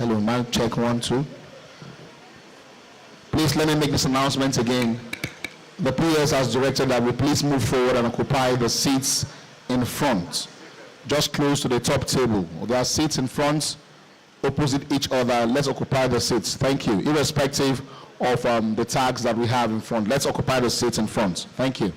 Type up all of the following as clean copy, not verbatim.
Hello, mic check 1 2. Please let me make this announcement again. The PS has directed that we please move forward and occupy the seats in front, just close to the top table. There are seats in front, opposite each other. Let's occupy the seats. Thank you. Irrespective of the tags that we have in front, let's occupy the seats in front. Thank you.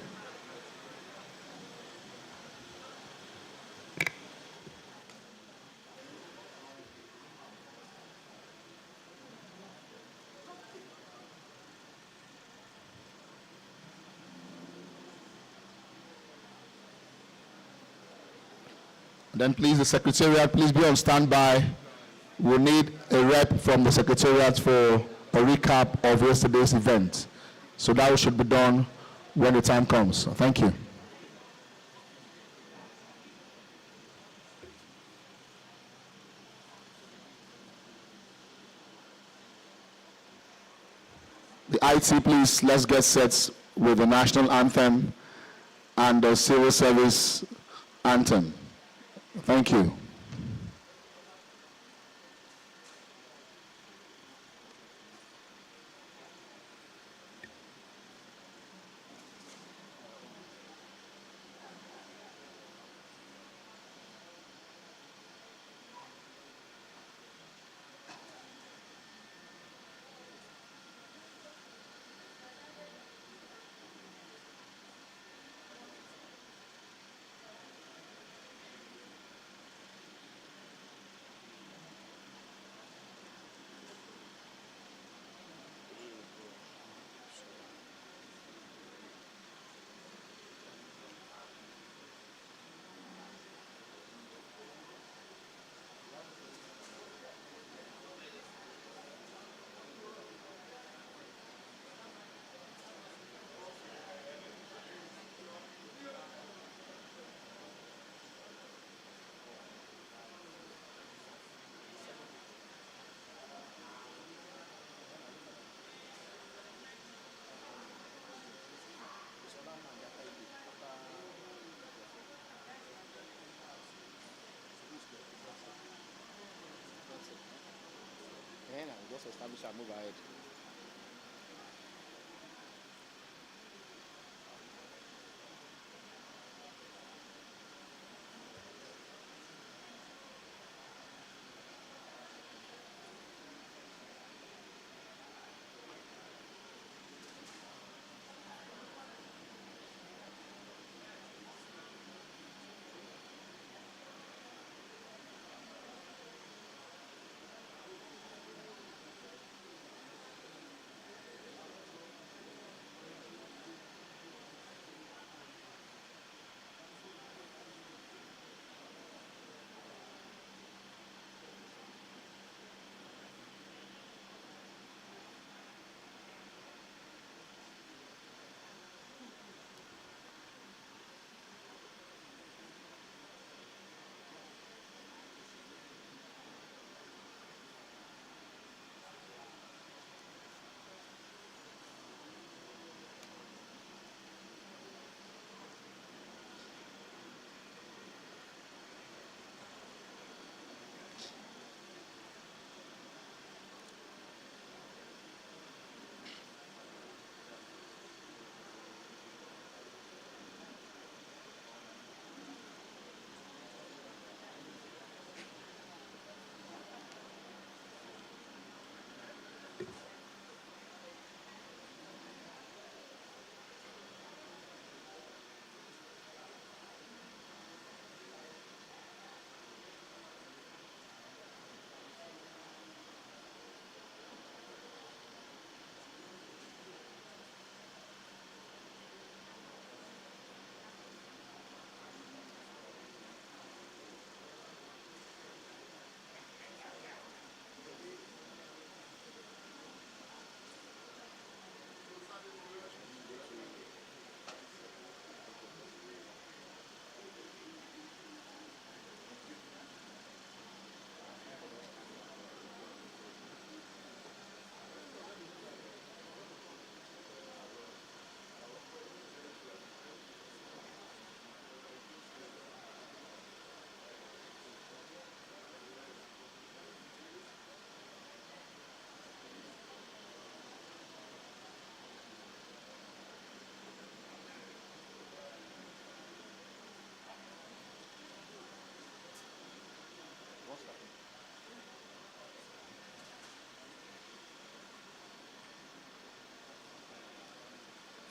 Then please, the Secretariat, please be on standby. We'll need a rep from the Secretariat for a recap of yesterday's event. So that should be done when the time comes. Thank you. The IT, please, let's get set with the national anthem and the civil service anthem. Thank you. Just establish and move ahead.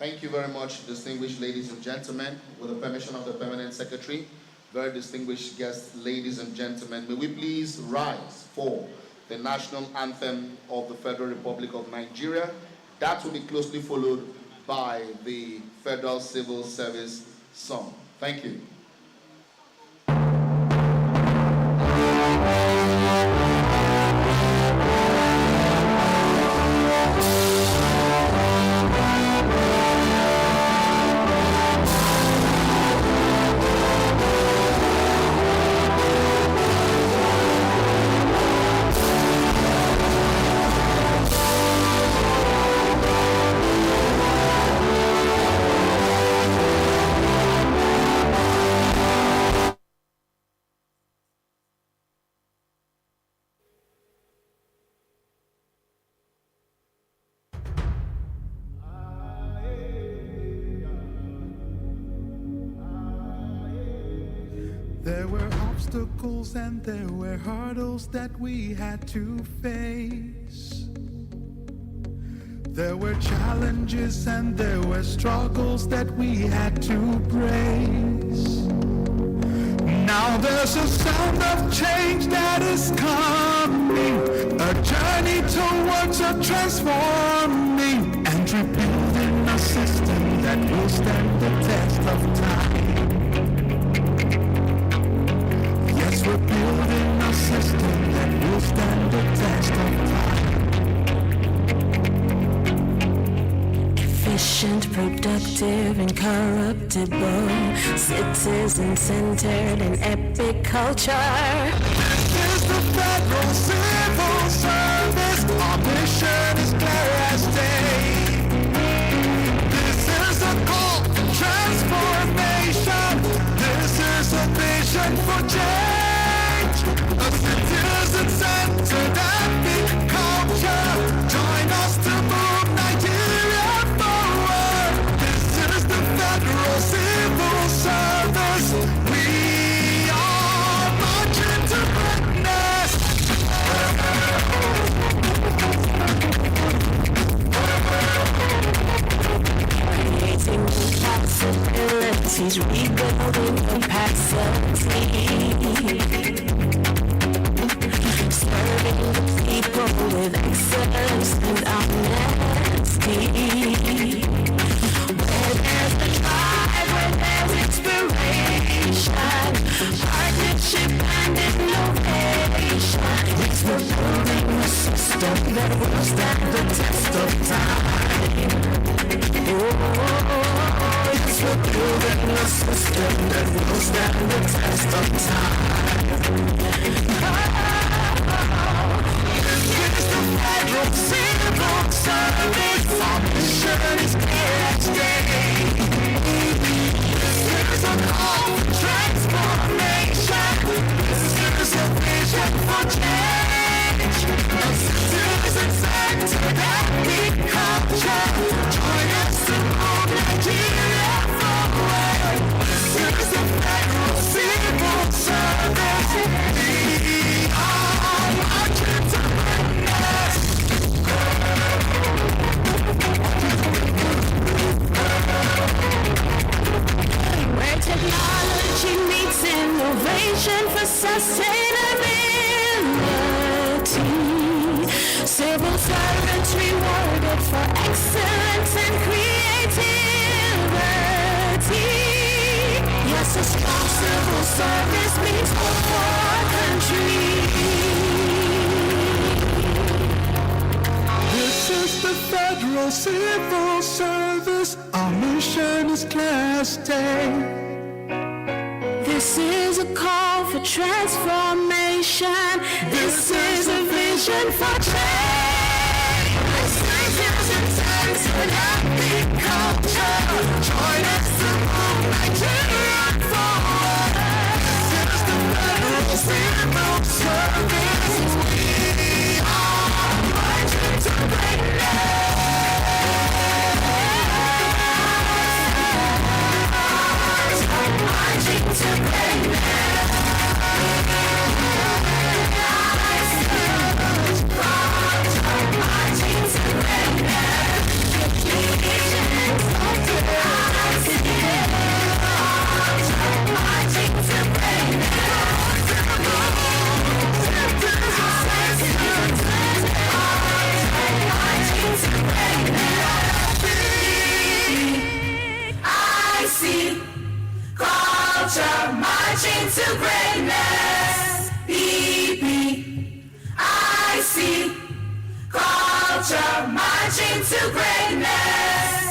Thank you very much, distinguished ladies and gentlemen. With the permission of the Permanent Secretary, very distinguished guests, ladies and gentlemen, may we please rise for the national anthem of the Federal Republic of Nigeria. That will be closely followed by the Federal Civil Service song. Thank you. There were obstacles and there were hurdles that we had to face. There were challenges and there were struggles that we had to brace. Now there's a sound of change that is coming, a journey towards a transforming and rebuilding a system that will stand the test of time. We're building a system that will stand the test of time. Efficient, productive, incorruptible, citizen-centered and epic culture. This is the Federal Civil Service. Our mission is clear as day. This is a call for transformation. This is a vision for change. A citizen-centered epic culture. Join us to move Nigeria forward. This is the Federal Civil Service. We are marching to greatness. Creating new possibilities, rebuilding capacity. Serving the people with excellence and honesty. Where there's a drive, where there's inspiration, partnership and innovation. It's for building a system that will stand the test of time. Oh, it's for building a system that will stand the test of time. Federal Civil Service, our mission is clear as day. This is a call for transformation. This is a vision for change. A citizen-centered epic culture. Join us to move Nigeria forward. This is the Federal Civil Service. We are marching to greatness. Where technology meets innovation for sustainability. Civil servants rewarded for excellence and creativity. Yes, a strong civil service means hope for our country. This is the Federal Civil Service. Our mission is clear as day. This is a call for transformation. This is a vision for change. This is intense and happy culture. Join us to move Nigeria forward. This is the Federal Civil Service. We are marching to greatness. Marching to greatness. Marching to greatness. culture marching to greatness. PPIC, culture marching to greatness.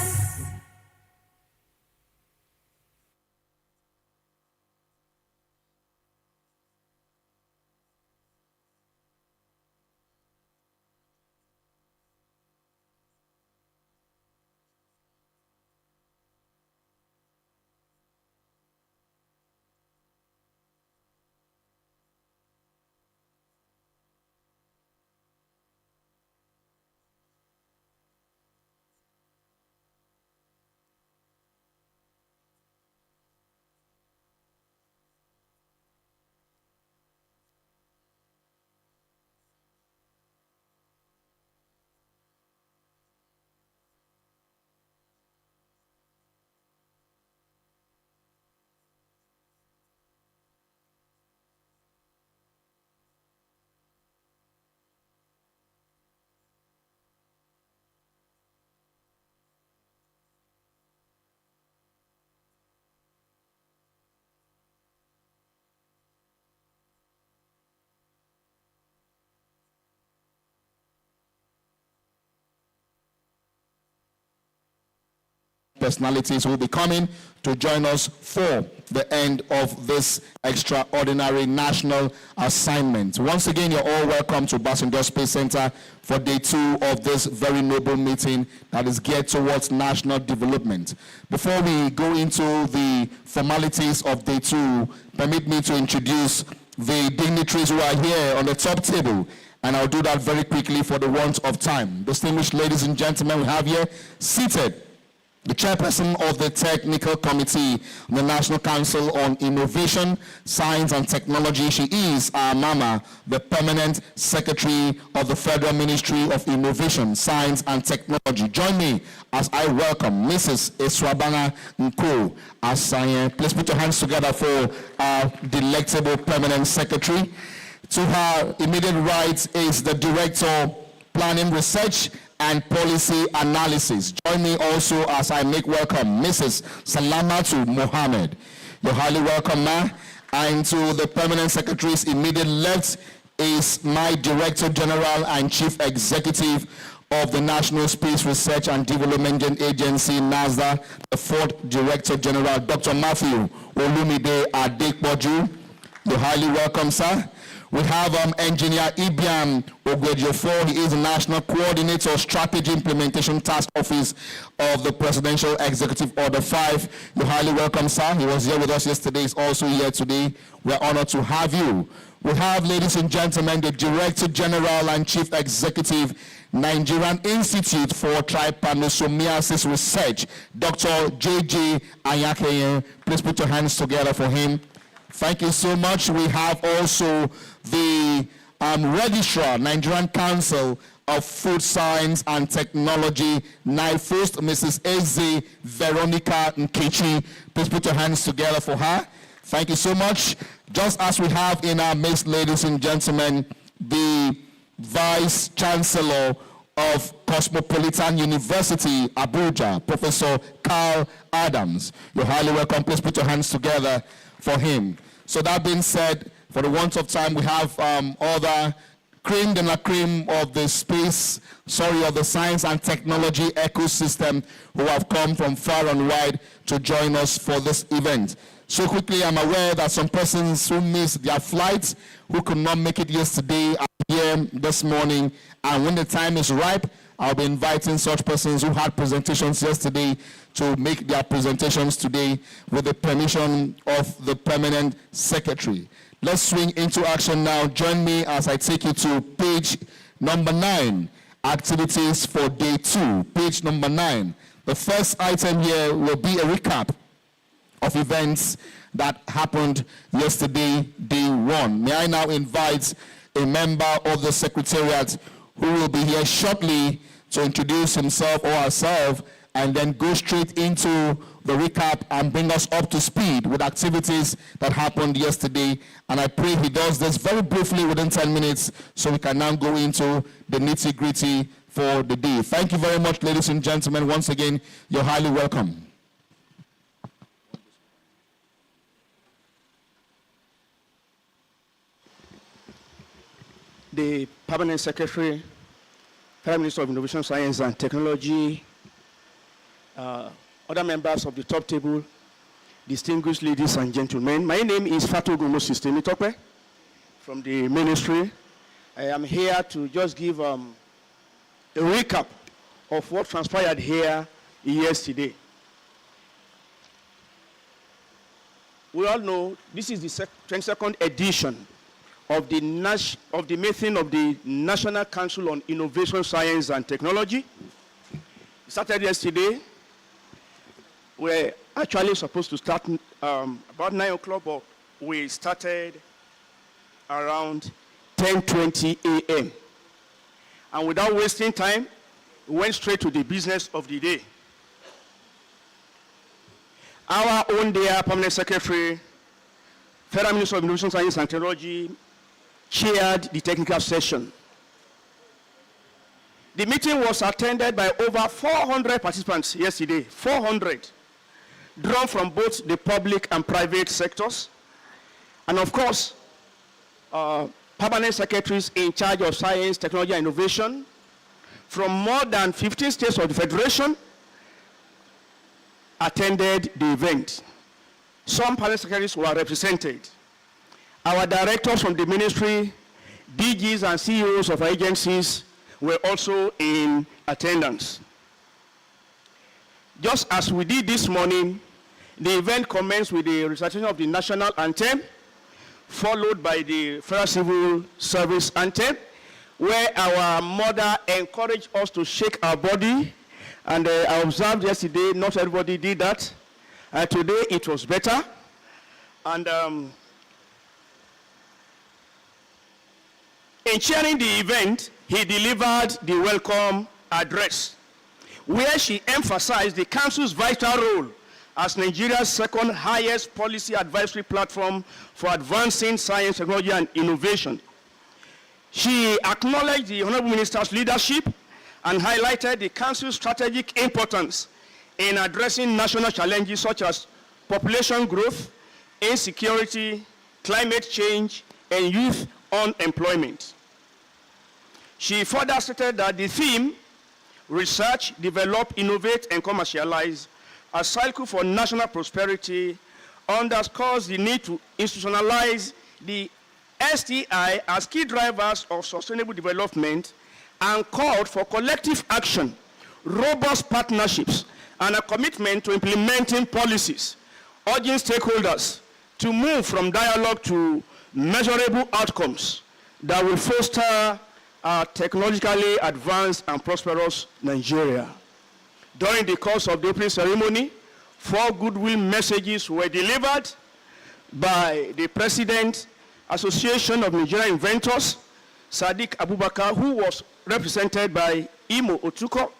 Personalities will be coming to join us for the end of this extraordinary national assignment. Once again, you're all welcome to Obasanjo Space Center for day 2 of this very noble meeting that is geared towards national development. Before we go into the formalities of day 2, permit me to introduce the dignitaries who are here on the top table, and I'll do that very quickly for the want of time. Distinguished ladies and gentlemen, we have here seated the chairperson of the Technical Committee, the National Council on Innovation, Science and Technology. She is our mama, the Permanent Secretary of the Federal Ministry of Innovation, Science and Technology. Join me as I welcome Mrs. Eswabana Nko Asaye. Please put your hands together for our delectable Permanent Secretary. To her immediate right is the Director, Planning, Research and Policy Analysis. Join me also as I make welcome Mrs. Salamatu Mohammed. You're highly welcome, ma. And to the Permanent Secretary's immediate left is my Director General and Chief Executive of the National Space Research and Development Agency, NASA, the 4th Director General, Dr. Matthew Olumide Adekboju. You're highly welcome, sir. We have Engineer Ibiam Ogwediofor. He is the National Coordinator, Strategy Implementation Task Office of the Presidential Executive Order 5. You're highly welcome, sir. He was here with us yesterday. He's also here today. We're honored to have you. We have, ladies and gentlemen, the Director General and Chief Executive, Nigerian Institute for Trypanosomiasis Research, Dr. J.J. Ayakeye. Please put your hands together for him. Thank you so much. We have also the Registrar, Nigerian Council of Food Science and Technology, NIFOST, Mrs. Eze Veronica Nkechi. Please put your hands together for her. Thank you so much. Just as we have in our midst, ladies and gentlemen, the Vice Chancellor of Cosmopolitan University, Abuja, Professor Carl Adams. You're highly welcome. Please put your hands together for him. So that being said, for the want of time, we have other cream de la cream of the of the science and technology ecosystem who have come from far and wide to join us for this event. So quickly, I'm aware that some persons who missed their flights, who could not make it yesterday, are here this morning. And when the time is ripe, I'll be inviting such persons who had presentations yesterday to make their presentations today with the permission of the Permanent Secretary. Let's swing into action now. Join me as I take you to page number 9, activities for day 2. Page number 9. The first item here will be a recap of events that happened yesterday, day 1. May I now invite a member of the Secretariat who will be here shortly to introduce himself or herself and then go straight into the recap and bring us up to speed with activities that happened yesterday. And I pray he does this very briefly within 10 minutes so we can now go into the nitty-gritty for the day. Thank you very much, ladies and gentlemen. Once again, you're highly welcome. the Permanent Secretary, Prime Minister of Innovation, Science and Technology, other members of the top table, distinguished ladies and gentlemen. My name is Fatogun Moses Temitope from the ministry. I am here to just give a recap of what transpired here yesterday. We all know this is the 22nd edition of the meeting of the National Council on Innovation, Science and Technology. It started yesterday. We're actually supposed to start about 9 o'clock, but we started around 10:20 a.m. And without wasting time, we went straight to the business of the day. Our own dear Permanent Secretary, Federal Minister of Innovation, Science and Technology, chaired the technical session. The meeting was attended by over 400 participants yesterday, 400, drawn from both the public and private sectors. And of course, permanent secretaries in charge of science, technology, and innovation from more than 15 states of the Federation attended the event. Some permanent secretaries were represented. Our directors from the ministry, DGs and CEOs of our agencies were also in attendance. Just as we did this morning, the event commenced with the recitation of the national anthem, followed by the Federal Civil Service anthem, where our mother encouraged us to shake our body. And I observed yesterday, not everybody did that. Today, it was better. And in chairing the event, he delivered the welcome address, where she emphasized the Council's vital role as Nigeria's second highest policy advisory platform for advancing science, technology, and innovation. She acknowledged the Honorable Minister's leadership and highlighted the Council's strategic importance in addressing national challenges such as population growth, insecurity, climate change, and youth unemployment. She further stated that the theme, research, develop, innovate, and commercialize, a cycle for national prosperity, underscores the need to institutionalize the STI as key drivers of sustainable development and called for collective action, robust partnerships, and a commitment to implementing policies, urging stakeholders to move from dialogue to measurable outcomes that will foster a technologically advanced and prosperous Nigeria. During the course of the opening ceremony, 4 goodwill messages were delivered by the President, Association of Nigerian Inventors, Sadiq Abubakar, who was represented by Imo Otuko,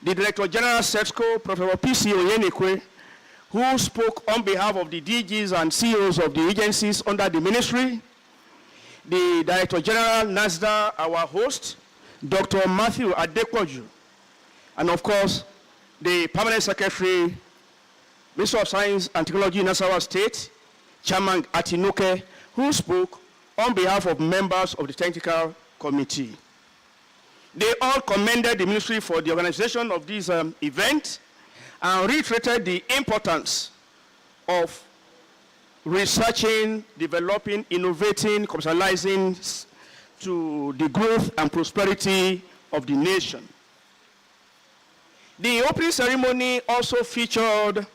the Director General SETSCO, Professor P.C. Oyenekwe, who spoke on behalf of the DGs and CEOs of the agencies under the ministry, the Director General NASDA, our host, Dr. Matthew Adepoju, and of course, the Permanent Secretary, Minister of Science and Technology in Nasarawa State, Chairman Atinuke, who spoke on behalf of members of the technical committee. They all commended the ministry for the organization of this event and reiterated the importance of researching, developing, innovating, commercializing to the growth and prosperity of the nation. The opening ceremony also featured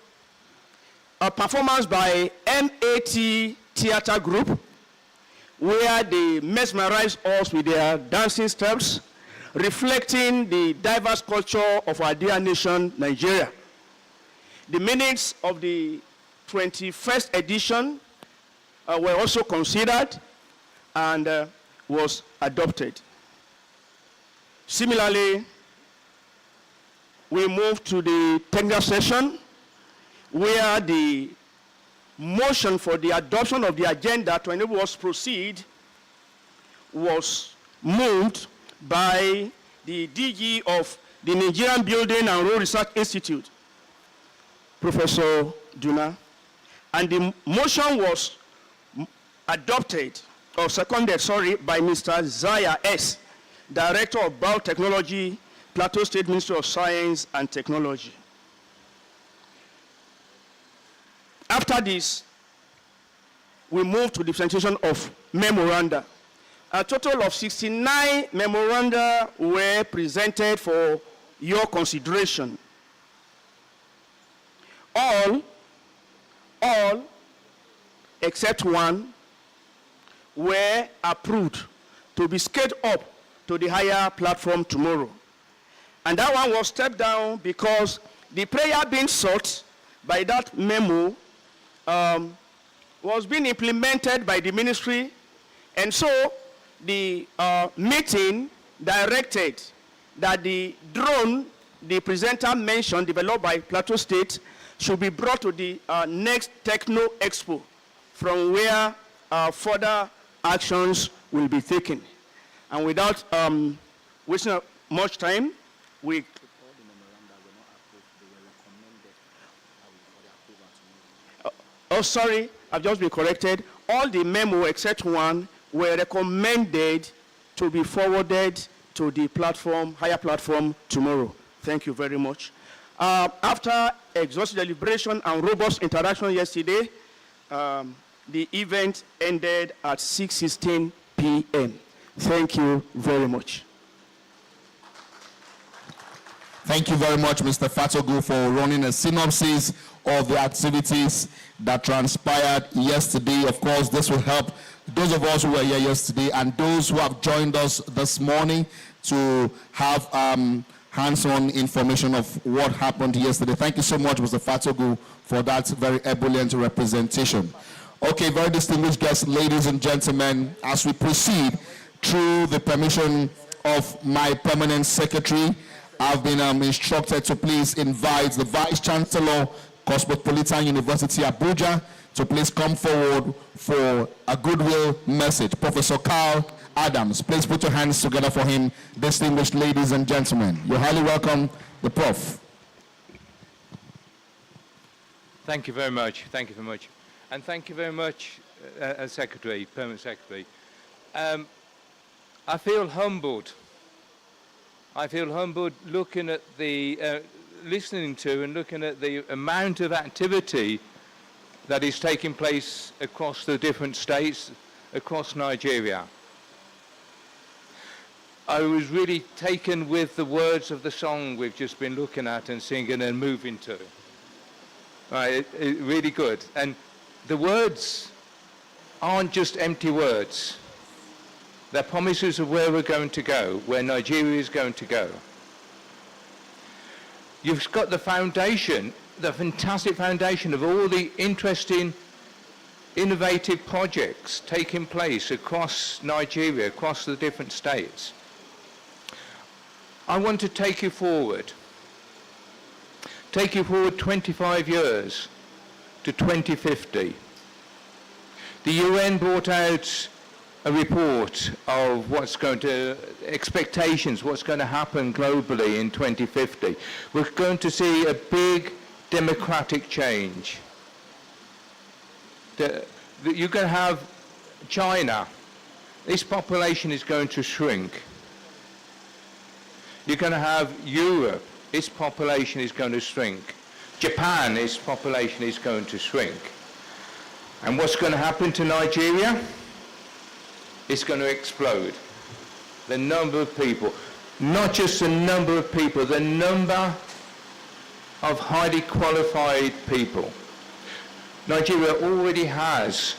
a performance by MAT Theatre Group, where they mesmerized us with their dancing steps, reflecting the diverse culture of our dear nation, Nigeria. The minutes of the 21st edition were also considered and was adopted. Similarly, we moved to the technical session, where the motion for the adoption of the agenda to enable us to proceed was moved by the DG of the Nigerian Building and Road Research Institute, Professor Duna, and the motion was adopted seconded, by Mr. Zaya S., Director of Biotechnology, Plateau State Ministry of Science and Technology. After this, we move to the presentation of memoranda. A total of 69 memoranda were presented for your consideration. All except one were approved to be scaled up to the higher platform tomorrow. And that one was stepped down because the prayer being sought by that memo was being implemented by the ministry, and so the meeting directed that the drone the presenter mentioned, developed by Plateau State, should be brought to the next Techno Expo, from where further actions will be taken. And without wasting much time, I've just been corrected. All the memo except one were recommended to be forwarded to the platform, higher platform tomorrow. Thank you very much. After exhaustive deliberation and robust interaction yesterday, the event ended at 6:16 p.m. Thank you very much. Thank you very much, Mr. Fatogu, for running a synopsis of the activities that transpired yesterday. Of course, this will help those of us who were here yesterday and those who have joined us this morning to have hands-on information of what happened yesterday. Thank you so much, Mr. Fatogu, for that very ebullient representation. Okay, very distinguished guests, ladies and gentlemen, as we proceed through the permission of my permanent secretary, I've been instructed to please invite the Vice Chancellor, Cosmopolitan University Abuja, to please come forward for a goodwill message. Professor Carl Adams, please put your hands together for him. Distinguished ladies and gentlemen, you're highly welcome, the Prof. Thank you very much. Thank you very much. And thank you very much, Secretary, Permanent Secretary. I feel humbled. I feel humbled looking at the, listening to and looking at the amount of activity that is taking place across the different states, across Nigeria. I was really taken with the words of the song we've just been looking at and singing and moving to. Right, really good. And the words aren't just empty words. They're promises of where we're going to go, where Nigeria is going to go. You've got the foundation, the fantastic foundation of all the interesting, innovative projects taking place across Nigeria, across the different states. I want to take you forward 25 years to 2050. The UN brought out a report of expectations, what's going to happen globally in 2050. We're going to see a big democratic change. You're going to have China. Its population is going to shrink. You're going to have Europe. Its population is going to shrink. Japan, its population is going to shrink. And what's going to happen to Nigeria? It's going to explode. The number of people, not just the number of people, the number of highly qualified people. Nigeria already has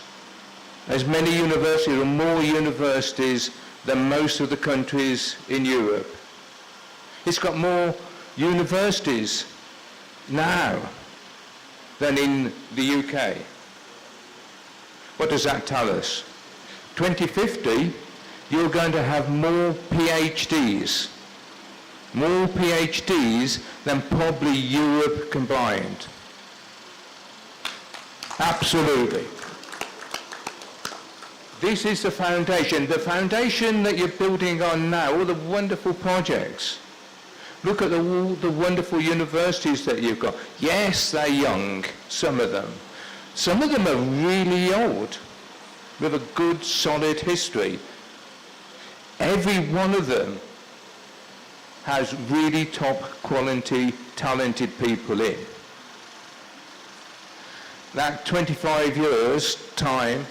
as many universities or more universities than most of the countries in Europe. It's got more universities now than in the UK. What does that tell us? 2050, you're going to have more PhDs than probably Europe combined. Absolutely. This is the foundation that you're building on now, all the wonderful projects. Look at all the wonderful universities that you've got. Yes, they're young, some of them. Some of them are really old. with a good, solid history. Every one of them has really top quality, talented people in. That 25 years time,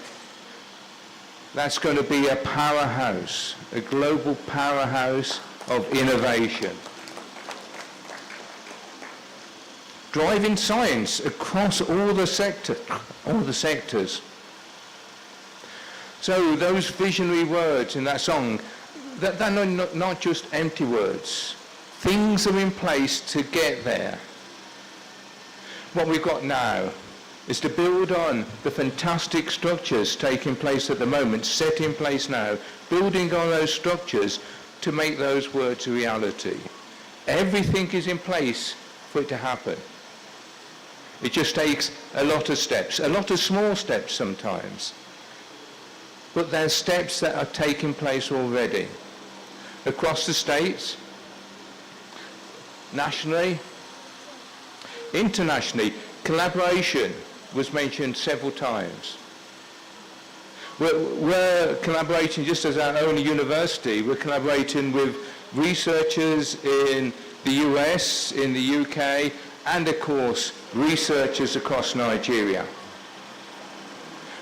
that's going to be a powerhouse, a global powerhouse of innovation. Driving science across all the sectors. So those visionary words in that song, they're not just empty words. Things are in place to get there. What we've got now is to build on the fantastic structures taking place at the moment, set in place now, building on those structures to make those words a reality. Everything is in place for it to happen. It just takes a lot of steps, a lot of small steps sometimes. But there's steps that are taking place already. Across the states, nationally, internationally, collaboration was mentioned several times. We're collaborating just as our own university. We're collaborating with researchers in the US, in the UK, and of course, researchers across Nigeria.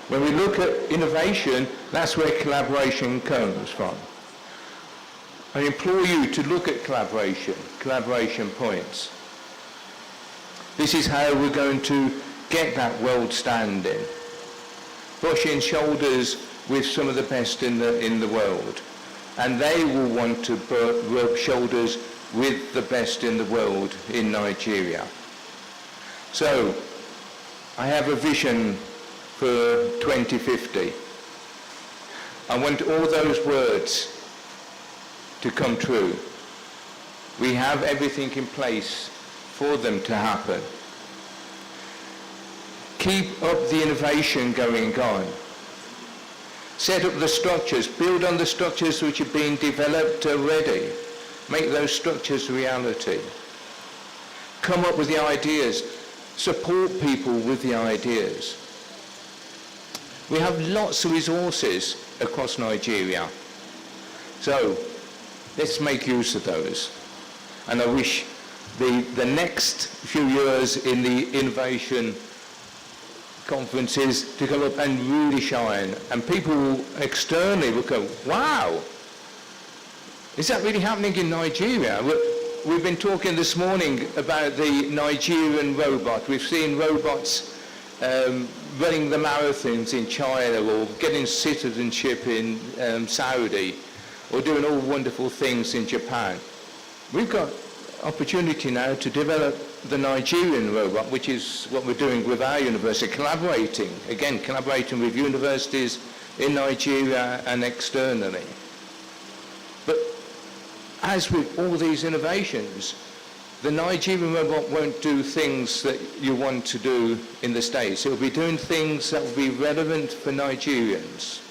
When we look at innovation, that's where collaboration comes from. I implore you to look at collaboration points. This is how we're going to get that world standing, brushing shoulders with some of the best in the world. And they will want to rub shoulders with the best in the world in Nigeria. So, I have a vision for 2050. I want all those words to come true. We have everything in place for them to happen. Keep up the innovation going on. Set up the structures, build on the structures which are being developed already. Make those structures a reality. Come up with the ideas. Support people with the ideas. We have lots of resources across Nigeria. So, let's make use of those. And I wish the next few years in the innovation conferences to come up and really shine. And people externally will go, wow, is that really happening in Nigeria? We've been talking this morning about the Nigerian robot. We've seen robots running the marathons in China, or getting citizenship in Saudi, or doing all wonderful things in Japan. We've got opportunity now to develop the Nigerian robot, which is what we're doing with our university, collaborating with universities in Nigeria and externally. But as with all these innovations, the Nigerian robot won't do things that you want to do in the States. It will be doing things that will be relevant for Nigerians.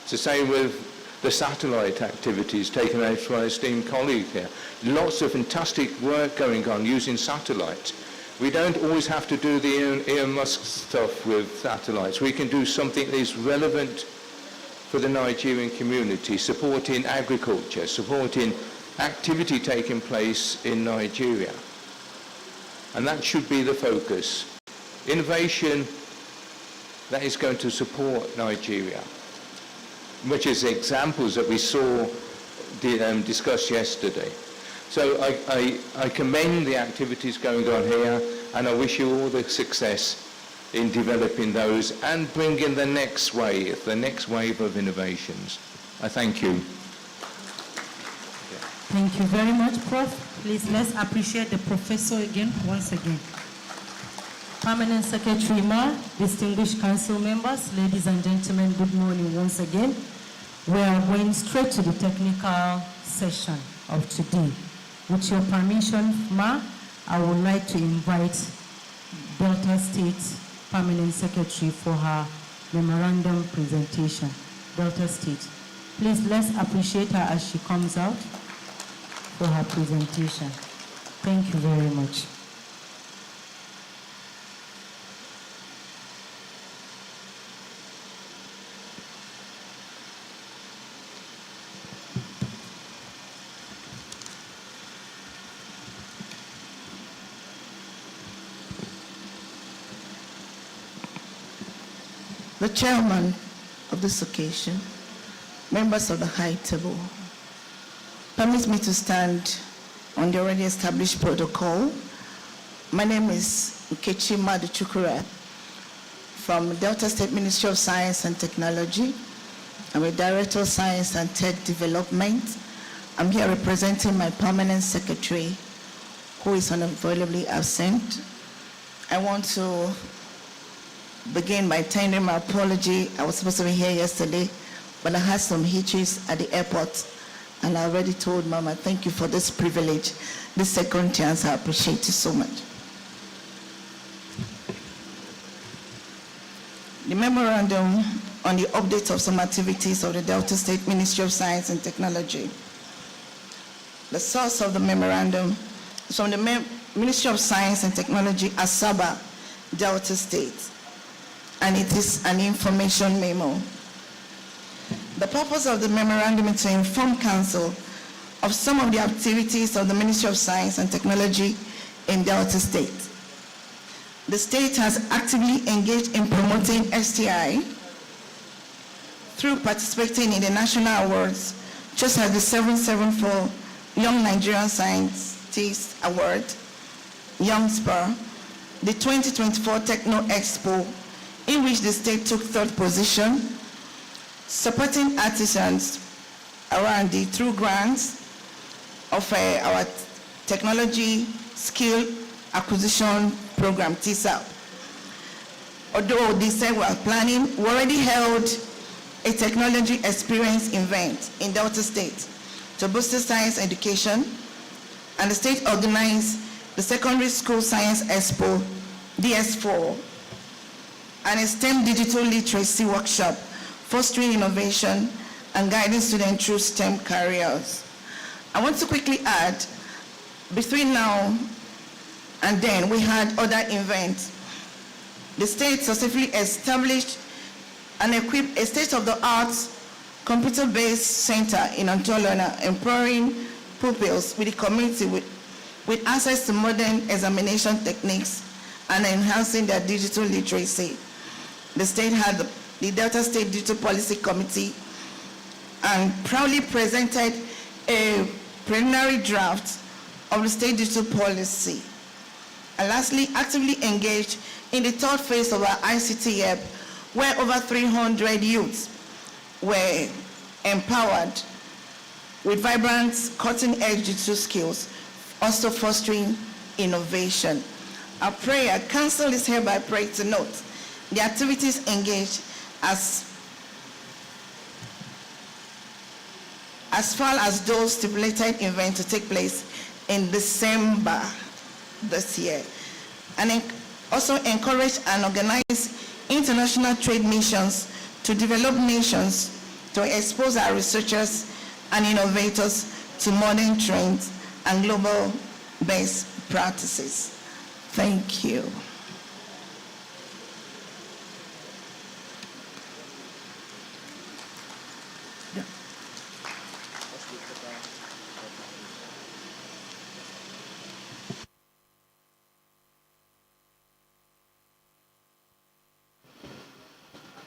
It's the same with the satellite activities taken out by our esteemed colleague here. Lots of fantastic work going on using satellites. We don't always have to do the Elon Musk stuff with satellites. We can do something that is relevant for the Nigerian community, supporting agriculture, supporting activity taking place in Nigeria. And that should be the focus. Innovation that is going to support Nigeria, which is examples that we saw discussed yesterday. So I commend the activities going on here, and I wish you all the success in developing those and bringing the next wave of innovations. I thank you. Thank you very much, Prof. Please, let's appreciate the professor again, once again. Permanent Secretary Ma, distinguished council members, ladies and gentlemen, good morning once again. We are going straight to the technical session of today. With your permission, Ma, I would like to invite Delta State Permanent Secretary for her memorandum presentation. Delta State. Please, let's appreciate her as she comes out for her presentation. Thank you very much. the chairman of this occasion, members of the high table, permit me to stand on the already established protocol. My name is Nkechi Maduchukura from Delta State Ministry of Science and Technology. I'm a Director of Science and Tech Development. I'm here representing my permanent secretary, who is unavoidably absent. I want to begin by tendering my apology. I was supposed to be here yesterday, but I had some hitches at the airport, and I already told Mama, thank you for this privilege, this second chance. I appreciate it so much. The memorandum on the update of some activities of the Delta State Ministry of Science and Technology. The source of the memorandum is from the Ministry of Science and Technology, Asaba, Delta State, and it is an information memo. The purpose of the memorandum is to inform Council of some of the activities of the Ministry of Science and Technology in Delta State. The state has actively engaged in promoting STI through participating in the national awards, just as the 774 Young Nigerian Scientists Award, Young Spur, the 2024 Techno Expo, in which the state took third position, supporting artisans around the through grants of our technology skill acquisition program, TSAP. Although they said we are planning, we already held a technology experience event in Delta State to boost science education, and the state organized the Secondary School Science Expo, DS4, and a STEM digital literacy workshop, fostering innovation and guiding students through STEM careers. I want to quickly add, between now and then, we had other events. The state successfully established and equipped a state-of-the-art computer-based center in Ontolona, empowering pupils with the community with access to modern examination techniques and enhancing their digital literacy. The state had the Delta State Digital Policy Committee and proudly presented a preliminary draft of the state digital policy. And lastly, actively engaged in the third phase of our ICT hub, where over 300 youths were empowered with vibrant, cutting-edge digital skills, also fostering innovation. Our prayer, Council is hereby prayed to note the activities engaged as far as those stipulated events to take place in December this year, and also encourage and organize international trade missions to develop nations to expose our researchers and innovators to modern trends and global best practices. Thank you.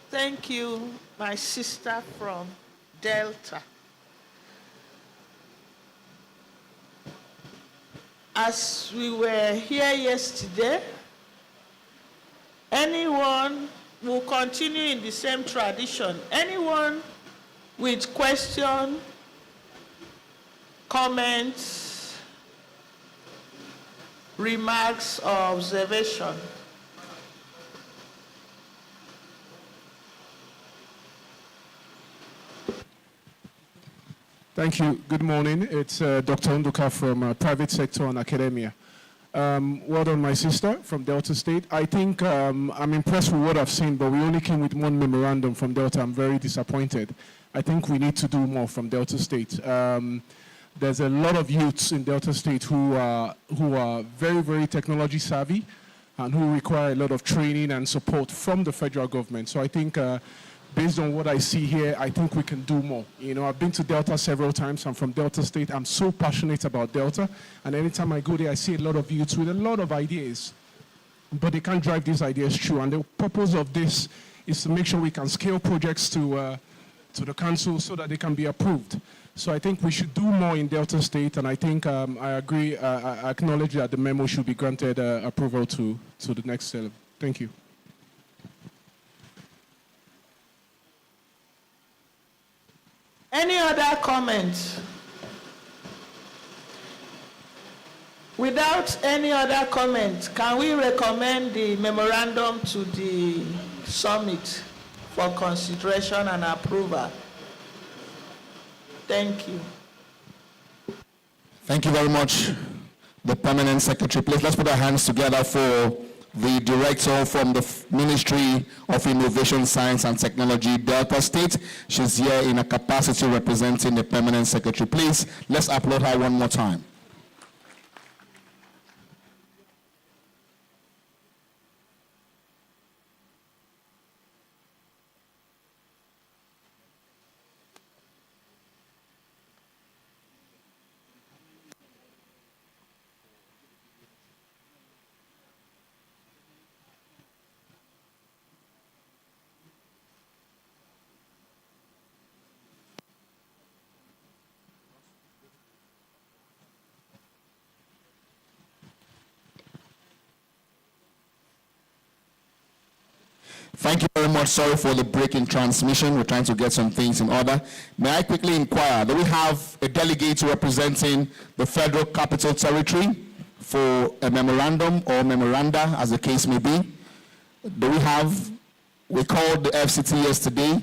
Thank you, my sister from Delta. As we were here yesterday, anyone will continue in the same tradition. Anyone with question, comments, remarks, or observation? Thank you. Good morning. It's Dr. Nduka from Private Sector and Academia. Well done, my sister from Delta State. I think I'm impressed with what I've seen, but we only came with one memorandum from Delta. I'm very disappointed. I think we need to do more from Delta State. There's a lot of youths in Delta State who are very, very technology savvy and who require a lot of training and support from the federal government. So I think based on what I see here, I think we can do more. You know, I've been to Delta several times. I'm from Delta State. I'm so passionate about Delta. And anytime I go there, I see a lot of youths with a lot of ideas. But they can't drive these ideas through. And the purpose of this is to make sure we can scale projects to the council so that they can be approved. So I think we should do more in Delta State, and I think I agree, I acknowledge that the memo should be granted approval to the next level. Thank you. Any other comments? Without any other comment, can we recommend the memorandum to the summit for consideration and approval? Thank you. Thank you very much, the Permanent Secretary. Please, let's put our hands together for the Director from the Ministry of Innovation, Science and Technology, Delta State. She's here in a capacity representing the Permanent Secretary. Please, let's applaud her one more time. Thank you very much. Sorry for the break in transmission. We're trying to get some things in order. May I quickly inquire, do we have a delegate representing the Federal Capital Territory for a memorandum or memoranda, as the case may be? Do we have, we called the FCT yesterday.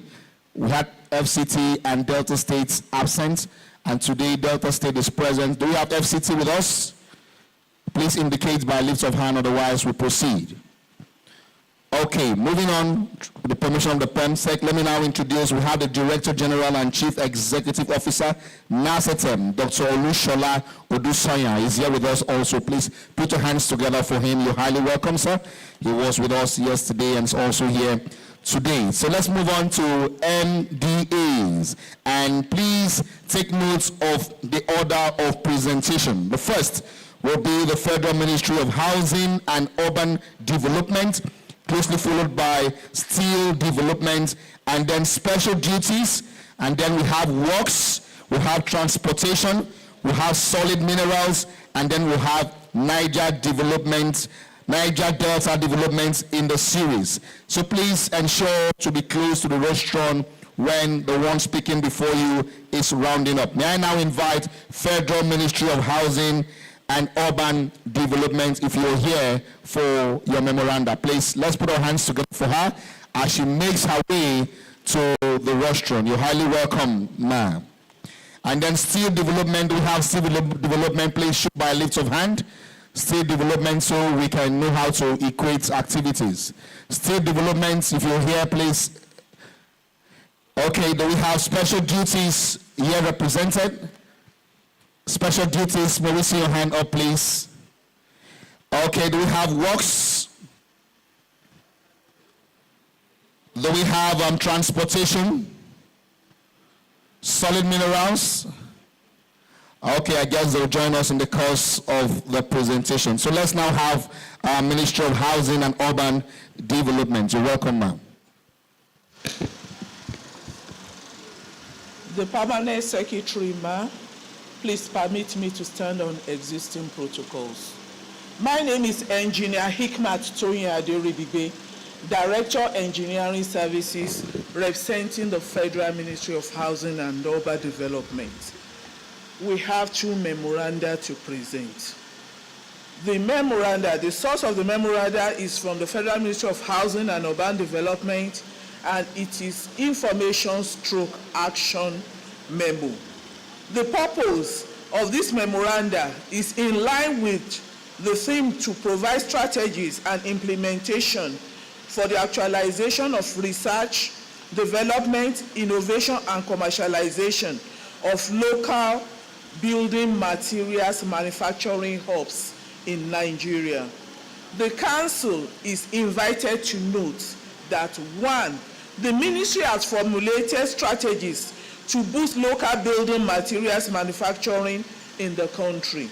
We had FCT and Delta State absent, and today Delta State is present. Do we have FCT with us? Please indicate by lift of hand, otherwise we proceed. Okay, moving on, with the permission of the PEMSEC, let me now introduce, we have the Director General and Chief Executive Officer, NASETEM, Dr. Olushola Odusanya, is here with us also. Please put your hands together for him. You're highly welcome, sir. He was with us yesterday and is also here today. So let's move on to MDAs, and please take notes of the order of presentation. The first will be the Federal Ministry of Housing and Urban Development, closely followed by steel development, and then special duties, and then we have works, we have transportation, we have solid minerals, and then we have Niger development, Niger Delta development in the series. So please ensure to be close to the rostrum when the one speaking before you is rounding up. May I now invite Federal Ministry of Housing and Urban Development, if you're here for your memoranda. Please, let's put our hands together for her as she makes her way to the rostrum. You're highly welcome, ma'am. And then steel development, we have steel development, please show by a lift of hand. Steel development, so we can know how to equate activities. Steel development, if you're here, please. Okay, do we have special duties here represented? Special duties, may we see your hand up, please? Okay, do we have works? Do we have transportation? Solid minerals? Okay, I guess they'll join us in the course of the presentation. So let's now have Ministry of Housing and Urban Development. You're welcome, ma'am. The Permanent Secretary, ma'am, please permit me to stand on existing protocols. My name is Engineer Hikmat Toyin Aderibibe, Director Engineering Services, representing the Federal Ministry of Housing and Urban Development. We have two memoranda to present. The memoranda, the source of the memoranda is from the Federal Ministry of Housing and Urban Development, and it is information/action memo. The purpose of this memoranda is in line with the theme to provide strategies and implementation for the actualization of research, development, innovation, and commercialization of local building materials manufacturing hubs in Nigeria. The Council is invited to note that 1, the Ministry has formulated strategies to boost local building materials manufacturing in the country.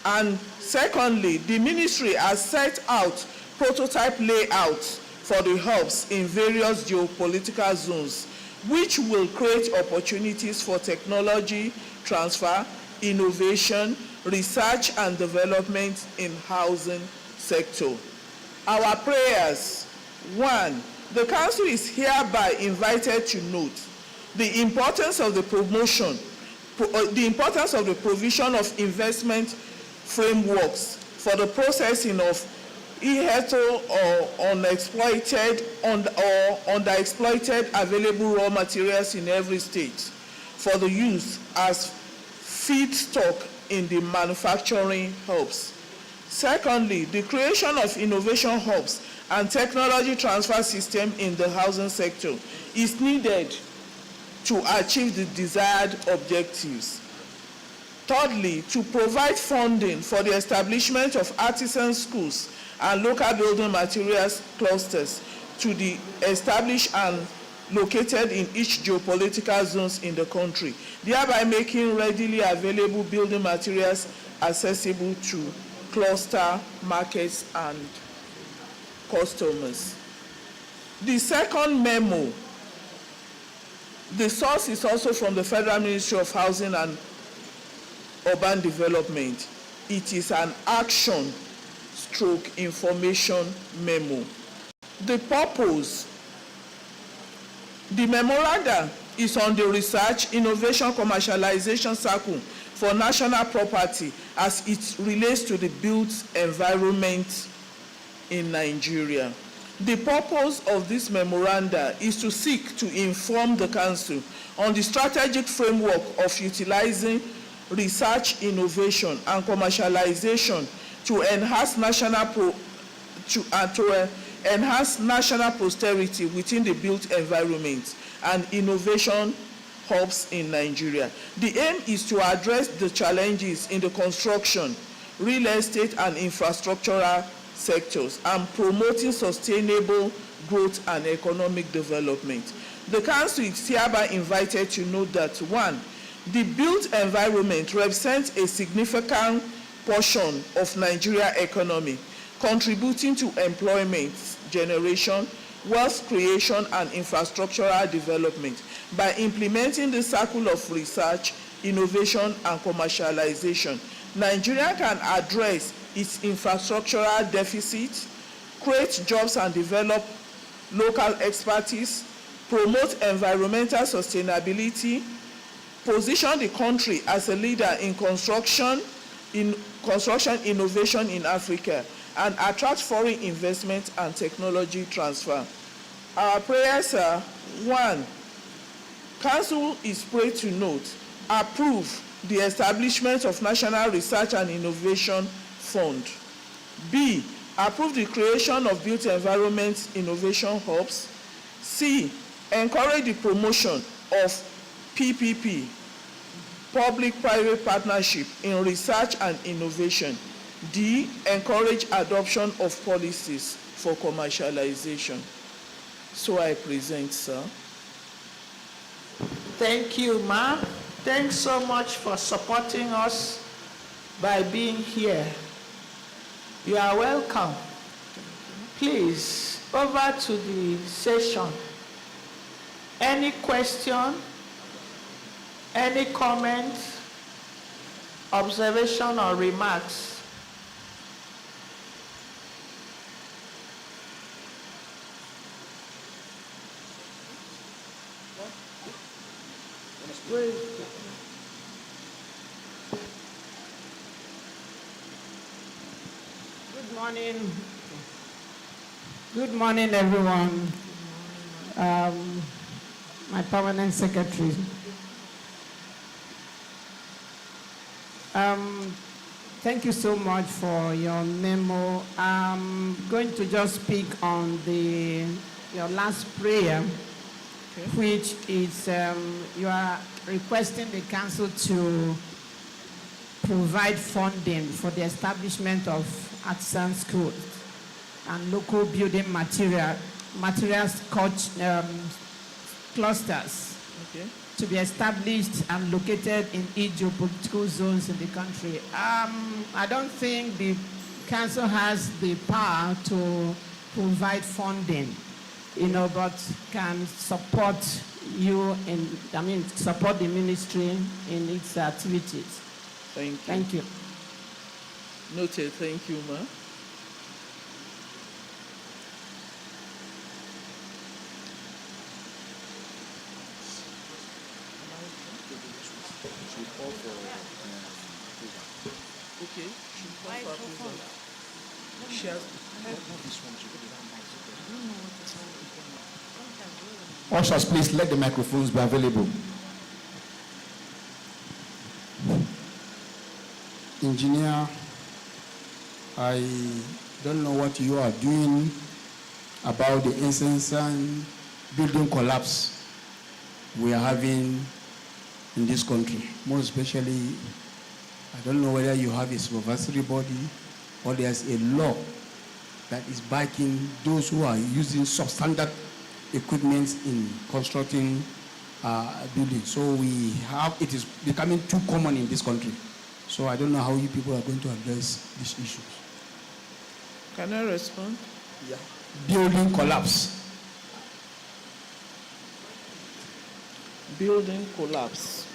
And secondly, the Ministry has set out prototype layouts for the hubs in various geopolitical zones, which will create opportunities for technology transfer, innovation, research and development in housing sector. Our prayers. 1. The Council is hereby invited to note the importance of the provision of investment frameworks for the processing of irregular or underexploited available raw materials in every state for the use as feedstock in the manufacturing hubs. Secondly, the creation of innovation hubs and technology transfer system in the housing sector is needed to achieve the desired objectives. Thirdly, to provide funding for the establishment of artisan schools and local building materials clusters to be established and located in each geopolitical zones in the country, thereby making readily available building materials accessible to cluster markets and customers. The second memo, the source is also from the Federal Ministry of Housing and Urban Development. It is an action/information memo. The purpose, the memoranda is on the research, innovation, commercialization circle for national property as it relates to the built environment in Nigeria. The purpose of this memoranda is to seek to inform the Council on the strategic framework of utilizing research, innovation, and commercialization to enhance national posterity within the built environment and innovation hubs in Nigeria. The aim is to address the challenges in the construction, real estate, and infrastructural sectors and promoting sustainable growth and economic development. The Council is hereby invited to note that 1. The built environment represents a significant portion of Nigeria's economy, contributing to employment generation, wealth creation, and infrastructural development. By implementing the circle of research, innovation, and commercialization, Nigeria can address its infrastructural deficit, create jobs and develop local expertise, promote environmental sustainability, position the country as a leader in construction innovation in Africa, and attract foreign investment and technology transfer. Our prayers are: 1. Council is prayed to note, approve the establishment of National Research and Innovation Fund. B. Approve the creation of built environment innovation hubs. C. Encourage the promotion of PPP, public-private partnership in research and innovation. D. Encourage adoption of policies for commercialization. So I present, sir. Thank you, ma'am. Thanks so much for supporting us by being here. You are welcome. Please, over to the session. Any question, any comment, observation, or remarks? Good morning. Good morning, everyone. My permanent secretary. Thank you so much for your memo. I'm going to just speak on your last prayer, which is you are requesting the council to provide funding for the establishment of artisan schools and local building materials clusters to be established and located in each geopolitical zones in the country. I don't think the council has the power to provide funding, but can support you support the ministry in its activities. Thank you. Thank you. Noted. Thank you, ma. Okay. She has. Ushers, please let the microphones be available. Engineer, I don't know what you are doing about the incessant building collapse we are having in this country. More especially, I don't know whether you have a supervisory body or there's a law that is backing those who are using substandard equipment in constructing buildings. So it is becoming too common in this country. So I don't know how you people are going to address these issues. Can I respond? Yeah. Building collapse. Building collapse.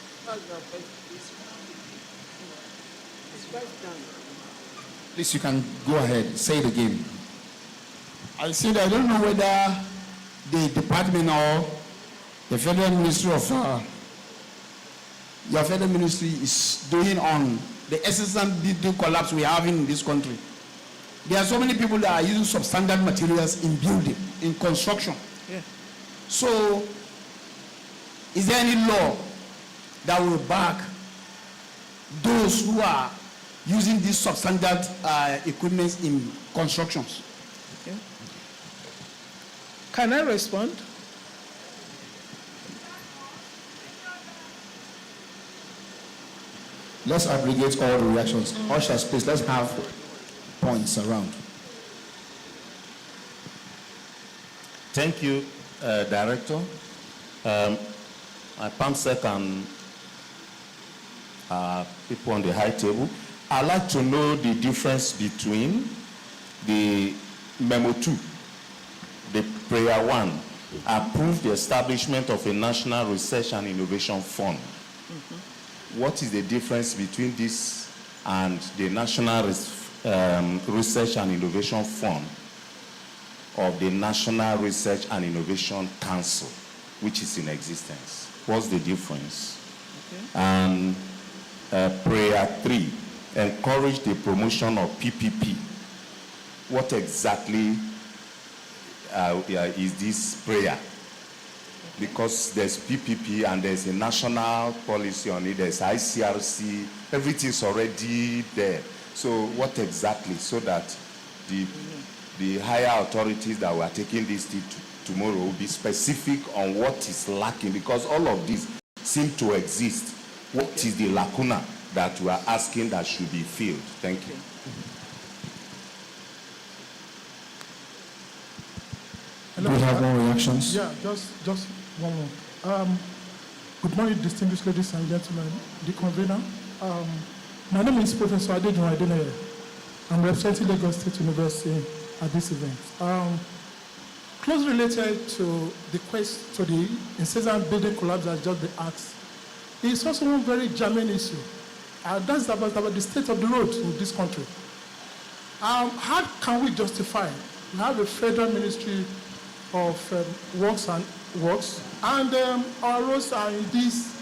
Please, you can go ahead. Say it again. I said I don't know whether the department or the Federal Ministry of your Federal Ministry is doing on the incessant building collapse we are having in this country. There are so many people that are using substandard materials in building, in construction. Yeah. So, is there any law that will back those who are using these substandard equipment in constructions? Okay. Can I respond? Let's aggregate all the reactions. Ushers, please, let's have points around. Thank you, Director. PAMSEC and people on the high table. I'd like to know the difference between the Memo 2, the Prayer 1, approved the establishment of a National Research and Innovation Fund. What is the difference between this and the National Research and Innovation Fund of the National Research and Innovation Council, which is in existence? What's the difference? Okay. And Prayer 3, encourage the promotion of PPP. What exactly is this prayer? Because there's PPP and there's a national policy on it, there's ICRC, everything's already there. So what exactly, so that the higher authorities that were taking this tomorrow will be specific on what is lacking, because all of these seem to exist. What is the lacuna that we are asking that should be filled? Thank you. Do we have more reactions? Yeah, just one more. Good morning, distinguished ladies and gentlemen, the convener. My name is Professor Adedun Adeneye. I'm representing Lagos State University at this event. Closely related to the incessant building collapse that has just been asked, it's also one very germane issue. That's about the state of the road in this country. How can we justify? We have a federal ministry of works, and our roads are in this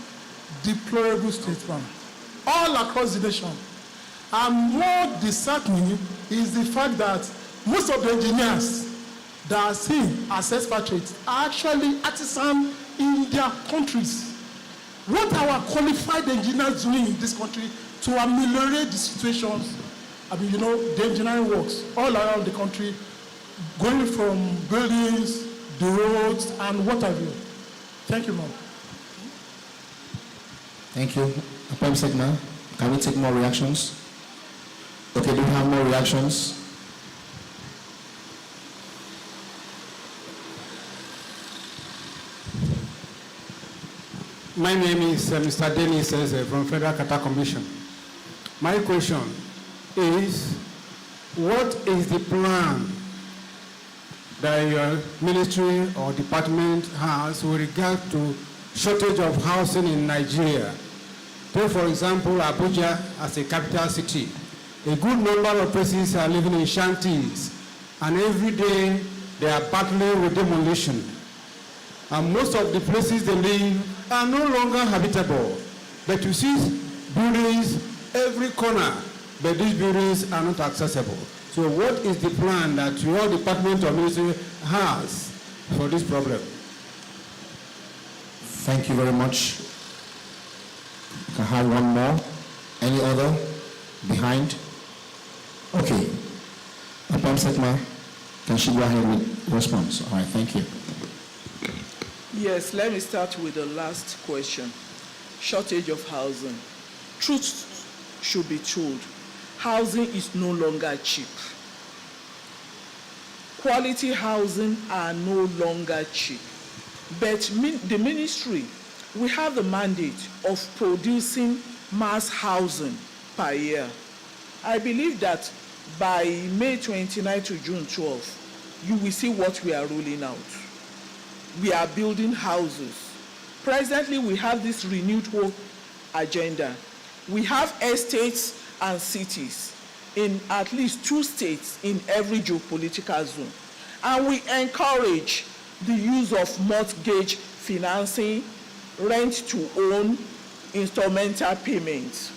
deplorable state, all across the nation. And more disheartening is the fact that most of the engineers that are seen as expatriates are actually artisans in their countries. What are our qualified engineers doing in this country to ameliorate the situations? The engineering works all around the country, going from buildings, the roads, and what have you. Thank you, ma'am. Thank you. PAMSEC now, can we take more reactions? Okay, do we have more reactions? My name is Mr. Dennis Eze from Federal Qatar Commission. My question is, what is the plan that your ministry or department has with regard to shortage of housing in Nigeria. Take, for example, Abuja as a capital city. A good number of persons are living in shanties, and every day they are battling with demolition. And most of the places they live are no longer habitable. But you see buildings every corner, but these buildings are not accessible. So what is the plan that your department or ministry has for this problem? Thank you very much. Can I have one more? Any other? Behind? Okay. Pam Sekma, can she go ahead with response? All right, thank you. Yes, let me start with the last question. Shortage of housing. Truth should be told. Housing is no longer cheap. Quality housing are no longer cheap. But the ministry, we have the mandate of producing mass housing per year. I believe that by May 29 to June 12, you will see what we are rolling out. We are building houses. Presently, we have this renewed hope agenda. We have estates and cities in at least 2 states in every geopolitical zone. And we encourage the use of mortgage financing, rent to own, instrumental payments.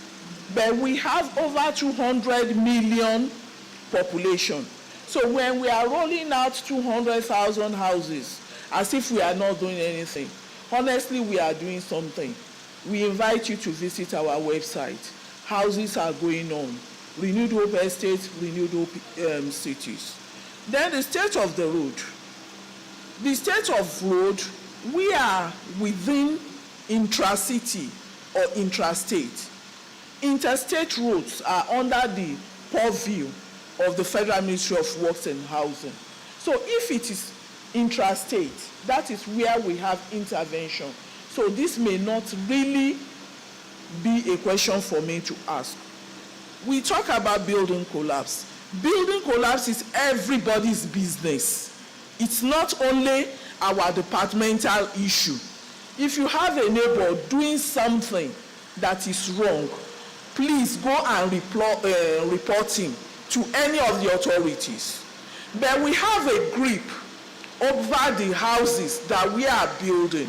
But we have over 200 million population. So when we are rolling out 200,000 houses, as if we are not doing anything, honestly, we are doing something. We invite you to visit our website. Houses are going on. Renewed Hope Estates, Renewed Hope Cities. Then the state of the road. The state of road, we are within intra-city or intrastate. Interstate roads are under the purview of the Federal Ministry of Works and Housing. So if it is intrastate, that is where we have intervention. So this may not really be a question for me to ask. We talk about building collapse. Building collapse is everybody's business. It's not only our departmental issue. If you have a neighbor doing something that is wrong, please go and report him to any of the authorities. But we have a grip over the houses that we are building.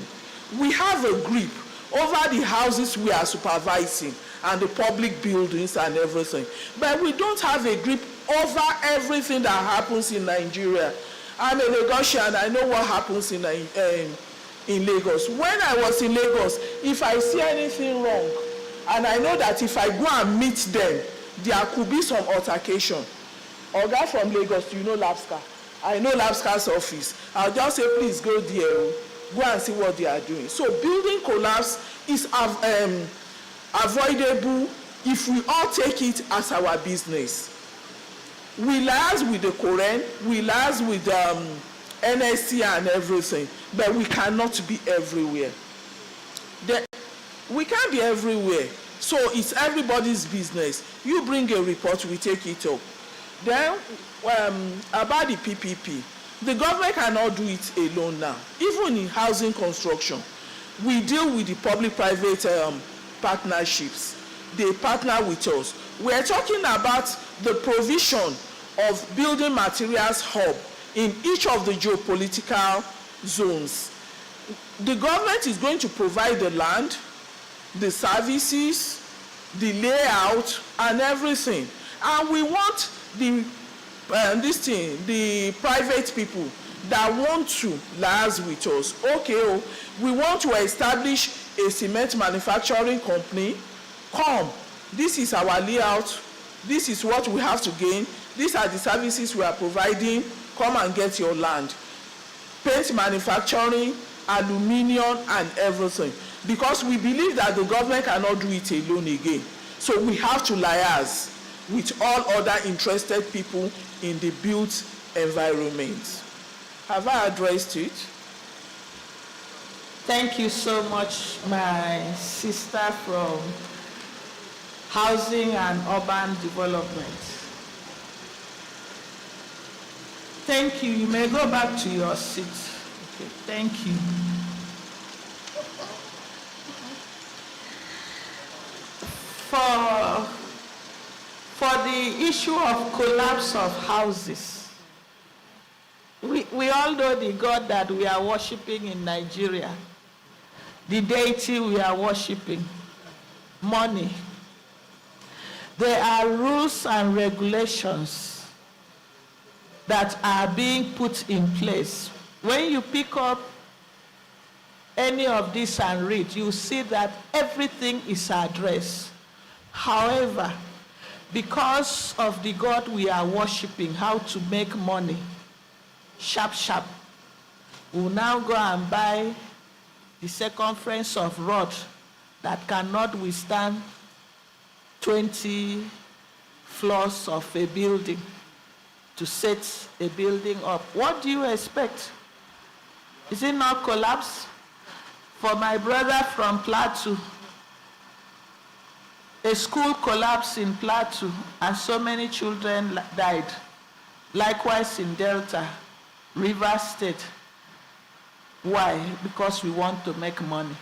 We have a grip over the houses we are supervising and the public buildings and everything. But we don't have a grip over everything that happens in Nigeria. I'm a Lagosian, I know what happens in Lagos. When I was in Lagos, if I see anything wrong, and I know that if I go and meet them, there could be some altercation. Oga from Lagos, you know Labscar. I know Labscar's office. I'll just say, please go there, go and see what they are doing. So building collapse is avoidable if we all take it as our business. We liaise with the Korean, we liaise with NSC and everything, but we cannot be everywhere. We can't be everywhere. So it's everybody's business. You bring a report, we take it up. Then about the PPP, the government cannot do it alone now. Even in housing construction, we deal with the public-private partnerships. They partner with us. We're talking about the provision of building materials hub in each of the geopolitical zones. The government is going to provide the land, the services, the layout, and everything. And we want the private people that want to liaise with us. Okay, we want to establish a cement manufacturing company. Come, this is our layout. This is what we have to gain. These are the services we are providing. Come and get your land. Paint manufacturing, aluminium, and everything. Because we believe that the government cannot do it alone again. So we have to liaise with all other interested people in the built environment. Have I addressed it? Thank you so much, my sister from Housing and Urban Development. Thank you. You may go back to your seat. Okay, thank you. For the issue of collapse of houses, we all know the God that we are worshiping in Nigeria, the deity we are worshiping, money. There are rules and regulations that are being put in place. When you pick up any of this and read, you see that everything is addressed. However, because of the God we are worshiping, how to make money, sharp, sharp, we'll now go and buy the circumference of rod that cannot withstand 20 floors of a building to set a building up. What do you expect? Is it not collapse? For my brother from Plateau, a school collapsed in Plateau and so many children died. Likewise in Delta, Rivers State. Why? Because we want to make money.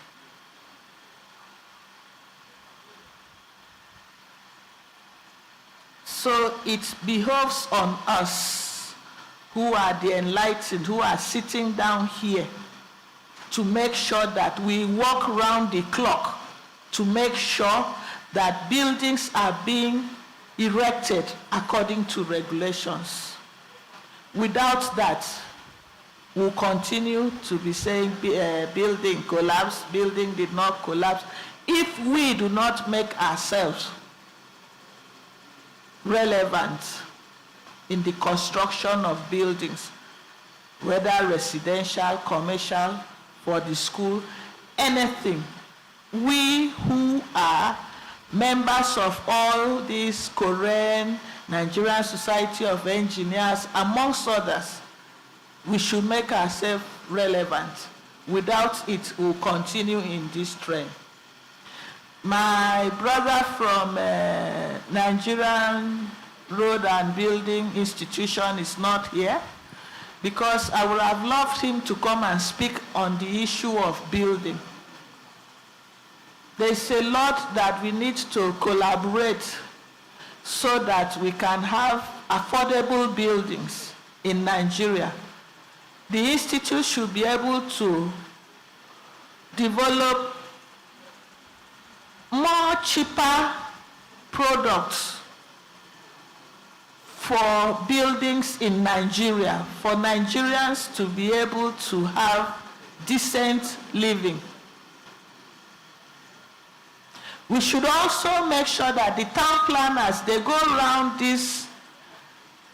So it behoves on us who are the enlightened, who are sitting down here, to make sure that we walk around the clock to make sure that buildings are being erected according to regulations. Without that, we'll continue to be saying building collapsed, building did not collapse. If we do not make ourselves relevant in the construction of buildings, whether residential, commercial, for the school, anything, we who are members of all these Korean, Nigerian Society of Engineers, amongst others, we should make ourselves relevant. Without it, we'll continue in this trend. My brother from Nigerian Road and Building Institution is not here, because I would have loved him to come and speak on the issue of building. There's a lot that we need to collaborate so that we can have affordable buildings in Nigeria. The Institute should be able to develop more cheaper products for buildings in Nigeria, for Nigerians to be able to have decent living. We should also make sure that the town planners, they go around these,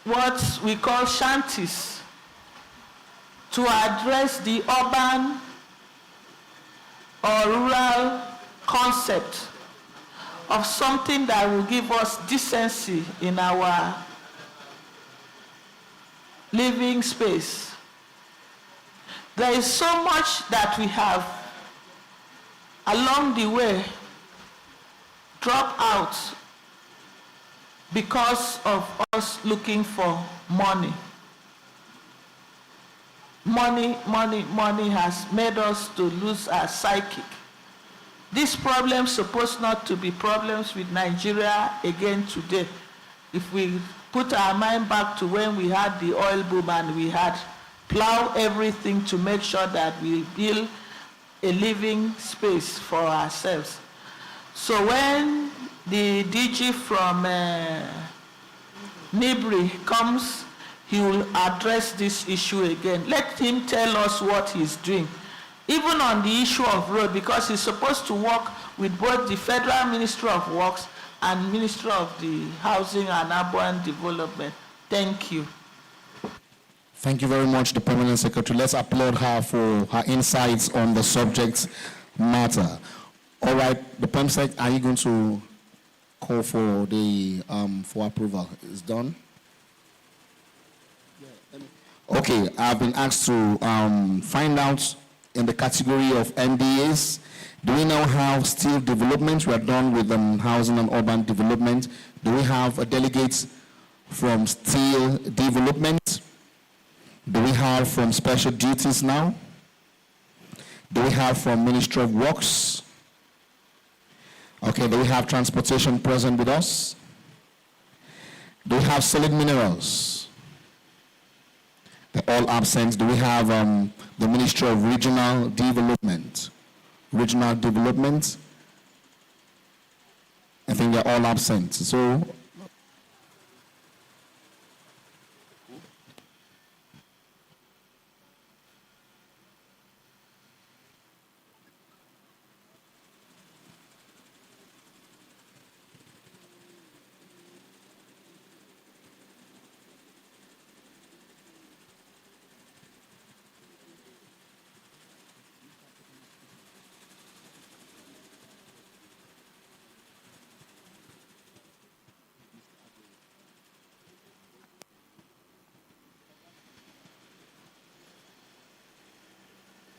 what we call shanties, to address the urban or rural concept of something that will give us decency in our living space. There is so much that we have along the way drop out because of us looking for money. Money has made us to lose our psychic. These problems supposed not to be problems with Nigeria again today. If we put our mind back to when we had the oil boom and we had plow everything to make sure that we build a living space for ourselves. So when the DG from Nibri comes, he will address this issue again. Let him tell us what he's doing. Even on the issue of road, because he's supposed to work with both the Federal Ministry of Works and Ministry of the Housing and Urban Development. Thank you. Thank you very much, the Permanent Secretary. Let's applaud her for her insights on the subject matter. All right, the PEMSEC, are you going to call for the for approval? It's done. Okay, I've been asked to find out in the category of NDAs. Do we now have steel development? We are done with housing and urban development. Do we have a delegate from steel development? Do we have from Special Duties now? Do we have from Ministry of Works? Okay, do we have Transportation present with us? Do we have Solid Minerals? They're all absent. Do we have the Ministry of Regional Development? Regional Development? I think they're all absent. So,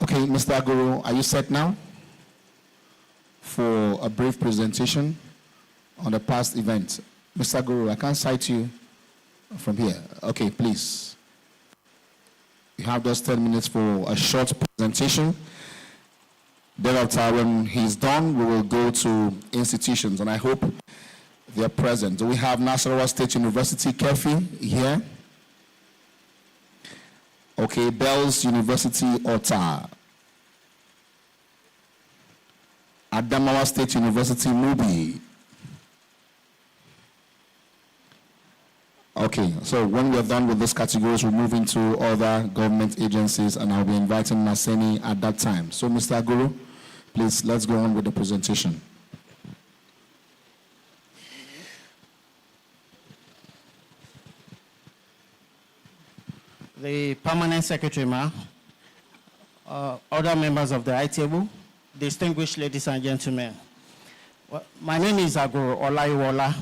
okay, Mr. Aguru, are you set now for a brief presentation on the past event? Mr. Aguru, I can't cite you from here. Okay, please. You have just 10 minutes for a short presentation. Thereafter, when he's done, we will go to institutions, and I hope they are present. Do we have Nasarawa State University, Kefi, here? Okay, Bells University, Ota. Adamawa State University, Mubi. Okay, so when we're done with these categories, we'll move into other government agencies, and I'll be inviting Naseni at that time. So, Mr. Aguru, please, let's go on with the presentation. The Permanent Secretary, other members of the high table, distinguished ladies and gentlemen. Well, my name is Aguru Olaiwola,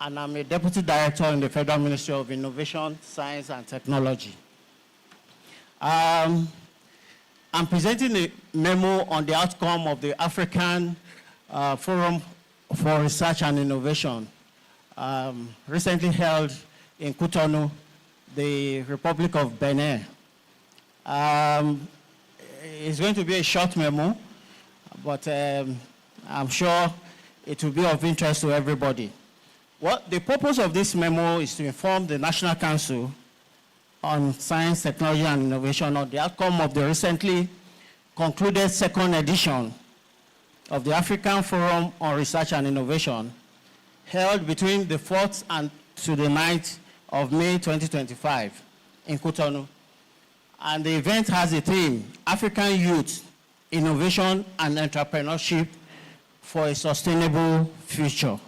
and I'm a Deputy Director in the Federal Ministry of Innovation, Science and Technology. I'm presenting a memo on the outcome of the African Forum for Research and Innovation, recently held in Cotonou, the Republic of Benin. It's going to be a short memo, but I'm sure it will be of interest to everybody. Well, the purpose of this memo is to inform the National Council on Science, Technology and Innovation on the outcome of the recently concluded second edition of the African Forum on Research and Innovation, held between the 4th and to the 9th of May 2025 in Cotonou. And the event has a theme, African Youth, Innovation and Entrepreneurship for a Sustainable Future.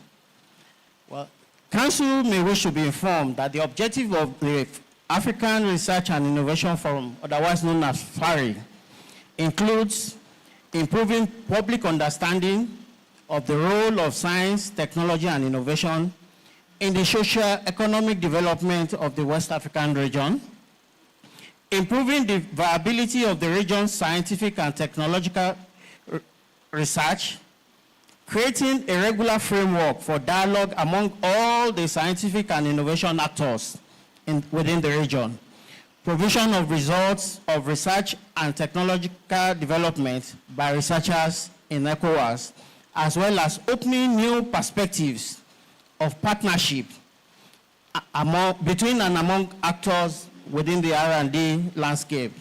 Well, Council may wish to be informed that the objective of the African Research and Innovation Forum, otherwise known as FARI, includes improving public understanding of the role of science, technology, and innovation in the socio-economic development of the West African region, improving the viability of the region's scientific and technological research, creating a regular framework for dialogue among all the scientific and innovation actors within the region, provision of results of research and technological development by researchers in ECOWAS, as well as opening new perspectives of partnership between and among actors within the R&D landscape.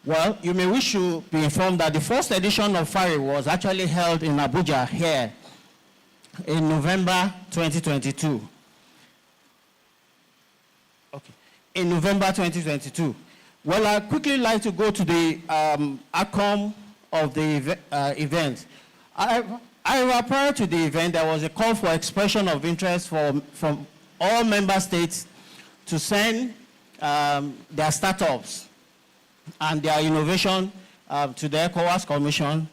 Well, you may wish to be informed that the first edition of FARI was actually held in Abuja here in November 2022. Okay, in November 2022. Well, I'd quickly like to go to the outcome of the event. Prior to the event, there was a call for expression of interest from all member states to send their startups and their innovation to the ECOWAS Commission.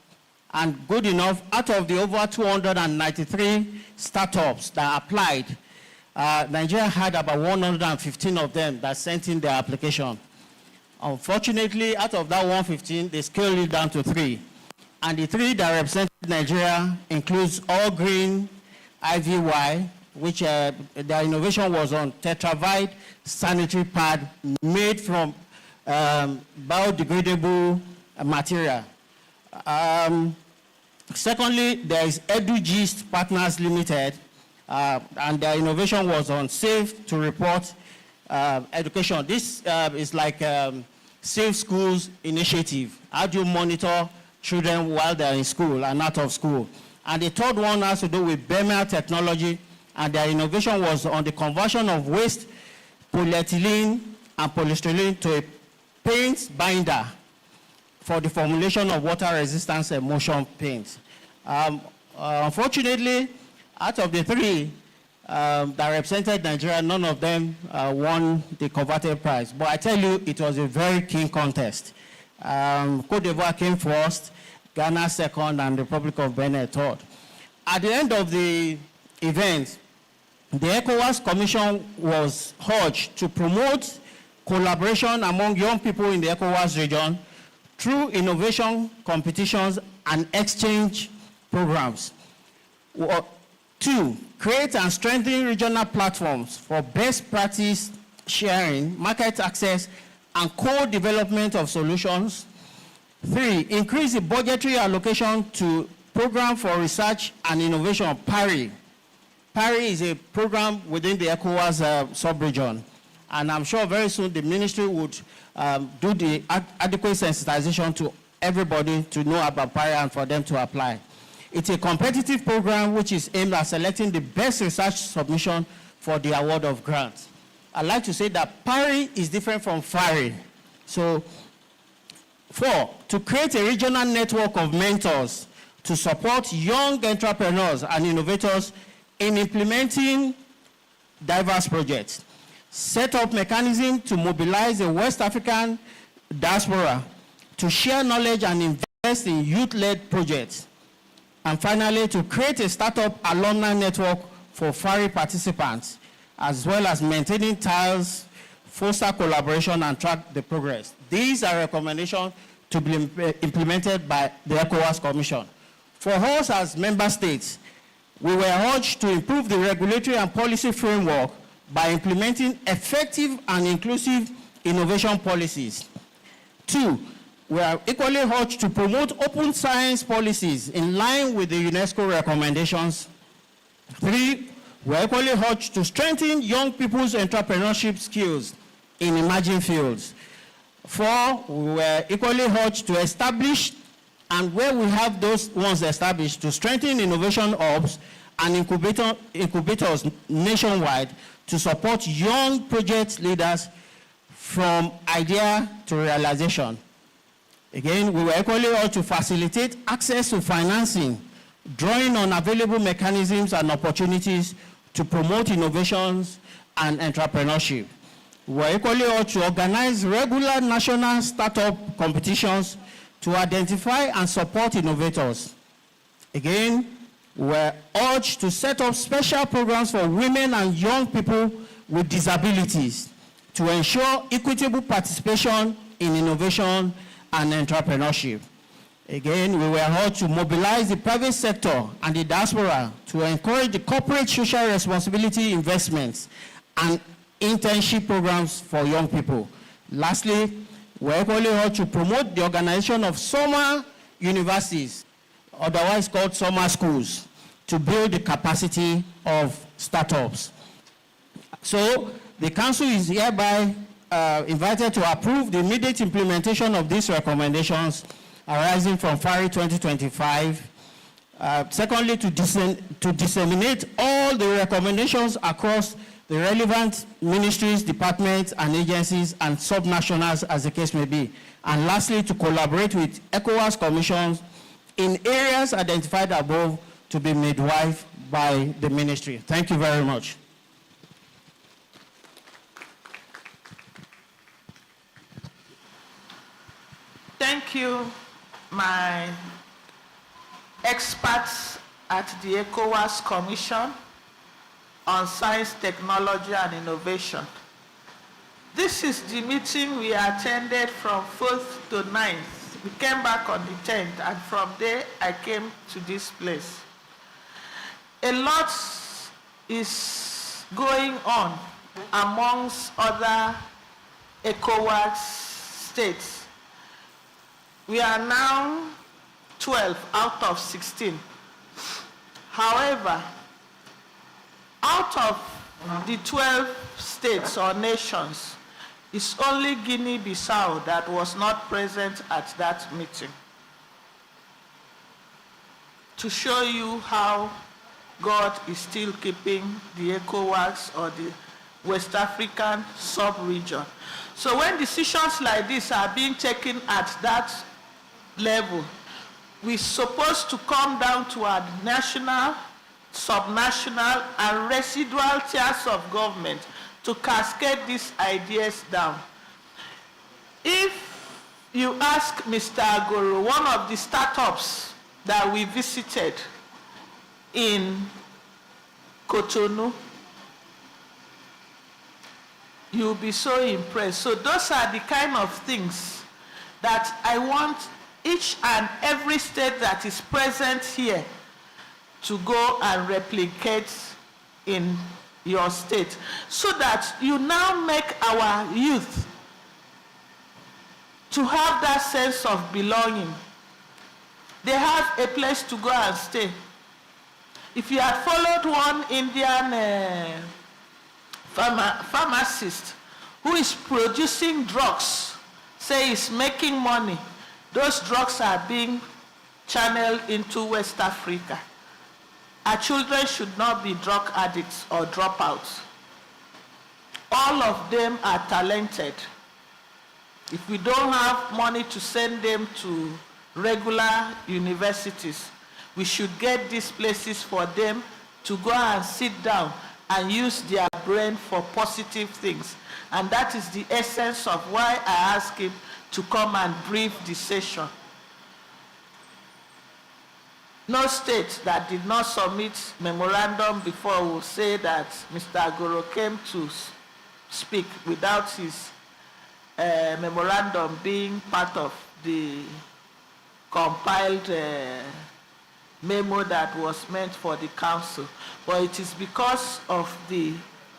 And good enough, out of the over 293 startups that applied, Nigeria had about 115 of them that sent in their application. Unfortunately, out of that 115, they scaled it down to 3. And the 3 that represented Nigeria includes All Green IVY, which their innovation was on tetravide sanitary pad made from biodegradable material. Secondly, there is EduGist Partners Limited, and their innovation was on safe to report education. This is like Safe Schools initiative. How do you monitor children while they're in school and out of school? And the third one has to do with Bemer technology, and their innovation was on the conversion of waste polyethylene and polystyrene to a paint binder for the formulation of water-resistant emulsion paint. Unfortunately, out of the three that represented Nigeria, none of them won the coveted prize. But I tell you, it was a very keen contest. Côte d'Ivoire came first, Ghana second, and the Republic of Benin third. At the end of the event, the ECOWAS Commission was urged to promote collaboration among young people in the ECOWAS region through innovation competitions and exchange programs. 2, create and strengthen regional platforms for best practice sharing, market access, and co-development of solutions. 3, increase the budgetary allocation to Program for Research and Innovation, PARI. PARI is a program within the ECOWAS sub-region. And I'm sure very soon the ministry would do the adequate sensitization to everybody to know about PARI and for them to apply. It's a competitive program which is aimed at selecting the best research submission for the award of grants. I'd like to say that PARI is different from FARI. So, 4, to create a regional network of mentors to support young entrepreneurs and innovators in implementing diverse projects. Set up mechanism to mobilize the West African diaspora to share knowledge and invest in youth-led projects. And finally, to create a startup alumni network for FARI participants, as well as maintaining ties, foster collaboration, and track the progress. These are recommendations to be implemented by the ECOWAS Commission. For us as member states, we were urged to improve the regulatory and policy framework by implementing effective and inclusive innovation policies. 2, we are equally urged to promote open science policies in line with the UNESCO recommendations. 3, we are equally urged to strengthen young people's entrepreneurship skills in emerging fields. 4, we were equally urged to establish, and where we have those ones established, to strengthen innovation hubs and incubators nationwide to support young project leaders from idea to realization. Again, we were equally urged to facilitate access to financing, drawing on available mechanisms and opportunities to promote innovations and entrepreneurship. We were equally urged to organize regular national startup competitions to identify and support innovators. Again, we were urged to set up special programs for women and young people with disabilities to ensure equitable participation in innovation and entrepreneurship. Again, we were urged to mobilize the private sector and the diaspora to encourage the corporate social responsibility investments and internship programs for young people. Lastly, we were equally urged to promote the organization of summer universities, otherwise called summer schools, to build the capacity of startups. So the Council is hereby invited to approve the immediate implementation of these recommendations arising from FARI 2025. Secondly, to disseminate all the recommendations across the relevant ministries, departments, and agencies, and subnationals, as the case may be. And lastly, to collaborate with ECOWAS commissions in areas identified above to be midwife by the ministry. Thank you very much. Thank you, my experts at the ECOWAS Commission on Science, Technology, and Innovation. This is the meeting we attended from 4th to 9th. We came back on the 10th, and from there I came to this place. A lot is going on amongst other ECOWAS states. We are now 12 out of 16. However, out of the 12 states or nations, it's only Guinea-Bissau that was not present at that meeting. To show you how God is still keeping the ECOWAS or the West African sub-region. So when decisions like this are being taken at that level, we're supposed to come down to our national, subnational, and residual tiers of government to cascade these ideas down. If you ask Mr. Agoro, one of the startups that we visited in Cotonou, you'll be so impressed. So those are the kind of things that I want each and every state that is present here to go and replicate in your state, so that you now make our youth to have that sense of belonging. They have a place to go and stay. If you had followed one Indian pharmacist who is producing drugs, say he's making money, those drugs are being channeled into West Africa. Our children should not be drug addicts or dropouts. All of them are talented. If we don't have money to send them to regular universities, we should get these places for them to go and sit down and use their brain for positive things. And that is the essence of why I asked him to come and brief the session. No state that did not submit memorandum before will say that Mr. Agoro came to speak without his memorandum being part of the compiled memo that was meant for the council. But it is because of the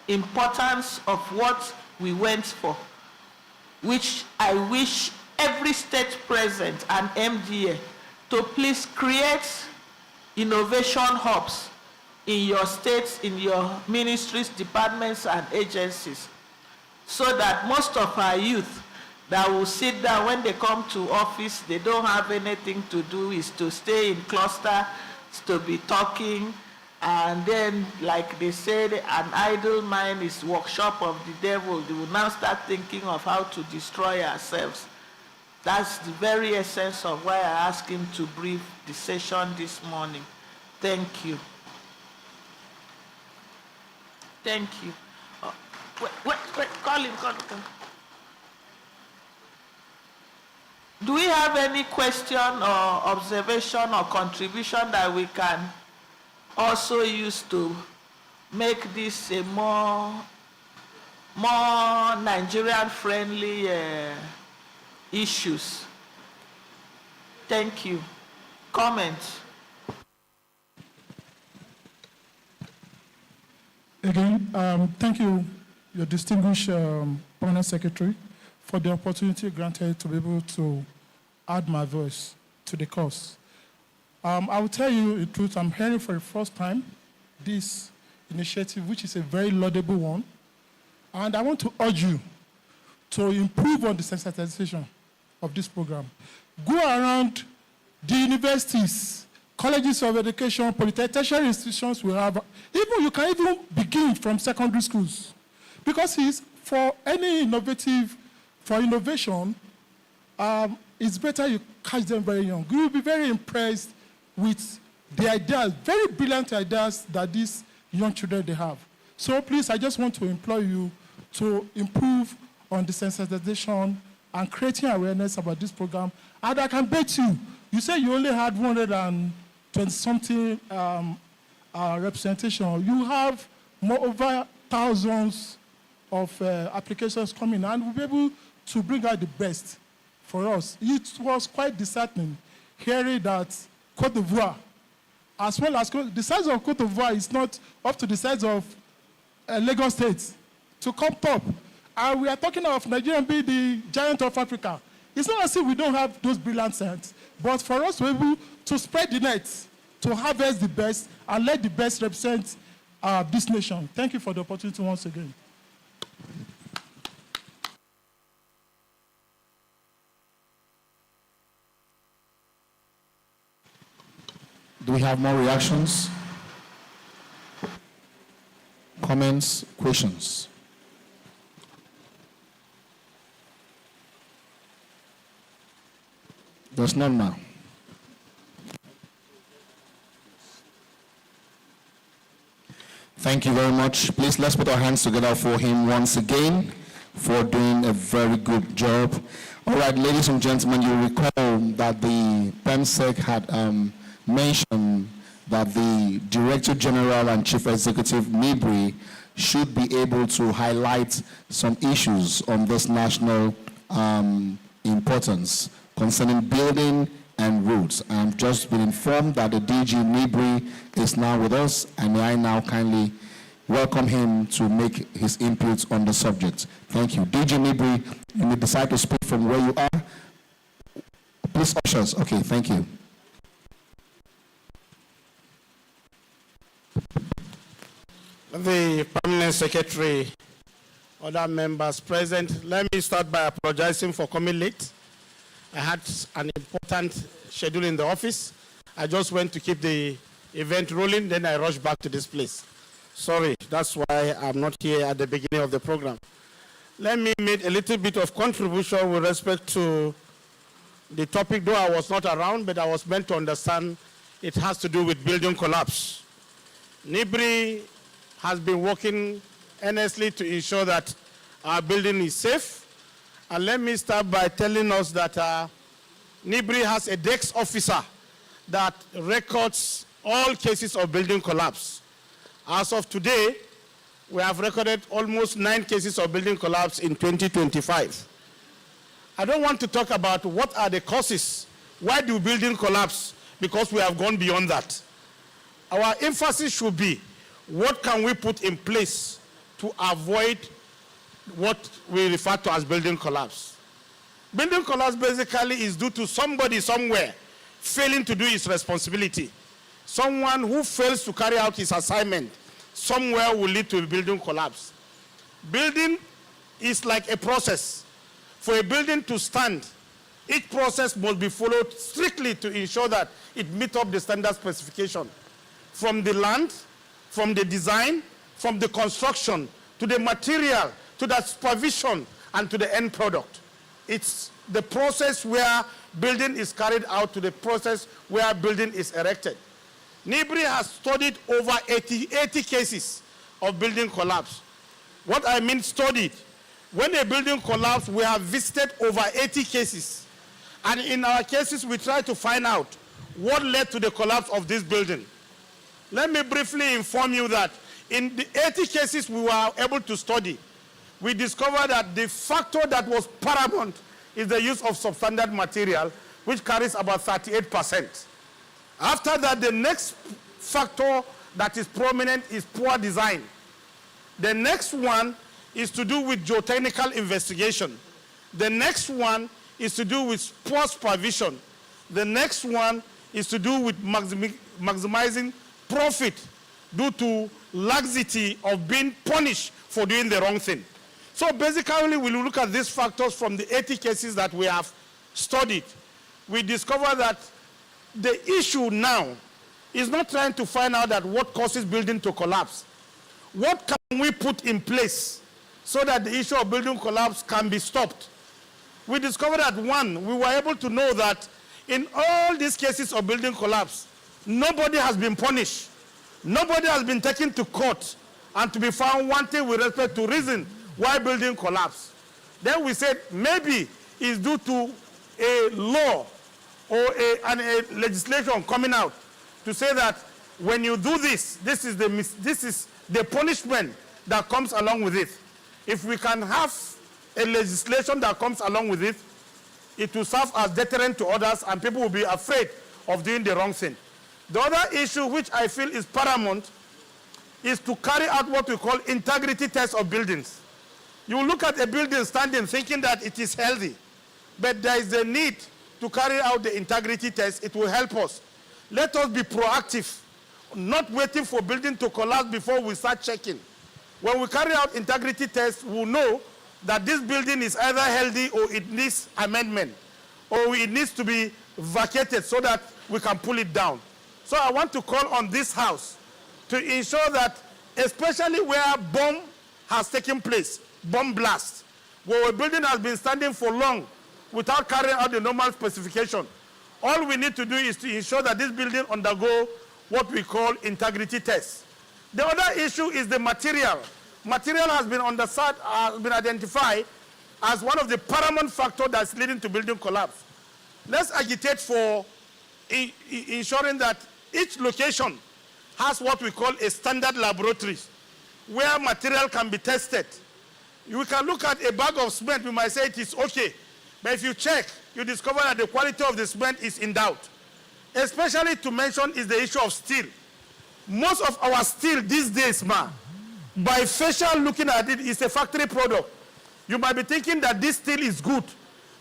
importance of what we went for, which I wish every state present and MDA to please create innovation hubs in your states, in your ministries, departments, and agencies, so that most of our youth that will sit down when they come to office, they don't have anything to do, is to stay in cluster, to be talking, and then, like they said, an idle mind is workshop of the devil. They will now start thinking of how to destroy ourselves. That's the very essence of why I asked him to brief the session this morning. Thank you. Thank you. Oh, wait, call him. Do we have any question or observation or contribution that we can also use to make this a more Nigerian-friendly issues? Thank you. Comments? Again, thank you, your distinguished permanent secretary, for the opportunity granted to be able to add my voice to the cause. I will tell you the truth, I'm hearing for the first time this initiative, which is a very laudable one. And I want to urge you to improve on the sensitization of this program. Go around the universities, colleges of education, tertiary institutions we have. Even you can even begin from secondary schools. Because it's for any innovation, it's better you catch them very young. You will be very impressed with the ideas, very brilliant ideas that these young children they have. So please, I just want to implore you to improve on the sensitization and creating awareness about this program. And I can bet you say you only had 120-something representation. You have over thousands of applications coming, and we'll be able to bring out the best for us. It was quite disheartening hearing that Côte d'Ivoire, as well as the size of Côte d'Ivoire is not up to the size of Lagos State to come top. And we are talking of Nigeria being the giant of Africa. It's not as if we don't have those brilliant science, but for us to be able to spread the net, to harvest the best, and let the best represent this nation. Thank you for the opportunity once again. Do we have more reactions? Comments, questions? There's none now. Thank you very much. Please, let's put our hands together for him once again for doing a very good job. All right, ladies and gentlemen, you recall that the PEMSEC had mentioned that the Director General and Chief Executive NIBRI should be able to highlight some issues on this national importance concerning building and roads. I've just been informed that the DG NIBRI is now with us, and I now kindly welcome him to make his input on the subject. Thank you. DG NIBRI, you may decide to speak from where you are. Please, ushers. Okay, thank you. The Permanent Secretary, other members present, let me start by apologizing for coming late. I had an important schedule in the office. I just went to keep the event rolling, then I rushed back to this place. Sorry, that's why I'm not here at the beginning of the program. Let me make a little bit of contribution with respect to the topic, though I was not around, but I was meant to understand it has to do with building collapse. NIBRI has been working earnestly to ensure that our building is safe. And let me start by telling us that NIBRI has a desk officer that records all cases of building collapse. As of today, we have recorded almost 9 cases of building collapse in 2025. I don't want to talk about what are the causes. Why do building collapse? Because we have gone beyond that. Our emphasis should be, what can we put in place to avoid what we refer to as building collapse? Building collapse basically is due to somebody somewhere failing to do his responsibility. Someone who fails to carry out his assignment somewhere will lead to a building collapse. Building is like a process. For a building to stand, each process must be followed strictly to ensure that it meets up the standard specification. From the land, from the design, from the construction, to the material, to the supervision, and to the end product. It's the process where building is carried out to the process where building is erected. NIBRI has studied over 80 cases of building collapse. What I mean studied, when a building collapses, we have visited over 80 cases. And in our cases, we try to find out what led to the collapse of this building. Let me briefly inform you that in the 80 cases we were able to study, we discovered that the factor that was paramount is the use of substandard material, which carries about 38%. After that, the next factor that is prominent is poor design. The next one is to do with geotechnical investigation. The next one is to do with poor supervision. The next one is to do with maximizing profit due to laxity of being punished for doing the wrong thing. So basically, we look at these factors from the 80 cases that we have studied. We discover that the issue now is not trying to find out that what causes building to collapse. What can we put in place so that the issue of building collapse can be stopped? We discovered that, one, we were able to know that in all these cases of building collapse, nobody has been punished. Nobody has been taken to court and to be found wanting with respect to reason why building collapsed. Then we said maybe it's due to a law or a legislation coming out to say that when you do this, this is the punishment that comes along with it. If we can have a legislation that comes along with it, it will serve as deterrent to others and people will be afraid of doing the wrong thing. The other issue which I feel is paramount is to carry out what we call integrity tests of buildings. You look at a building standing thinking that it is healthy, but there is a need to carry out the integrity test. It will help us. Let us be proactive, not waiting for building to collapse before we start checking. When we carry out integrity tests, we'll know that this building is either healthy or it needs amendment, or it needs to be vacated so that we can pull it down. So I want to call on this house to ensure that, especially where bomb has taken place, bomb blast, where a building has been standing for long without carrying out the normal specification, all we need to do is to ensure that this building undergo what we call integrity tests. The other issue is the material. Material has been identified as one of the paramount factors that's leading to building collapse. Let's agitate for ensuring that each location has what we call a standard laboratory where material can be tested. You can look at a bag of cement, we might say it is okay, but if you check, you discover that the quality of the cement is in doubt. Especially to mention is the issue of steel. Most of our steel these days, by facial looking at it, is a factory product. You might be thinking that this steel is good,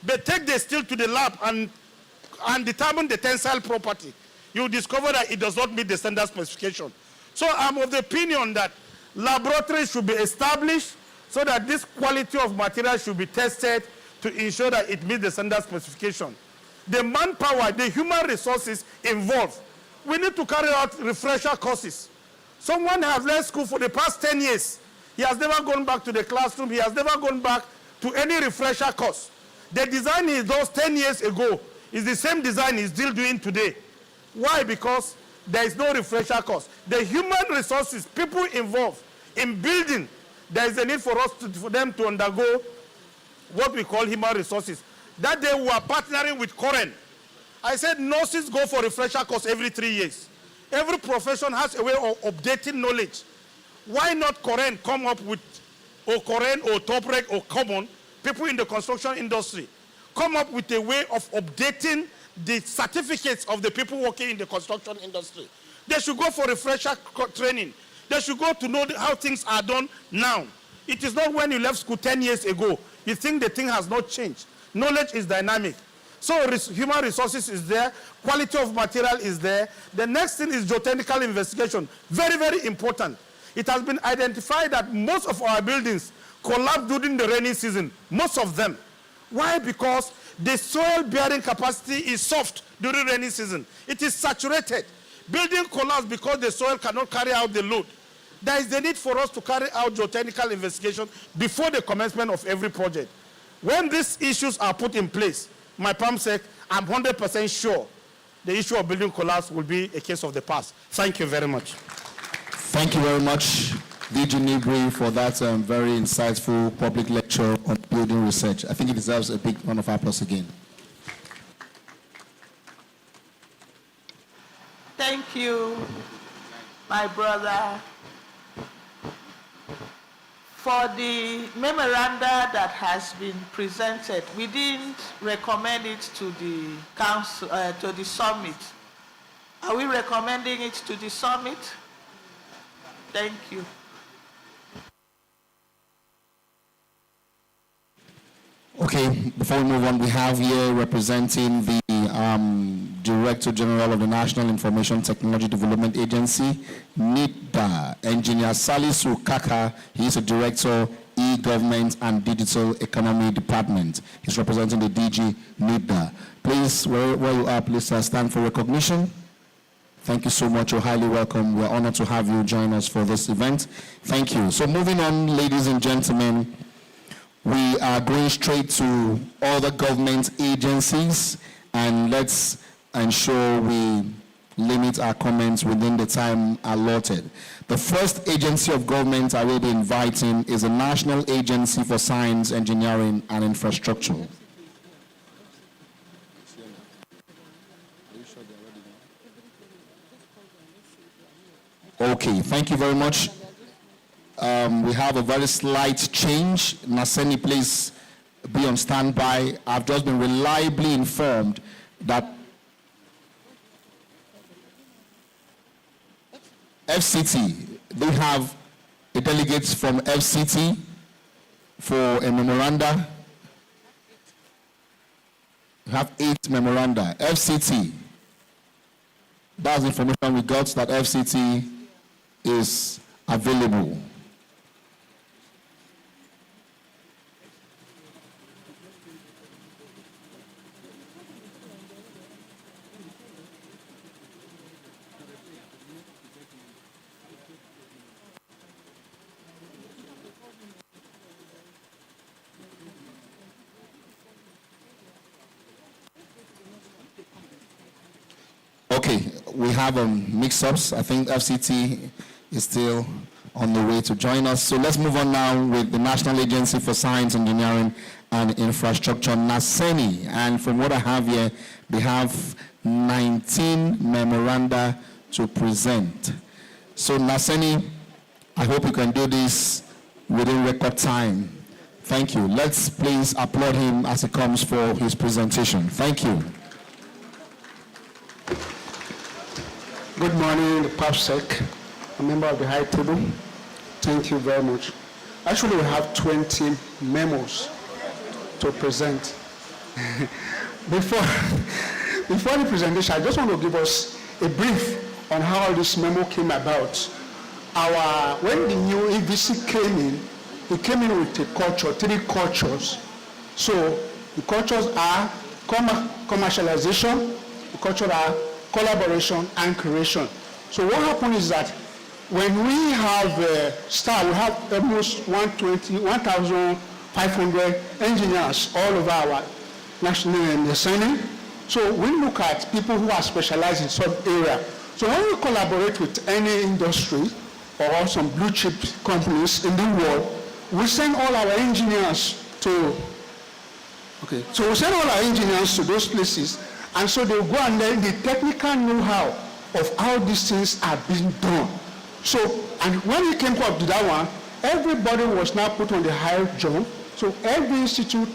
but take the steel to the lab and determine the tensile property. You discover that it does not meet the standard specification. So I'm of the opinion that laboratories should be established so that this quality of material should be tested to ensure that it meets the standard specification. The manpower, the human resources involved, we need to carry out refresher courses. Someone has left school for the past 10 years. He has never gone back to the classroom. He has never gone back to any refresher course. The design he does 10 years ago is the same design he's still doing today. Why? Because there is no refresher course. The human resources, people involved in building, there is a need for them to undergo what we call human resources. That day we are partnering with Koren. I said nurses go for refresher course every 3 years. Every profession has a way of updating knowledge. Why not Koren come up with, or Koren or Toprek or Common, people in the construction industry, come up with a way of updating the certificates of the people working in the construction industry. They should go for refresher training. They should go to know how things are done now. It is not when you left school 10 years ago, you think the thing has not changed. Knowledge is dynamic. So human resources is there, quality of material is there. The next thing is geotechnical investigation. Very, very important. It has been identified that most of our buildings collapse during the rainy season, most of them. Why? Because the soil bearing capacity is soft during rainy season. It is saturated. Building collapse because the soil cannot carry out the load. There is the need for us to carry out geotechnical investigation before the commencement of every project. When these issues are put in place, my palm sake, I'm 100% sure the issue of building collapse will be a case of the past. Thank you very much. Thank you very much, DG Nibri, for that very insightful public lecture on building research. I think it deserves a big round of applause again. Thank you, my brother, for the memoranda that has been presented. We didn't recommend it to the council, to the summit. Are we recommending it to the summit? Thank you. Okay, before we move on, we have here representing the Director General of the National Information Technology Development Agency, NIDA, Engineer Salisu Kaka. He is a Director, E-Government and Digital Economy Department. He's representing the DG NIDA. Please, where you are, please stand for recognition. Thank you so much. You're highly welcome. We're honored to have you join us for this event. Thank you. So moving on, ladies and gentlemen, we are going straight to other government agencies, and let's ensure we limit our comments within the time allotted. The first agency of government I will be inviting is the National Agency for Science, Engineering and Infrastructure. Okay, thank you very much. We have a very slight change. Naseni, please be on standby. I've just been reliably informed that FCT, they have a delegate from FCT. for a memoranda. We have 8 memoranda. FCT. That's the information we got, that FCT is available. Okay, we have mix-ups. I think FCT is still on the way to join us. So let's move on now with the National Agency for Science, Engineering and Infrastructure, NASENI. And from what I have here, they have 19 memoranda to present. So NASENI, I hope you can do this within record time. Thank you. Let's please applaud him as he comes for his presentation. Thank you. Good morning, the PAPSEC, a member of the High Table. Thank you very much. Actually, we have 20 memos to present. Before the presentation, I just want to give us a brief on how this memo came about. When the new EVC came in, it came in with a culture, 3 cultures. So the cultures are commercialization, the cultures are collaboration and creation. So what happened is that when we have we have almost 1,500 engineers all over our national NASENI. So we look at people who are specialized in some area. So when we collaborate with any industry or some blue chip companies in the world, we send all our engineers to those places. And so they go and learn the technical know-how of how these things are being done. So, and when we came up to that one, everybody was now put on the high jump. So every institute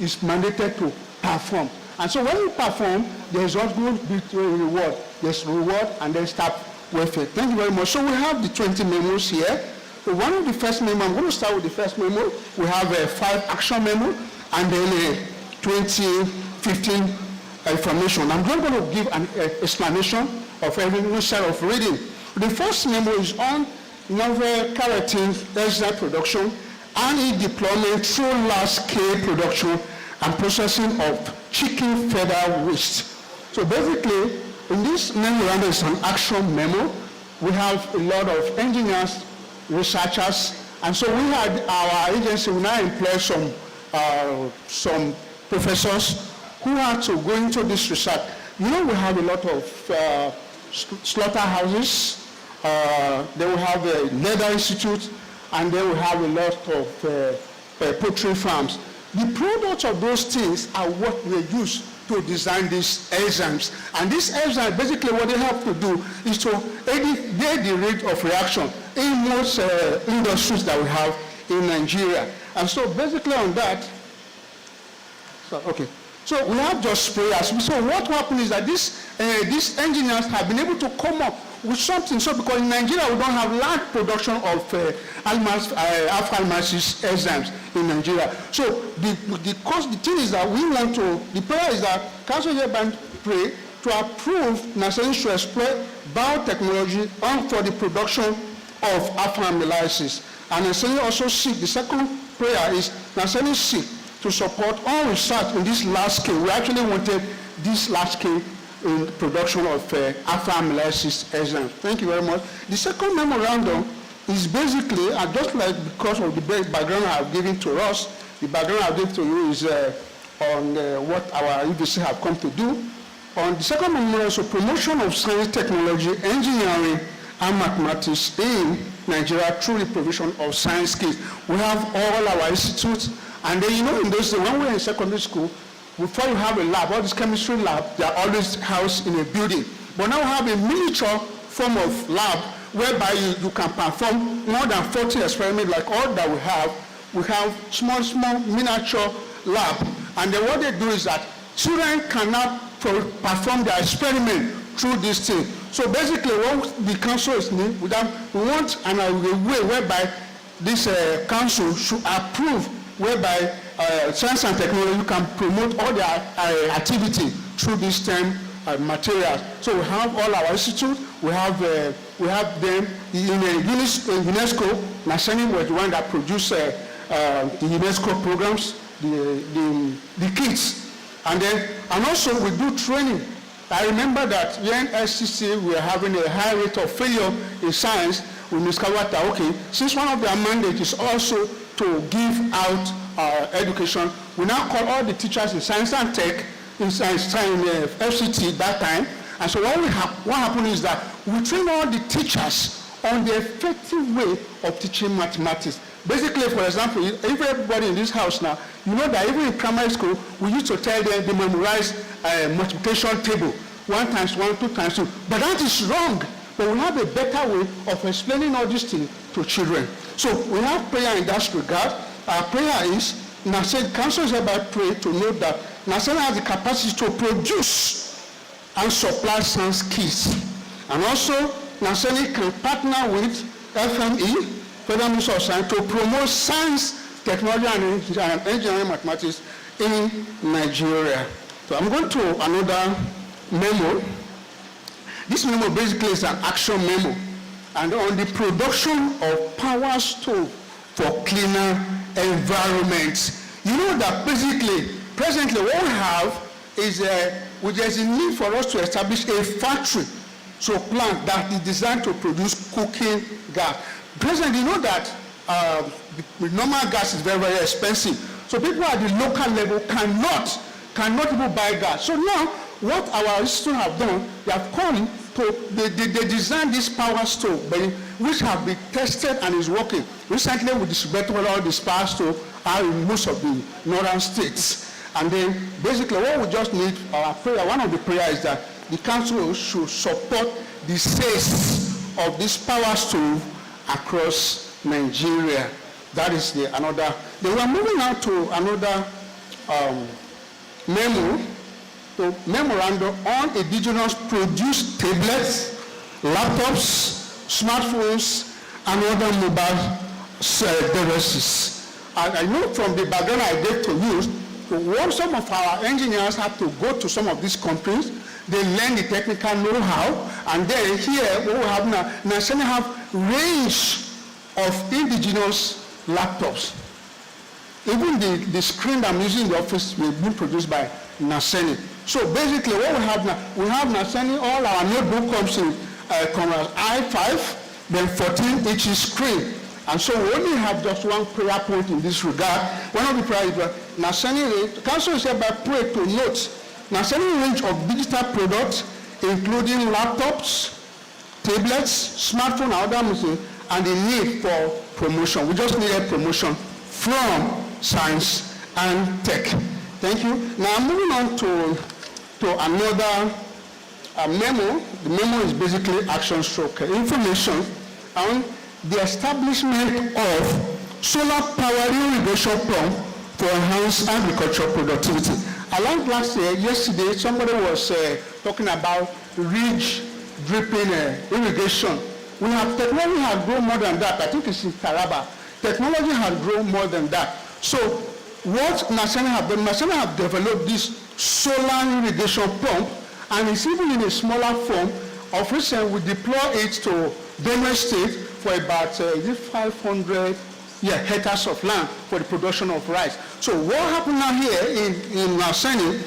is mandated to perform. And so when you perform, there's also going to be a reward. There's reward and then staff welfare. Thank you very much. So we have the 20 memos here. So one of the first memo, I'm going to start with the first memo. We have a 5 action memo and then a 2015 information. I'm not going to give an explanation of every set of reading. The first memo is on novel keratin extract production and its deployment through large-scale production and processing of chicken feather waste. So basically, in this memorandum is an action memo. We have a lot of engineers, researchers, and so we had our agency, we now employ some professors who had to go into this research. You know, we have a lot of slaughterhouses, then we have a leather institute, and then we have a lot of poultry farms. The products of those things are what we use to design these enzymes. And these enzymes, basically what they have to do is to aid the rate of reaction in most industries that we have in Nigeria. And so basically on that, so we have just sprayers. So what happened is that these engineers have been able to come up with something. So because in Nigeria we don't have large production of alpha-almasis enzymes in Nigeria. So the thing is that the prayer is that Council hereby pray to approve NASENI to exploit biotechnology for the production of alpha-amylases. And NASENI also the second prayer is NASENI seek to support all research in this large scale. We actually wanted this large scale in production of alpha-amylases enzymes. Thank you very much. The second memorandum is basically, just like because of the background I've given to us, the background I've given to you is on what our EVC have come to do. On the second memorandum is a promotion of science, technology, engineering, and mathematics in Nigeria through the provision of science skills. We have all our institutes. And then, you know, in those days, when we were in secondary school, before you have a lab, all this chemistry lab, they are always housed in a building. But now we have a miniature form of lab whereby you can perform more than 40 experiments like all that we have. We have small miniature lab. And then what they do is that children can now perform their experiment through this thing. So basically what the council is needing, we want a way whereby this council should approve whereby science and technology can promote all their activity through these STEM materials. So we have all our institutes, we have them in UNESCO. Naseni was the one that produced the UNESCO programs, the kits, and also we do training. I remember that when SCC we are having a high rate of failure in science, we discovered that, okay, since one of their mandates is also to give out education, we now call all the teachers in science and tech, in FCT that time. And so what happened is that we train all the teachers on the effective way of teaching mathematics. Basically, for example, if everybody in this house now, you know that even in primary school, we used to tell them they memorize multiplication table, 1 times 1, 2 times 2. But that is wrong. But we have a better way of explaining all these things to children. So we have prayer in that regard. Our prayer is, Naseni Council is about prayer to know that Naseni has the capacity to produce and supply science kits. And also, Naseni can partner with FME, Federal Ministry of Science, to promote science, technology, and engineering mathematics in Nigeria. So I'm going to another memo. This memo basically is an action memo, and on the production of power stove for cleaner environments. You know that basically, presently what we have is there's a need for us to establish a factory, so plant that is designed to produce cooking gas. Presently, you know that the normal gas is very, very expensive. So people at the local level cannot even buy gas. So now, what our students have done, they have come to, they designed this power stove, which have been tested and is working. Recently, we distributed all this power stove out in most of the northern states. And then, basically, what we just need, our prayer, one of the prayers is that the council should support the sales of this power stove across Nigeria. That is another. Then we are moving on to another memorandum on indigenous produced tablets, laptops, smartphones, and other mobile devices. I know from the background I gave to you, some of our engineers have to go to some of these companies, they learn the technical know-how, and then here what we have now, Naseni have range of indigenous laptops. Even the screen I'm using in the office will be produced by Naseni. So basically what we have now, we have Naseni, all our notebook comes in i5, then 14 inch screen. And so we only have just one prayer point in this regard. One of the prayers is Naseni, the council is hereby pray to note Naseni range of digital products, including laptops, tablets, smartphone, and other machines, and the need for promotion. We just need a promotion from science and tech. Thank you. Now I'm moving on to another memo. The memo is basically action stroke information on the establishment of solar power irrigation pump for enhanced agricultural productivity. I like yesterday, somebody was talking about ridge dripping irrigation. Technology has grown more than that. I think it's in Taraba. Technology has grown more than that. So what Naseni have done, Naseni have developed this solar irrigation pump, and it's even in a smaller form. Of recent, we deploy it to Benue State for about 500 hectares of land for the production of rice. So what happened now here in Naseni,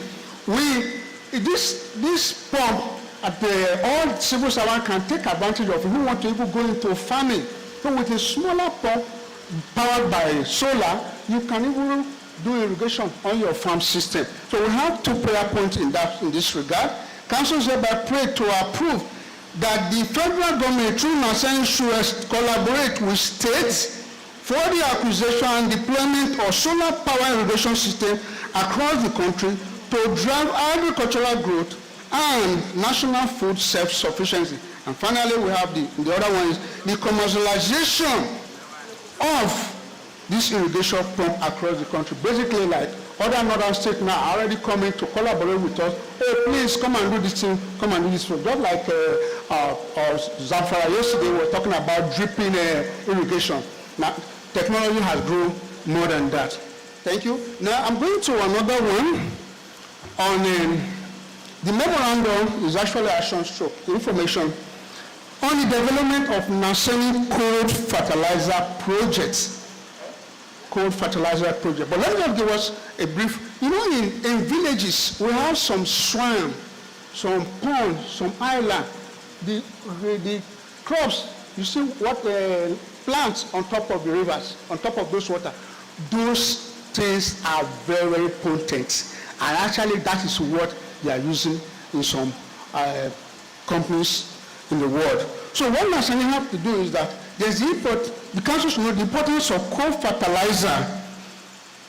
this pump, all civil servants can take advantage of. If you want to even go into farming, so with a smaller pump powered by solar, you can even do irrigation on your farm system. So we have 2 prayer points in this regard. Council hereby pray to approve that the federal government through Naseni should collaborate with states for the acquisition and deployment of solar power irrigation system across the country to drive agricultural growth and national food self-sufficiency. And finally, we have the other one is the commercialization of this irrigation pump across the country. Basically, like other northern states now are already coming to collaborate with us. Oh, please come and do this thing, come and do this thing. Just like Zamfara yesterday, we were talking about dripping irrigation. Now, technology has grown more than that. Thank you. Now I'm going to another one on the memorandum is actually action stroke information on the development of Naseni cold fertilizer project. Cold fertilizer project. But let me just give us a brief. You know, in villages we have some swamp, some pond, some island. The crops, you see what plants on top of the rivers, on top of those water. Those things are very potent, and actually that is what they are using in some companies in the world. So what Naseni have to do is that there's the council should know the importance of cold fertilizer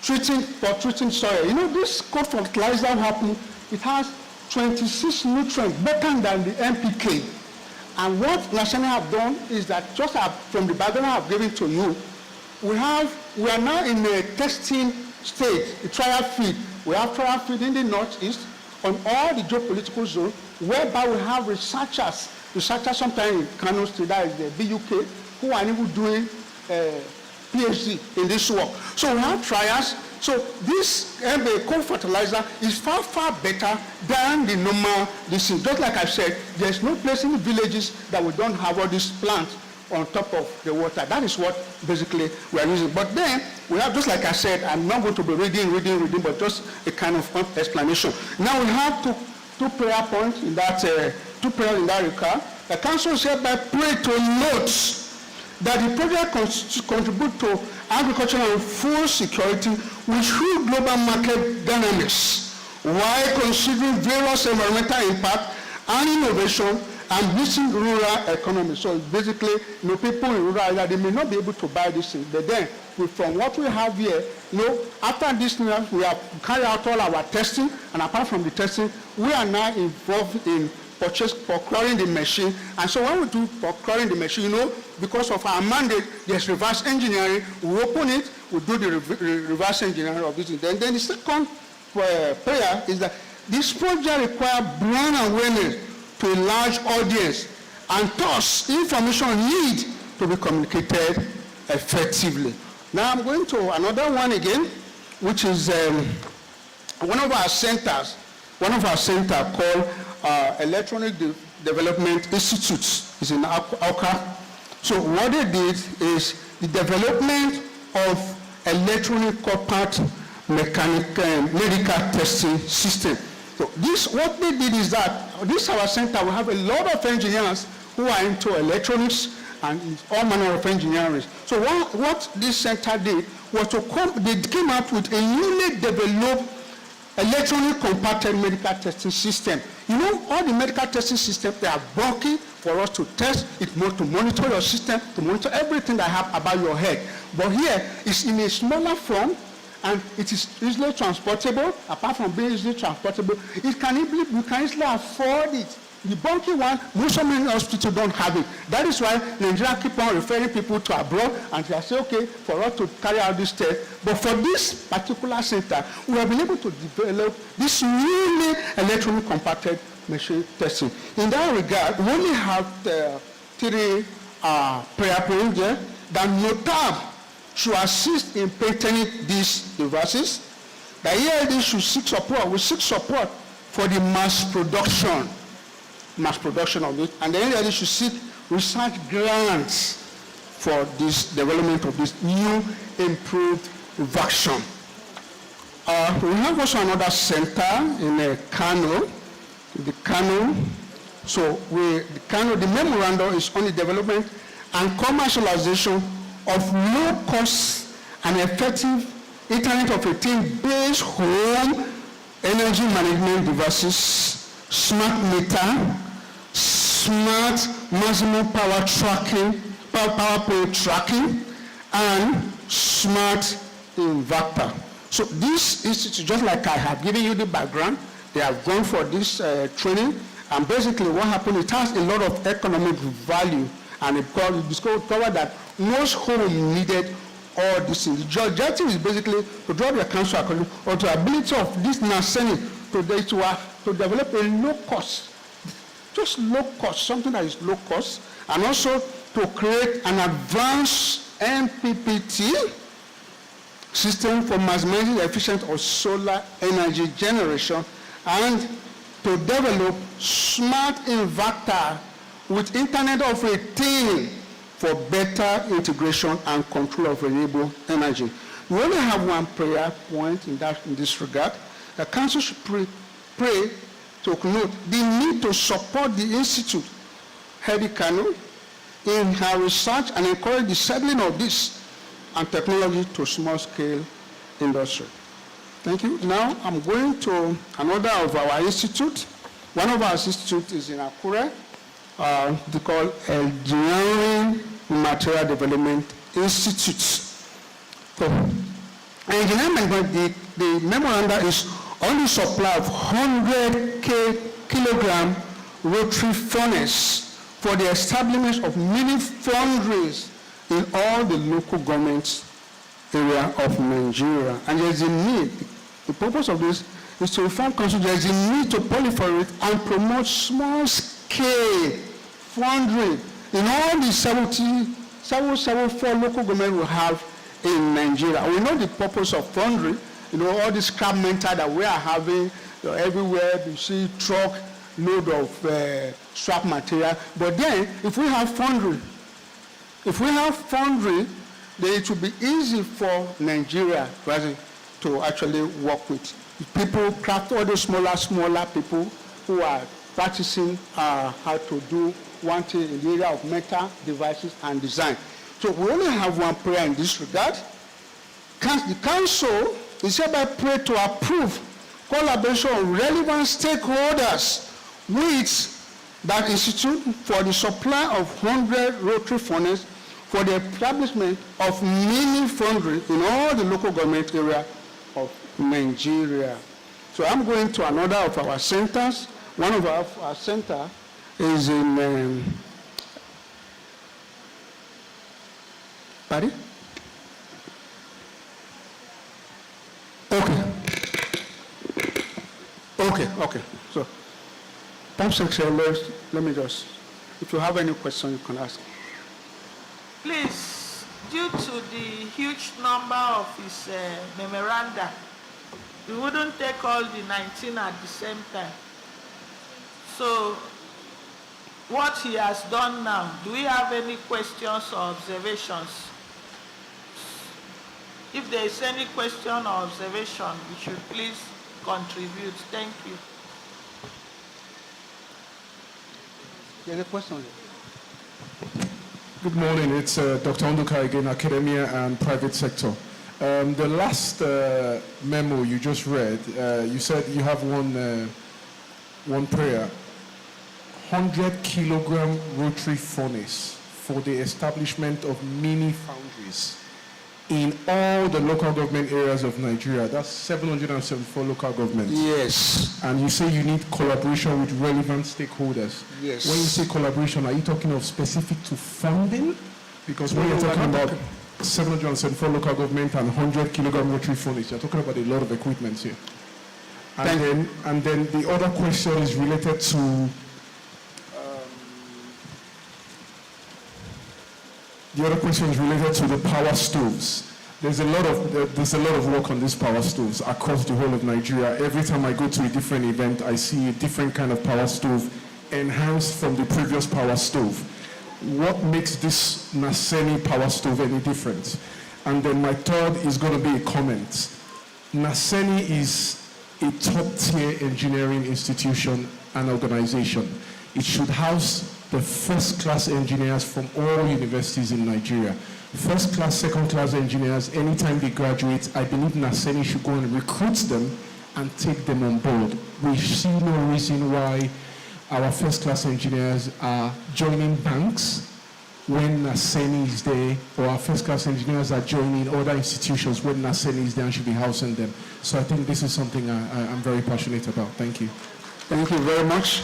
treating soil. You know, this cold fertilizer happen, it has 26 nutrients, better than the NPK. And what Naseni have done is that, just from the background I've given to you, we are now in a testing stage, a trial feed. We have trial feed in the northeast on all the geopolitical zones, whereby we have researchers sometimes in Kano State, that is the BUK, who are even doing PhD in this work. So we have trials. So this cold fertilizer is far, far better than the normal disease. Just like I said, there's no place in the villages that we don't have all these plants on top of the water. That is what basically we are using. But then we have, just like I said, I'm not going to be reading, but just a kind of explanation. Now we have two prayer points in that, two prayers in that regard. The council hereby pray to note that the project contribute to agricultural and food security with true global market dynamics, while considering various environmental impact and innovation and boosting rural economy. So basically, people in rural area, they may not be able to buy this thing, but then from what we have here, after this year, we have carried out all our testing, and apart from the testing, we are now involved in procuring the machine. And so when we do procuring the machine, because of our mandate, there's reverse engineering. We open it, we do the reverse engineering of this. Then the second prayer is that this project requires brand awareness to a large audience, and thus information needs to be communicated effectively. Now I'm going to another one again, which is one of our centers called Electronic Development Institute. Is in Awka. So what they did is the development of electronic corporate medical testing system. So what they did is that this our center will have a lot of engineers who are into electronics and all manner of engineering. So what this center did was they came up with a newly developed electronic compacted medical testing system. All the medical testing systems, they are bulky for us to test, to monitor your system, to monitor everything that happens about your head. But here, it's in a smaller form, and it is easily transportable. Apart from being easily transportable, you can easily afford it. The bulky one, most of many hospitals don't have it. That is why Nigeria keep on referring people to abroad, and they say, okay, for us to carry out this test. But for this particular center, we have been able to develop this newly electronic compacted machine testing. In that regard, we only have three prayer points there. That NOTAB should assist in patenting these devices. The ELD should seek support for the mass production of it, and the ELD should seek research grants for this development of this new improved vaccine. We have also another center in Kano, So the memorandum is on the development and commercialization of low-cost and effective Internet of a Thing-based home energy management devices, smart meter, smart maximum power point tracking, and smart inverter. So this institute, just like I have given you the background, they have gone for this training, and basically what happened, it has a lot of economic value, and it discovered that most homes needed all these things. The objective is basically to draw the council according or to the ability of this Naseni to develop a low cost, something that is low cost, and also to create an advanced MPPT system for maximizing the efficiency of solar energy generation, and to develop smart inverter with Internet of Things for better integration and control of renewable energy. We only have one prayer point in this regard. The Council should pray to note the need to support the Institute, Hedy Kanu, in her research and encourage the settling of this and technology to small-scale industry. Thank you. Now I'm going to another of our institute. One of our institutes is in Akure. They call Engineering Material Development Institute. So, engineering, the memoranda is on the supply of 100 kilogram rotary furnace for the establishment of mini foundries in all the local governments area of Nigeria. And there is a need. The purpose of this is to inform council there is a need to proliferate and promote small-scale foundry in all the 774 local governments we have in Nigeria. We know the purpose of foundry. All the scrap metal that we are having everywhere. You see truck load of scrap material. But then, if we have foundry, then it will be easy for Nigeria to actually work with. People craft all the smaller people who are practicing how to do one thing in the area of metal devices and design. So we only have one prayer in this regard. The council is hereby pray to approve collaboration of relevant stakeholders with that institute for the supply of 100 rotary furnaces for the establishment of mini foundry in all the local government area of Nigeria. So I'm going to another of our centers. One of our center is in Pardon? Okay. So, Pump Section, let me just, if you have any question, you can ask. Please, due to the huge number of his memoranda, we wouldn't take all the 19 at the same time. So, what he has done now, do we have any questions or observations? If there is any question or observation, we should please contribute. Thank you. Any question? Good morning. It's Dr. Onduka again, academia and private sector. The last memo you just read, you said you have one prayer, 100 kilogram rotary furnace for the establishment of mini foundries in all the local government areas of Nigeria. That's 774 local governments. Yes. And you say you need collaboration with relevant stakeholders. Yes. When you say collaboration, are you talking of specific to funding? Because when you're talking about 774 local government and 100 kilogram rotary furnace, you're talking about a lot of equipment here. And then the other question is related to the power stoves. There's a lot of work on these power stoves across the whole of Nigeria. Every time I go to a different event, I see a different kind of power stove enhanced from the previous power stove. What makes this Naseni power stove any different? And then my third is going to be a comment. Naseni is a top-tier engineering institution and organization. It should house the first-class engineers from all universities in Nigeria. First-class, second-class engineers, anytime they graduate, I believe Naseni should go and recruit them and take them on board. We see no reason why our first-class engineers are joining banks when Naseni is there, or our first-class engineers are joining other institutions when Naseni is there and should be housing them. So I think this is something I'm very passionate about. Thank you. Thank you very much.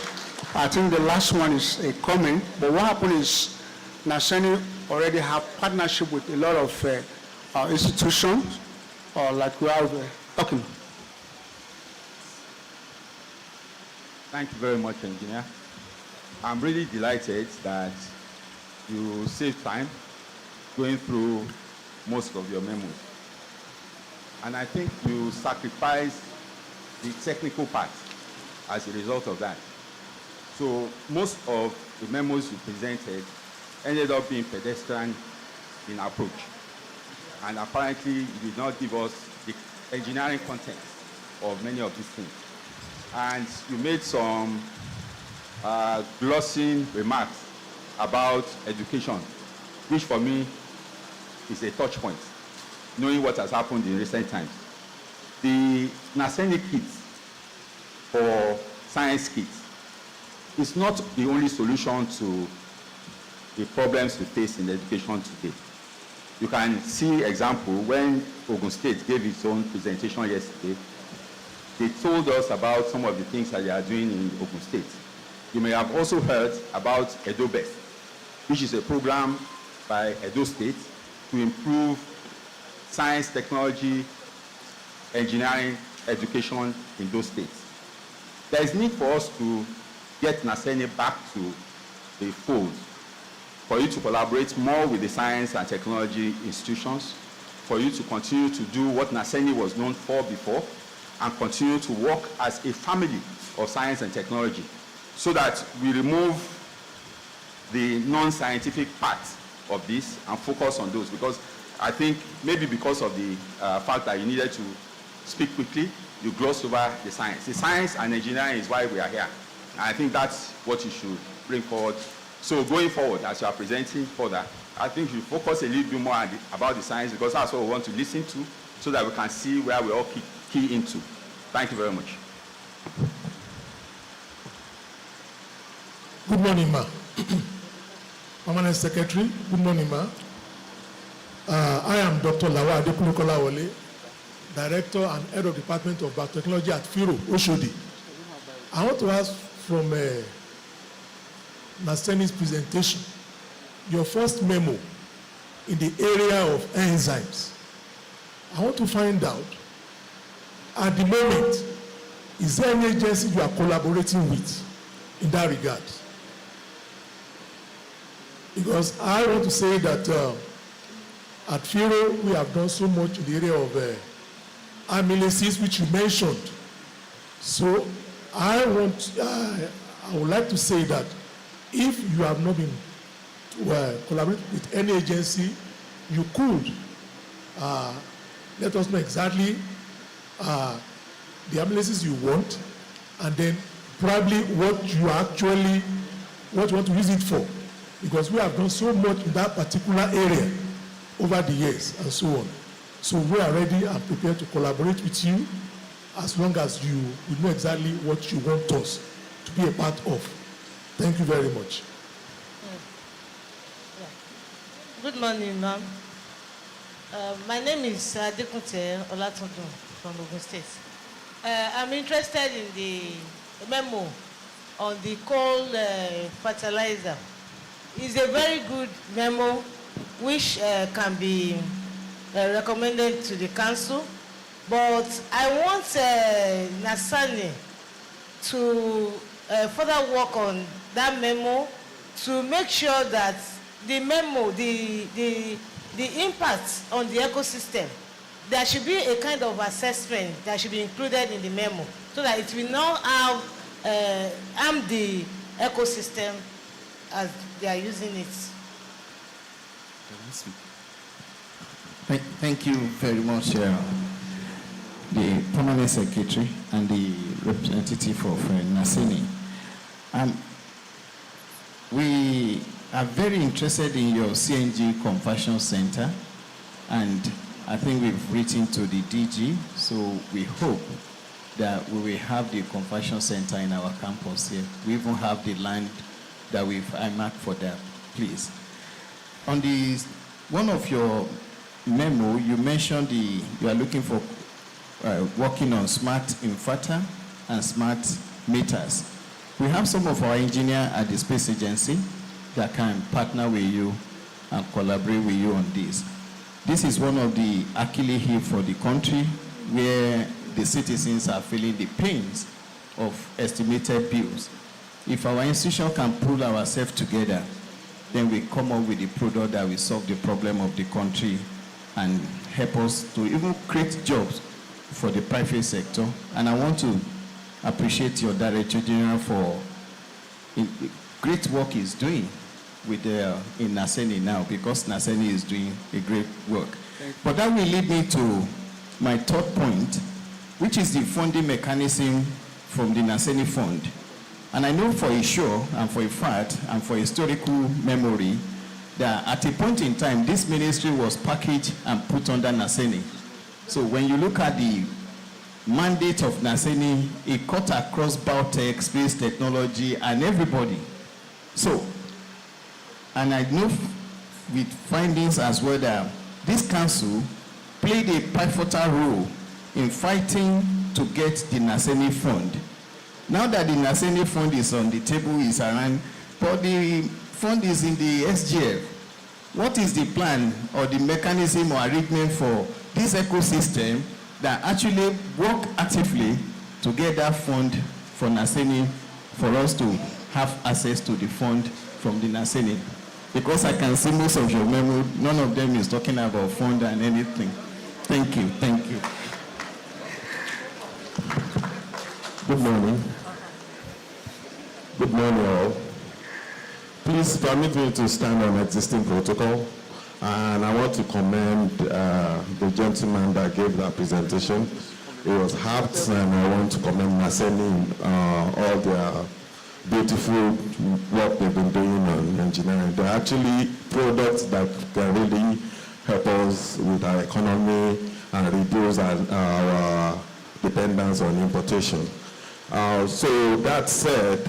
I think the last one is a comment, but what happened is Naseni already have partnership with a lot of institutions, like we have. Okay. Thank you very much, Engineer. I'm really delighted that you save time going through most of your memos. And I think you sacrifice the technical part as a result of that. So most of the memos you presented ended up being pedestrian in approach. And apparently you did not give us the engineering content of many of these things. And you made some glossing remarks about education, which for me is a touch point, knowing what has happened in recent times. The Naseni kits for science kits is not the only solution to the problems we face in education today. You can see example when Ogun State gave its own presentation yesterday. They told us about some of the things that they are doing in Ogun State. You may have also heard about EdoBest, which is a program by Edo State to improve science, technology, engineering, education in those states. There is need for us to get Naseni back to the fold, for you to collaborate more with the science and technology institutions, for you to continue to do what Naseni was known for before, and continue to work as a family of science and technology, so that we remove the non-scientific part of this and focus on those. Because I think maybe because of the fact that you needed to speak quickly, you glossed over the science. The science and engineering is why we are here. And I think that's what you should bring forward. So going forward, as you are presenting further, I think you focus a little bit more about the science, because that's what we want to listen to, so that we can see where we all key into. Thank you very much. Good morning, ma. Permanent Secretary, good morning, ma. I am Dr. Lawa Adekunle-Kolawole, Director and Head of Department of Biotechnology at FIRO, Oshodi. I want to ask from Naseni's presentation, your first memo in the area of enzymes. I want to find out, at the moment, is there any agency you are collaborating with in that regard? Because I want to say that at FIRO, we have done so much in the area of amylases, which you mentioned. So I would like to say that if you have not been collaborating with any agency, you could let us know exactly the amylases you want, and then probably what you want to use it for. Because we have done so much in that particular area over the years and so on. So we are ready and prepared to collaborate with you as long as you know exactly what you want us to be a part of. Thank you very much. Good morning, ma'am. My name is Adekunle Olatunju from Ogun State. I'm interested in the memo on the coal fertilizer. It's a very good memo which can be recommended to the council, but I want Nasani to further work on that memo to make sure that the memo, the impact on the ecosystem, there should be a kind of assessment that should be included in the memo, so that it will not have harm the ecosystem as they are using it. Thank you very much, the Permanent Secretary and the representative of Naseni. We are very interested in your CNG Conversion Center, and I think we've written to the DG, so we hope that we will have the conversion center in our campus here. We even have the land that we've earmarked for that, please. On one of your memo, you mentioned you are looking for working on smart inverter and smart meters. We have some of our engineers at the Space Agency that can partner with you and collaborate with you on this. This is one of the Achilles heel for the country, where the citizens are feeling the pains of estimated bills. If our institution can pull ourselves together, then we come up with a product that will solve the problem of the country and help us to even create jobs for the private sector. And I want to appreciate your Director General for great work he's doing with in Naseni now, because Naseni is doing a great work. But that will lead me to my third point, which is the funding mechanism from the Naseni Fund. And I know for a sure, and for a fact, and for historical memory, that at a point in time, this ministry was packaged and put under Naseni. So when you look at the mandate of Naseni, it cut across biotech, space technology, and everybody. So, and I know with findings as well that this council played a pivotal role in fighting to get the Naseni Fund. Now that the Naseni Fund is on the table, is around, but the fund is in the SGF. What is the plan or the mechanism or arrangement for this ecosystem that actually work actively to get that fund for Naseni, for us to have access to the fund from the Naseni? Because I can see most of your memo, none of them is talking about fund and anything. Thank you, thank you. Good morning. Good morning all. Please permit me to stand on existing protocol, and I want to commend the gentleman that gave that presentation. It was apt, and I want to commend Naseni, all their beautiful work they've been doing on engineering. They're actually products that can really help us with our economy and reduce our dependence on importation. So that said,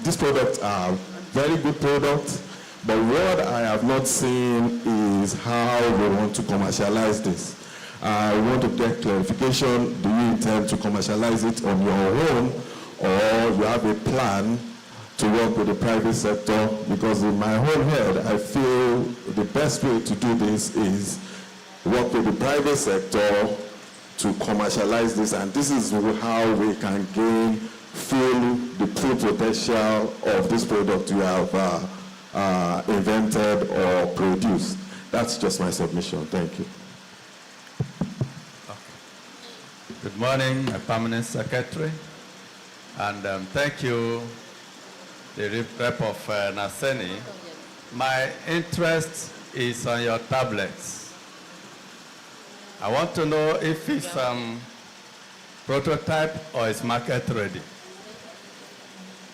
these products are very good products, but what I have not seen is how we want to commercialize this. I want to get clarification. Do you intend to commercialize it on your own, or you have a plan to work with the private sector? Because in my whole head, I feel the best way to do this is work with the private sector to commercialize this, and this is how we can gain the full potential of this product you have invented or produced. That's just my submission. Thank you. Good morning, my permanent secretary, and thank you, the rep of Naseni. My interest is on your tablets. I want to know if it's prototype or it's market ready.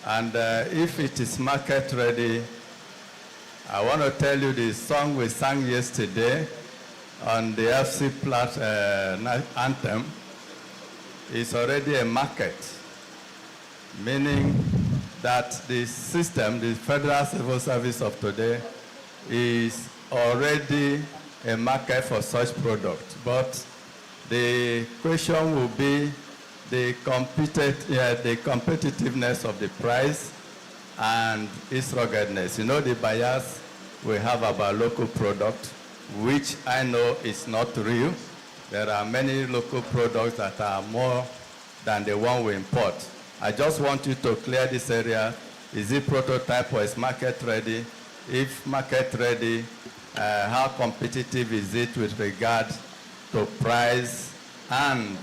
And if it is market ready, I want to tell you the song we sang yesterday on the FC anthem is already a market, meaning that the system, the Federal Civil Service of today, is already a market for such products. But the question will be the competitiveness of the price and its ruggedness. You know the bias we have about local product, which I know is not real. There are many local products that are more than the one we import. I just want you to clear this area. Is it prototype or is market ready? If market ready, how competitive is it with regard to price and,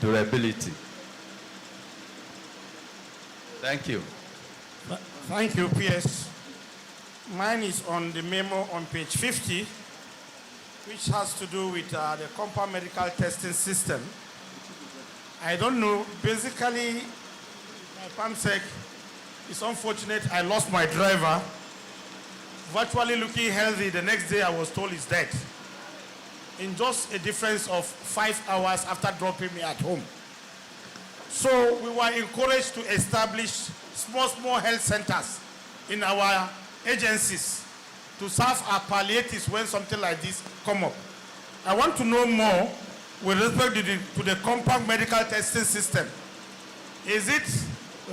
durability? Thank you. Thank you, PS. Mine is on the memo on page 50, which has to do with the compound medical testing system. I don't know, basically, my PAMSEC, it's unfortunate I lost my driver, virtually looking healthy. The next day I was told he's dead. In just a difference of 5 hours after dropping me at home. So we were encouraged to establish small health centers in our agencies to serve our palliatives when something like this come up. I want to know more with respect to the compound medical testing system. Is it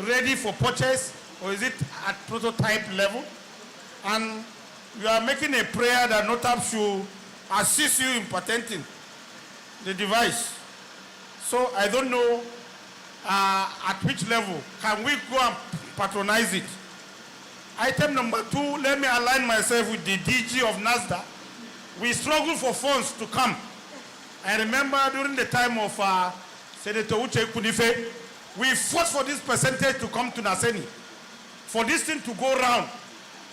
ready for purchase or is it at prototype level? And you are making a prayer that NOTAP should assist you in patenting the device. So I don't know at which level can we go and patronize it. Item number 2, let me align myself with the DG of NASDAQ we struggled for funds to come. I remember during the time of Senator Uche Kunife, we fought for this percentage to come to Naseni, for this thing to go round.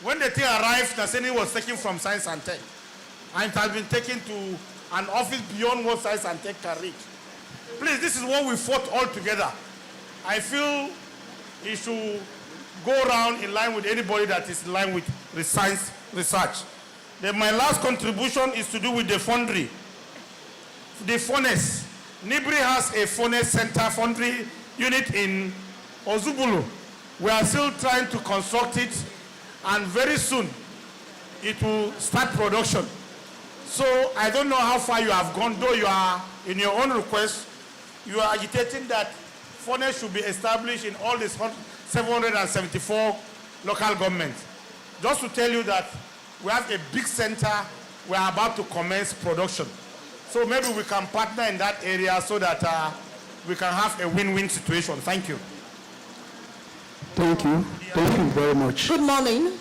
When the thing arrived, Naseni was taken from Science and Tech, and it has been taken to an office beyond what Science and Tech can reach. Please, this is what we fought all together. I feel it should go around in line with anybody that is in line with the science research. Then my last contribution is to do with the foundry. The furnace. Nibri has a furnace center foundry unit in Ozubulu. We are still trying to construct it, and very soon it will start production. So I don't know how far you have gone, though you are, in your own request, you are agitating that furnace should be established in all these 774 local governments. Just to tell you that we have a big center, we are about to commence production. So maybe we can partner in that area so that we can have a win-win situation. Thank you. Thank you. Thank you very much. Good morning.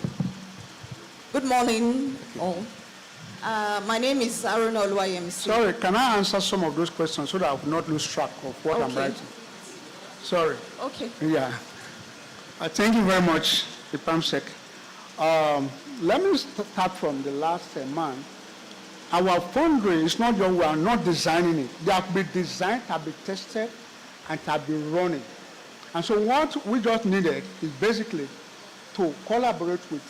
Good morning, all. My name is Aaron Oluwayemi. Sorry, can I answer some of those questions so that I will not lose track of what I'm writing? Sorry. Okay. Yeah. Thank you very much, the PAMSEC. Let me start from the last man. Our foundry is not just, we are not designing it. They have been designed, have been tested, and have been running. And so what we just needed is basically to collaborate with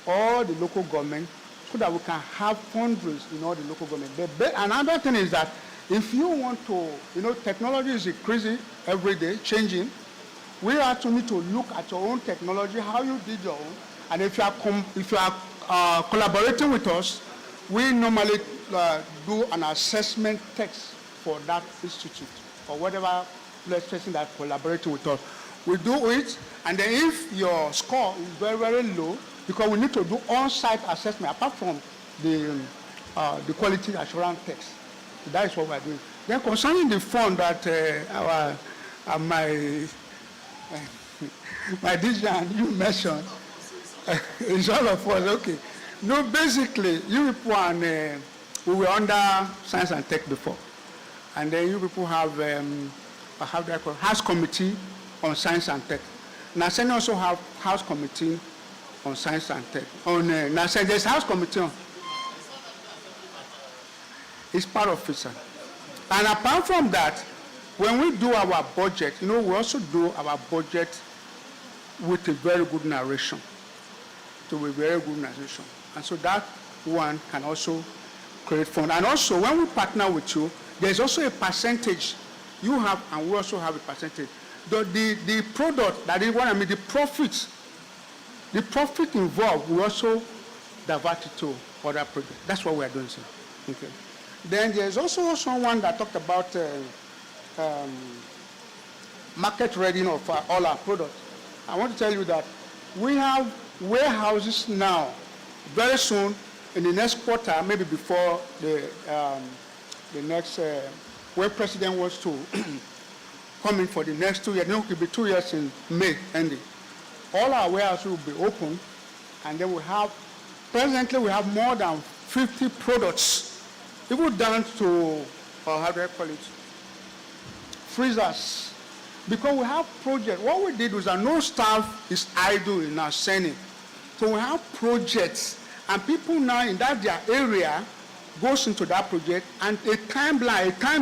all the local government so that we can have foundries in all the local government. Another thing is that if you want to, technology is increasing every day, changing. We actually need to look at your own technology, how you did your own. And if you are collaborating with us, we normally do an assessment test for that institute or whatever person that collaborating with us. We do it, and then if your score is very, very low, because we need to do on-site assessment apart from the quality assurance test. That is what we're doing. Then concerning the fund that my DJ and you mentioned, it's all of us, okay. No, basically, you people and we were under Science and Tech before. And then you people have, how do I call it, House Committee on Science and Tech. NASEN also have House Committee on Science and Tech. On NASEN, there's House Committee on. It's part of it, sir. And apart from that, when we do our budget, we also do our budget with a very good narration. To a very good narration. And so that one can also create fund. And also, when we partner with you, there's also a percentage you have, and we also have a percentage. The product, that is what I mean, the profit involved, we also divert it to other projects. That's what we are doing, sir. Okay. Then there's also someone that talked about market readiness of all our products. I want to tell you that we have warehouses now. Very soon, in the next quarter, maybe before the next, when President wants to come in for the next 2 years, it will be 2 years in May ending. All our warehouses will be open, and then presently we have more than 50 products, even down to, how do I call it, freezers. Because we have projects. What we did was that no staff is idle in our Senate. So we have projects, and people now in their area goes into that project, and a time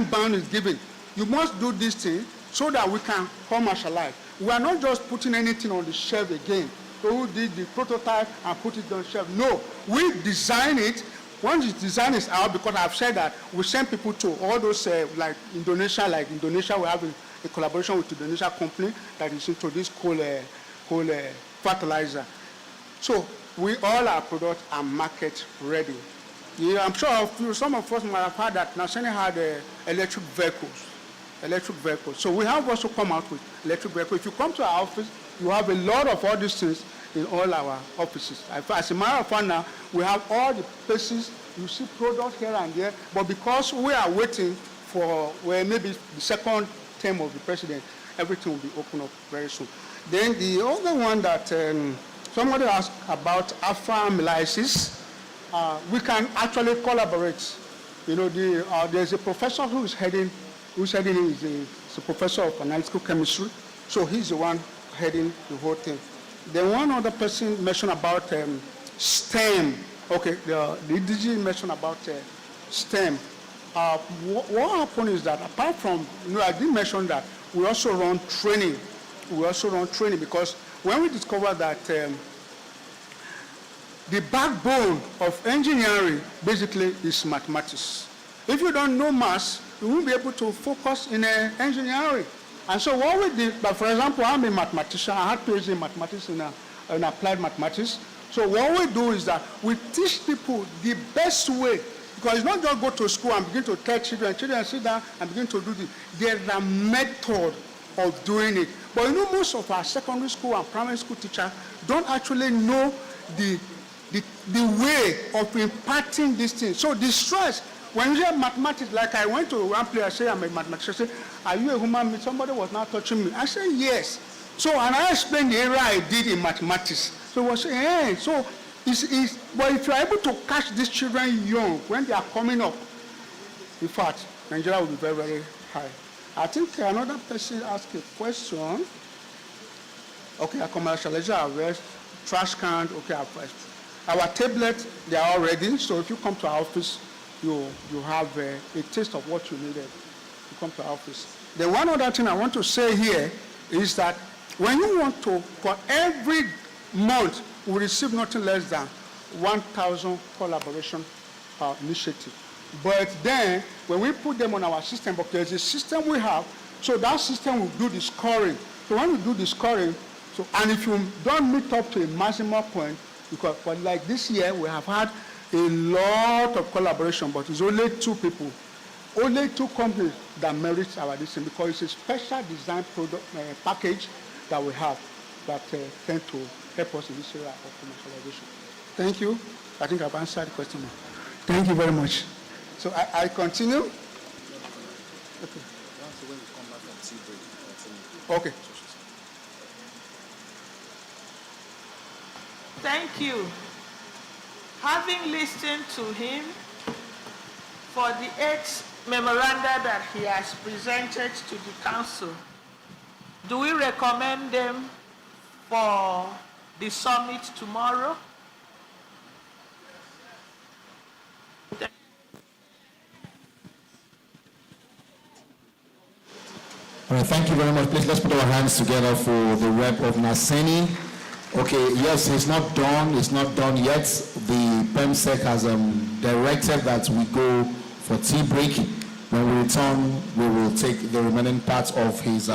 bound is given. You must do this thing so that we can commercialize. We are not just putting anything on the shelf again. So we did the prototype and put it on the shelf. No, we design it. Once the design is out, because I've said that, we send people to all those, like Indonesia, we have a collaboration with Indonesia company that is into this coal fertilizer. So all our products are market ready. Yeah, I'm sure some of us might have heard that Naseni had electric vehicles. So we have also come out with electric vehicles. If you come to our office, you have a lot of all these things in all our offices. As a matter of fact now, we have all the places, you see products here and there, but because we are waiting for maybe the second term of the president, everything will be opened up very soon. Then the other one that somebody asked about alpha amylases. we can actually collaborate. You know, there's a professor who's heading it. He's a professor of analytical chemistry. So he's the one heading the whole thing. Then one other person mentioned about STEM. Okay, the DG mentioned about STEM. What happened is that apart from, I did mention that we also run training. We also run training because when we discovered that the backbone of engineering basically is mathematics. If you don't know maths, you won't be able to focus in engineering. And so what we did, but for example, I'm a mathematician. I had PhD in mathematics in applied mathematics. So what we do is that we teach people the best way, because it's not just go to school and begin to tell children sit down and begin to do this. There's a method of doing it. But you know, most of our secondary school and primary school teachers don't actually know the way of imparting these things. So the stress, when you hear mathematics, like I went to one place, I say I'm a mathematician, I say, are you a human being? Somebody was not touching me. I said, yes. So, and I explained the area I did in mathematics. So he was saying, hey, so, but if you're able to catch these children young, when they are coming up, in fact, Nigeria will be very, very high. I think another person asked a question. Okay, a commercializer, trash can, okay, our tablets, they are all ready. So if you come to our office, you have a taste of what you needed. You come to our office. Then one other thing I want to say here is that when you want to, for every month, we receive nothing less than 1,000 collaboration initiative. But then, when we put them on our system, because there's a system we have, so that system will do the scoring. So when we do the scoring, so, and if you don't meet up to a maximum point, because but like this year, we have had a lot of collaboration, but it's only 2 people, only 2 companies that merit our decision, because it's a special design product package that we have that tend to help us in this area of commercialization. Thank you. I think I've answered the question now. Thank you very much. So I continue. Okay. Okay. Thank you. Having listened to him for the 8 memoranda that he has presented to the council, do we recommend them for the summit tomorrow? All right, thank you very much. Please let's put our hands together for the rep of Naseni. Okay, yes, it's not done. It's not done yet. The PEMSEC has directed that we go for tea break. When we return, we will take the remaining parts of his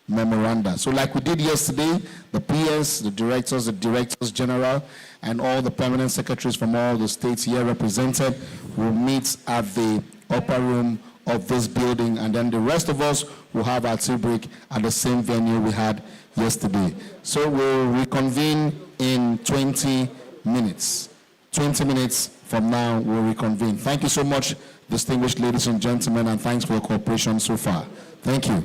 memoranda. So like we did yesterday, the PS, the directors general, and all the permanent secretaries from all the states here represented will meet at the upper room of this building, and then the rest of us will have our tea break at the same venue we had yesterday. So we'll reconvene in 20 minutes. 20 minutes from now, we'll reconvene. Thank you so much, distinguished ladies and gentlemen, and thanks for your cooperation so far. Thank you.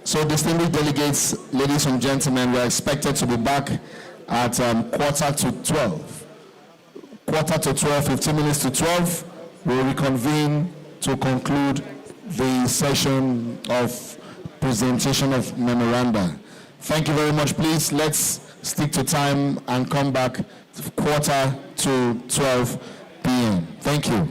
So distinguished delegates, ladies and gentlemen, we are expected to be back at 11:45. 11:45, 15 minutes to 12. We'll reconvene to conclude the session of presentation of memoranda. Thank you very much. Please, let's stick to time and come back 11:45 p.m. Thank you.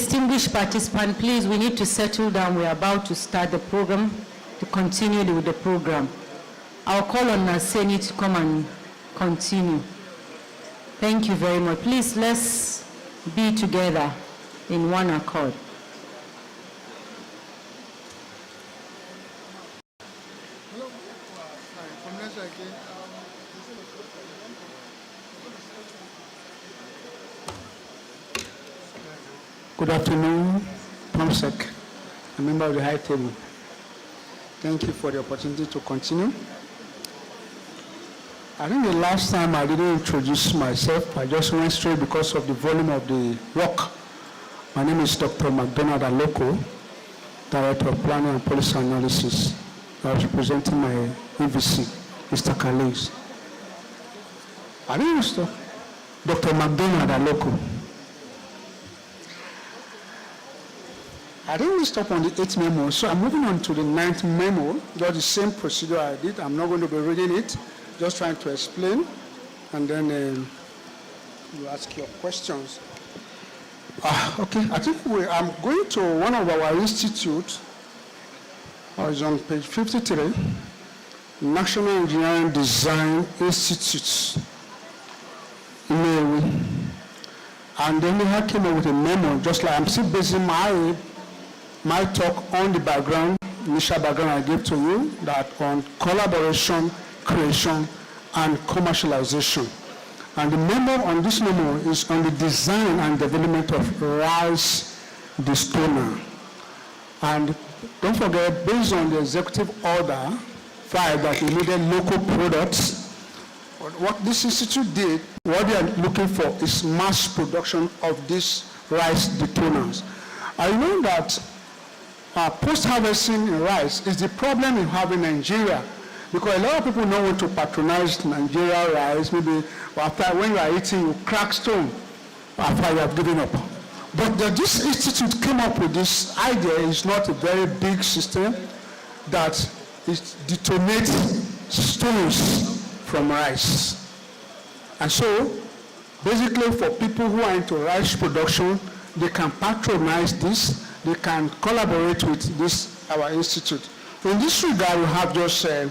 Distinguished participant, please, we need to settle down. We're about to start the program, to continue with the program. I'll call on Naseni to come and continue. Thank you very much. Please, let's be together in one accord. Good afternoon, POMSEC, a member of the High Table. Thank you for the opportunity to continue. I think the last time I didn't introduce myself. I just went straight because of the volume of the work. My name is Dr. McDonald Aloko, Director of Planning and Policy Analysis. I was representing my EVC, Mr. Khalid. I think it's Dr. McDonald Aloko. I didn't stop on the 8th memo, so I'm moving on to the 9th memo. That's the same procedure I did. I'm not going to be reading it, just trying to explain, and then you ask your questions. Okay, I think I'm going to one of our institutes. It's on page 53, National Engineering Design Institute, Inewi. And then we came up with a memo, just like I'm still basing my talk on the background, initial background I gave to you, that on collaboration, creation, and commercialization. And the memo on this memo is on the design and development of rice destoner. And don't forget, based on the executive order 5 that we needed local products, what this institute did, what they are looking for is mass production of these rice detoners. I know that post-harvesting in rice is the problem you have in Nigeria, because a lot of people don't want to patronize Nigeria rice. Maybe after when you are eating, you crack stone after you have given up. But this institute came up with this idea. It's not a very big system that it detonates stones from rice. And so, basically for people who are into rice production, they can patronize this. They can collaborate with this, our institute. In this regard, we have just 2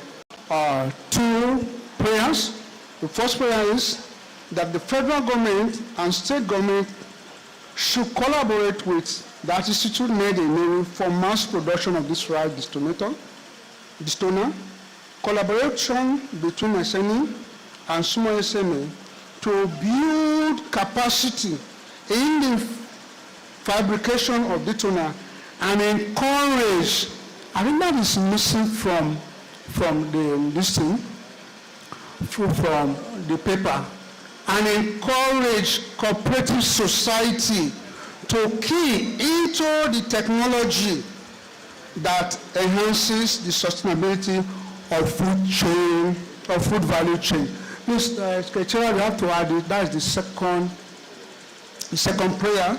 prayers. The first prayer is that the federal government and state government should collaborate with that institute made in Navy for mass production of this rice destoner, collaboration between SNE and small SMA to build capacity in the fabrication of detoner and encourage. I think that is missing from the paper, and encourage cooperative society to key into the technology that enhances the sustainability of food chain, of food value chain. Please, Secretary, we have to add it. That is the second prayer.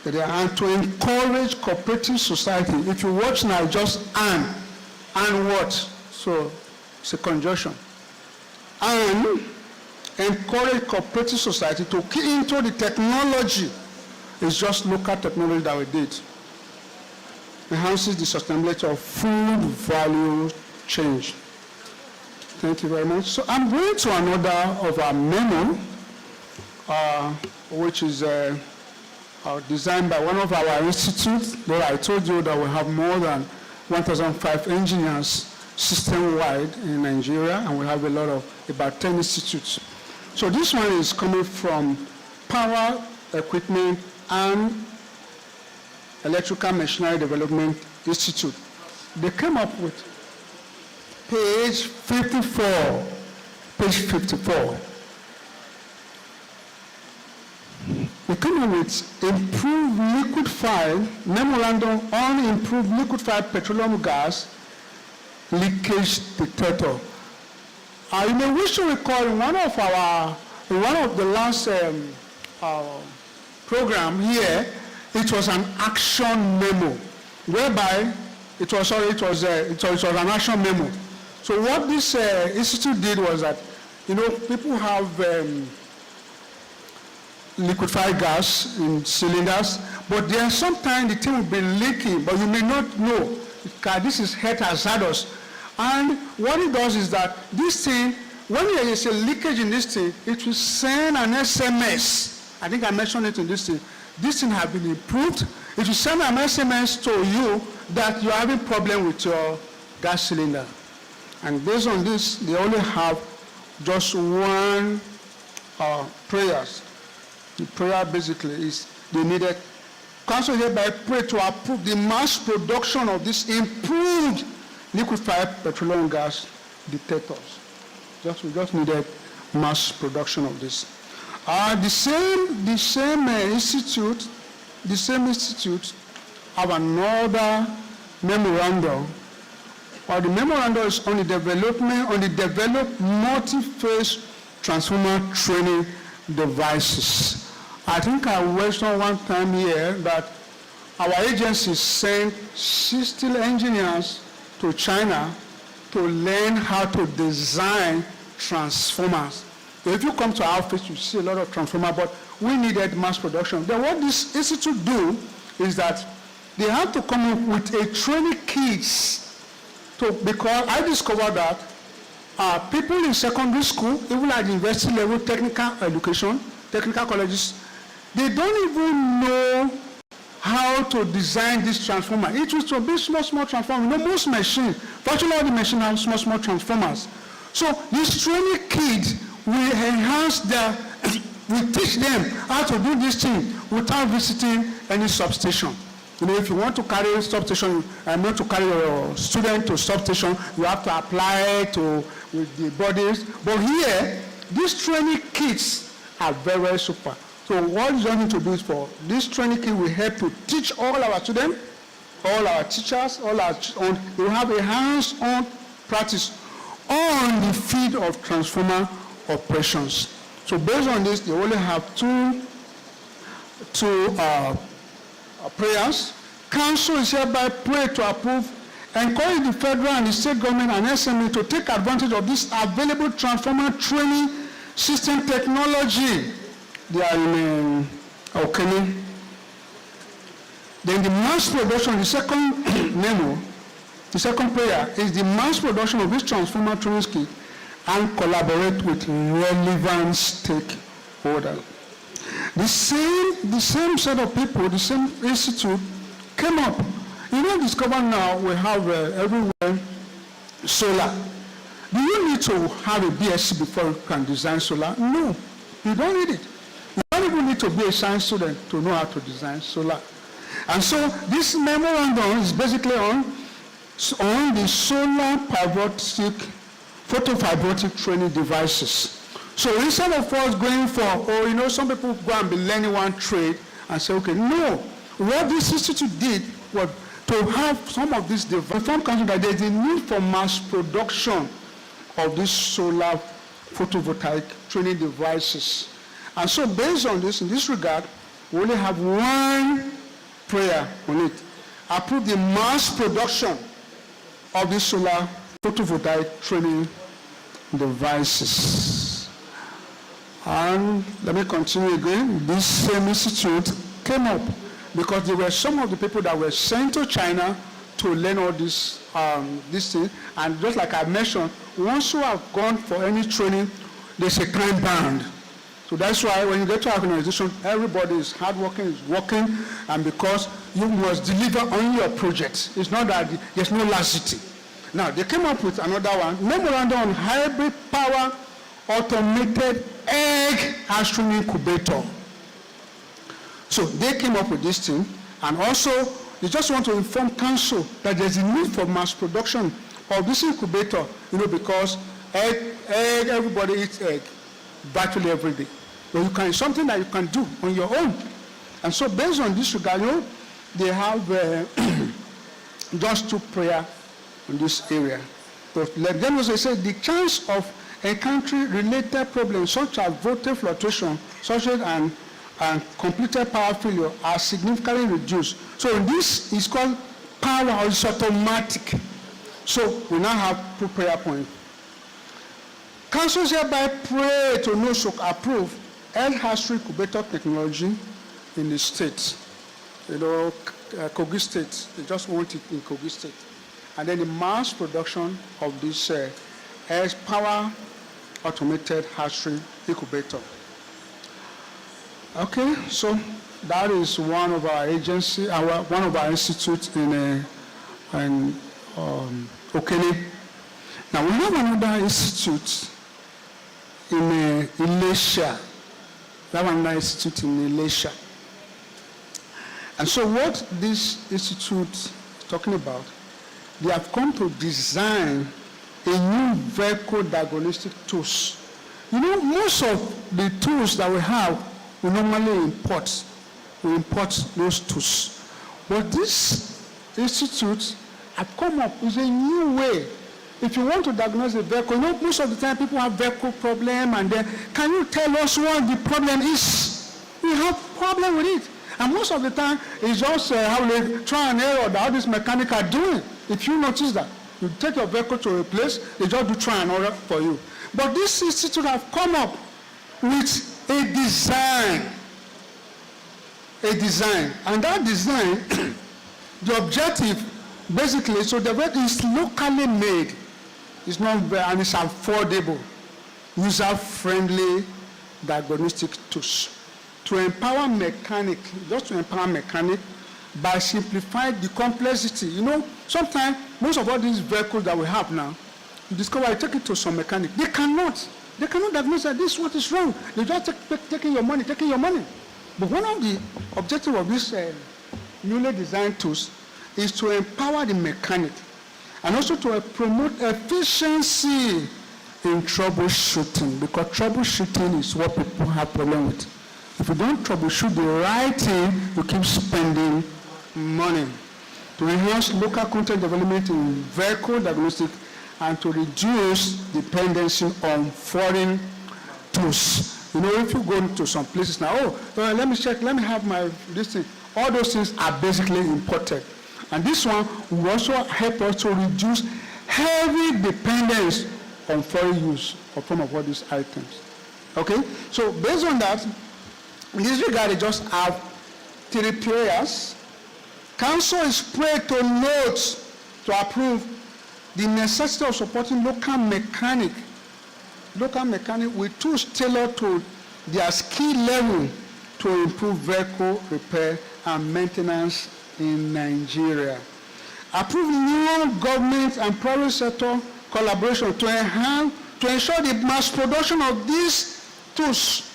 And to encourage cooperative society. If you watch now, just and what? So it's a conjunction. And encourage cooperative society to key into the technology. It's just local technology that we did. Enhances the sustainability of food value change. Thank you very much. So I'm going to another of our memo, which is designed by one of our institutes. There I told you that we have more than 1,005 engineers system-wide in Nigeria, and we have about 10 institutes. So this one is coming from Power Equipment and Electrical Machinery Development Institute. They came up with page 54. We come in with improved liquefied memorandum on improved liquefied petroleum gas leakage detector. You may wish to recall in one of the last program here, it was an action memo, whereby it was an action memo. So what this institute did was that, people have liquefied gas in cylinders, But there are sometimes the thing will be leaking, but you may not know. This is health hazardous. And what it does is that this thing, when there is a leakage in this thing, it will send an SMS. I think I mentioned it in this thing. This thing has been improved. It will send an SMS to you that you're having problem with your gas cylinder. And based on this, they only have just one prayers. The prayer basically is they needed council hereby pray to approve the mass production of this improved liquefied petroleum gas detectors. We just needed mass production of this. The same institute have another memorandum. The memorandum is on the developed multi-phase transformer training devices. I think I mentioned one time here that our agency sent 60 engineers to China to learn how to design transformers. If you come to our office, you see a lot of transformers, but we needed mass production. Then what this institute do is that they have to come up with a training kits because I discovered that people in secondary school, even at the university level, technical education, technical colleges, they don't even know how to design this transformer. It was to be small transformers. Most machines, virtually all the machines have small transformers. So this training kit will enhance we teach them how to do this thing without visiting any substation. If you want to carry a substation, want to carry your student to substation, you have to apply with the bodies. But here, these training kits are very super. So what is going to do is for this training kit will help to teach all our students, all our teachers, they have a hands-on practice on the field of transformer operations. So based on this, they only have two prayers. Council is hereby pray to approve, encourage the federal and the state government and SME to take advantage of this available transformer training system technology. They are in Okene. Then the mass production, the second memo, the second prayer is the mass production of this transformer training scheme and collaborate with relevant stakeholders. The same set of people, the same institute came up. Discover now we have everywhere solar. Do you need to have a BSc before you can design solar? No, you don't need it. You don't even need to be a science student to know how to design solar. And so this memorandum is basically on the solar photovoltaic training devices. So instead of us going for, some people go and be learning one trade and say, okay, no. What this institute did was to have some of these inform countries that there is a need for mass production of these solar photovoltaic training devices. And so based on this, in this regard, we only have one prayer on it. Approve the mass production of these solar photovoltaic training devices. And let me continue again. This same institute came up because there were some of the people that were sent to China to learn all this thing. And just like I mentioned, once you have gone for any training, there's a time bound. So that's why when you get to our organization, everybody is hardworking, is working, and because you must deliver on your project. It's not that there's no laxity. Now, they came up with another one, memorandum on hybrid power automated egg hatchery incubator. So they came up with this thing, and also they just want to inform council that there's a need for mass production of this incubator, because everybody eats egg virtually every day. But it's something that you can do on your own. And so based on this regard, they have just two prayer in this area. But like them also say, the chance of encountering related problems such as voltage fluctuation, such as and completed power failure are significantly reduced. So this is called power, or it's automatic. So we now have two prayer points. Councils hereby pray to know so approve egg hatchery incubator technology in the state. Kogi State. They just want it in Kogi State. And then the mass production of this power automated hatchery incubator. Okay, so that is one of our agency, one of our institutes in Okene. Now we have another institute in Elisha. We have another institute in Elisha. And so what this institute is talking about, they have come to design a new vehicle diagnostic tools. You know, most of the tools that we have, we normally import. We import those tools. But this institute have come up with a new way. If you want to diagnose a vehicle, you know, most of the time people have vehicle problem, and then, can you tell us what the problem is? We have problem with it. And most of the time, it's just how they try and error that all these mechanics are doing. If you notice that, you take your vehicle to a place, they just do try and error for you. But this institute have come up with a design. And that design, the objective, basically, so the vehicle is locally made. It's not very, and it's affordable, user-friendly diagnostic tools. To empower mechanic, just to empower mechanic by simplifying the complexity. You know, sometimes most of all these vehicles that we have now, you discover you take it to some mechanic. They cannot diagnose that this is what is wrong. They just taking your money. But one of the objectives of this newly designed tools is to empower the mechanic and also to promote efficiency in troubleshooting, because troubleshooting is what people have problem with. If you don't troubleshoot the right thing, you keep spending money. To enhance local content development in vehicle diagnostic and to reduce dependency on foreign tools. You know, if you go into some places now, let me check, let me have this thing. All those things are basically imported. And this one will also help us to reduce heavy dependence on foreign use of some of all these items. Okay? So based on that, in this regard, I just have 3 prayers. Council is prayed to note, to approve the necessity of supporting local mechanic with tools tailored to their skill level to improve vehicle repair and maintenance in Nigeria. Approve new government and private sector collaboration to ensure the mass production of these tools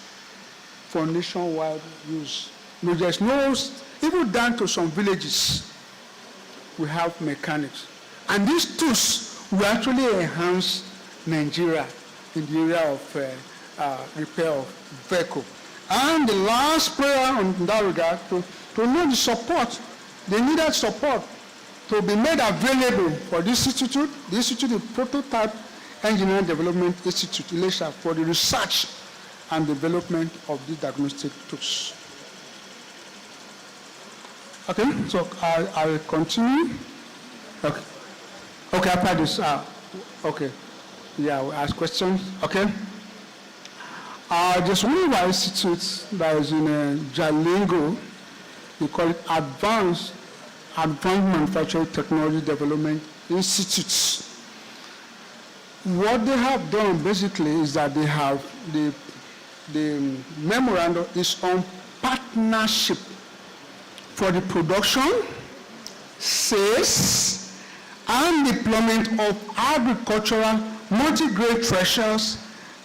for nationwide use. No, there's no, even down to some villages, we have mechanics. And these tools will actually enhance Nigeria in the area of repair of vehicle. And the last prayer in that regard, to know the support, the needed support to be made available for this institute. The institute is Prototype Engineering Development Institute, Elisha, for the research and development of these diagnostic tools. Okay, so I will continue. Okay, after this, okay. Yeah, we'll ask questions. Okay. There's one of our institutes that is in Jalingo. We call it Advanced Manufacturing Technology Development Institutes. What they have done basically is that they have the memorandum is on partnership for the production, sales, and deployment of agricultural multi-grade threshers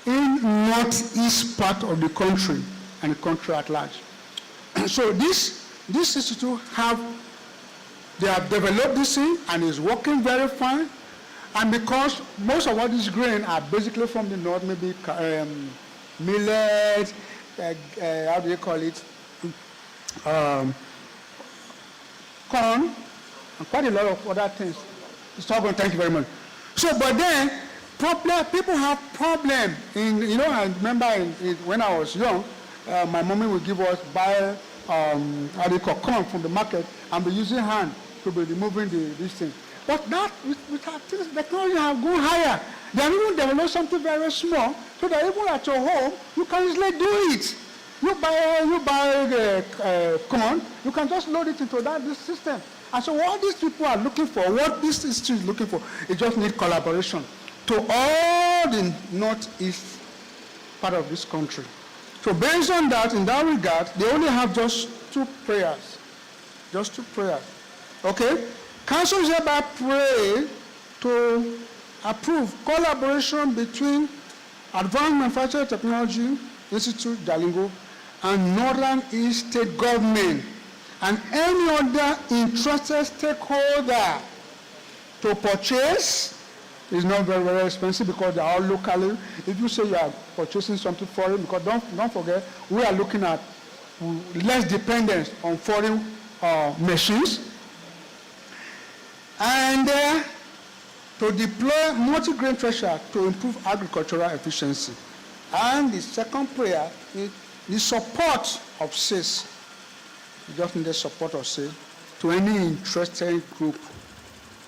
in northeast part of the country and the country at large. So this institute they have developed this thing and is working very fine. And because most of all these grain are basically from the north, maybe millet, how do you call it? Corn, and quite a lot of other things. Stubborn, thank you very much. So, but then, people have problem in, you know, I remember when I was young, my mommy would give us buy, how do you call, corn from the market and be using hand to be removing this thing. But that, with our things, technology have gone higher. They have even developed something very small so that even at your home, you can easily do it. You buy corn, you can just load it into this system. And so what these people are looking for, what this institute is looking for, it just needs collaboration to all the northeast part of this country. So based on that, in that regard, they only have just 2 prayers. Just 2 prayers. Okay? Council hereby pray to approve collaboration between Advanced Manufacturing Technology Institute, Jalingo, and Northern East State Government, and any other interested stakeholder to purchase. It's not very, very expensive because they are all locally. If you say you are purchasing something foreign, because don't forget, we are looking at less dependence on foreign machines. And to deploy multi-grain thresher to improve agricultural efficiency. And the second prayer is the support of SACE. You just need the support of SACE to any interested group,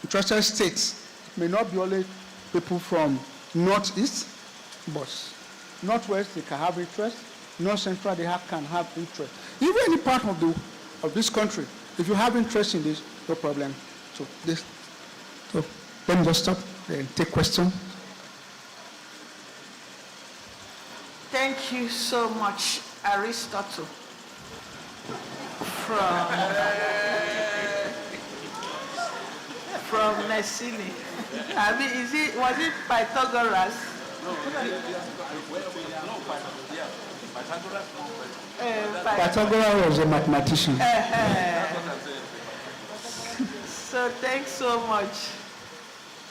interested states. It may not be only people from Northeast, but Northwest, they can have interest. North Central, they can have interest. Even any part of this country, if you have interest in this, no problem. So let me just stop and take questions. Thank you so much, Aristotle, from Messini. I mean, was it Pythagoras? Pythagoras was a mathematician. So thanks so much.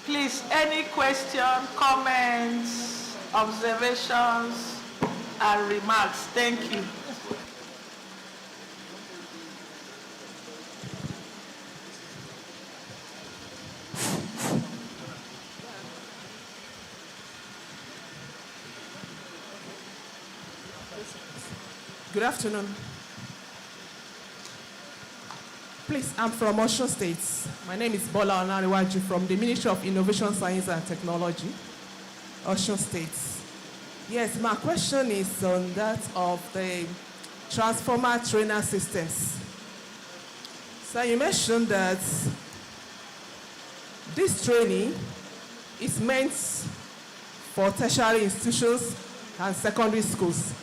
Please, any question, comments, observations, and remarks? Thank you. Good afternoon. Please, I'm from Osun State. My name is Bola Onariwaju from the Ministry of Innovation, Science and Technology, Osun State. Yes, my question is on that of the transformer trainer systems. So you mentioned that this training is meant for tertiary institutions and secondary schools.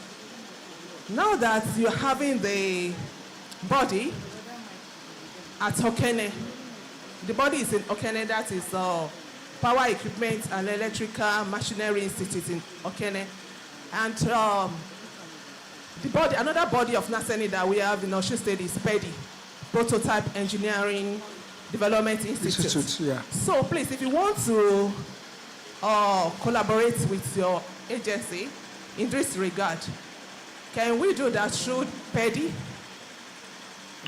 Now that you're having the body at Okene, the body is in Okene, that is Power Equipment and Electrical Machinery Institute in Okene. And the body, another body of NASENI that we have in Osun State is PEDI, Prototype Engineering Development Institute. Yeah. So please, if you want to collaborate with your agency in this regard, can we do that through PEDI?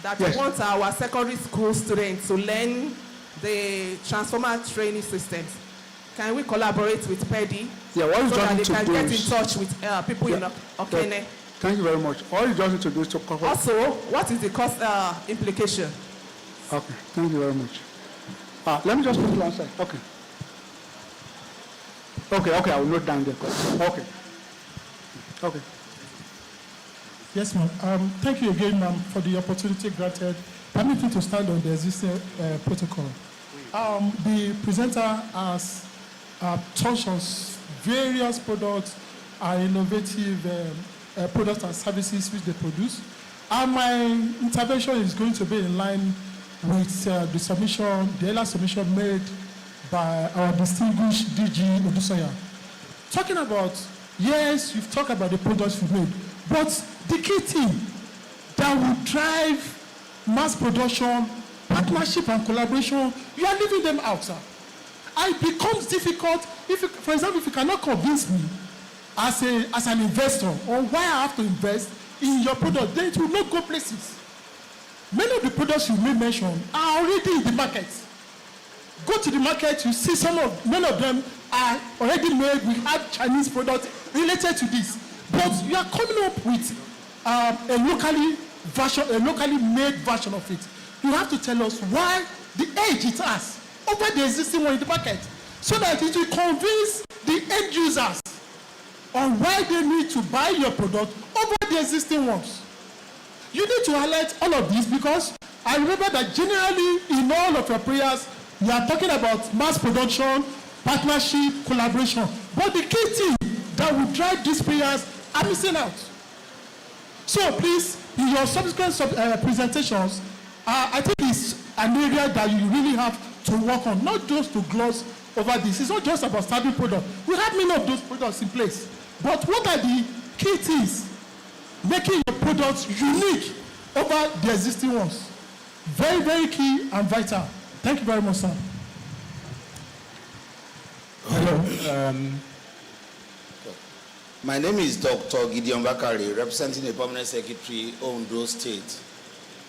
That Yes. we want our secondary school students to learn the transformer training systems. Can we collaborate with PEDI? Yeah, what you so just that need they to can do get is- in touch with people in Okene? Thank you very much. All you just need to do is to cover. Also, what is the cost implication? Okay, thank you very much. Let me just put it one side. Okay. Okay, I will note down the question. Okay. Yes, ma'am. Thank you again, ma'am, for the opportunity granted. Permit me to stand on the existing protocol. The presenter has touched on various products and innovative products and services which they produce. And my intervention is going to be in line with the submission, the earlier submission made by our distinguished DG Odusoya. Talking about, yes, you've talked about the products you've made, but the key thing that will drive mass production, partnership and collaboration, you are leaving them out, sir. And it becomes difficult, if you, for example, if you cannot convince me as an investor on why I have to invest in your product, then it will not go places. Many of the products you may mention are already in the market. Go to the market, you see many of them are already made. We have Chinese products related to this. But you are coming up with a locally made version of it. You have to tell us why the edge it has over the existing one in the market, so that it will convince the end users on why they need to buy your product over the existing ones. You need to highlight all of this because I remember that generally in all of your prayers, you are talking about mass production, partnership, collaboration. But the key thing that will drive these prayers are missing out. So please, in your subsequent presentations, I think it's an area that you really have to work on, not just to gloss over this. It's not just about starting products. We have many of those products in place. But what are the key things making your products unique over the existing ones? Very, very key and vital. Thank you very much, sir. Hello. My name is Dr. Gideon Bakari, representing the Permanent Secretary, Ondo State.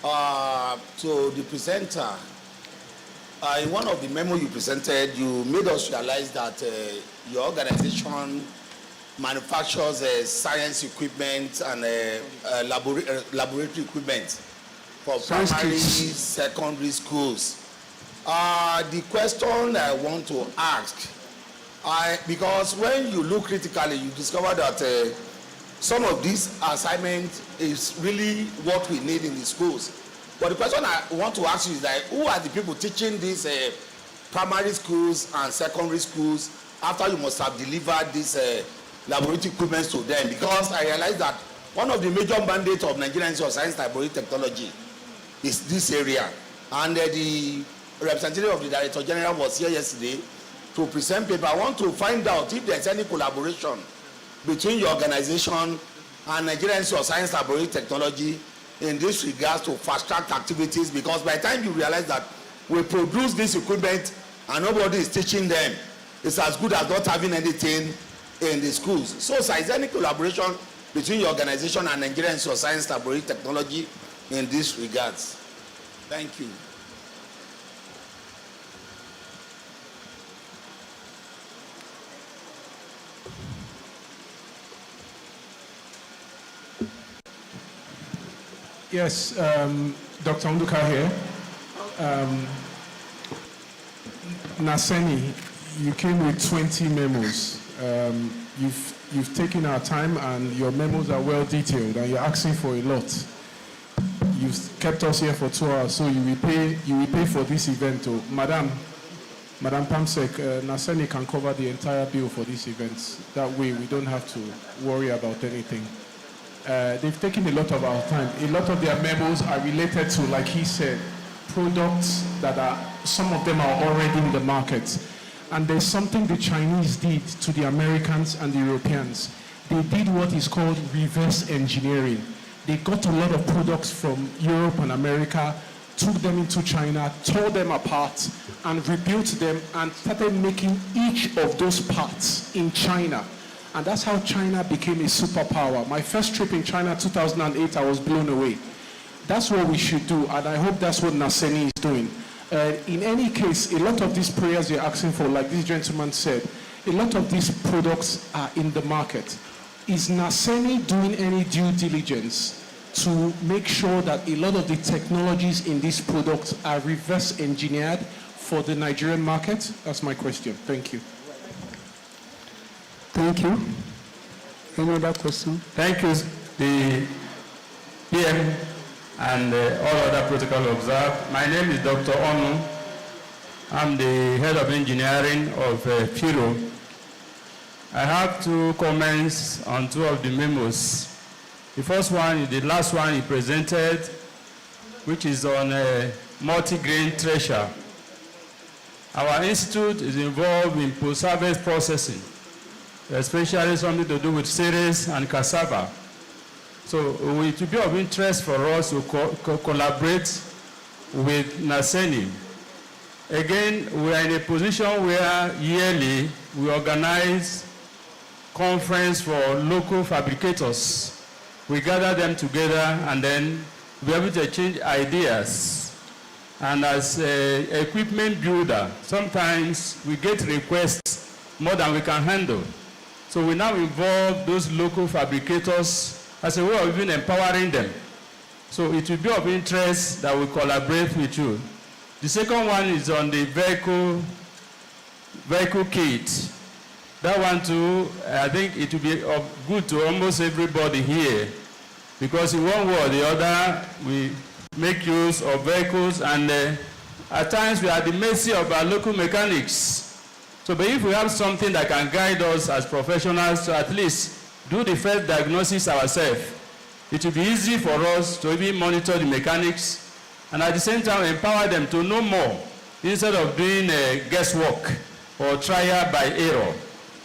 To the presenter, in one of the memos you presented, you made us realize that your organization manufactures science equipment and laboratory equipment for primary, secondary schools. The question I want to ask, because when you look critically, you discover that some of this assignment is really what we need in the schools. But the question I want to ask you is that who are the people teaching these primary schools and secondary schools after you must have delivered these laboratory equipment to them? Because I realize that one of the major mandates of Nigerian Institute of Science, Laboratory Technology is this area. And the representative of the Director General was here yesterday to present paper. I want to find out if there's any collaboration between your organization and Nigerian Institute of Science, Laboratory Technology in this regards to fast-track activities, because by the time you realize that we produce this equipment and nobody is teaching them, it's as good as not having anything in the schools. So, sir, is there any collaboration between your organization and Nigerian Institute of Science, Laboratory Technology in this regards? Thank you. Yes, Dr. Onduka here. Naseni, you came with 20 memos. You've taken our time and your memos are well detailed and you're asking for a lot. You've kept us here for 2 hours, so you will pay for this event. Oh, Madam Pamsek, Naseni can cover the entire bill for this event. That way we don't have to worry about anything. They've taken a lot of our time. A lot of their memos are related to, like he said, products that are, some of them are already in the market. And there's something the Chinese did to the Americans and the Europeans. They did what is called reverse engineering. They got a lot of products from Europe and America, took them into China, tore them apart, and rebuilt them and started making each of those parts in China. And that's how China became a superpower. My first trip in China, 2008, I was blown away. That's what we should do, and I hope that's what Naseni is doing. In any case, a lot of these prayers you're asking for, like this gentleman said, a lot of these products are in the market. Is Naseni doing any due diligence to make sure that a lot of the technologies in these products are reverse engineered for the Nigerian market? That's my question. Thank you. Thank you. Any other question? Thank you, the PM and all other protocol observed. My name is Dr. Onu. I'm the head of engineering of FIRO. I have 2 comments on 2 of the memos. The first one is the last one he presented, which is on multi-grain thresher. Our institute is involved in post-harvest processing, especially something to do with cereals and cassava. So it will be of interest for us to collaborate with Naseni. Again, we are in a position where yearly we organize conference for local fabricators. We gather them together and then be able to exchange ideas. And as an equipment builder, sometimes we get requests more than we can handle. So we now involve those local fabricators as a way of even empowering them. So it will be of interest that we collaborate with you. The second one is on the vehicle kit. That one too, I think it will be of good to almost everybody here Because in one way or the other, we make use of vehicles, and at times we are at the mercy of our local mechanics. So, but if we have something that can guide us as professionals to at least do the first diagnosis ourselves, it will be easy for us to even monitor the mechanics and at the same time empower them to know more instead of doing guesswork or trial by error.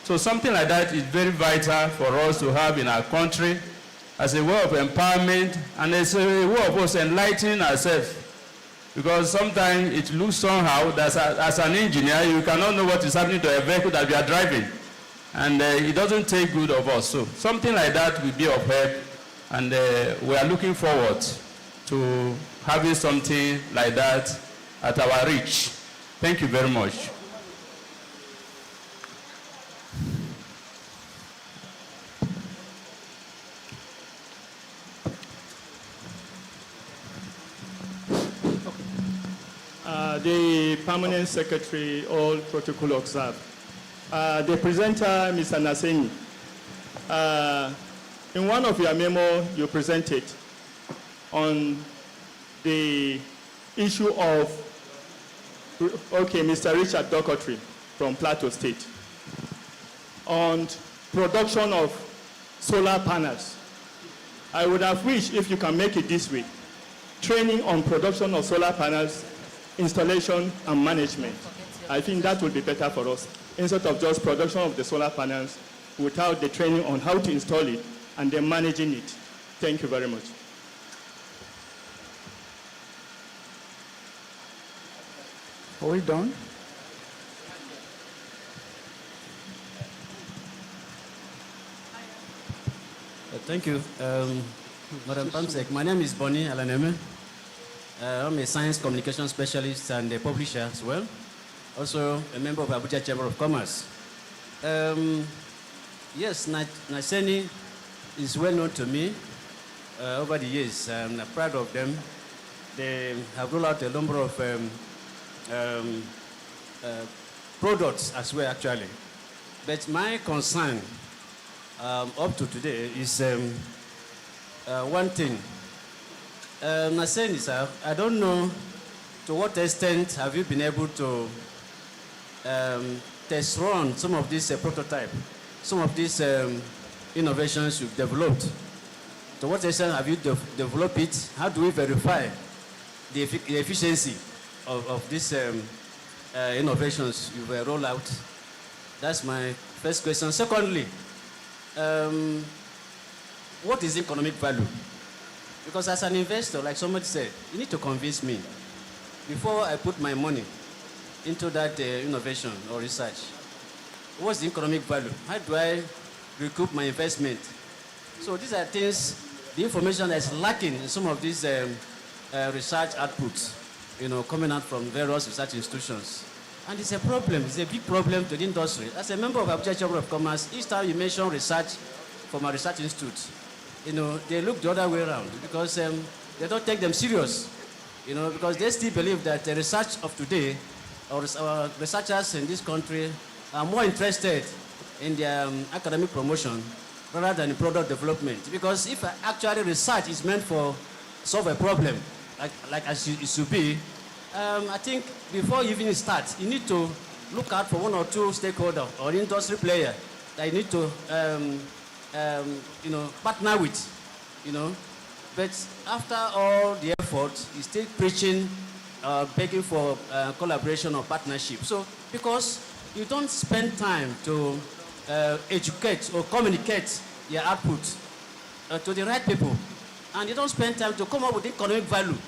So something like that is very vital for us to have in our country as a way of empowerment and as a way of us enlightening ourselves. Because sometimes it looks somehow that as an engineer, you cannot know what is happening to a vehicle that you are driving. And it doesn't take good of us. So something like that will be of help. And we are looking forward to having something like that at our reach. Thank you very much. The permanent secretary, all protocol observed. The presenter, Mr. Naseni, in one of your memo you presented on the issue of, Mr. Richard Doherty from Plateau State, on production of solar panels. I would have wished if you can make it this way, training on production of solar panels, installation and management. I think that would be better for us, instead of just production of the solar panels without the training on how to install it and then managing it. Thank you very much. Are we done? Thank you. Madam Pamsek, my name is Bonnie Alaneme. I'm a science communication specialist and a publisher as well. Also a member of Abuja Chamber of Commerce. Yes, Naseni is well known to me over the years. I'm proud of them. They have rolled out a number of products as well, actually. But my concern up to today is one thing. Naseni, sir, I don't know to what extent have you been able to test run some of these prototype, some of these innovations you've developed. To what extent have you developed it? How do we verify the efficiency of these innovations you've rolled out? That's my first question. Secondly, what is economic value? Because as an investor, like somebody said, you need to convince me before I put my money into that innovation or research. What's the economic value? How do I recoup my investment? So these are things, the information that is lacking in some of these research outputs, coming out from various research institutions. And it's a problem, it's a big problem to the industry. As a member of Abuja Chamber of Commerce, each time you mention research from a research institute, they look the other way around because they don't take them serious, because they still believe that the research of today, or our researchers in this country are more interested in their academic promotion rather than in product development. Because if actually research is meant for solve a problem, like as it should be, I think before you even start, you need to look out for one or two stakeholders or industry player that you need to partner with, But after all the effort, he's still preaching, begging for collaboration or partnership. So, because you don't spend time to educate or communicate your output to the right people, and you don't spend time to come up with economic value,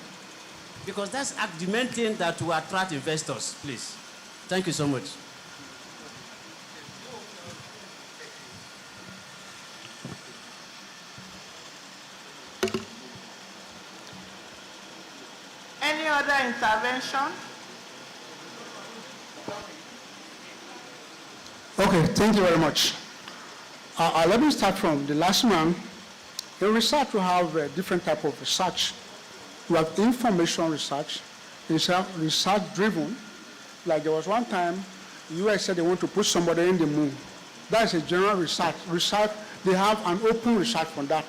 because that's the main thing that will attract investors, please. Thank you so much. Any other intervention? Okay, thank you very much. Let me start from the last one. In research, we have different type of research. We have information research, research-driven. Like there was one time, the US said they want to put somebody in the moon. That is a general research. They have an open research on that.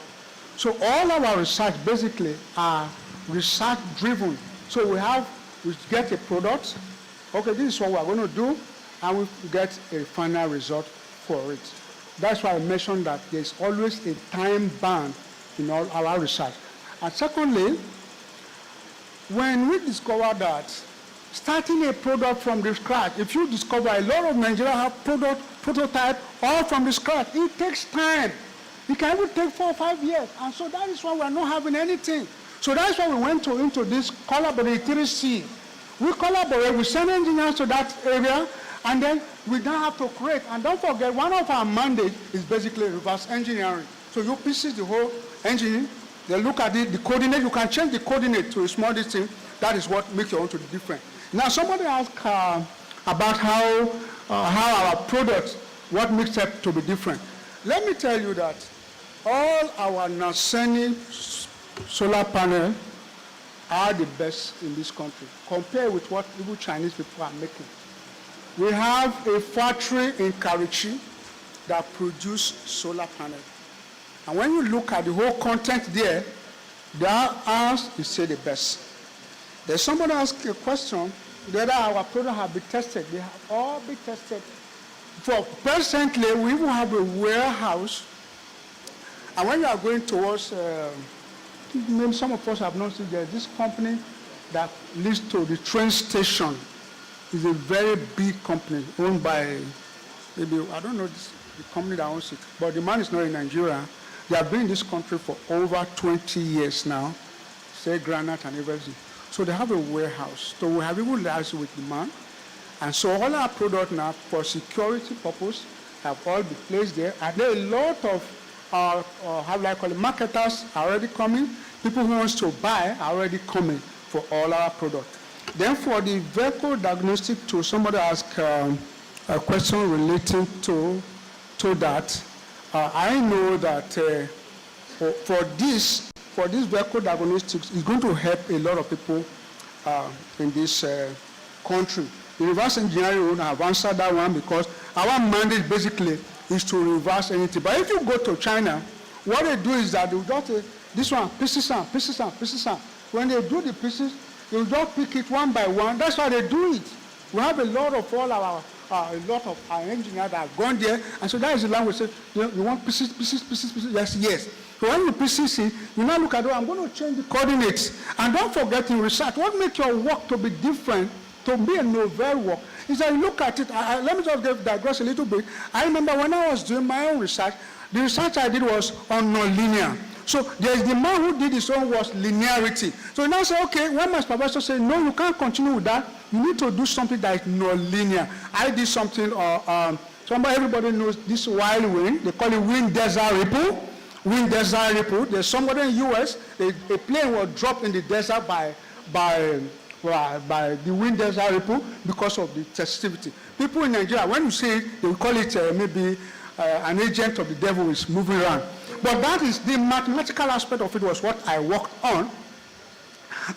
So all our research basically are research driven. So we get a product, okay, this is what we're going to do, and we get a final result for it. That's why I mentioned that there's always a time bound in all our research. And secondly, when we discover that starting a product from the scratch, if you discover a lot of Nigeria have prototype all from the scratch, it takes time. It can even take 4 or 5 years. And so that is why we're not having anything. So that's why we went into this collaborative C. We collaborate, we send engineers to that area, and then we don't have to create. And don't forget, one of our mandates is basically reverse engineering. So you pieces the whole engine, they look at it, the coordinate, you can change the coordinate to a small distance. That is what makes your own to be different. Now somebody asked about how our products, what makes it to be different. Let me tell you that all our Naseni solar panels are the best in this country, compared with what even Chinese people are making. We have a factory in Karachi that produces solar panels. And when you look at the whole content there, they are ours, you say the best. There's somebody asked a question whether our products have been tested. They have all been tested. For presently, we even have a warehouse. And when you are going towards, maybe some of us have not seen, there's this company that leads to the train station. It's a very big company owned by, maybe, I don't know the company that owns it, but the man is not in Nigeria. They have been in this country for over 20 years now, say granite and everything. So they have a warehouse. So we have even liaised with the man. And so all our products now, for security purpose, have all been placed there. And there are a lot of, how do I call it, marketers are already coming. People who want to buy are already coming for all our products. Then for the vehicle diagnostic tool, somebody asked a question relating to that. I know that for this vehicle diagnostics is going to help a lot of people in this country. The reverse engineering would have answered that one because our mandate basically is to reverse anything. But if you go to China, what they do is that they will just this one, pieces and pieces and pieces and. When they do the pieces, they will just pick it one by one. That's why they do it. We have a lot of our engineers that have gone there, and so that is the language. Say, you want pieces, pieces, pieces, pieces? Yes, yes. So when you pieces it, you now look at, I'm going to change the coordinates. And don't forget in research, what makes your work to be different, to be a novel work, is that you look at it. Let me just digress a little bit. I remember when I was doing my own research, the research I did was on nonlinear. So there's the man who did his own was linearity. So now say, okay, when my professor said, no, you can't continue with that. You need to do something that is non-linear. I did something, everybody knows this wild wind. They call it wind desert ripple. Wind desert ripple. There's somebody in the US, a plane was dropped in the desert by the wind desert ripple because of the sensitivity. People in Nigeria, when you say it, they will call it maybe an agent of the devil is moving around. But that is the mathematical aspect of it was what I worked on.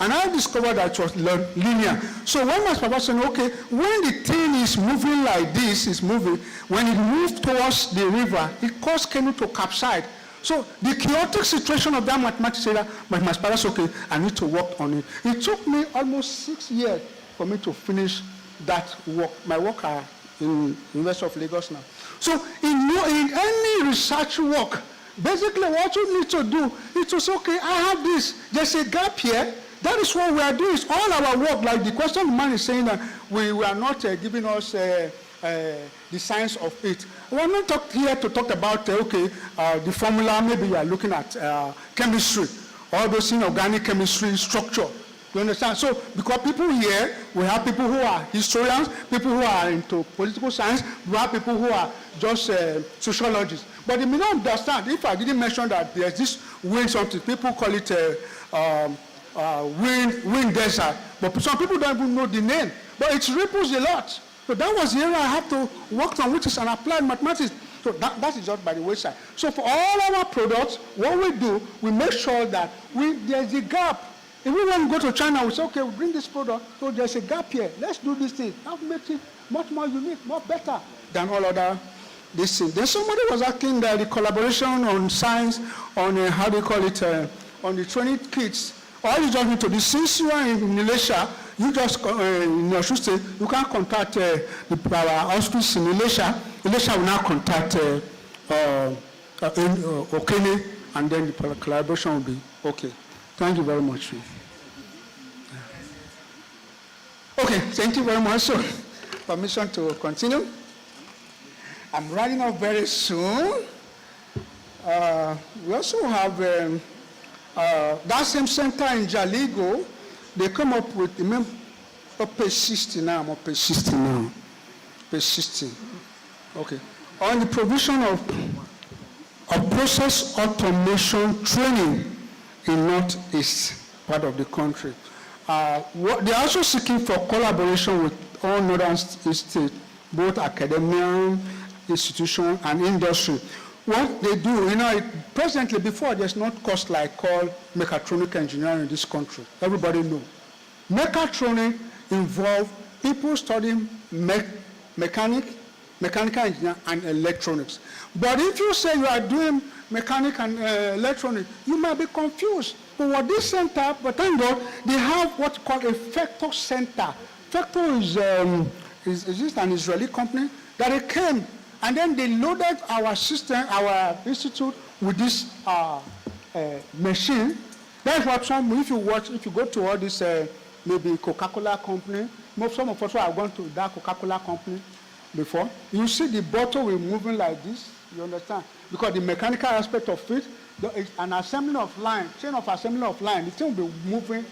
And I discovered that it was linear. So when my professor said, okay, when the thing is moving like this, is moving, when it moves towards the river, it caused canoe to capsize. So the chaotic situation of that mathematics said that my professor said, okay, I need to work on it. It took me almost 6 years for me to finish that work. My work in University of Lagos now. So in any research work, basically what you need to do is to say, okay, I have this, there's a gap here. That is what we are doing. It's all our work. Like the question the man is saying that we are not giving us the science of it. We are not here to talk about, the formula, maybe you are looking at chemistry, all those in organic chemistry structure. You understand? So, because people here, we have people who are historians, people who are into political science, we have people who are just sociologists. But they may not understand. If I didn't mention that there's this wind something, people call it wind desert. But some people don't even know the name. But it ripples a lot. So that was the area I had to work on, which is an applied mathematics. So that is just by the wayside. So for all our products, what we do, we make sure that there's a gap. If we want to go to China, we say, okay, we bring this product, so there's a gap here. Let's do this thing. That makes it much more unique, more better than all other this thing. Then somebody was asking that the collaboration on science, on how do you call it, on the training kits. All you just need to do, since you are in Elisha, you just, in your State, you can contact our hospice in Elisha. Elisha will now contact Okene, and then the collaboration will be okay. Thank you very much. Okay, thank you very much. So, permission to continue. I'm running off very soon. We also have that same center in Jaligo. They come up with, remember, page 60 now. I'm on page 60 now. Page 60. Okay. On the provision of process automation training in Northeast part of the country. They are also seeking for collaboration with all northern states, both academia, institution, and industry. What they do, presently before there's not course like called mechatronic engineering in this country. Everybody know. Mechatronic involve people studying mechanical engineering and electronics. But if you say you are doing mechanical and electronics, you might be confused. But what this center, but thank God, they have what's called a Vector Center. Vector is just an Israeli company that it came, and then they loaded our system, our institute, with this machine. That's what if you go to all this, maybe Coca-Cola company, some of us have gone to that Coca-Cola company before, you see the bottle will moving like this, you understand? Because the mechanical aspect of it, an assembly of line, chain of assembly of line, the thing will be moving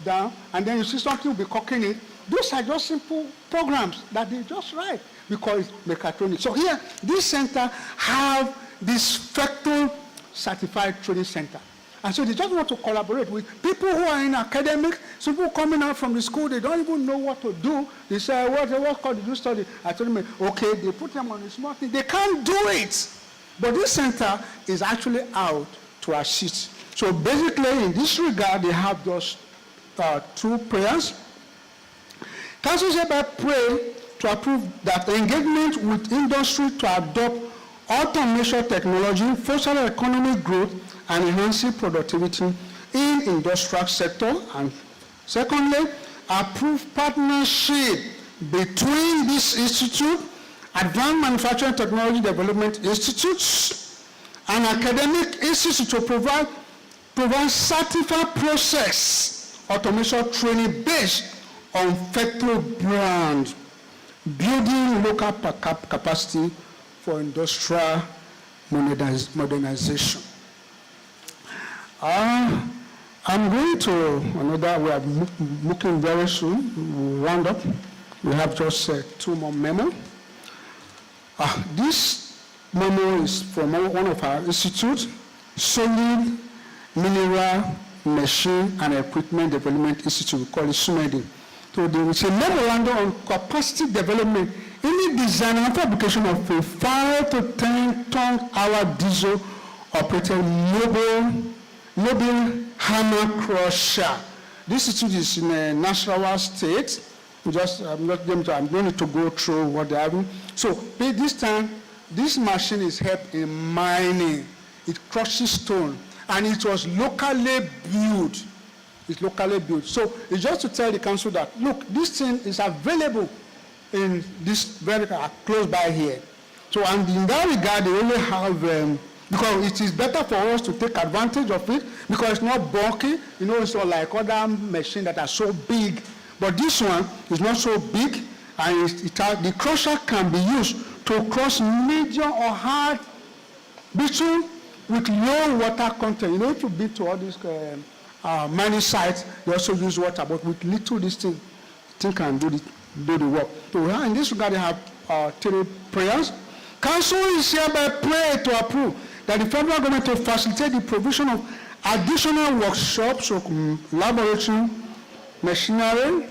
down, and then you see something will be cooking it. Those are just simple programs that they just write because it's mechatronics. So here, this center have this Vector certified training center. And so they just want to collaborate with people who are in academic, people coming out from the school, they don't even know what to do. They say, what course did you study? I told them, okay, they put them on a small thing. They can't do it. But this center is actually out to assist. So basically, in this regard, they have just 2 prayers. Council hereby pray to approve that engagement with industry to adopt automation technology, foster economic growth, and enhancing productivity in industrial sector. And secondly, approve partnership between this institute, Advanced Manufacturing Technology Development Institutes, and academic institute to provide certified process automation training based on Vector brand, building local capacity for industrial modernization. I'm going to another, we are looking very soon, we'll round up. We have just 2 more memos. This memo is from one of our institutes, Solid Mineral Machine and Equipment Development Institute, we call it SUMEDI. So there is a memorandum on capacity development in the design and fabrication of a 5 to 10 ton-hour diesel operated mobile hammer crusher. This institute is in Nasarawa State. I'm going to go through what they're having. So this time, this machine is helped in mining. It crushes stone, and it was locally built. It's locally built. So it's just to tell the council that, look, this thing is available in this very close by here. So, and in that regard, they only have, because it is better for us to take advantage of it, because it's not bulky. It's not like other machines that are so big. But this one is not so big, and the crusher can be used to crush medium or hard bitumen with low water content. If you've been to all these mining sites, they also use water, but with little this thing can do the work. So in this regard, they have 3 prayers. Council is hereby pray to approve that the federal government to facilitate the provision of additional workshops, laboratory, machinery,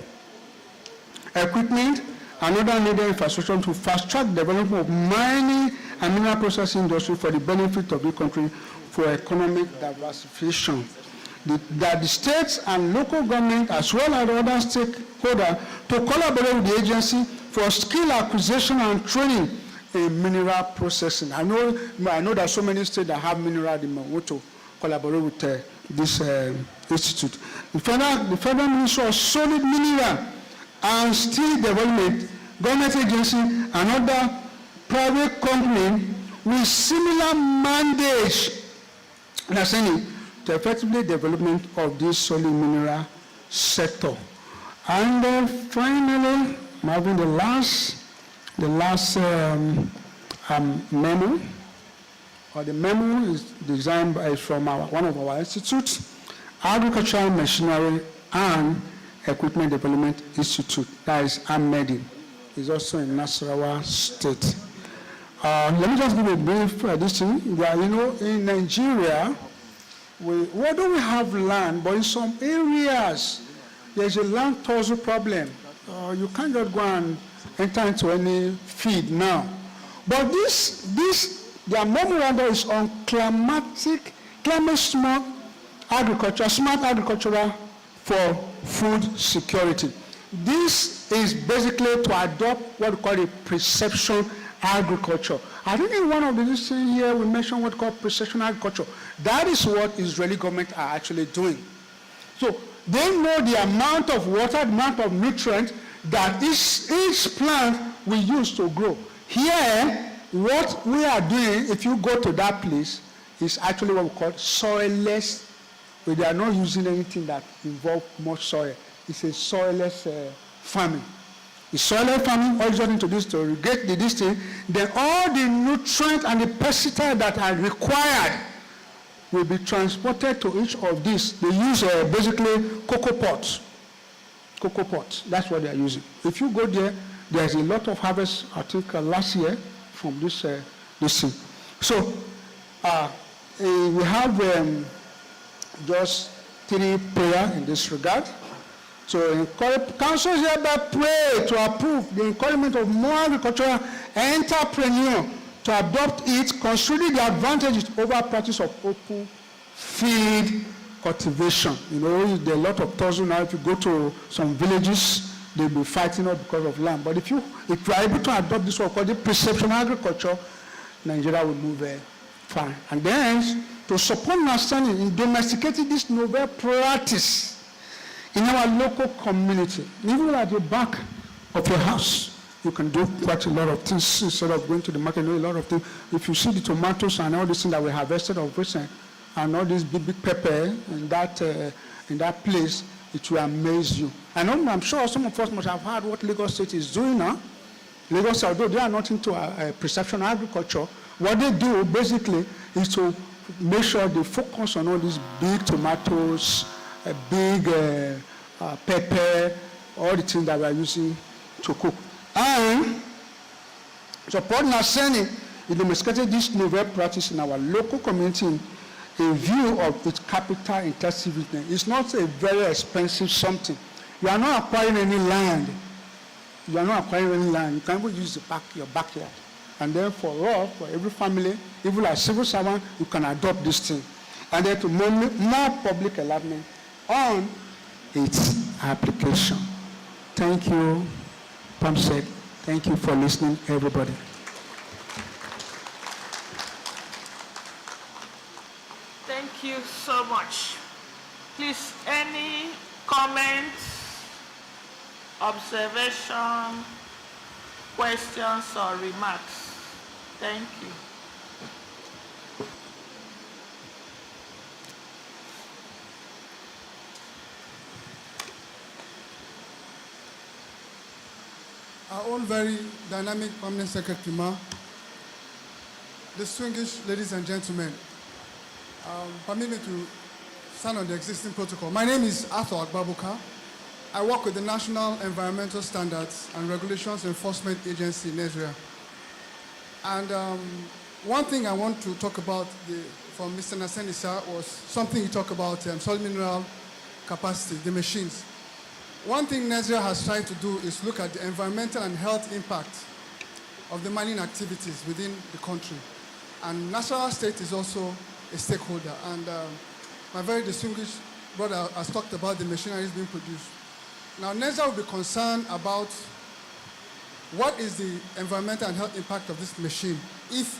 equipment, and other needed infrastructure to fast-track the development of mining and mineral processing industry for the benefit of the country for economic diversification. That the states and local government, as well as other stakeholders, to collaborate with the agency for skill acquisition and training in mineral processing. I know there are so many states that have mineral demand. We want to collaborate with this institute. The Federal Ministry of Solid Mineral and Steel Development, government agency, and other private company with similar mandates to effectively development of this solid mineral sector. And finally, I'm having the last memo. The memo is designed from one of our institutes, Agricultural Machinery and Equipment Development Institute, that is AMEDI. It's also in Nasarawa State. Let me just give a brief this thing. In Nigeria, although we have land, but in some areas, there's a land tussle problem. You can't just go and enter into any field now. But their memorandum is on climate smart agriculture for food security. This is basically to adopt what we call a precision agriculture. I think in one of the things here we mentioned what we call precision agriculture. That is what Israeli government are actually doing. So they know the amount of water, the amount of nutrient that each plant will use to grow. Here, what we are doing, if you go to that place, is actually what we call soilless. But they are not using anything that involves much soil. It's a soilless farming. The soilless farming, all goes into this to irrigate this thing, then all the nutrients and the pesticides that are required will be transported to each of these. They use basically cocoa pots. Cocoa pots, that's what they are using. If you go there, there's a lot of harvest, I think last year, from this thing. So we have just 3 prayers in this regard. So councils hereby pray to approve the encouragement of more agricultural entrepreneurs to adopt it, considering the advantages over practice of open field cultivation. There are a lot of tussle now. If you go to some villages, they'll be fighting up because of land. But if you are able to adopt this what called the precision agriculture, Nigeria will move fine. And then to support understanding in domesticating this novel practice in our local community, even at the back of your house, you can do quite a lot of things instead of going to the market. A lot of things. If you see the tomatoes and all these things that we harvested of recent, and all this big pepper in that place, it will amaze you. And I'm sure some of us must have heard what Lagos State is doing now. Lagos, although they are not into precision agriculture, what they do basically is to make sure they focus on all these big tomatoes, big pepper, all the things that we are using to cook. And support Naseni in domesticating this novel practice in our local community in view of its capital intensiveness. It's not a very expensive something. You are not acquiring any land. You are not acquiring any land. You can even use your backyard. And then for us, for every family, even as civil servant, you can adopt this thing. And then to more public enlightenment on its application. Thank you, Pamsek. Thank you for listening, everybody. Thank you so much. Please, any comments, observation, questions, or remarks? Thank you. Our own very dynamic permanent secretary, distinguished ladies and gentlemen, permit me to stand on the existing protocol. My name is Arthur Agbabuka. I work with the National Environmental Standards and Regulations Enforcement Agency in Nigeria. And one thing I want to talk about from Mr. Nasenisa was something he talked about solid mineral capacity, the machines. One thing Nigeria has tried to do is look at the environmental and health impact of the mining activities within the country. And Nasarawa State is also a stakeholder. And my very distinguished brother has talked about the machinery being produced. Now, Nigeria will be concerned about what is the environmental and health impact of this machine, if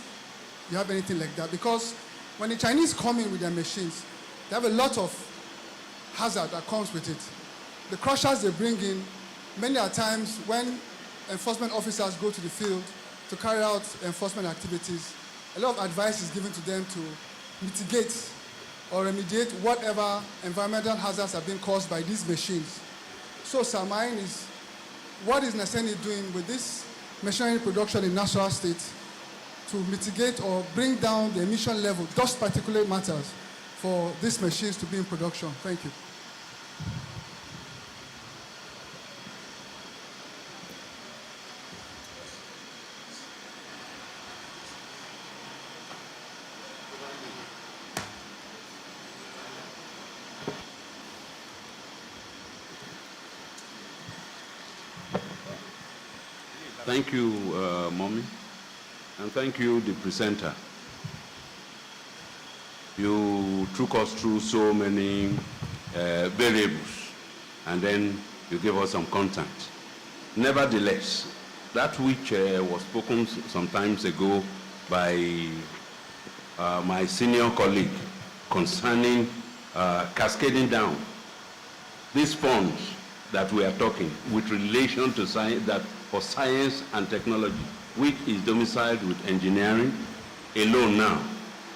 you have anything like that? Because when the Chinese come in with their machines, they have a lot of hazard that comes with it. The crushers they bring in, many a times when enforcement officers go to the field to carry out enforcement activities, a lot of advice is given to them to mitigate or remediate whatever environmental hazards have been caused by these machines. So, sir, mine is, what is Naseni doing with this machinery production in Nasarawa State to mitigate or bring down the emission level, dust particulate matters, for these machines to be in production? Thank you. Thank you, Mommy, and thank you, the presenter. You took us through so many variables, and then you gave us some content. Nevertheless, that which was spoken some times ago by my senior colleague concerning cascading down these funds that we are talking with relation to science, that for science and technology, which is domiciled with engineering alone now,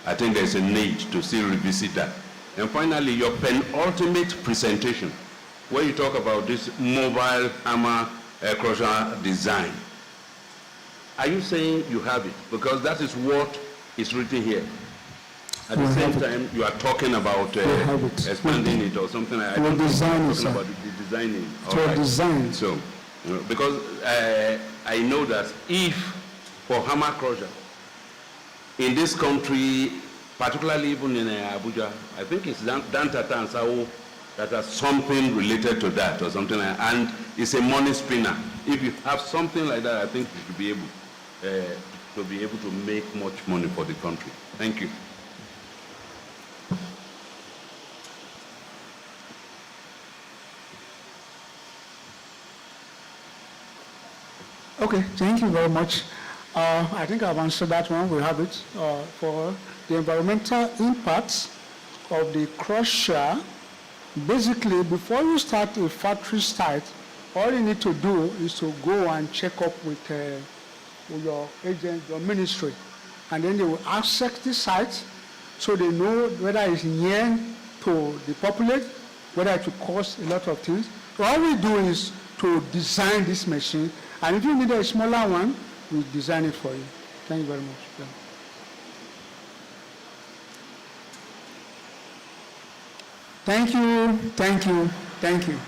I think there's a need to still revisit that. And finally, your penultimate presentation, where you talk about this mobile hammer crusher design. Are you saying you have it? Because that is what is written here. At the same time, you are talking about expanding it or something. I don't think you're talking about the designing. Design. So, because I know that if for hammer crusher in this country, particularly even in Abuja, I think it's Dantata and Sao that has something related to that or something like that, and it's a money spinner. If you have something like that, I think you should be able to make much money for the country. Thank you. Okay, thank you very much. I think I've answered that one. We have it for the environmental impacts of the crusher. Basically, before you start a factory site, all you need to do is to go and check up with your agent, your ministry, and then they will access the site so they know whether it's near to the populate, whether it will cost a lot of things. So all we do is to design this machine, and if you need a smaller one, we'll design it for you. Thank you very much. Yeah. Thank you, thank you, thank you.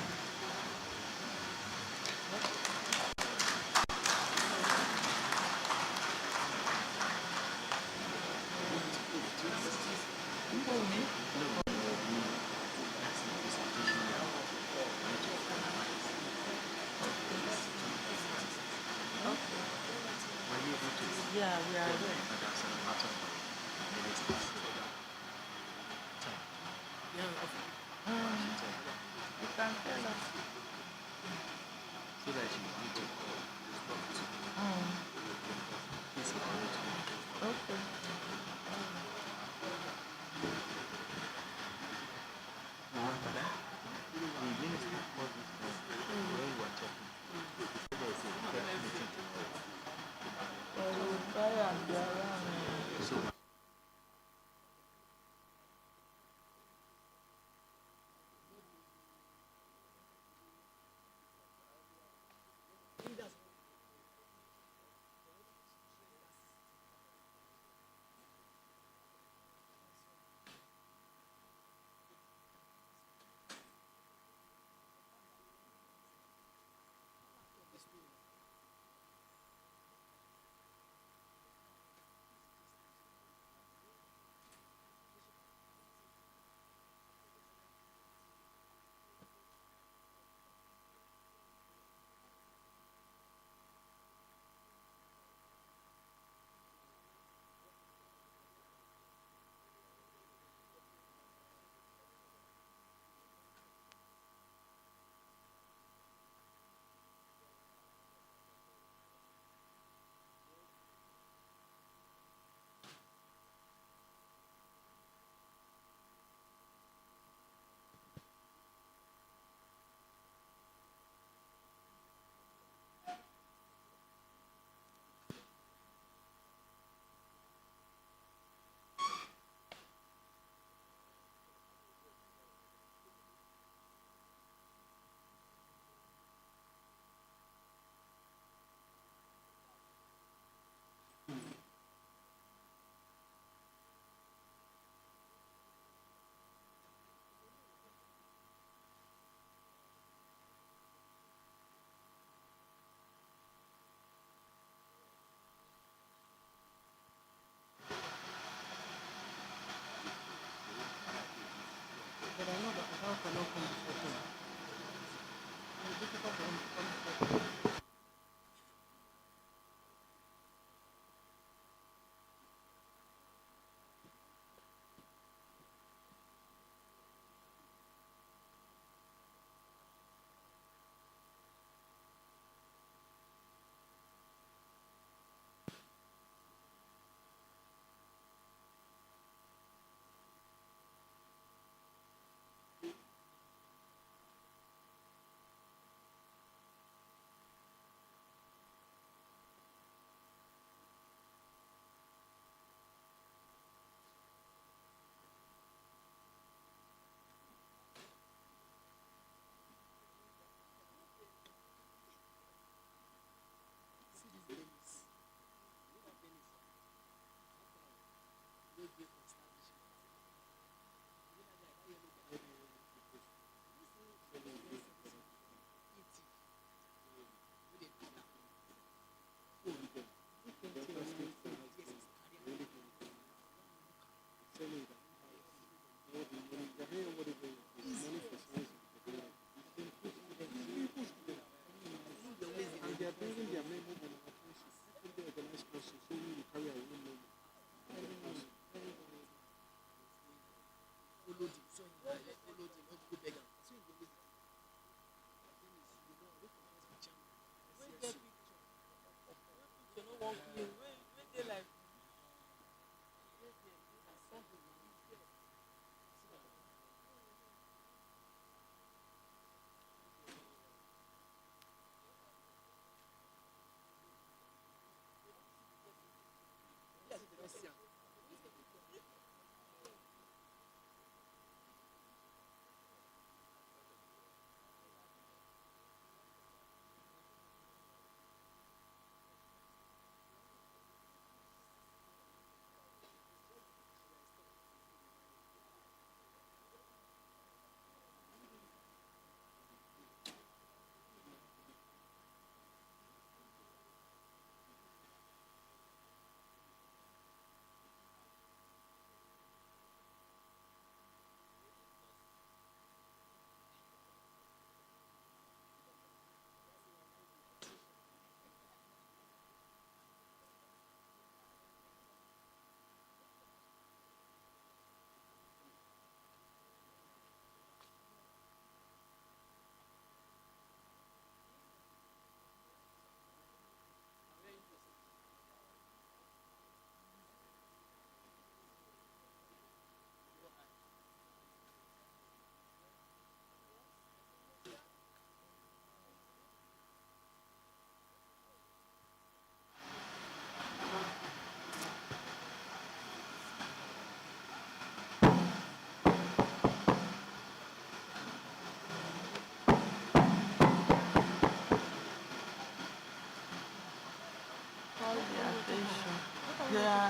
Yeah, we are ready. You can tell us. Okay. Try and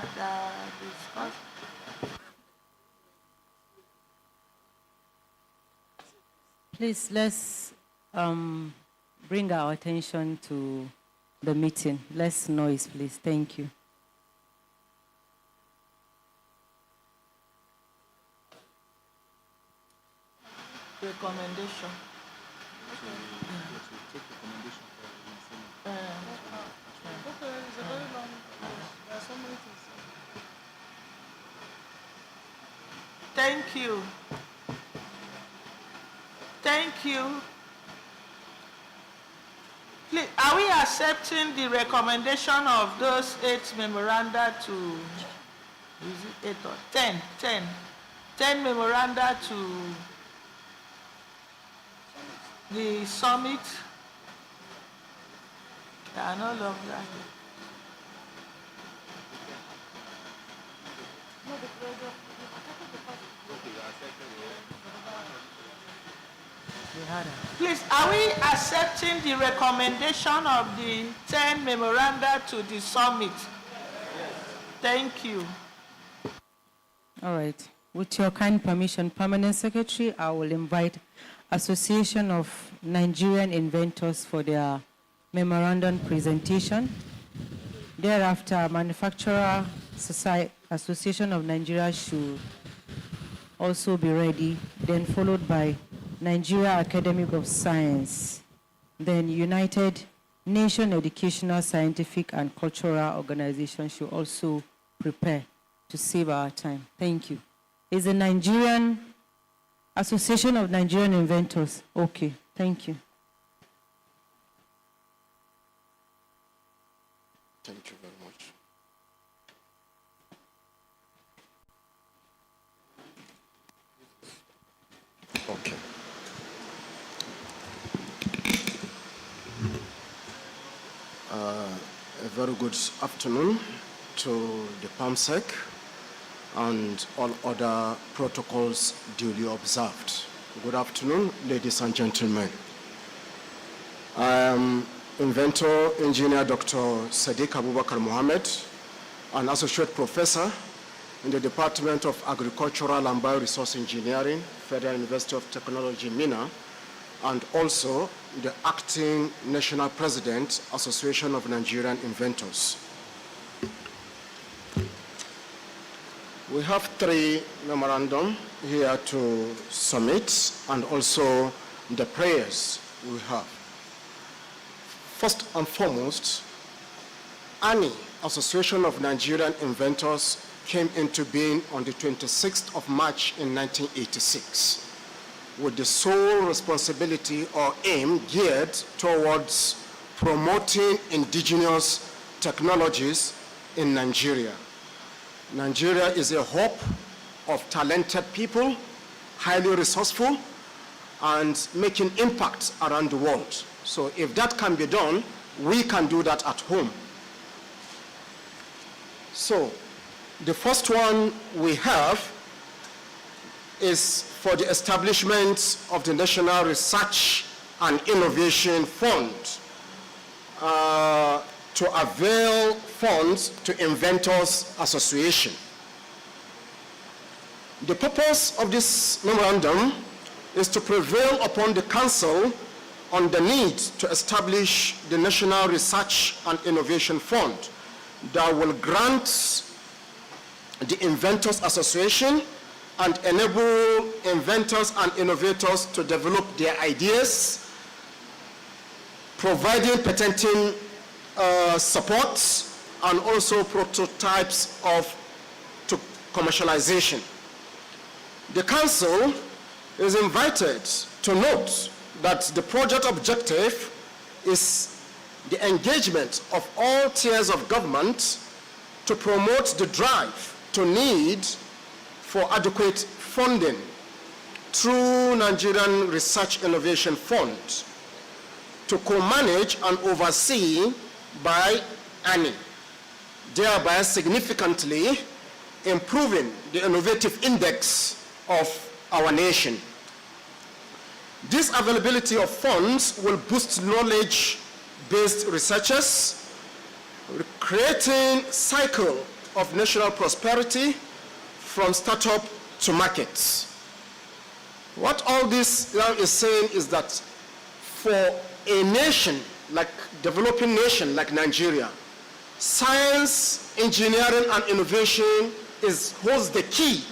discuss. Please, let's bring our attention to the meeting. Less noise, please. Thank you. Recommendation. Thank you. Thank you. Please, are we accepting the recommendation of those 8 memoranda to, is it 8 or 10? 10 memoranda to the summit? They are no longer here. Please, are we accepting the recommendation of the 10 memoranda to the summit? Thank you. All right. With your kind permission, Permanent Secretary, I will invite Association of Nigerian Inventors for their memorandum presentation. Thereafter, Manufacturer Association of Nigeria should also be ready, then followed by Nigeria Academy of Science, then United Nations Educational, Scientific and Cultural Organization should also prepare to save our time. Thank you. Is the Nigerian Association of Nigerian Inventors? Okay, thank you. Thank you very much. Okay. A very good afternoon to the PAMSEC and all other protocols duly observed. Good afternoon, ladies and gentlemen. I am inventor engineer Dr. Sadiq Abubakar Mohammed, an associate professor in the Department of Agricultural and Bioresource Engineering, Federal University of Technology, Minna, and also the acting national president, Association of Nigerian Inventors. We have 3 memorandum here to submit and also the prayers we have. First and foremost, ANI, Association of Nigerian Inventors, came into being on the 26th of March in 1986 with the sole responsibility or aim geared towards promoting indigenous technologies in Nigeria. Nigeria is a hub of talented people, highly resourceful, and making impact around the world. So if that can be done, we can do that at home. So the first one we have is for the establishment of the National Research and Innovation Fund to avail funds to Inventors Association. The purpose of this memorandum is to prevail upon the Council on the need to establish the National Research and Innovation Fund that will grant the Inventors Association and enable inventors and innovators to develop their ideas, providing patenting support and also prototypes to commercialization. The Council is invited to note that the project objective is the engagement of all tiers of government to promote the drive to need for adequate funding through Nigerian Research Innovation Fund to co-manage and oversee by ANI, thereby significantly improving the innovative index of our nation. This availability of funds will boost knowledge-based researchers, creating cycle of national prosperity from startup to market. What all this now is saying is that for a nation, like developing nation like Nigeria, science, engineering, and innovation holds the key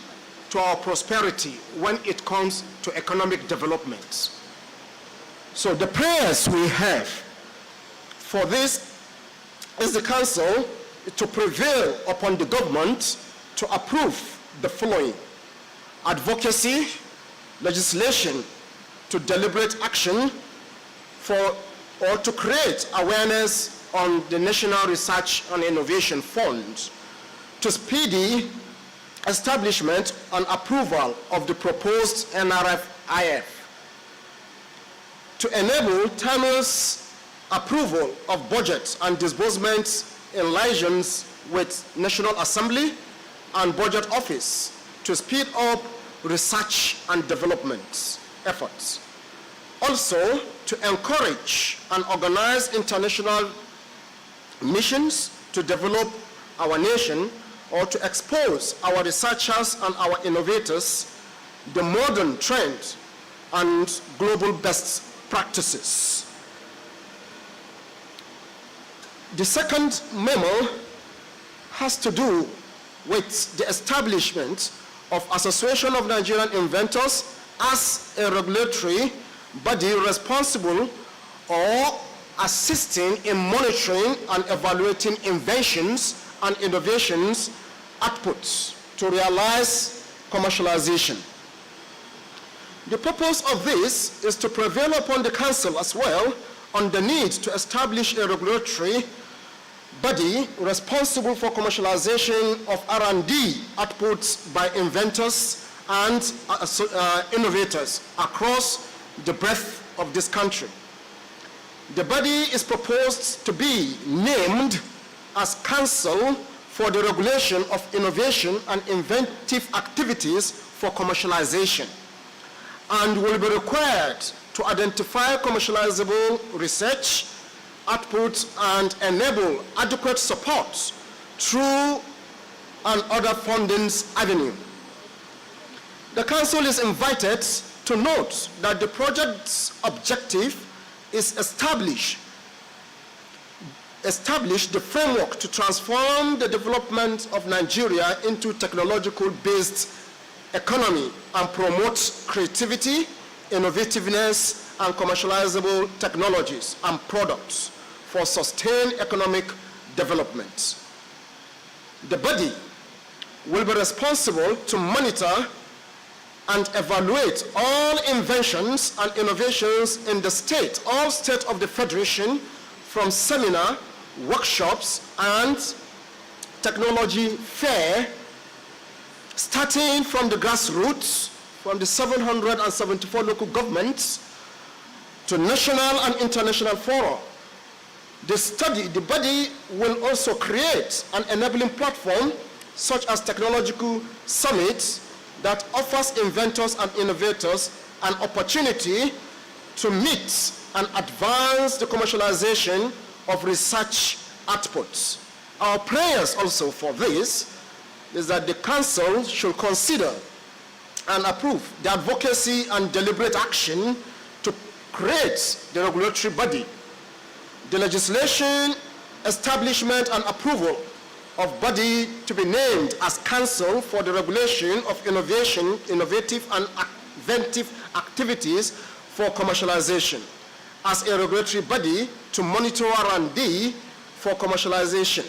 to our prosperity when it comes to economic development. So the prayers we have for this is the council to prevail upon the government to approve the following: advocacy, legislation to deliberate action or to create awareness on the National Research and Innovation Fund, to speedy establishment and approval of the proposed NRF-IF, to enable timeless approval of budgets and disbursements in liaison with National Assembly and Budget Office to speed up research and development efforts. Also, to encourage and organize international missions to develop our nation or to expose our researchers and our innovators the modern trend and global best practices. The second memo has to do with the establishment of Association of Nigerian Inventors as a regulatory body responsible or assisting in monitoring and evaluating inventions and innovations outputs to realize commercialization. The purpose of this is to prevail upon the council as well on the need to establish a regulatory body responsible for commercialization of R&D outputs by inventors and innovators across the breadth of this country. The body is proposed to be named as Council for the Regulation of Innovation and Inventive Activities for Commercialization, and will be required to identify commercializable research outputs and enable adequate support through and other fundings avenue. The council is invited to note that the project's objective is establish the framework to transform the development of Nigeria into technological-based economy and promote creativity, innovativeness, and commercializable technologies and products for sustained economic development. The body will be responsible to monitor and evaluate all inventions and innovations in the state, all state of the Federation, from seminar, workshops, and technology fair, starting from the grassroots, from the 774 local governments, to national and international fora. The body will also create an enabling platform, such as technological summits, that offers inventors and innovators an opportunity to meet and advance the commercialization of research outputs. Our prayers also for this is that the council should consider and approve the advocacy and deliberate action to create the regulatory body, the legislation, establishment, and approval of body to be named as Council for the Regulation of Innovation, Innovative and Inventive Activities for Commercialization, as a regulatory body to monitor R&D for commercialization,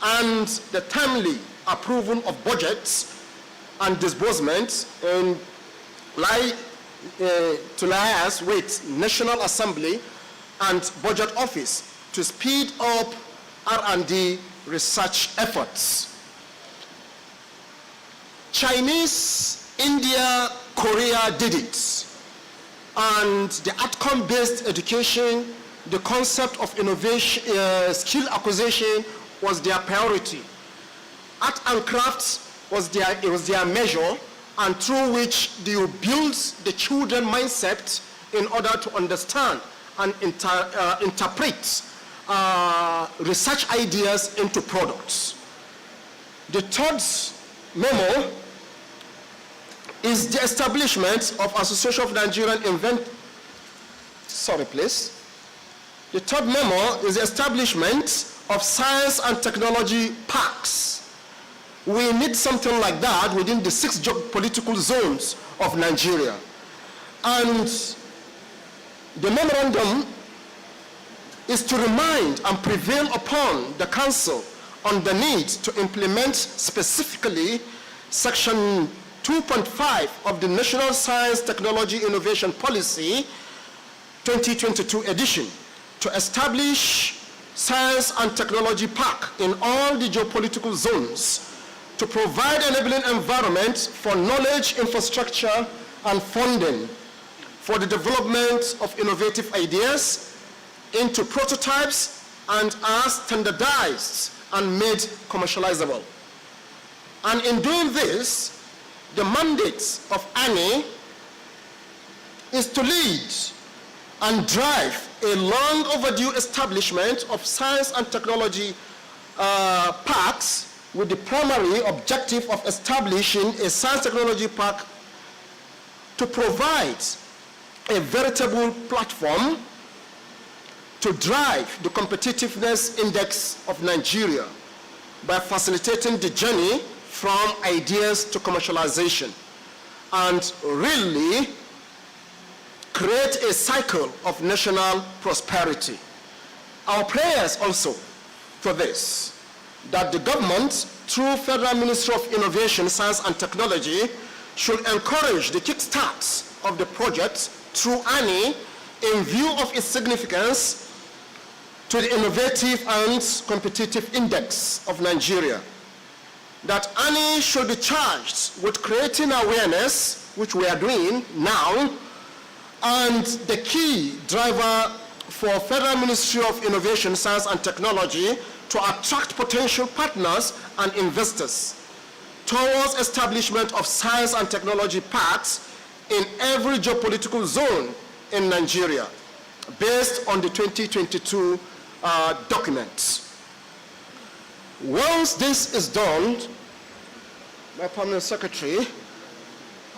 and the timely approval of budgets and disbursements to liaise with National Assembly and Budget Office to speed up R&D research efforts. Chinese, India, Korea did it. And the outcome-based education, the concept of innovation, skill acquisition was their priority. Art and crafts was their measure, and through which they build the children mindset in order to understand and interpret research ideas into products. The third memo is the establishment of Association of Nigerian The third memo is the establishment of science and technology parks. We need something like that within the 6 geopolitical zones of Nigeria. And the memorandum is to remind and prevail upon the Council on the need to implement specifically Section 2.5 of the National Science Technology Innovation Policy 2022 edition to establish Science and Technology Park in all the geopolitical zones to provide enabling environment for knowledge, infrastructure, and funding for the development of innovative ideas into prototypes and are standardized and made commercializable. And in doing this, the mandate of ANI is to lead and drive a long overdue establishment of science and technology parks with the primary objective of establishing a science technology park to provide a veritable platform to drive the competitiveness index of Nigeria by facilitating the journey from ideas to commercialization and really create a cycle of national prosperity. Our prayers also for this, that the government, through Federal Ministry of Innovation, Science and Technology, should encourage the kickstart of the project through ANI in view of its significance to the innovative and competitive index of Nigeria. That ANI should be charged with creating awareness, which we are doing now, and the key driver for Federal Ministry of Innovation, Science and Technology to attract potential partners and investors towards establishment of science and technology parks in every geopolitical zone in Nigeria, based on the 2022 documents. Once this is done, my permanent secretary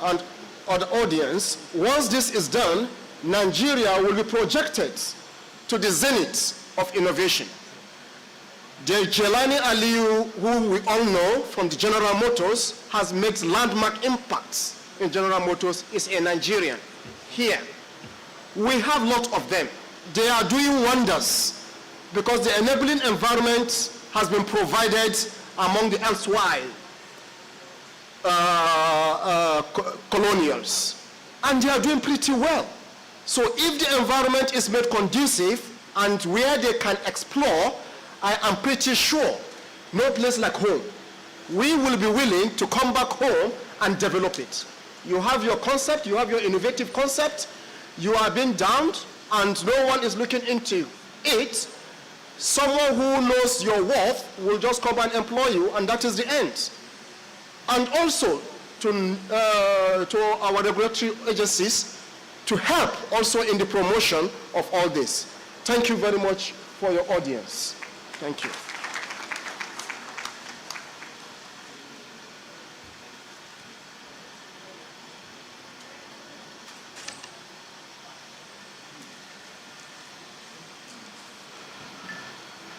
and the audience, once this is done, Nigeria will be projected to the zenith of innovation. The Jelani Aliyu, who we all know from the General Motors, has made landmark impacts in General Motors, is a Nigerian here. We have a lot of them. They are doing wonders because the enabling environment has been provided among the elsewhere colonials. And they are doing pretty well. So if the environment is made conducive and where they can explore, I am pretty sure no place like home. We will be willing to come back home and develop it. You have your concept, you have your innovative concept, you are being downed and no one is looking into it. Someone who knows your worth will just come and employ you, and that is the end. And also to our regulatory agencies to help also in the promotion of all this. Thank you very much for your audience. Thank you.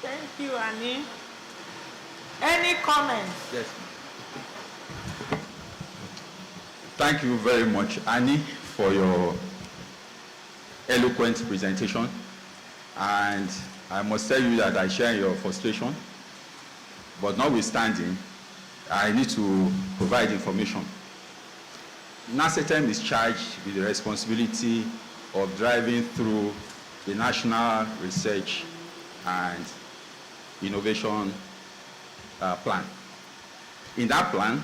Thank you, Annie. Any comments? Yes. Thank you very much, Annie, for your eloquent presentation. And I must tell you that I share your frustration. But notwithstanding, I need to provide information. NASETEM is charged with the responsibility of driving through the National Research and Innovation Plan. In that plan,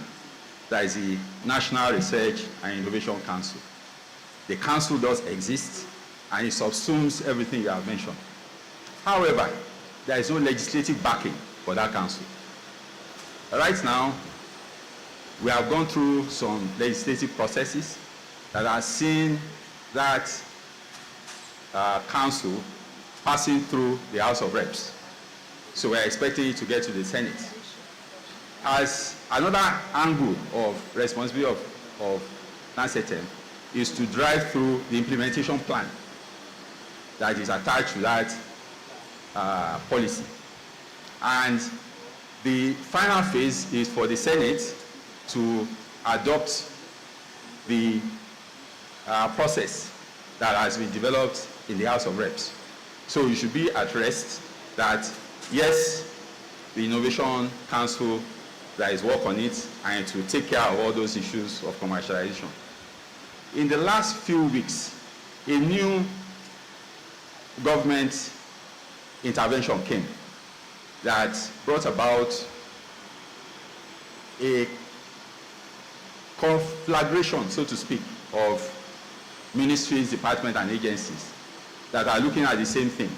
there is the National Research and Innovation Council. The council does exist, and it subsumes everything you have mentioned. However, there is no legislative backing for that council. Right now, we have gone through some legislative processes that are seeing that council passing through the House of Reps. So we're expecting it to get to the Senate. as another angle of responsibility of NASETEM is to drive through the implementation plan that is attached to that policy. And the final phase is for the Senate to adopt the process that has been developed in the House of Reps. So you should be at rest that, yes, the Innovation Council, there is work on it, and to take care of all those issues of commercialization. In the last few weeks, a new government intervention came that brought about a conflagration, so to speak, of ministries, departments, and agencies that are looking at the same thing,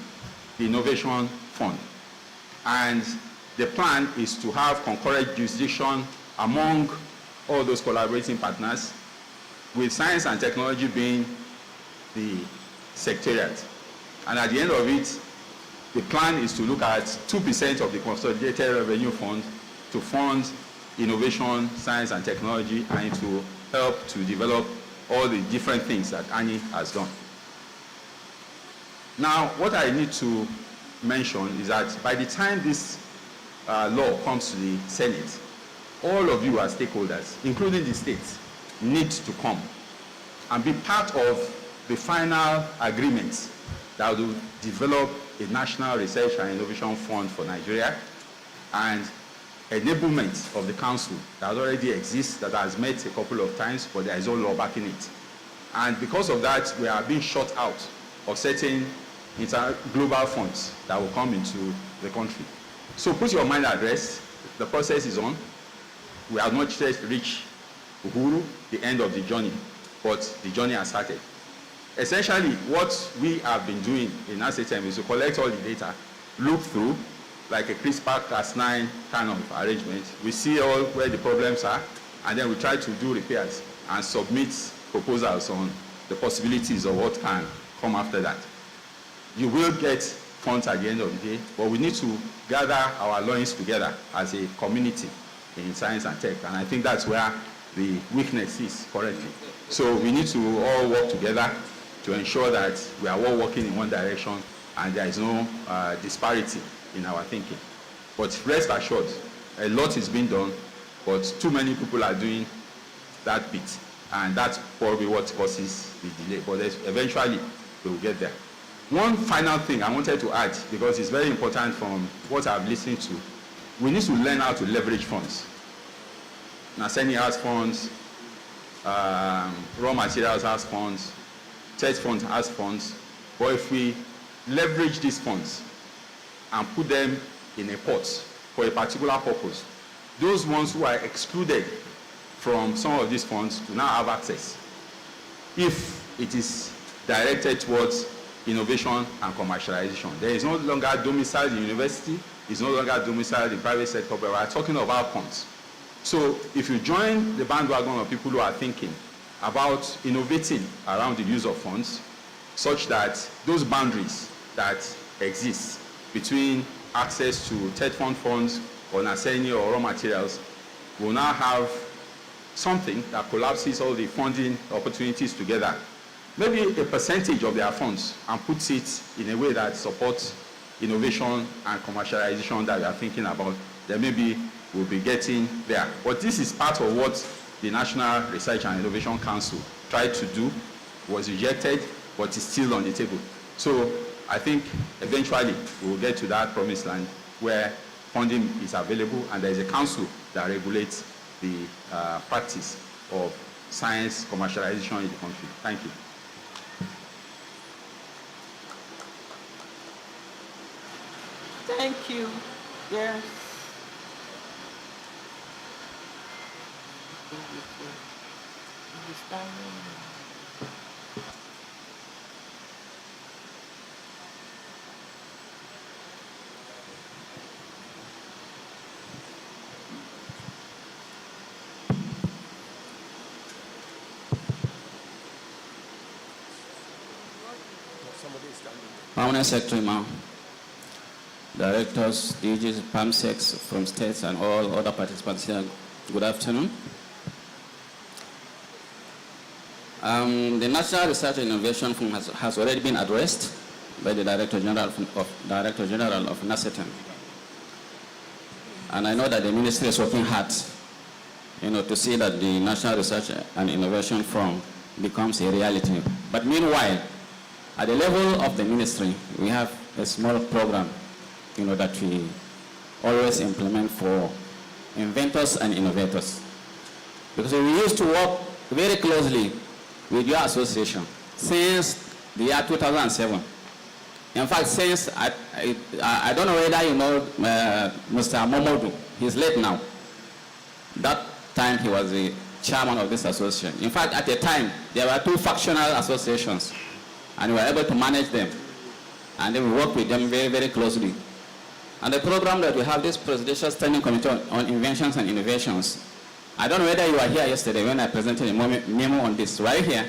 the Innovation Fund. And the plan is to have concurrent jurisdiction among all those collaborating partners, with science and technology being the secretariat. And at the end of it, the plan is to look at 2% of the consolidated revenue fund to fund innovation, science and technology, and to help to develop all the different things that Annie has done. Now, what I need to mention is that by the time this law comes to the Senate, all of you as stakeholders, including the states, need to come and be part of the final agreement that will develop a national research and innovation fund for Nigeria, and enablement of the council that already exists, that has met a couple of times, but there is no law backing it. And because of that, we are being shut out of certain global funds that will come into the country. So put your mind at rest. The process is on. We have not yet reached Uhuru, the end of the journey, but the journey has started. Essentially, what we have been doing in NASETEM is to collect all the data, look through, like a CRISPR-Cas9 kind of arrangement. We see all where the problems are, and then we try to do repairs and submit proposals on the possibilities of what can come after that. You will get funds at the end of the day, but we need to gather our loins together as a community in science and tech, and I think that's where the weakness is currently. So we need to all work together to ensure that we are all working in one direction and there is no disparity in our thinking. But rest assured, a lot is being done, but too many people are doing that bit, and that's probably what causes the delay. But eventually, we will get there. One final thing I wanted to add, because it's very important from what I've listened to, we need to learn how to leverage funds. NASENI has funds, raw materials has funds, tech funds has funds, but if we leverage these funds and put them in a pot for a particular purpose, those ones who are excluded from some of these funds will now have access if it is directed towards innovation and commercialization. There is no longer domiciled in university, it's no longer domiciled in private sector, but we are talking about funds. So if you join the bandwagon of people who are thinking about innovating around the use of funds, such that those boundaries that exist between access to TED fund funds or NASENI or raw materials will now have something that collapses all the funding opportunities together, maybe a percentage of their funds, and puts it in a way that supports innovation and commercialization that we are thinking about, then maybe we'll be getting there. But this is part of what the National Research and Innovation Council tried to do, was rejected, but is still on the table. So I think eventually we will get to that promised land where funding is available and there is a council that regulates the practice of science commercialization in the country. Thank you. Thank you. Yes. Permanent Secretary, ma'am. directors, DGs, PAMSECs from states, and all other participants here. Good afternoon. The National Research and Innovation Fund has already been addressed by the Director General of NACETEM. And I know that the ministry is working hard, to see that the National Research and Innovation Fund becomes a reality. But meanwhile, at the level of the ministry, we have a small program, that we always implement for inventors and innovators. Because we used to work very closely with your association since the year 2007. In fact, since, I don't know whether you know Mr. Momodu, he's late now. That time he was the chairman of this association. In fact, at the time, there were 2 factional associations, and we were able to manage them. And then we worked with them very, very closely. And the program that we have, this Presidential Standing Committee on Inventions and Innovations, I don't know whether you were here yesterday when I presented a memo on this. Were you here?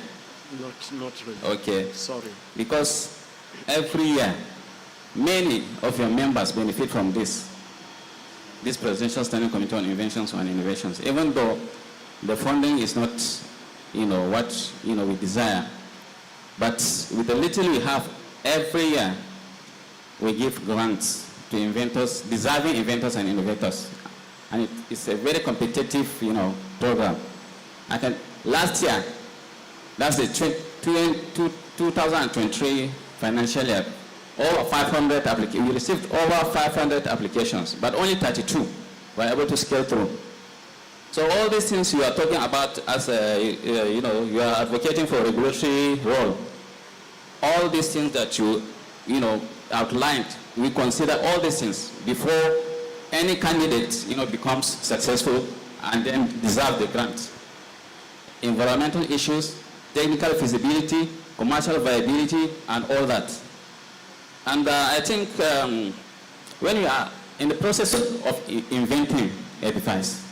Not really. Okay. Sorry. Because every year, many of your members benefit from this Presidential Standing Committee on Inventions and Innovations, even though the funding is not, what, we desire. But with the little we have, every year, we give grants to inventors, deserving inventors and innovators. And it's a very competitive, program. Last year, that's the 2023 financial year, over 500 applications. We received over 500 applications, but only 32 were able to scale through. So all these things you are talking about as, you are advocating for a regulatory role. All these things that you outlined, we consider all these things before any candidate, becomes successful and then deserve the grant. Environmental issues, technical feasibility, commercial viability, and all that. And I think when you are in the process of inventing a device,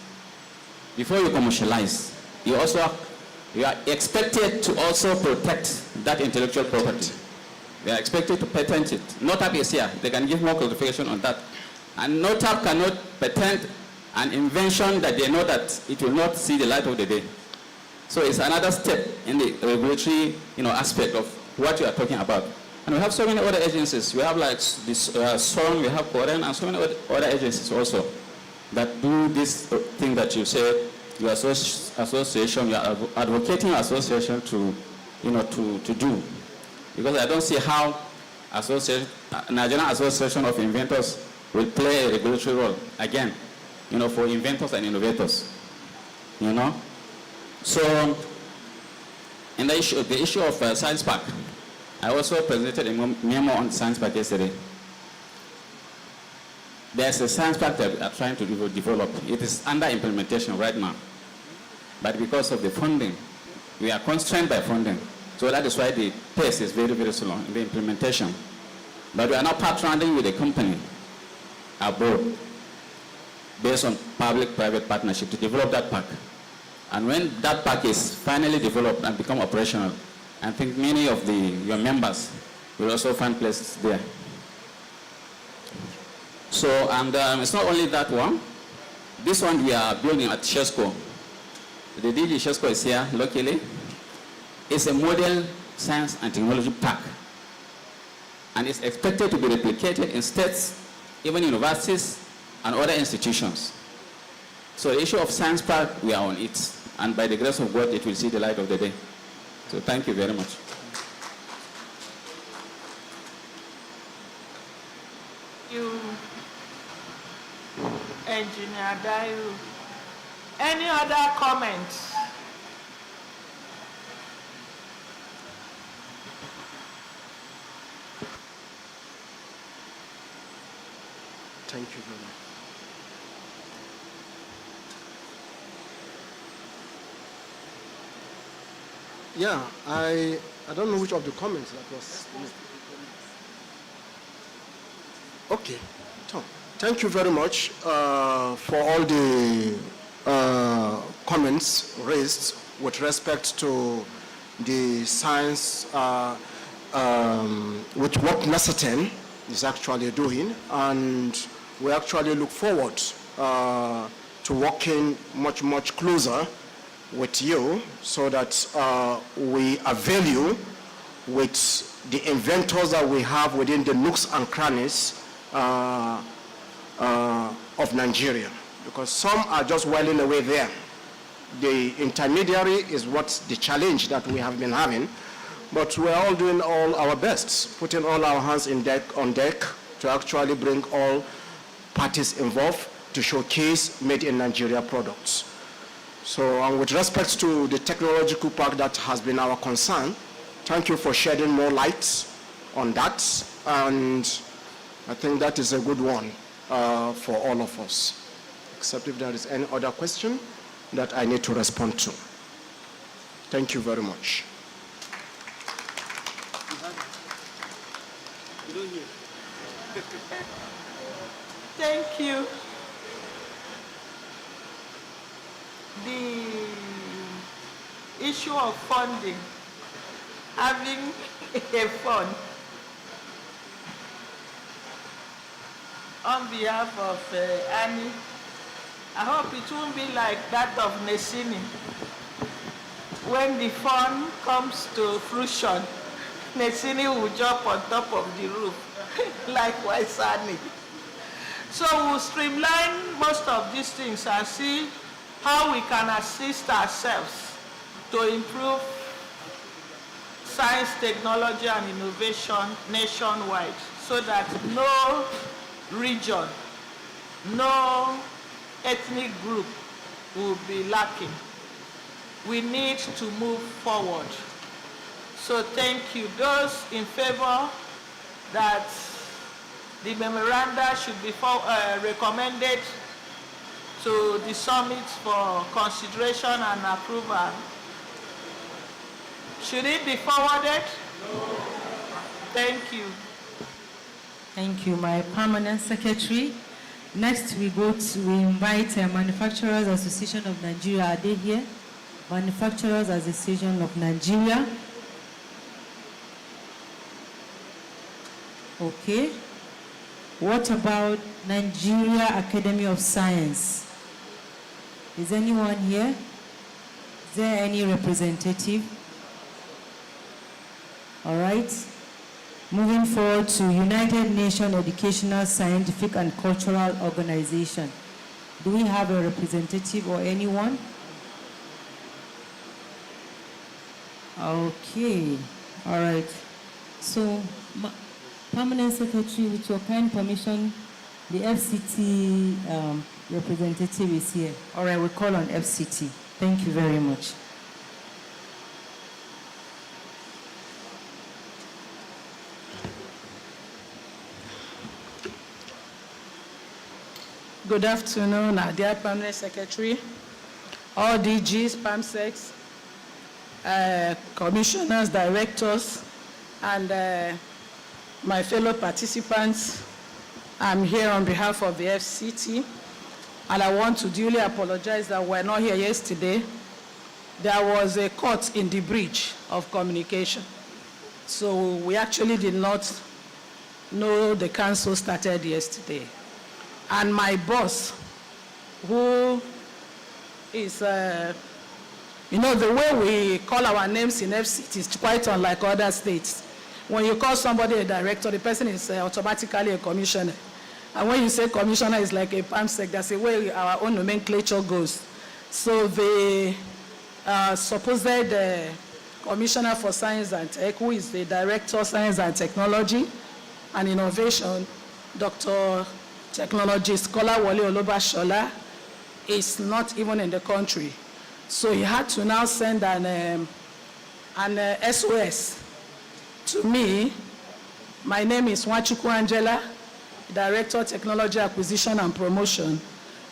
before you commercialize, you are expected to also protect that intellectual property. They are expected to patent it. NOTAP is here. They can give more clarification on that. And NOTAP cannot patent an invention that they know that it will not see the light of the day. So it's another step in the regulatory, aspect of what you are talking about. And we have so many other agencies. We have like this SORN, we have Koren, and so many other agencies also that do this thing that you say your association, you are advocating your association to, to do. Because I don't see how Nigerian Association of Inventors will play a regulatory role, again, for inventors and innovators, So, in the issue of Science Park, I also presented a memo on Science Park yesterday. There's a Science Park that we are trying to develop. It is under implementation right now. But because of the funding, we are constrained by funding. So that is why the pace is very, very slow in the implementation. But we are now partnering with a company abroad based on public-private partnership to develop that park. And when that park is finally developed and become operational, I think many of your members will also find places there. So, and it's not only that one. This one we are building at Shesco. The DG Shesco is here locally. It's a model science and technology park. And it's expected to be replicated in states, even universities, and other institutions. So the issue of Science Park, we are on it. And by the grace of God, it will see the light of the day. So thank you very much. You, Engineer Dairu. Any other comments? Thank you very much. Yeah, I don't know which of the comments that was. Okay, Tom. Thank you very much for all the comments raised with respect to the science, with what NACETEM is actually doing, and we actually look forward to working much, much closer with you so that we avail you with the inventors that we have within the nooks and crannies of Nigeria, because some are just whiling away there. The intermediary is what's the challenge that we have been having, but we're all doing all our best, putting all our hands on deck to actually bring all parties involved to showcase made in Nigeria products. So, and with respect to the technological park that has been our concern, thank you for shedding more light on that, and I think that is a good one for all of us, except if there is any other question that I need to respond to. Thank you very much. Thank you. The issue of funding, having a fund, on behalf of Annie, I hope it won't be like that of Nesini. When the fund comes to fruition, Nesini will jump on top of the roof, likewise Annie. So we'll streamline most of these things and see how we can assist ourselves to improve science, technology, and innovation nationwide, so that no region, no ethnic group will be lacking. We need to move forward. So thank you. Those in favor that the memoranda should be recommended to the summit for consideration and approval. Should it be forwarded? No. Thank you. Thank you, my permanent secretary. Next, we invite Manufacturers Association of Nigeria. Are they here? Manufacturers Association of Nigeria. Okay. What about Nigeria Academy of Science? Is anyone here? Is there any representative? All right. Moving forward to United Nations Educational, Scientific, and Cultural Organization. Do we have a representative or anyone? Okay. All right. So, Permanent Secretary, with your kind permission, the FCT representative is here. All right, we call on FCT. Thank you very much. Good afternoon, dear Permanent Secretary, all DGs, PAMSECs, commissioners, directors, and my fellow participants. I'm here on behalf of the FCT, and I want to duly apologize that we're not here yesterday. There was a cut in the bridge of communication. So we actually did not know the council started yesterday. And my boss, who is, the way we call our names in FCT is quite unlike other states. When you call somebody a director, the person is automatically a commissioner. And when you say commissioner, it's like a PAMSEC. That's the way our own nomenclature goes. So the supposed commissioner for science and tech, who is the director of science and technology and innovation, Dr. Technology Scholar Wole Olobashola, is not even in the country. So he had to now send an SOS to me. My name is Nwachukwu Angela, Director of Technology Acquisition and Promotion,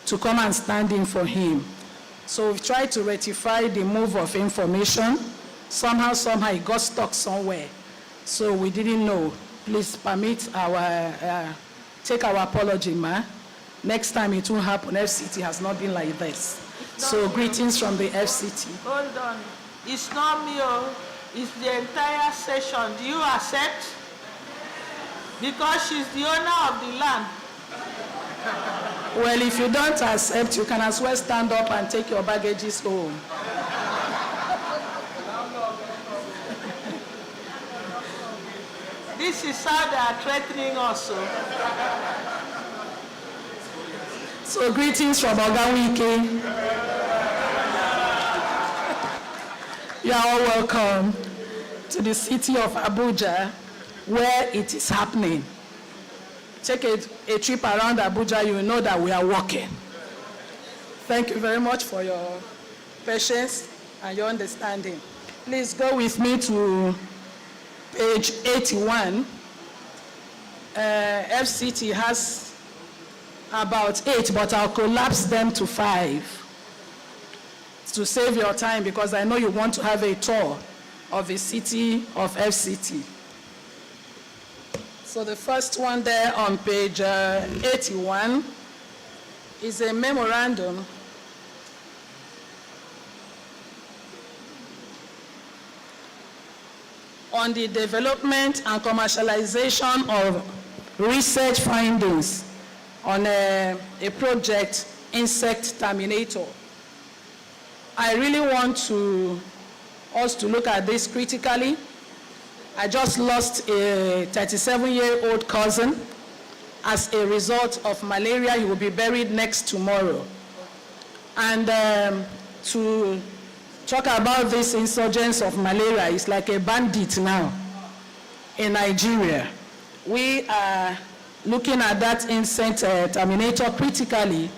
to come and stand in for him. So we've tried to rectify the move of information. Somehow it got stuck somewhere. So we didn't know. Please permit our, take our apology, ma. Next time it won't happen. FCT has not been like this. So greetings from the FCT. Hold on. It's not me, it's the entire session. Do you accept? Because she's the owner of the land. Well, if you don't accept, you can as well stand up and take your baggages home. This is how they are threatening us. So greetings from Ogawike. You are all welcome to the city of Abuja, where it is happening. Take a trip around Abuja, you will know that we are working. Thank you very much for your patience and your understanding. Please go with me to page 81. FCT has about 8, but I'll collapse them to 5 to save your time, because I know you want to have a tour of the city of FCT. So the first one there on page 81 is a memorandum on the development and commercialization of research findings on a project, Insect Terminator. I really want us to look at this critically. I just lost a 37-year-old cousin as a result of malaria. He will be buried next tomorrow. And to talk about this insurgence of malaria is like a bandit now in Nigeria. We are looking at that insect terminator critically,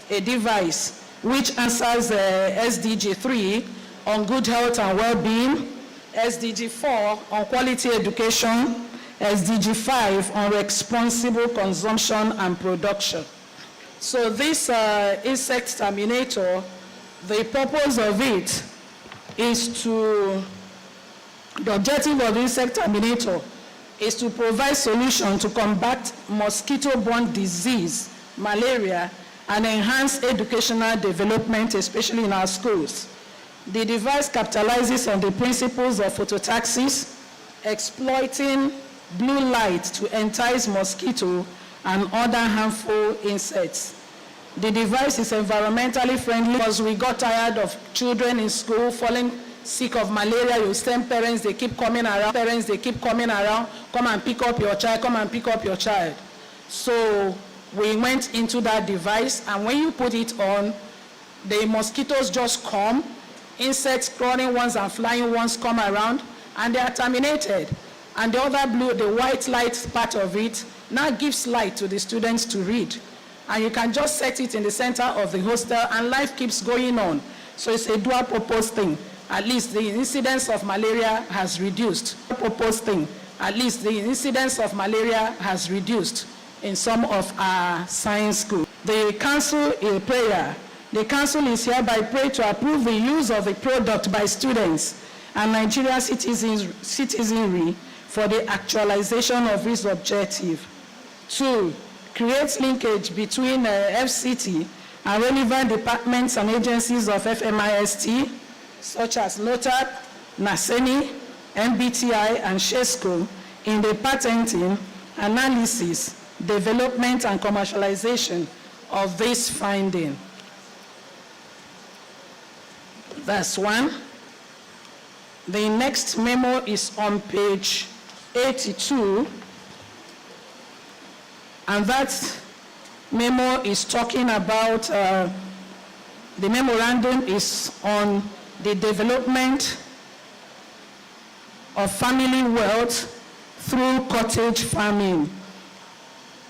a device which answers SDG 3 on good health and well-being, SDG 4 on quality education, SDG 5 on responsible consumption and production. So this insect terminator, the purpose of it is the objective of the insect terminator is to provide solution to combat mosquito-borne disease, malaria, and enhance educational development, especially in our schools. The device capitalizes on the principles of phototaxis, exploiting blue light to entice mosquito and other harmful insects. The device is environmentally friendly because we got tired of children in school falling sick of malaria. You send parents, they keep coming around. Come and pick up your child, So we went into that device, and when you put it on, the mosquitoes just come, insects, crawling ones and flying ones come around, and they are terminated. And the other blue, the white light part of it, now gives light to the students to read. And you can just set it in the center of the hostel, and life keeps going on. So it's a dual purpose thing. At least the incidence of malaria has reduced. At least the incidence of malaria has reduced in some of our science schools. The council in prayer. The council is hereby prayed to approve the use of the product by students and Nigerian citizenry for the actualization of this objective. 2, create linkage between FCT and relevant departments and agencies of FMIST, such as NOTAP, NASENI, MBTI, and SHESCO in the patenting, analysis, development, and commercialization of this finding. That's one. The next memo is on page 82, and that memo is talking about, the memorandum is on the development of family wealth through cottage farming.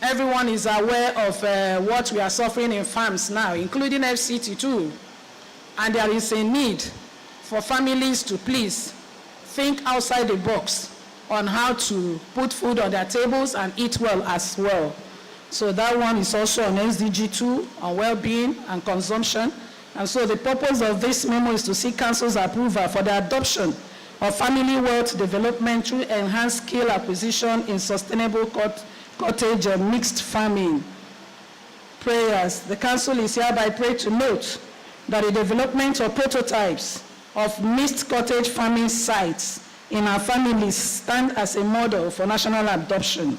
Everyone is aware of what we are suffering in farms now, including FCT too. And there is a need for families to please think outside the box on how to put food on their tables and eat well as well. So that one is also on SDG 2, on well-being and consumption. And so the purpose of this memo is to seek council's approval for the adoption of family wealth development through enhanced skill acquisition in sustainable cottage and mixed farming. Prayers. The council is hereby prayed to note that the development of prototypes of mixed cottage farming sites in our families stand as a model for national adoption.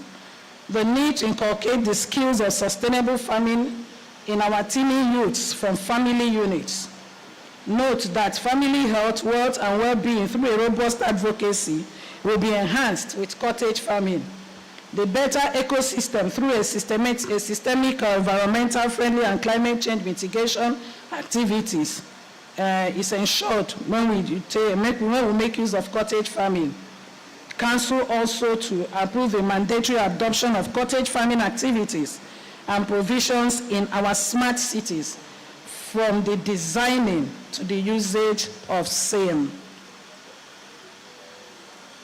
the need to inculcate the skills of sustainable farming in our teeming youths from family units. Note that family health, wealth, and well-being through a robust advocacy will be enhanced with cottage farming. The better ecosystem through a systemic environmental friendly and climate change mitigation activities is ensured when we make use of cottage farming. Council also to approve the mandatory adoption of cottage farming activities and provisions in our smart cities, from the designing to the usage of same.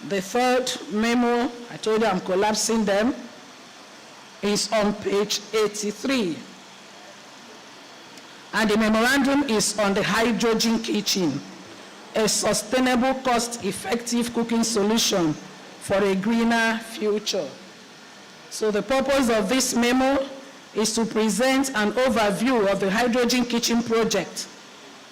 The third memo, I told you I'm collapsing them, is on page 83. And the memorandum is on the hydrogen kitchen, a sustainable, cost-effective cooking solution for a greener future. So the purpose of this memo is to present an overview of the hydrogen kitchen project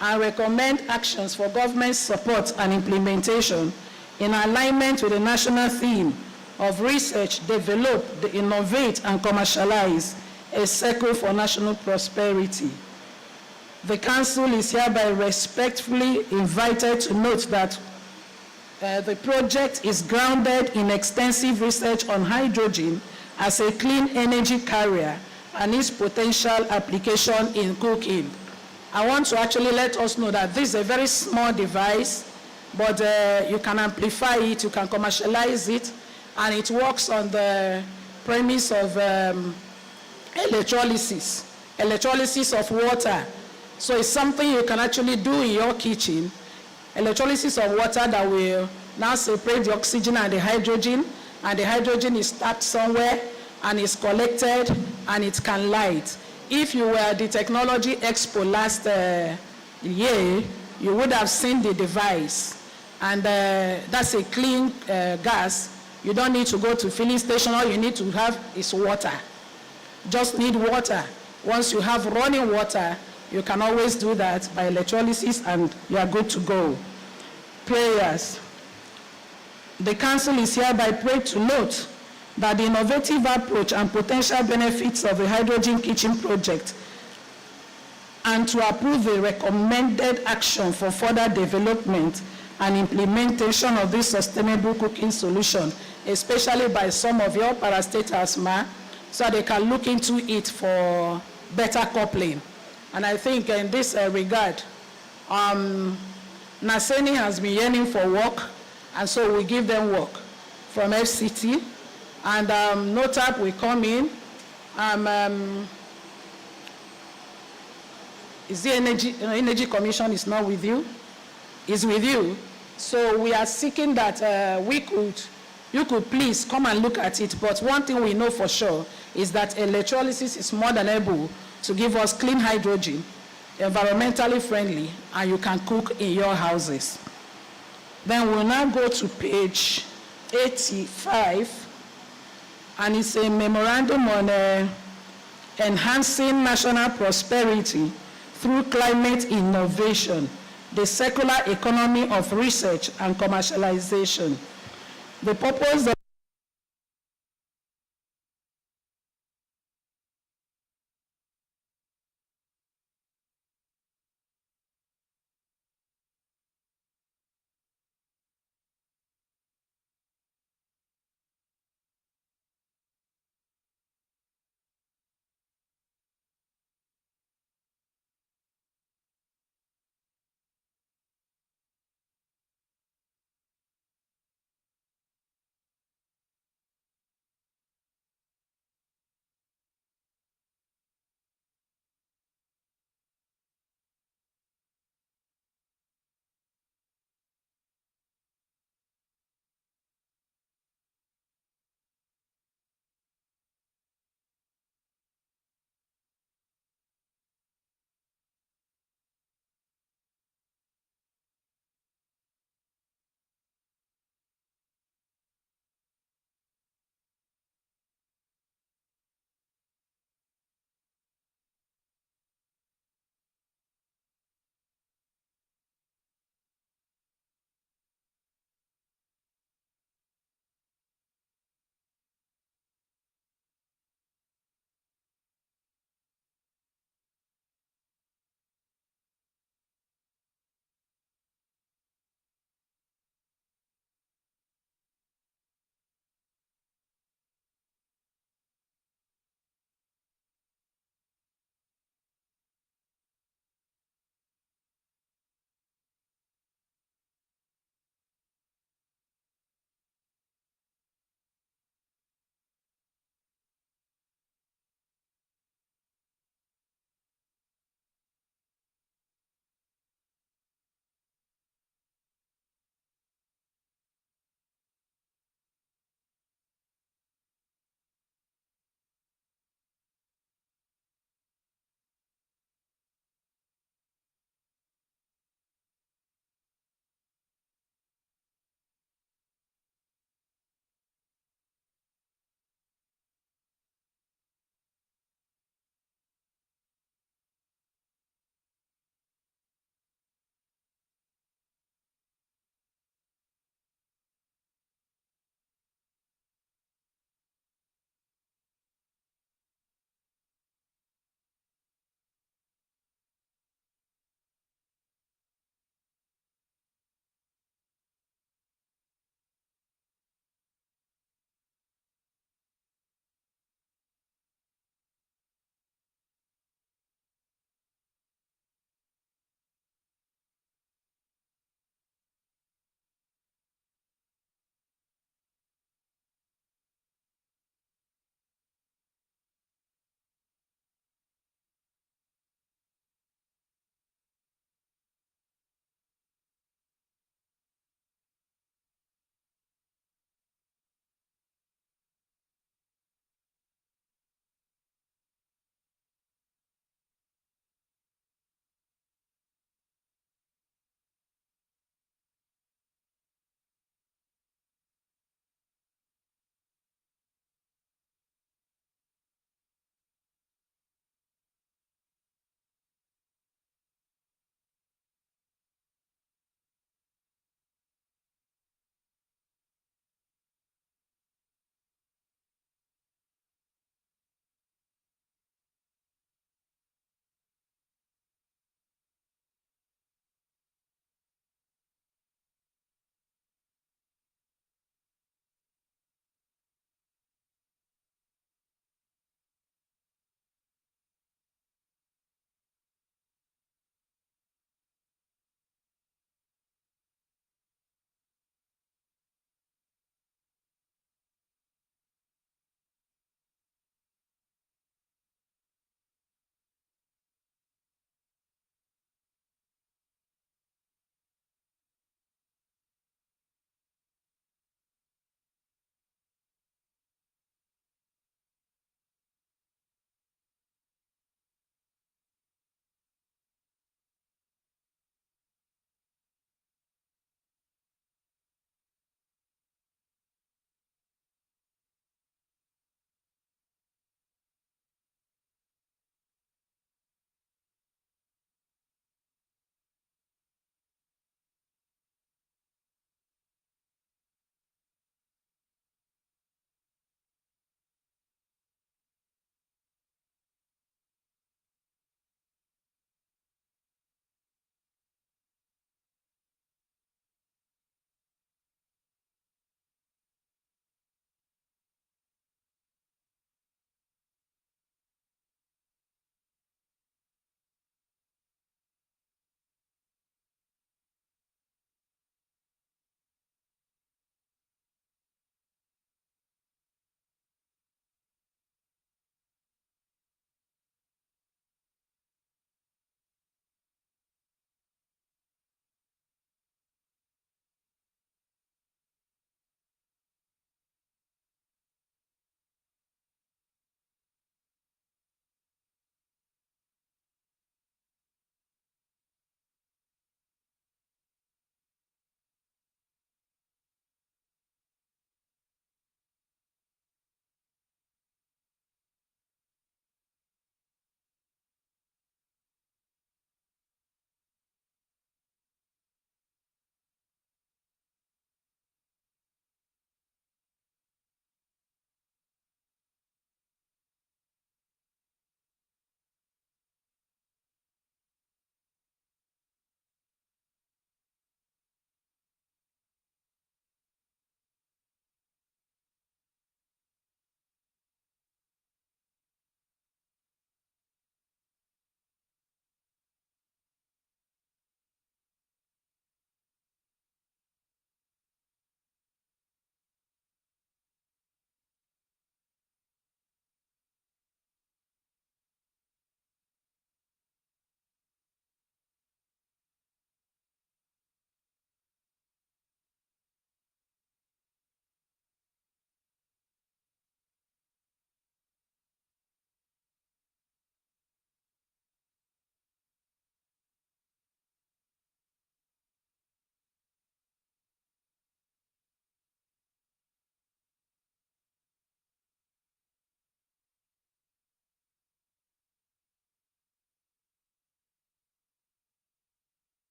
and recommend actions for government support and implementation in alignment with the national theme of research, develop, innovate, and commercialize a circle for national prosperity. The Council is hereby respectfully invited to note that the project is grounded in extensive research on hydrogen as a clean energy carrier and its potential application in cooking. I want to actually let us know that this is a very small device, but you can amplify it, you can commercialize it, and it works on the premise of electrolysis of water. So it's something you can actually do in your kitchen, electrolysis of water that will now separate the oxygen and the hydrogen is tapped somewhere and is collected and it can light. If you were at the Technology Expo last year, you would have seen the device. And that's a clean gas. You don't need to go to filling station. All you need to have is water. Just need water. Once you have running water, you can always do that by electrolysis and you are good to go. Prayers. The Council is hereby prayed to note that the innovative approach and potential benefits of the hydrogen kitchen project and to approve the recommended action for further development and implementation of this sustainable cooking solution, especially by some of your parastatals, so they can look into it for better coupling. And I think in this regard, Naseni has been yearning for work, and so we give them work from FCT. And NOTAP will come in. Is the Energy Commission is not with you? Is with you. So we are seeking that you could please come and look at it. But one thing we know for sure is that electrolysis is more than able to give us clean hydrogen, environmentally friendly, and you can cook in your houses. Then we'll now go to page 85, and it's a memorandum on enhancing national prosperity through climate innovation, the circular economy of research and commercialization. The purpose of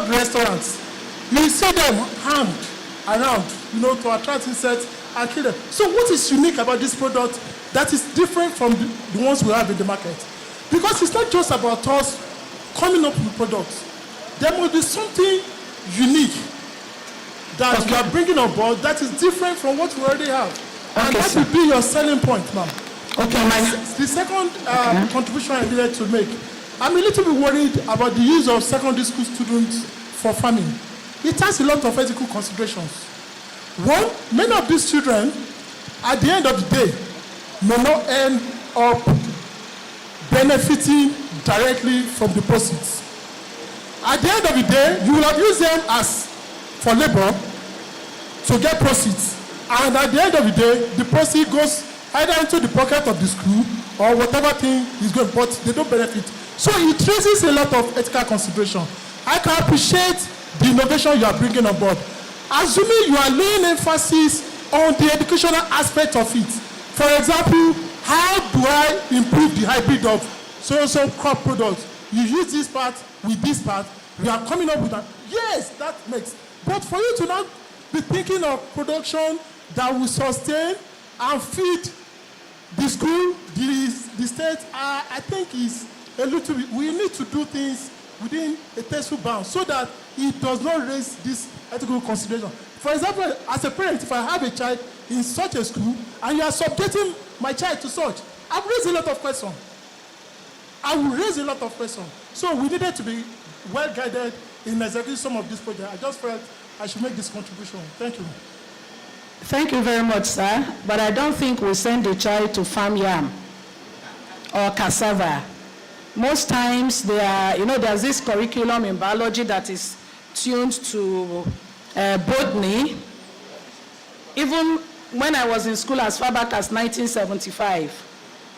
restaurants, you see them armed around, to attract insects and kill them. So what is unique about this product that is different from the ones we have in the market? Because it's not just about us coming up with products. There must be something unique that you are bringing on board that is different from what we already have. And that will be your selling point, ma'am. The second contribution I needed to make, I'm a little bit worried about the use of secondary school students for farming. It has a lot of ethical considerations. One, many of these children, at the end of the day, may not end up benefiting directly from the proceeds. At the end of the day, you will have used them as for labor to get proceeds. And at the end of the day, the proceeds goes either into the pocket of the school or whatever thing is going, but they don't benefit. So it raises a lot of ethical consideration. I can appreciate the innovation you are bringing on board. Assuming you are laying emphasis on the educational aspect of it. For example, how do I improve the hybrid of so-and-so crop products? You use this part with this part, we are coming up with that. Yes, that makes. But for you to not be thinking of production that will sustain and feed the school, the state, I think is a little bit, we need to do things within a tasteful bound so that it does not raise this ethical consideration. For example, as a parent, if I have a child in such a school and you are subjecting my child to such, I've raised a lot of questions. I will raise a lot of questions. So we needed to be well guided in executing some of these projects. I just felt I should make this contribution. Thank you. Thank you very much, sir. But I don't think we send a child to farm yam or cassava. Most times, there's this curriculum in biology that is tuned to botany. Even when I was in school as far back as 1975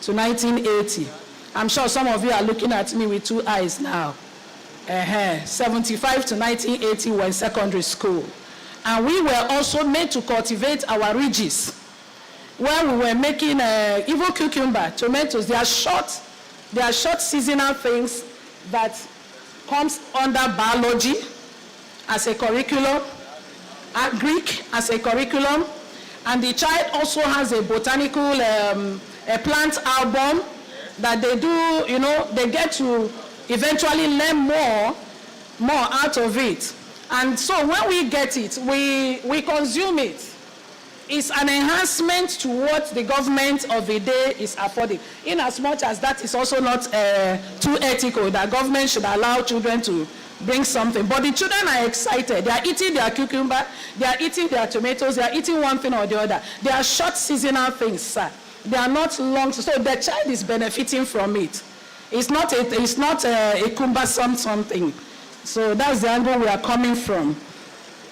to 1980, I'm sure some of you are looking at me with two eyes now. 75 to 1980 were in secondary school. And we were also made to cultivate our ridges, where we were making even cucumber, tomatoes. They are short seasonal things that comes under biology as a curriculum, Greek as a curriculum, and the child also has a botanical a plant album that they do, they get to eventually learn more out of it. And so when we get it, we consume it. It's an enhancement to what the government of the day is affording, in as much as that is also not too ethical, that government should allow children to bring something. But the children are excited. They are eating their cucumber, they are eating their tomatoes, they are eating one thing or the other. They are short seasonal things, sir. They are not long, so the child is benefiting from it. It's not a cumbersome something. So that's the angle we are coming from.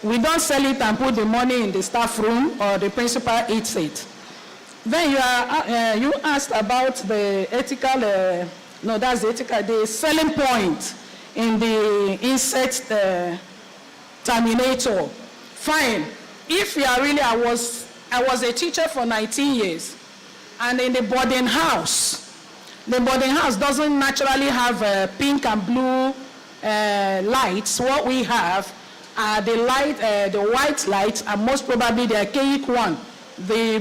We don't sell it and put the money in the staff room or the principal eats it. Then you asked about the ethical, the selling point in the insect terminator. Fine. If you are really, I was a teacher for 19 years, and in the boarding house doesn't naturally have pink and blue lights. What we have are the white lights, and most probably the archaic one, the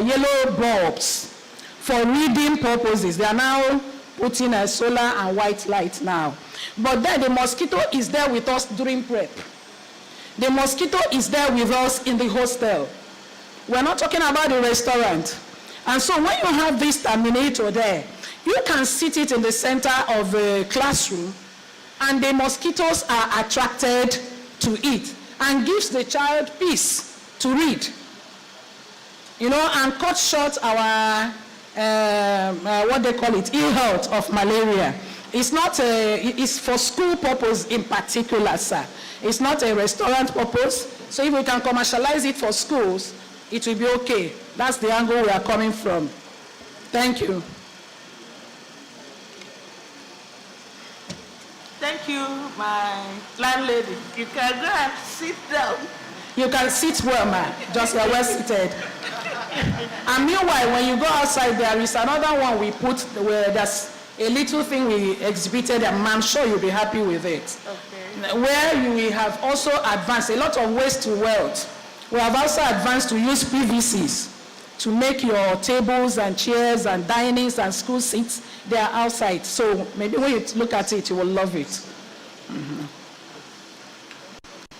yellow bulbs. For reading purposes, they are now putting a solar and white light now. But then the mosquito is there with us during prep. The mosquito is there with us in the hostel. We're not talking about the restaurant. And so when you have this terminator there, you can sit it in the center of the classroom, and the mosquitoes are attracted to it, and gives the child peace to read. And cut short our, what they call it, ill health of malaria. It's not it's for school purpose in particular, sir. It's not a restaurant purpose. So if we can commercialize it for schools, it will be okay. That's the angle we are coming from. Thank you. Thank you, my landlady. You can go and sit down. You can sit well, ma'am. Just you're well seated. And meanwhile, when you go outside, there is another one we put where there's a little thing we exhibited, and I'm sure you'll be happy with it. Okay. where we have also advanced a lot of ways to wealth. We have also advanced to use PVCs to make your tables and chairs and dinings and school seats. They are outside. So maybe when you look at it, you will love it. Mm-hmm.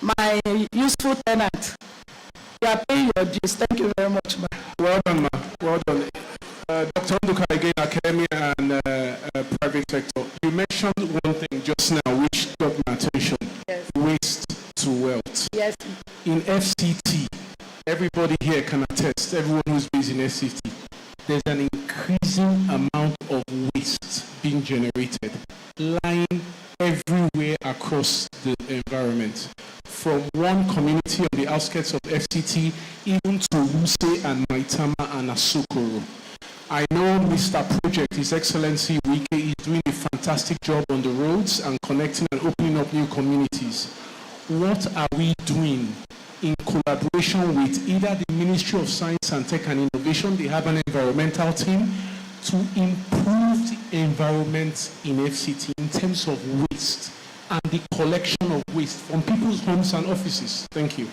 My useful tenant, you are paying your dues. Thank you very much, ma. Well done, ma. Well done. Dr. Nduka, again, academia and private sector. You mentioned one thing just now which got my attention. Yes. Waste to wealth. Yes. In FCT, everybody here can attest, everyone who's busy in FCT, there's an increasing amount of waste being generated, lying everywhere across the environment. From one community on the outskirts of FCT, even to Wuse and Maitama and Asokoro. I know Mr. Project, His Excellency Wike, is doing a fantastic job on the roads and connecting and opening up new communities. What are we doing in collaboration with either the Ministry of Science and Tech and Innovation, they have an environmental team, to improve the environment in FCT in terms of waste and the collection of waste from people's homes and offices? Thank you.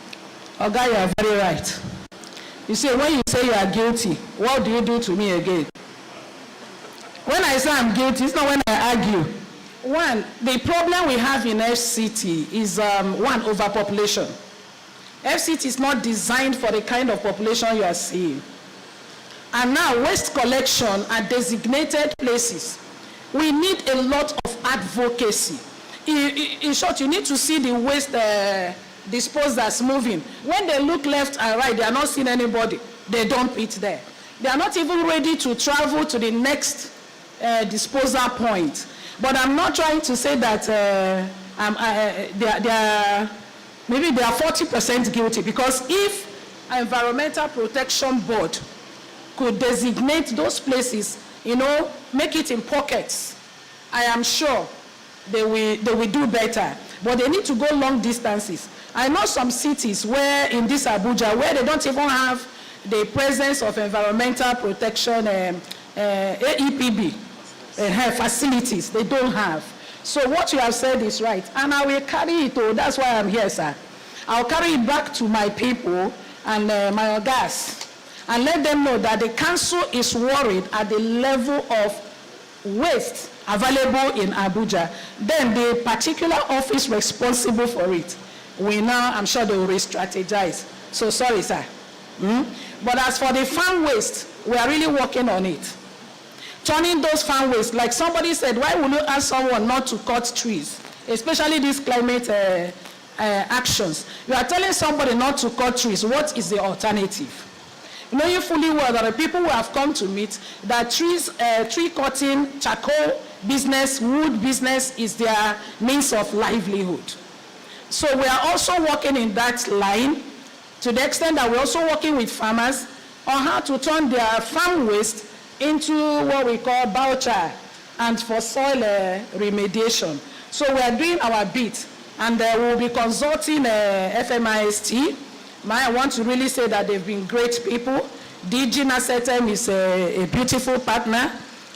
Oga, you are very right. You see, when you say you are guilty, what do you do to me again? When I say I'm guilty, it's not when I argue. One, the problem we have in FCT is one, overpopulation. FCT is not designed for the kind of population you are seeing. And now waste collection at designated places. We need a lot of advocacy. In short, you need to see the waste disposers moving. When they look left and right, they are not seeing anybody. They dump it there. They are not even ready to travel to the next disposal point. But I'm not trying to say that maybe they are 40% guilty, because if Environmental Protection Board could designate those places, you know, make it in pockets, I am sure they will do better. But they need to go long distances. I know some cities where in this Abuja, where they don't even have the presence of environmental protection, AEPB facilities, they don't have. So what you have said is right. And I will carry it, that's why I'm here, sir. I'll carry it back to my people and my ogas, and let them know that the council is worried at the level of waste available in Abuja. Then the particular office responsible for it, we now, I'm sure they will re-strategize. So sorry, sir. But as for the farm waste, we are really working on it. Turning those farm waste, like somebody said, why would you ask someone not to cut trees, especially these climate actions? You are telling somebody not to cut trees. What is the alternative? Knowing fully well that the people who have come to meet that trees, tree cutting, charcoal business, wood business is their means of livelihood. So we are also working in that line, to the extent that we're also working with farmers on how to turn their farm waste into what we call biochar and for soil remediation. So we are doing our bit, and we'll be consulting FMIST. I want to really say that they've been great people. DG Nasetem is a beautiful partner,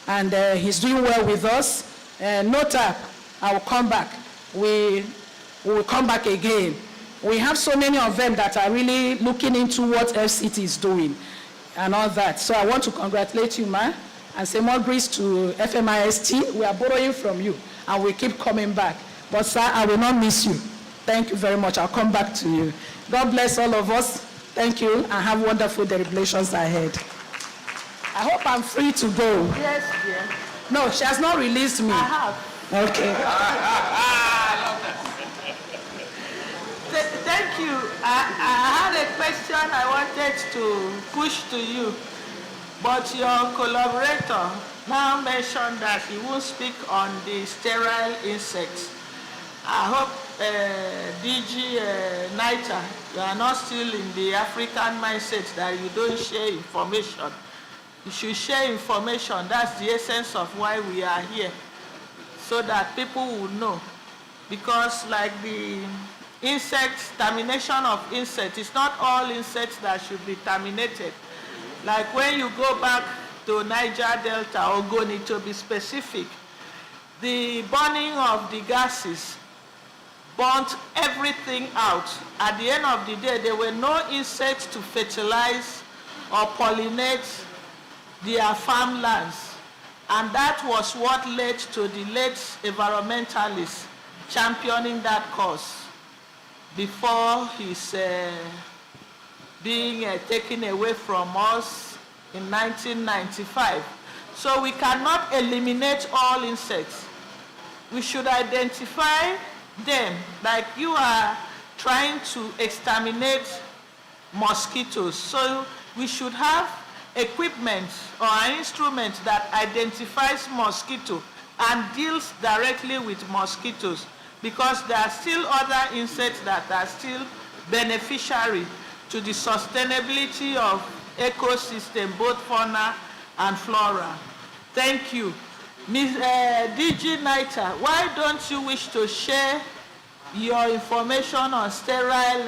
and he's doing well with us. NOTAP, I will come back. We will come back again. We have so many of them that are really looking into what FCT is doing and all that. So I want to congratulate you, ma, and say more grace to FMIST. We are borrowing from you, and we keep coming back. But sir, I will not miss you. Thank you very much. I'll come back to you. God bless all of us. Thank you, and have wonderful deliberations ahead. I hope I'm free to go. Yes, dear. No, she has not released me. I have. Okay. Thank you. I had a question I wanted to push to you, but your collaborator now mentioned that he won't speak on the sterile insects. I hope DG NITA, you are not still in the African mindset that you don't share information. You should share information. That's the essence of why we are here, so that people will know. Because like the insects, termination of insects, it's not all insects that should be terminated. Like when you go back to Niger Delta, Ogoni, to be specific, the burning of the gases burnt everything out. At the end of the day, there were no insects to fertilize or pollinate their farmlands. And that was what led to the late environmentalists championing that cause before his being taken away from us in 1995. So we cannot eliminate all insects. We should identify them, like you are trying to exterminate mosquitoes. So we should have equipment or an instrument that identifies mosquito and deals directly with mosquitoes, because there are still other insects that are still beneficiary to the sustainability of ecosystem, both fauna and flora. Thank you. Ms. DG Naita, why don't you wish to share your information on sterile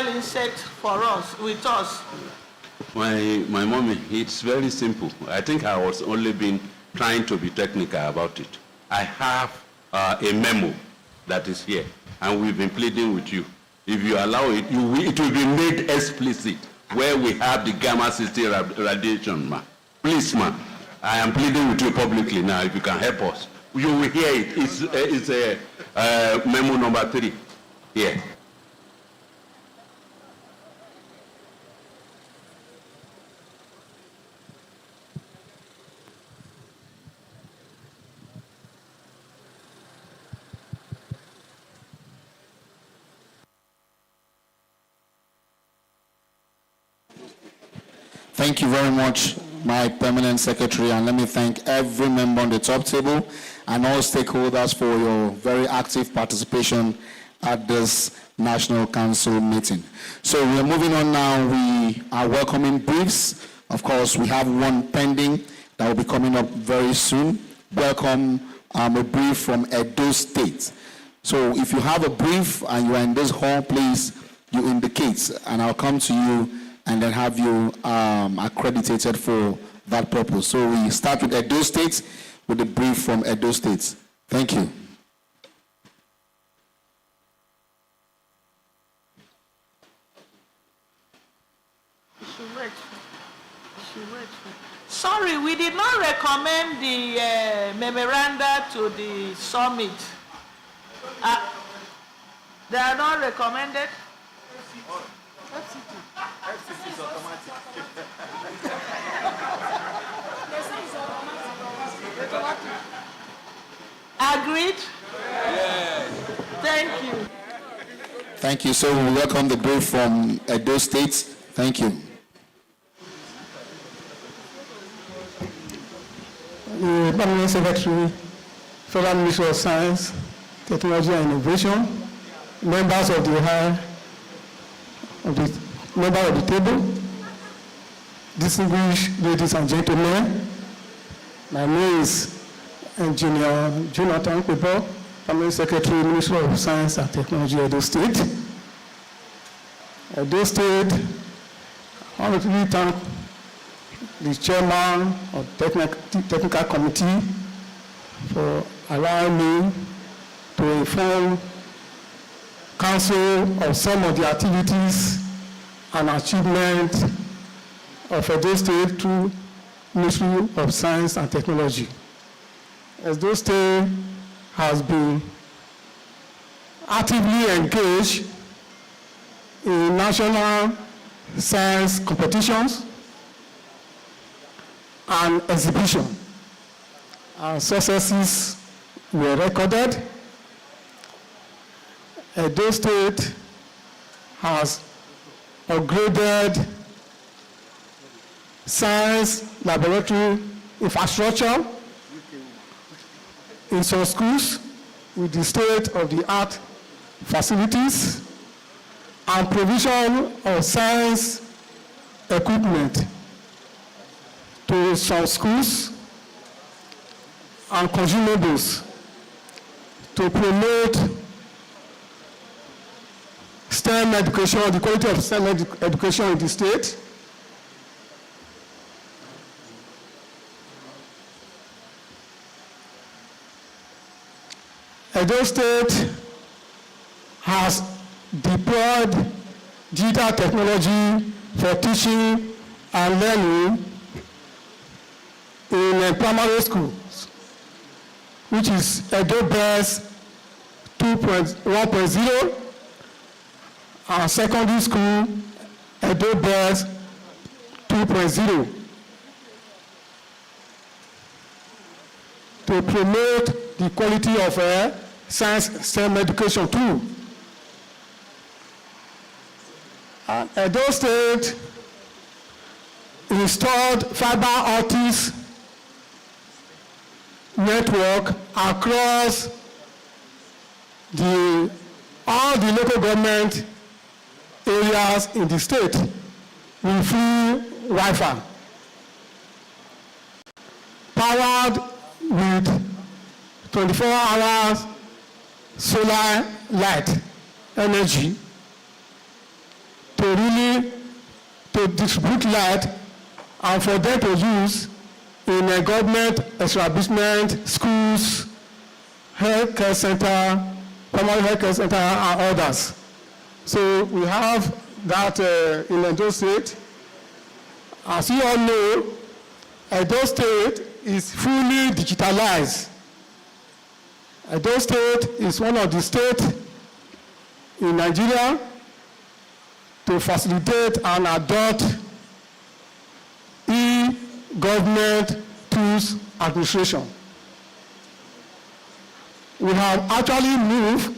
insects for us, with us? My mommy, it's very simple. I think I was only been trying to be technical about it. I have a memo that is here, and we've been pleading with you. If you allow it, it will be made explicit where we have the gamma-60 radiation, ma. Please, ma, I am pleading with you publicly now, if you can help us. You will hear it. It's a memo number 3 here. Thank you very much, my permanent secretary, and let me thank every member on the top table and all stakeholders for your very active participation at this National Council meeting. So we are moving on now. We are welcoming briefs. Of course, we have one pending that will be coming up very soon. Welcome a brief from Edo State. So if you have a brief and you are in this hall, please, you indicate, and I'll come to you and then have you accredited for that purpose. So we start with Edo State with a brief from Edo State. Thank you. Sorry, we did not recommend the memoranda to the summit. They are not recommended? FCC is automatic. Agreed? Yes. Thank you. Thank you. So we welcome the brief from Edo State. Thank you. The Permanent Secretary, Federal Ministry of Science, Technology and Innovation, members of the member of the table, distinguished ladies and gentlemen, my name is Engineer Jonathan Kwebo, Permanent Secretary, Ministry of Science and Technology, Edo State. Edo State, I want to really thank the chairman of technical committee for allowing me to inform Council of some of the activities and achievements of Edo State through Ministry of Science and Technology. Edo State has been actively engaged in national science competitions and exhibition. Our successes were recorded. Edo State has upgraded science laboratory infrastructure in some schools with the state-of-the-art facilities and provision of science equipment to some schools and consumables to promote STEM education, the quality of STEM education in the state. Edo State has deployed digital technology for teaching and learning in primary schools, which is Edo Best 1.0, and secondary school Edo Best 2.0. to promote the quality of science STEM education too. And Edo State installed fiber optics network across all the local government areas in the state with free Wi-Fi, powered with 24 hours solar light energy to distribute light and for them to use in a government establishment, schools, health care center, primary health care center, and others. So we have that in Edo State. As you all know, Edo State is fully digitalized. Edo State is one of the states in Nigeria to facilitate and adopt e-government tools administration. We have actually moved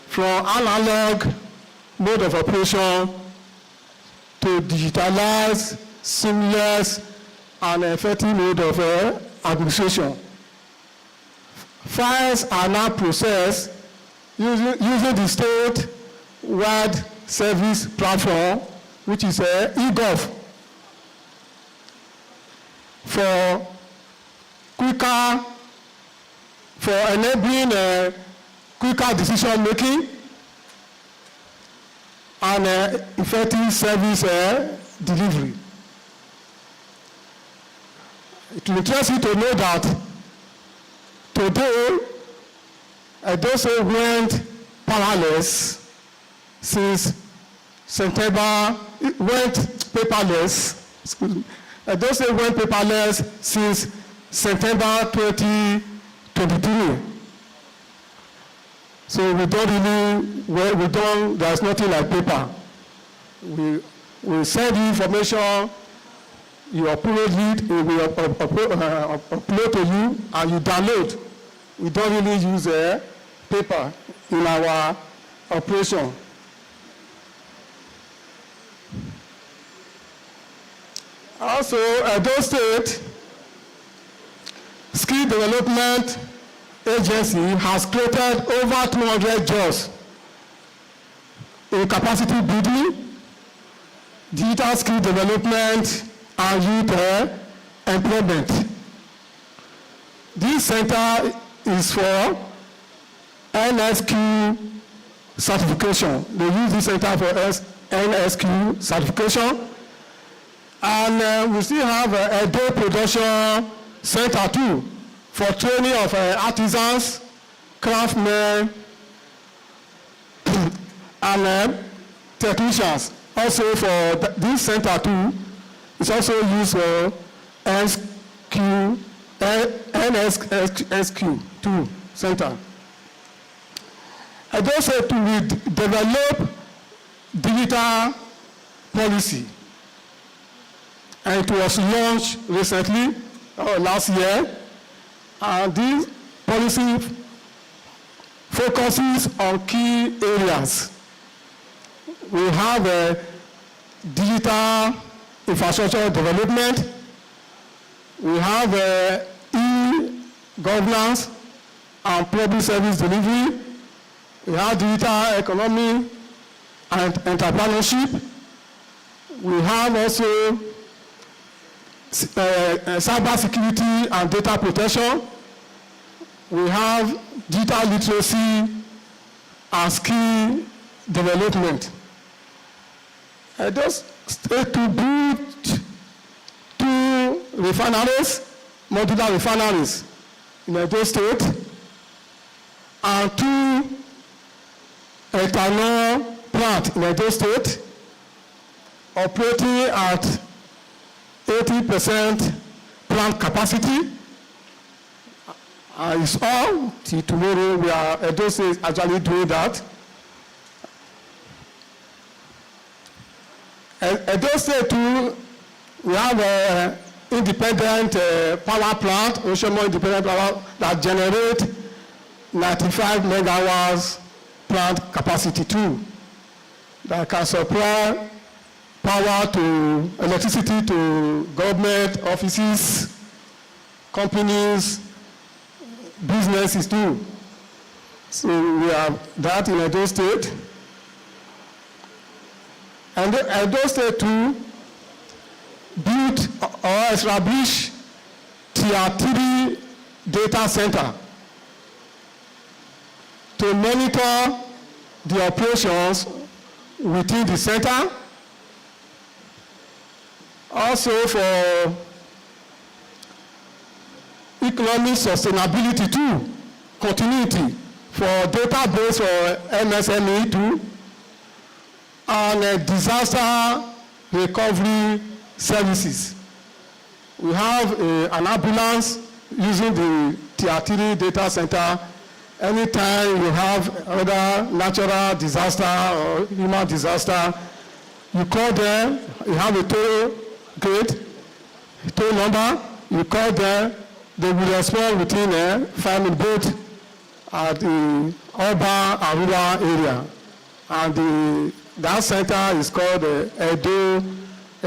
from analog mode of operation to digitalized, seamless, and effective mode of administration. Files are now processed using the state-wide service platform, which is eGov, for enabling quicker decision making and effective service delivery. It will interest you to know that today, Edo State went paperless since September. Edo State went paperless since September 2023. So there's nothing like paper. We send you information, you upload it, we upload to you, and you download. We don't really use paper in our operation. Also, Edo State Skill Development Agency has created over 200 jobs in capacity building, digital skill development, and youth employment. This center is for NSQ certification. They use this center for NSQ certification. And we still have a Edo Production Center too, for training of artisans, craftsmen, and technicians. Also for this center too, it's also used for NSQ too center. Edo State will develop digital policy, and it was launched recently, last year. And this policy focuses on key areas. We have digital infrastructure development. We have e-governance and public service delivery. We have digital economy and entrepreneurship. We have also cyber security and data protection. We have digital literacy and skill development. Edo State to build 2 refineries, modular refineries in Edo State. and 2 ethanol plants in Edo State operating at 80% plant capacity. It's all till tomorrow. We are Edo State actually doing that. Edo State too, we have an independent power plant, Oshomo independent power, that generate 95 megawatts plant capacity too, that can supply power to electricity to government offices, companies, businesses too. So we have that in Edo State. And Edo State too built or established Tier 3 data center to monitor the operations within the center. Also for economic sustainability too, continuity for database for MSME too, and disaster recovery services. We have an ambulance using the Tier 3 data center. Anytime you have other natural disaster or human disaster, you call them, you have a toll gate, toll number, you call them, they will respond within 5 minutes both at the urban and rural area. And that center is called the Edo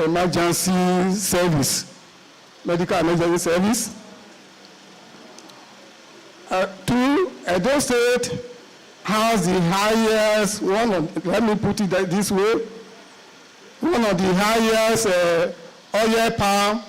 Emergency Service, Medical Emergency Service. Two, Edo State has the highest, let me put it this way, one of the highest oil palm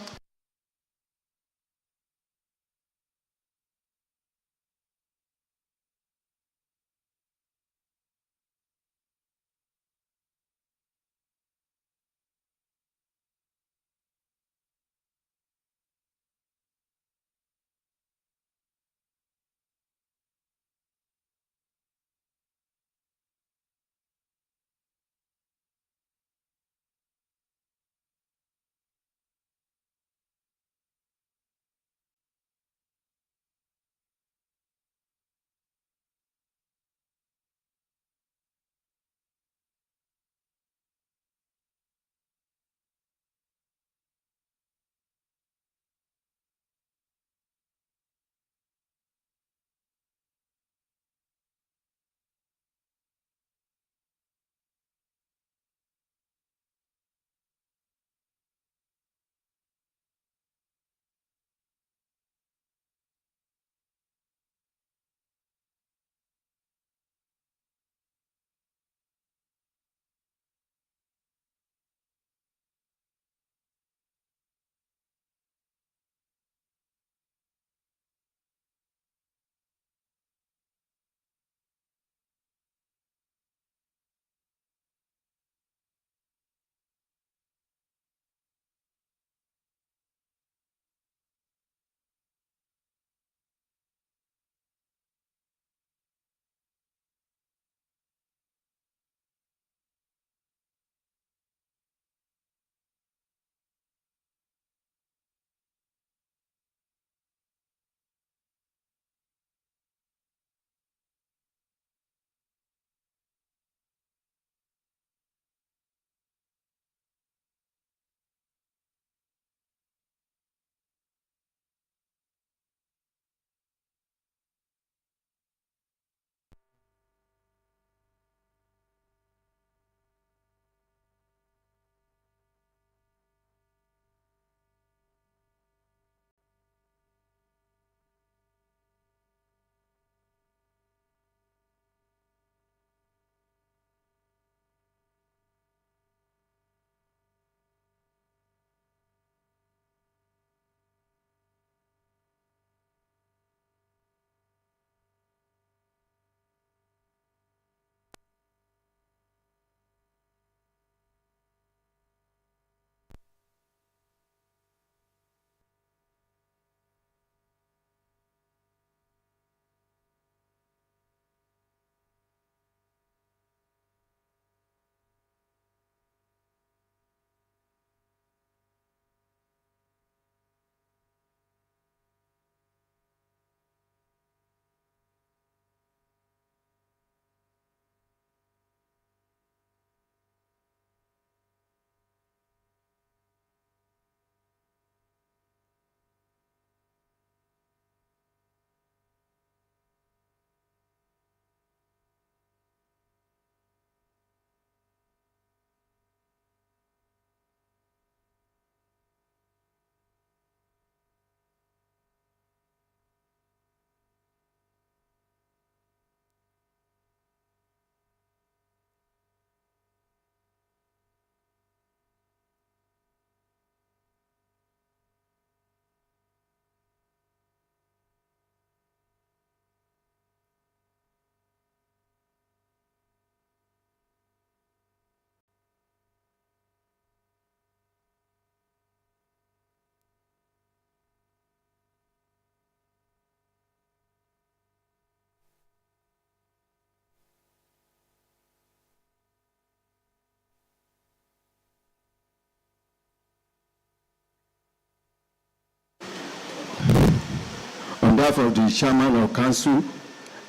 behalf of the Chairman of Council,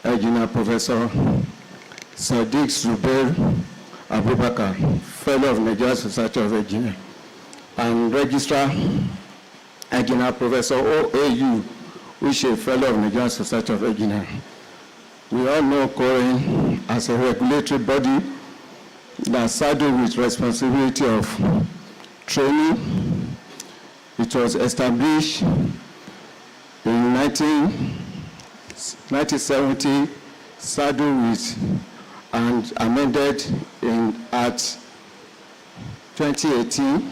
Engineer Professor Sadiq Zubair Abubakar, Fellow of Nigeria Society of Engineers, and Registrar Engineer Professor OAU, which is a Fellow of Nigeria Society of Engineers. We all know COREN as a regulatory body that's saddled with responsibility of training. It was established in 1970, saddled with and amended in Act 2018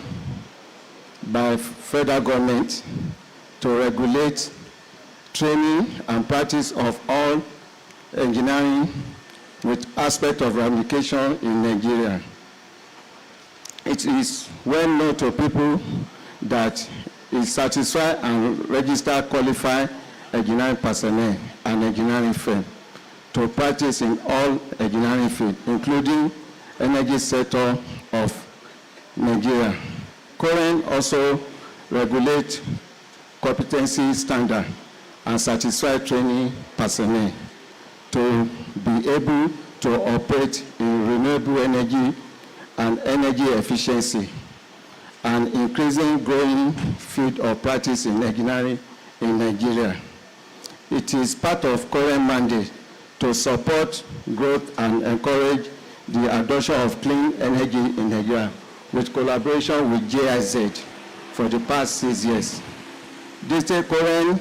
by federal government to regulate training and practice of all engineering with aspect of application in Nigeria. It is well known to people that it satisfies and register qualified engineering personnel and engineering firm to practice in all engineering fields, including energy sector of Nigeria. COREN also regulates competency standard and satisfy training personnel to be able to operate in renewable energy and energy efficiency, and increasing growing field of practice in engineering in Nigeria. It is part of COREN mandate to support growth and encourage the adoption of clean energy in Nigeria with collaboration with GIZ for the past 6 years. This COREN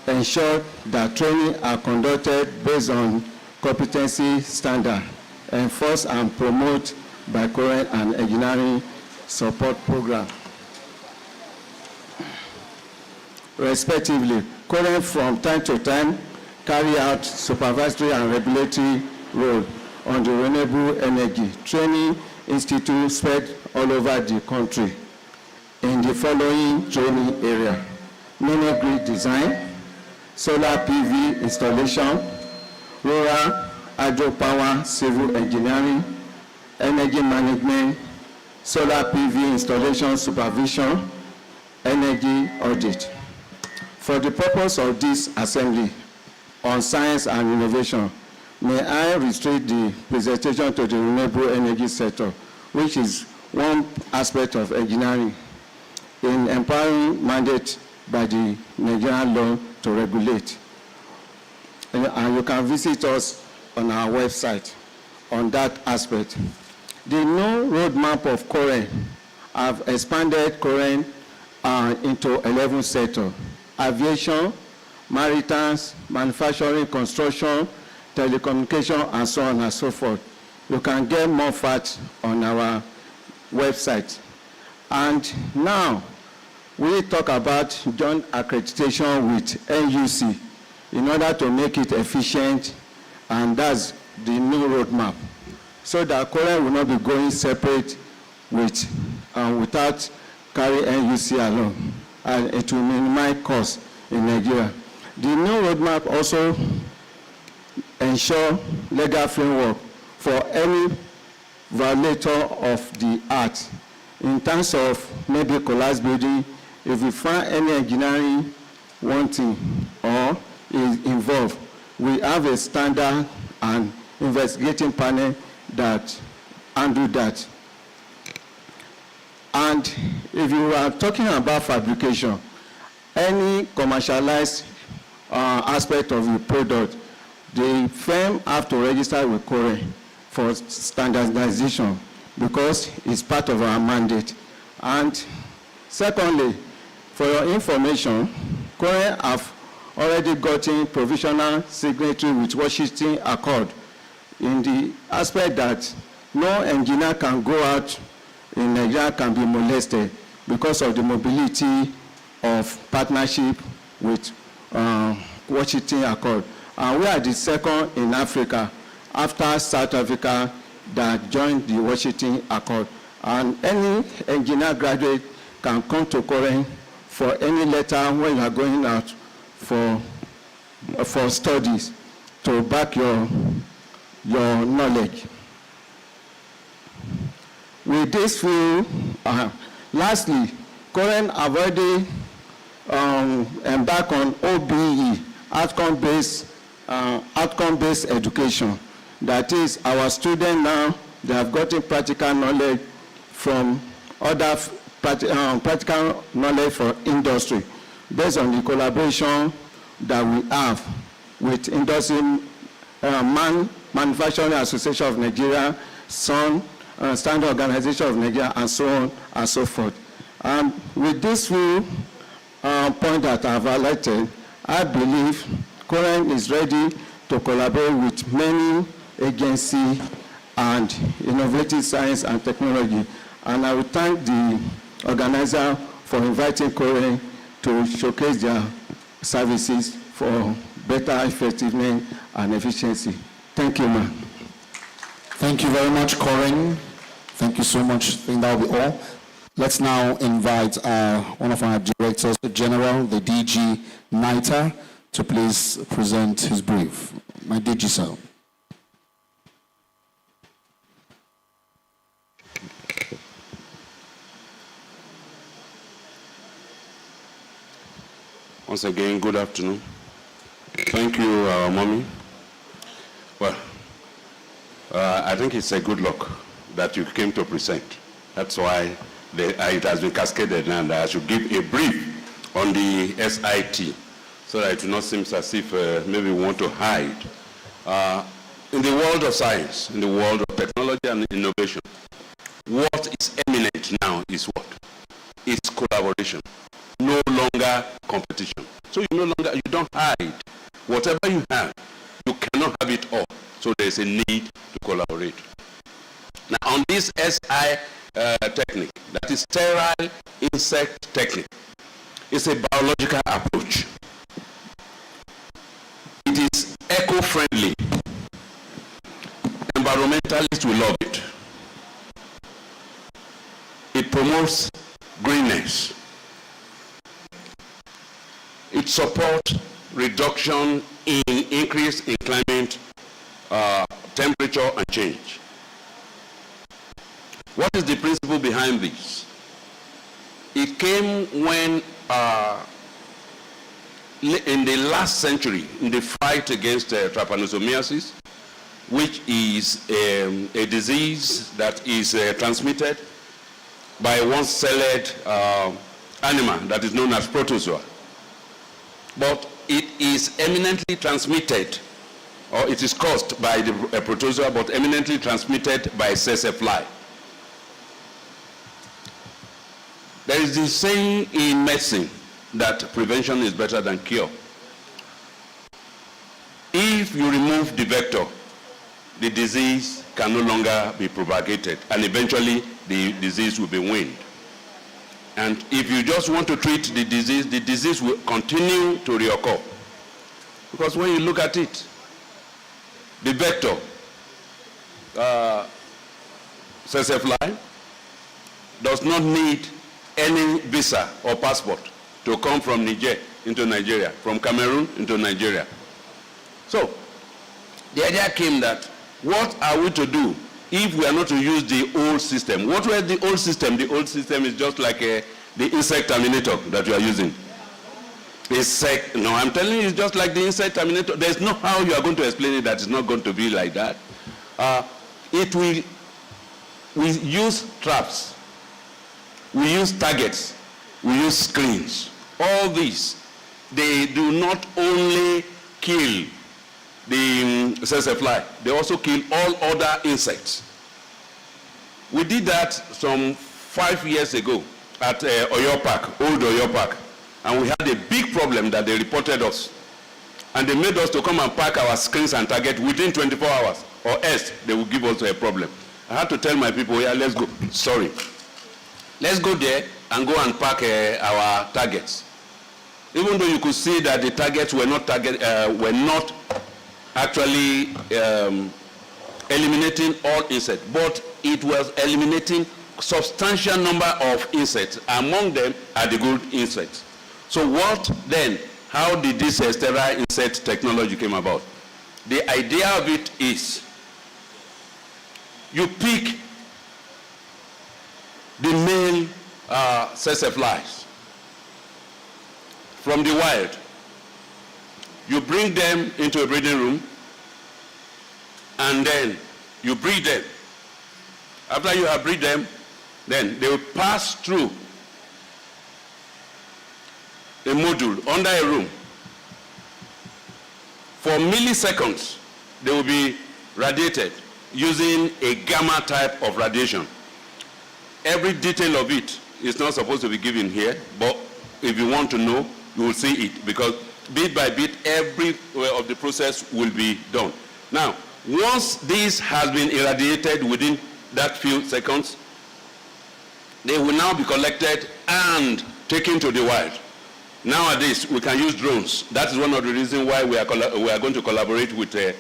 ensure that training are conducted based on competency standard, enforced and promoted by COREN and engineering support program. Respectively, COREN from time to time carry out supervisory and regulatory role on the renewable energy training institute spread all over the country in the following training area: mini-grid design, solar PV installation, rural hydropower civil engineering, energy management, solar PV installation supervision, energy audit. For the purpose of this assembly on science and innovation, may I restrict the presentation to the renewable energy sector, which is one aspect of engineering in empowering mandate by the Nigerian law to regulate. And you can visit us on our website on that aspect. The new roadmap of COREN have expanded COREN into 11 sectors: aviation, maritime, manufacturing, construction, telecommunication, and so on and so forth. You can get more facts on our website. And now, we talk about joint accreditation with NUC in order to make it efficient, and that's the new roadmap, so that COREN will not be going separate with without carrying NUC alone, and it will minimize costs in Nigeria. The new roadmap also ensure legal framework for any violator of the act in terms of maybe collapse building. If we find any engineering wanting or is involved, we have a standard and investigating panel that handle that. And if you are talking about fabrication, any commercialized aspect of the product, the firm have to register with COREN for standardization because it's part of our mandate. And secondly, for your information, COREN have already gotten provisional signatory with Washington Accord in the aspect that no engineer can go out in Nigeria can be molested because of the mobility of partnership with Washington Accord. And we are the second in Africa after South Africa that joined the Washington Accord. And any engineer graduate can come to COREN for any letter when you are going out for studies to back your knowledge. With this view, lastly, COREN have already embark on OBE, outcome-based education. That is, our students now, they have gotten practical knowledge from other practical knowledge for industry, based on the collaboration that we have with Industry Manufacturing Association of Nigeria, SON, Standard Organization of Nigeria, and so on and so forth. And with this few point that I've highlighted, I believe Current is ready to collaborate with many agencies and innovative science and technology. And I would thank the organizer for inviting Current to showcase their services for better effectiveness and efficiency. Thank you, ma'am. Thank you very much, Corinne. Thank you so much. I think that will be all. Let's now invite one of our directors general, the DG NITA, to please present his brief. My DG, sir. Once again, good afternoon. Thank you, mommy. Well, I think it's a good luck that you came to present. That's why it has been cascaded, and I should give a brief on the SIT, so that it will not seem as if maybe we want to hide. In the world of science, in the world of technology and innovation, what is eminent now is what? It's collaboration, no longer competition. So you don't hide. Whatever you have, you cannot have it all. So there's a need to collaborate. Now on this SI technique, that is sterile insect technique, it's a biological approach. It is eco-friendly. Environmentalists will love it. It promotes greenness. It supports reduction in increase in climate temperature and change. What is the principle behind this? It came when in the last century, in the fight against trypanosomiasis, which is a disease that is transmitted by one celled animal that is known as protozoa. But it is eminently transmitted, or it is caused by the protozoa, but eminently transmitted by tsetse fly. There is this saying in medicine that prevention is better than cure. If you remove the vector, the disease can no longer be propagated, and eventually the disease will be weaned. And if you just want to treat the disease will continue to reoccur. Because when you look at it, the vector, tsetse fly, does not need any visa or passport to come from Niger into Nigeria, from Cameroon into Nigeria. So, the idea came that, what are we to do if we are not to use the old system? What was the old system? The old system is just like the insect terminator that you are using. No, I'm telling you, it's just like the insect terminator. There's no how you are going to explain it that it's not going to be like that. We use traps, we use targets, we use screens. All these, they do not only kill the tsetse fly, they also kill all other insects. We did that some 5 years ago at Oyo Park, old Oyo Park, and we had a big problem that they reported us. And they made us to come and pack our screens and target within 24 hours, or else they will give us a problem. I had to tell my people, yeah, let's go. Sorry. Let's go there and go and pack our targets. Even though you could see that the targets were not actually eliminating all insects, but it was eliminating substantial number of insects. Among them are the good insects. So what then, how did this sterile insect technology came about? The idea of it is, you pick the male tsetse flies. from the wild. You bring them into a breeding room, and then you breed them. After you have breed them, then they will pass through a module under a room. For milliseconds, they will be radiated using a gamma type of radiation. Every detail of it is not supposed to be given here, but if you want to know, you will see it, because bit by bit, every of the process will be done. Now, once this has been irradiated within that few seconds, they will now be collected and taken to the wild. Nowadays, we can use drones. That is one of the reasons why we are going to collaborate with the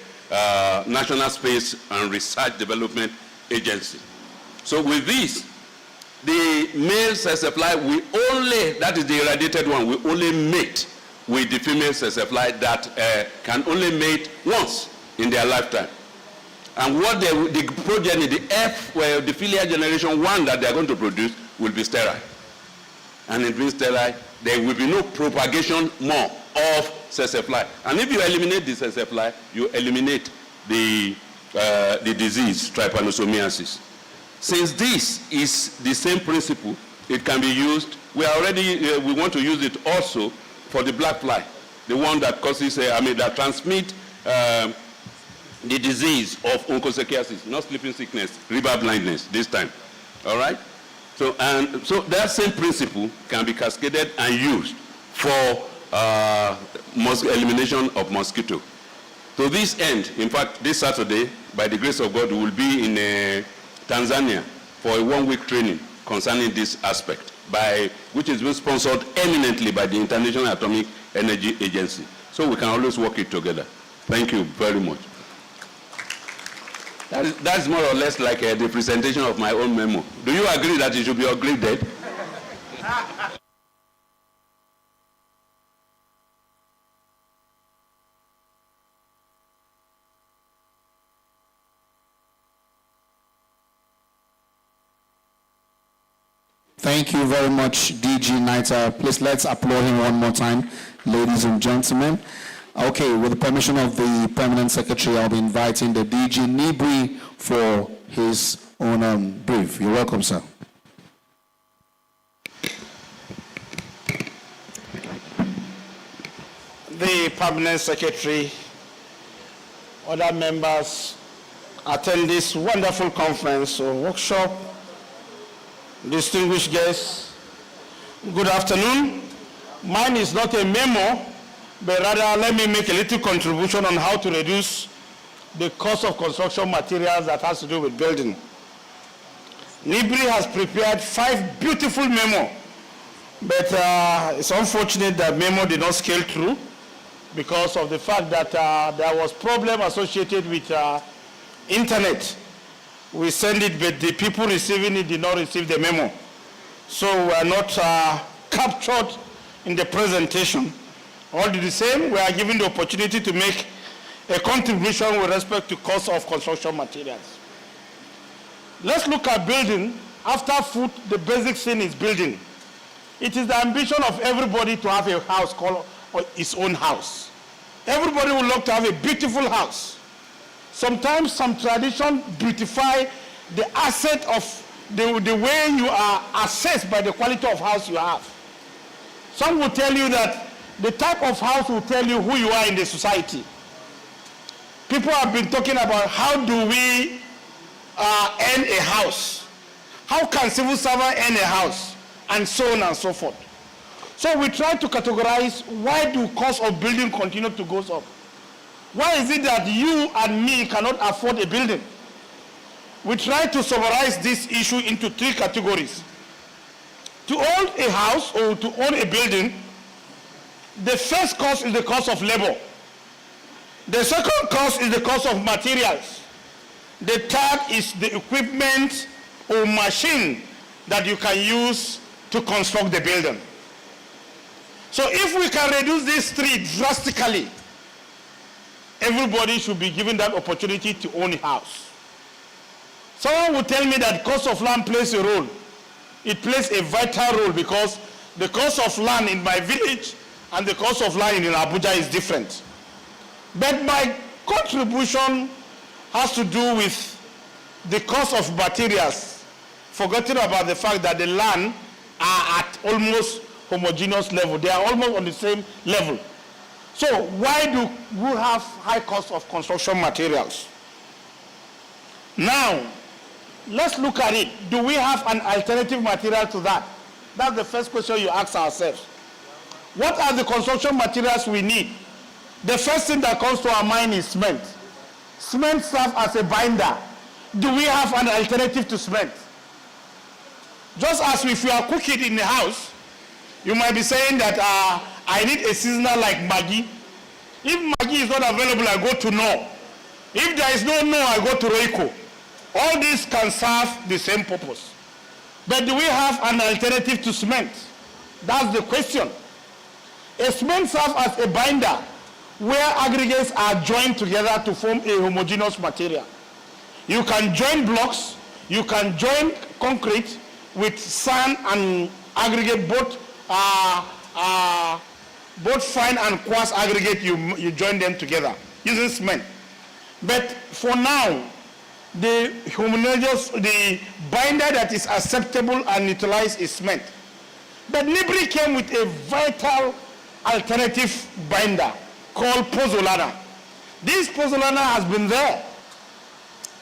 National Space and Research Development Agency. So with this, the male sesefly, that is the irradiated one, we only mate with the female sesefly that can only mate once in their lifetime. And what the progeny, the filial generation 1 that they are going to produce will be sterile. And in being sterile, there will be no propagation more of sesefly. And if you eliminate the sesefly, you eliminate the disease, trypanosomiasis. Since this is the same principle, it can be used. We want to use it also for the black fly, the one that causes, that transmit the disease of onchocerciasis, not sleeping sickness, river blindness this time. All right? So that same principle can be cascaded and used for elimination of mosquito. To this end, in fact, this Saturday, by the grace of God, we will be in Tanzania for a 1-week training concerning this aspect, which is being sponsored eminently by the International Atomic Energy Agency. So we can always work it together. Thank you very much. That's more or less like the presentation of my own memo. Do you agree that it should be upgraded? Thank you very much, DG Naita. Please let's applaud him one more time, ladies and gentlemen. Okay, with the permission of the Permanent Secretary, I'll be inviting the DG Nibri for his own brief. You're welcome, sir. The Permanent Secretary, other members attend this wonderful conference or workshop, distinguished guests, good afternoon. Mine is not a memo, but rather let me make a little contribution on how to reduce the cost of construction materials that has to do with building. NIBRI has prepared 5 beautiful memos, but it's unfortunate that memo did not scale through because of the fact that there was problem associated with internet. We send it, but the people receiving it did not receive the memo. So we are not captured in the presentation. All the same, we are given the opportunity to make a contribution with respect to cost of construction materials. Let's look at building. After food, the basic thing is building. It is the ambition of everybody to have a house called his own house. Everybody would love to have a beautiful house. Sometimes some tradition beautify the asset of the way you are assessed by the quality of house you have. Some will tell you that the type of house will tell you who you are in the society. People have been talking about how do we earn a house? How can civil servant earn a house? And so on and so forth. So we try to categorize why do cost of building continue to go up? Why is it that you and me cannot afford a building? We try to summarize this issue into 3 categories. To own a house or to own a building, the first cost is the cost of labor. The second cost is the cost of materials. The third is the equipment or machine that you can use to construct the building. So if we can reduce these 3 drastically, everybody should be given that opportunity to own a house. Someone will tell me that cost of land plays a role. It plays a vital role because the cost of land in my village and the cost of land in Abuja is different. But my contribution has to do with the cost of materials, forgetting about the fact that the land are at almost homogeneous level. They are almost on the same level. So why do we have high cost of construction materials? Now, let's look at it. Do we have an alternative material to that? That's the first question you ask ourselves. What are the construction materials we need? The first thing that comes to our mind is cement. Cement serves as a binder. Do we have an alternative to cement? Just as if you are cooking in the house, you might be saying that I need a seasoner like Maggi. If Maggi is not available, I go to Knorr. If there is no Knorr, I go to Royco. All these can serve the same purpose. But do we have an alternative to cement? That's the question. A cement serves as a binder where aggregates are joined together to form a homogeneous material. You can join blocks, you can join concrete with sand and aggregate, both fine and coarse aggregate, you join them together using cement. But for now, the homogeneous, the binder that is acceptable and utilized is cement. But Nibri came with a vital alternative binder called pozzolana. This pozzolana has been there.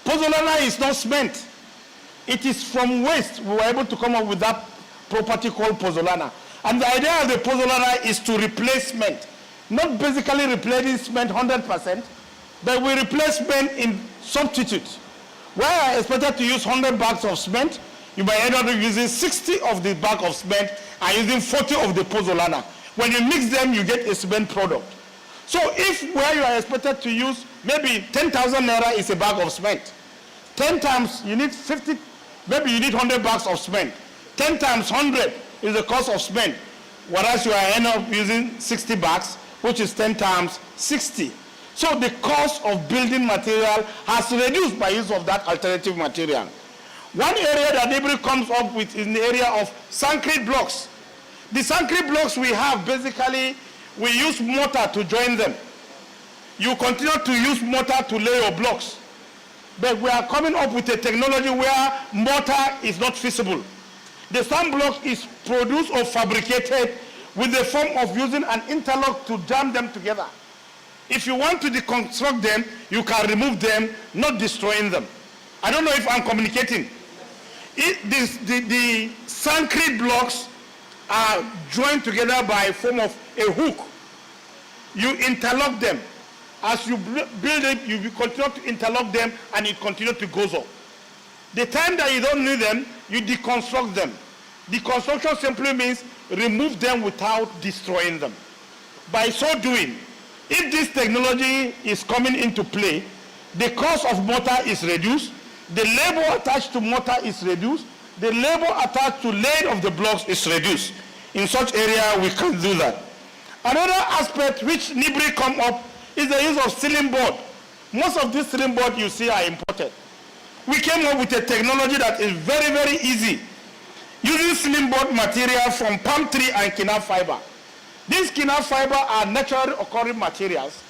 Pozzolana is not cement. It is from waste. We were able to come up with that property called pozzolana. And the idea of the pozzolana is to replace cement. Not basically replacing cement 100%, but we replace cement in substitute. Where I expected to use 100 bags of cement, you might end up using 60 of the bag of cement and using 40 of the pozzolana. When you mix them, you get a cement product. So if where you are expected to use maybe 10,000 naira is a bag of cement, 10 times you need 50, maybe you need 100 bags of cement. 10 times 100 is the cost of cement, whereas you are end up using 60 bags, which is 10 times 60. So the cost of building material has reduced by use of that alternative material. One area that Nibri comes up with is in the area of concrete blocks. The concrete blocks we have, basically, we use mortar to join them. You continue to use mortar to lay your blocks. But we are coming up with a technology where mortar is not feasible. The sand block is produced or fabricated with the form of using an interlock to jam them together. If you want to deconstruct them, you can remove them, not destroying them. I don't know if I'm communicating. The concrete blocks are joined together by a form of a hook. You interlock them. As you build it, you continue to interlock them and it continues to go up. The time that you don't need them, you deconstruct them. Deconstruction simply means remove them without destroying them. By so doing, if this technology is coming into play, the cost of mortar is reduced, the labor attached to mortar is reduced, the labor attached to laying of the blocks is reduced. In such area, we can do that. Another aspect which Nibri come up is the use of ceiling board. Most of these ceiling board you see are imported. We came up with a technology that is very, very easy. Using ceiling board material from palm tree and kinaf fiber. These kinaf fiber are naturally occurring materials.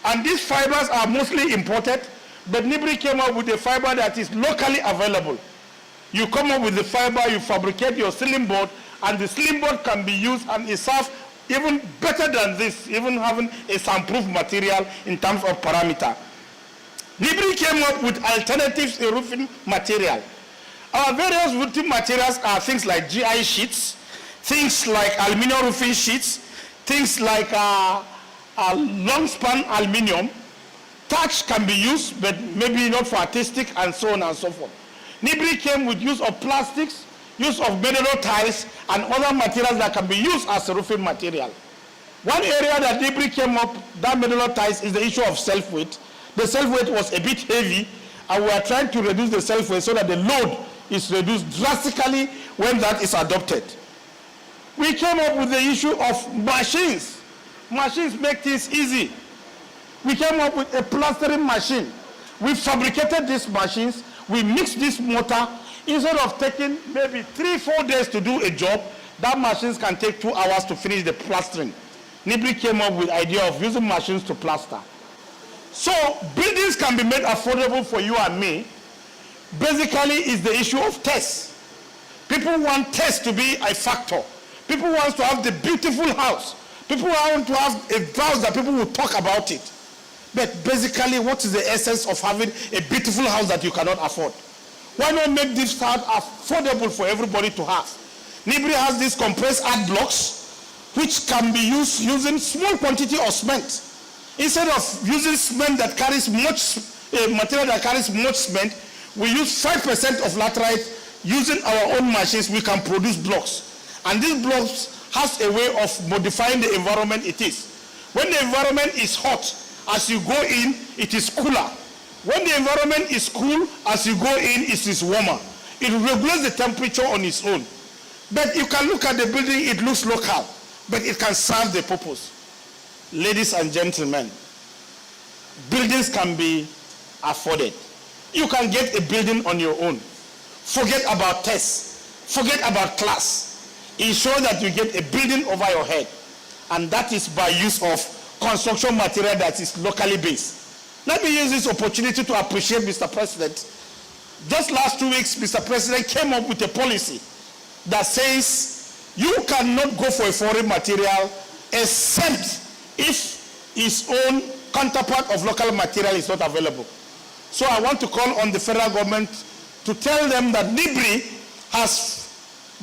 And these fibers are mostly imported, but Nibri came up with a fiber that is locally available. You come up with the fiber, you fabricate your ceiling board, and the ceiling board can be used and it serves even better than this, even having a soundproof material in terms of parameter. Nibri came up with alternatives in roofing material. Our various roofing materials are things like GI sheets, things like aluminum roofing sheets, things like long span aluminum. Thatch can be used, but maybe not for artistic and so on and so forth. Nibri came with use of plastics, use of mineral tiles, and other materials that can be used as a roofing material. One area that Nibri came up, that mineral tiles, is the issue of self-weight. The self-weight was a bit heavy, and we are trying to reduce the self-weight so that the load is reduced drastically when that is adopted. We came up with the issue of machines. Machines make things easy. We came up with a plastering machine. We fabricated these machines. We mixed this mortar. Instead of taking maybe 3-4 days to do a job, that machines can take 2 hours to finish the plastering. NIBRI came up with the idea of using machines to plaster. So buildings can be made affordable for you and me. Basically, it's the issue of taste. People want taste to be a factor. People want to have the beautiful house. People want to have a house that people will talk about it. But basically, what is the essence of having a beautiful house that you cannot afford? Why not make this house affordable for everybody to have? NIBRI has these compressed earth blocks, which can be used using small quantity of cement. Instead of using cement that carries much, material that carries much cement, we use 5% of laterite. Using our own machines, we can produce blocks. And these blocks has a way of modifying the environment it is. When the environment is hot, as you go in, it is cooler. When the environment is cool, as you go in, it is warmer. It regulates the temperature on its own. But you can look at the building, it looks local, but it can serve the purpose. Ladies and gentlemen, buildings can be afforded. You can get a building on your own. Forget about tests. Forget about class. Ensure that you get a building over your head. And that is by use of construction material that is locally based. Let me use this opportunity to appreciate Mr. President. Just last 2 weeks, Mr. President came up with a policy that says you cannot go for a foreign material except if his own counterpart of local material is not available. So I want to call on the federal government to tell them that NIBRI has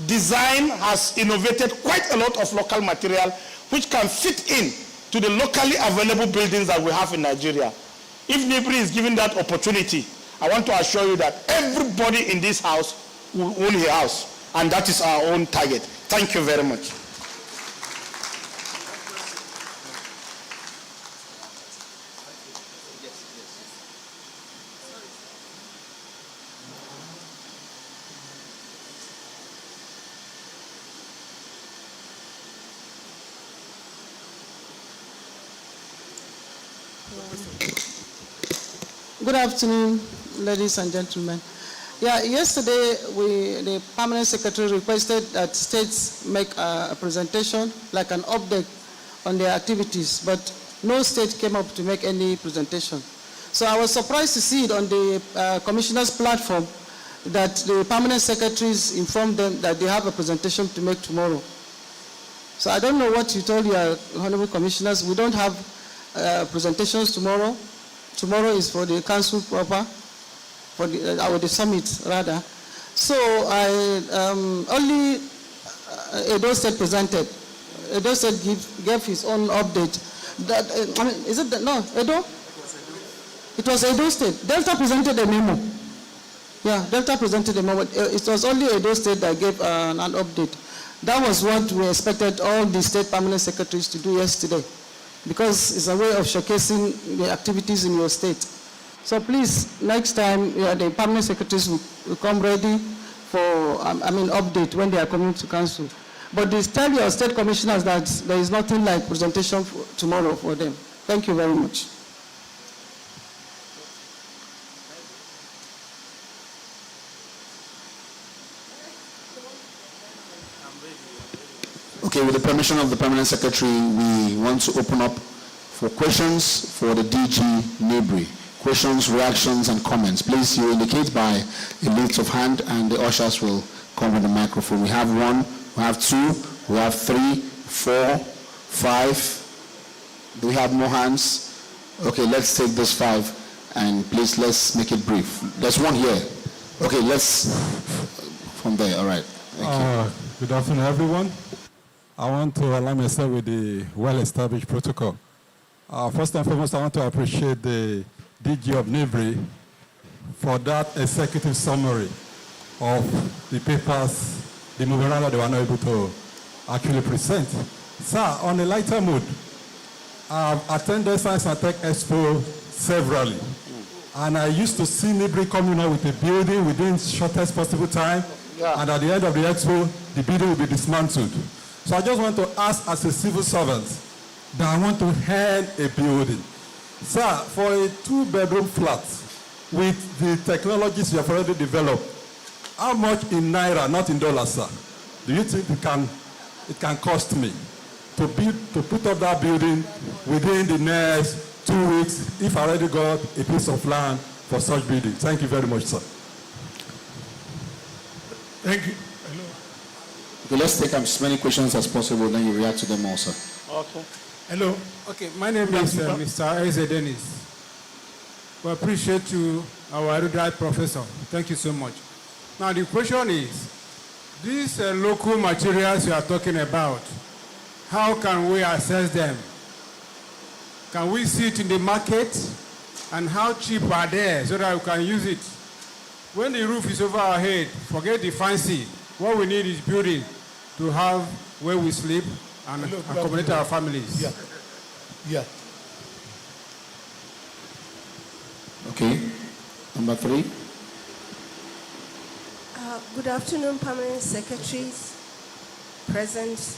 designed, has innovated quite a lot of local material which can fit in to the locally available buildings that we have in Nigeria. If NIBRI is given that opportunity, I want to assure you that everybody in this house will own a house, and that is our own target. Thank you very much. Good afternoon, ladies and gentlemen. Yeah, yesterday the permanent secretary requested that states make a presentation, like an update on their activities, but no state came up to make any presentation. So I was surprised to see it on the commissioner's platform that the permanent secretaries informed them that they have a presentation to make tomorrow. So I don't know what you told your honorable commissioners. We don't have presentations tomorrow. Tomorrow is for the council proper, for the summit rather. So only Edo State presented. Edo State gave his own update. That, is it that, no, Edo? It was Edo State. Delta presented a memo. Yeah, Delta presented a memo. It was only Edo State that gave an update. That was what we expected all the state permanent secretaries to do yesterday, because it's a way of showcasing the activities in your state. So please, next time, the permanent secretaries will come ready for, update when they are coming to council. But tell your state commissioners that there is nothing like presentation tomorrow for them. Thank you very much. Okay, with the permission of the permanent secretary, we want to open up for questions for the DG NIBRI. Questions, reactions, and comments. Please, you indicate by a lift of hand, and the ushers will come with the microphone. We have 1, we have 2, we have 3, 4, 5. Do we have more hands? Okay, let's take those 5, and please, let's make it brief. There's one here. Okay, let's, from there, all right. Thank you. Good afternoon, everyone. I want to align myself with the well-established protocol. First and foremost, I want to appreciate the DG of NIBRI for that executive summary of the papers, the memoranda they were not able to actually present. Sir, on a lighter mood, I've attended Science and Tech Expo severally, and I used to see NIBRI coming up with a building within the shortest possible time, and at the end of the expo, the building will be dismantled. So I just want to ask, as a civil servant, that I want to hand a building. Sir, for a 2-bedroom flat with the technologies you have already developed, how much in naira, not in dollars, sir, do you think it can cost me to put up that building within the next 2 weeks if I already got a piece of land for such building. Thank you very much, sir. Thank you. Okay, let's take as many questions as possible, then you react to them also. Okay. Hello. Okay, my name is Mr. Eze Dennis. We appreciate you, our erudite professor. Thank you so much. Now the question is, these local materials you are talking about, how can we access them? Can we see it in the market? And how cheap are they so that we can use it? When the roof is over our head, forget the fancy. What we need is building to have where we sleep and accommodate our families. Yeah. Yeah. Okay. Number 3. Good afternoon, permanent secretaries, present,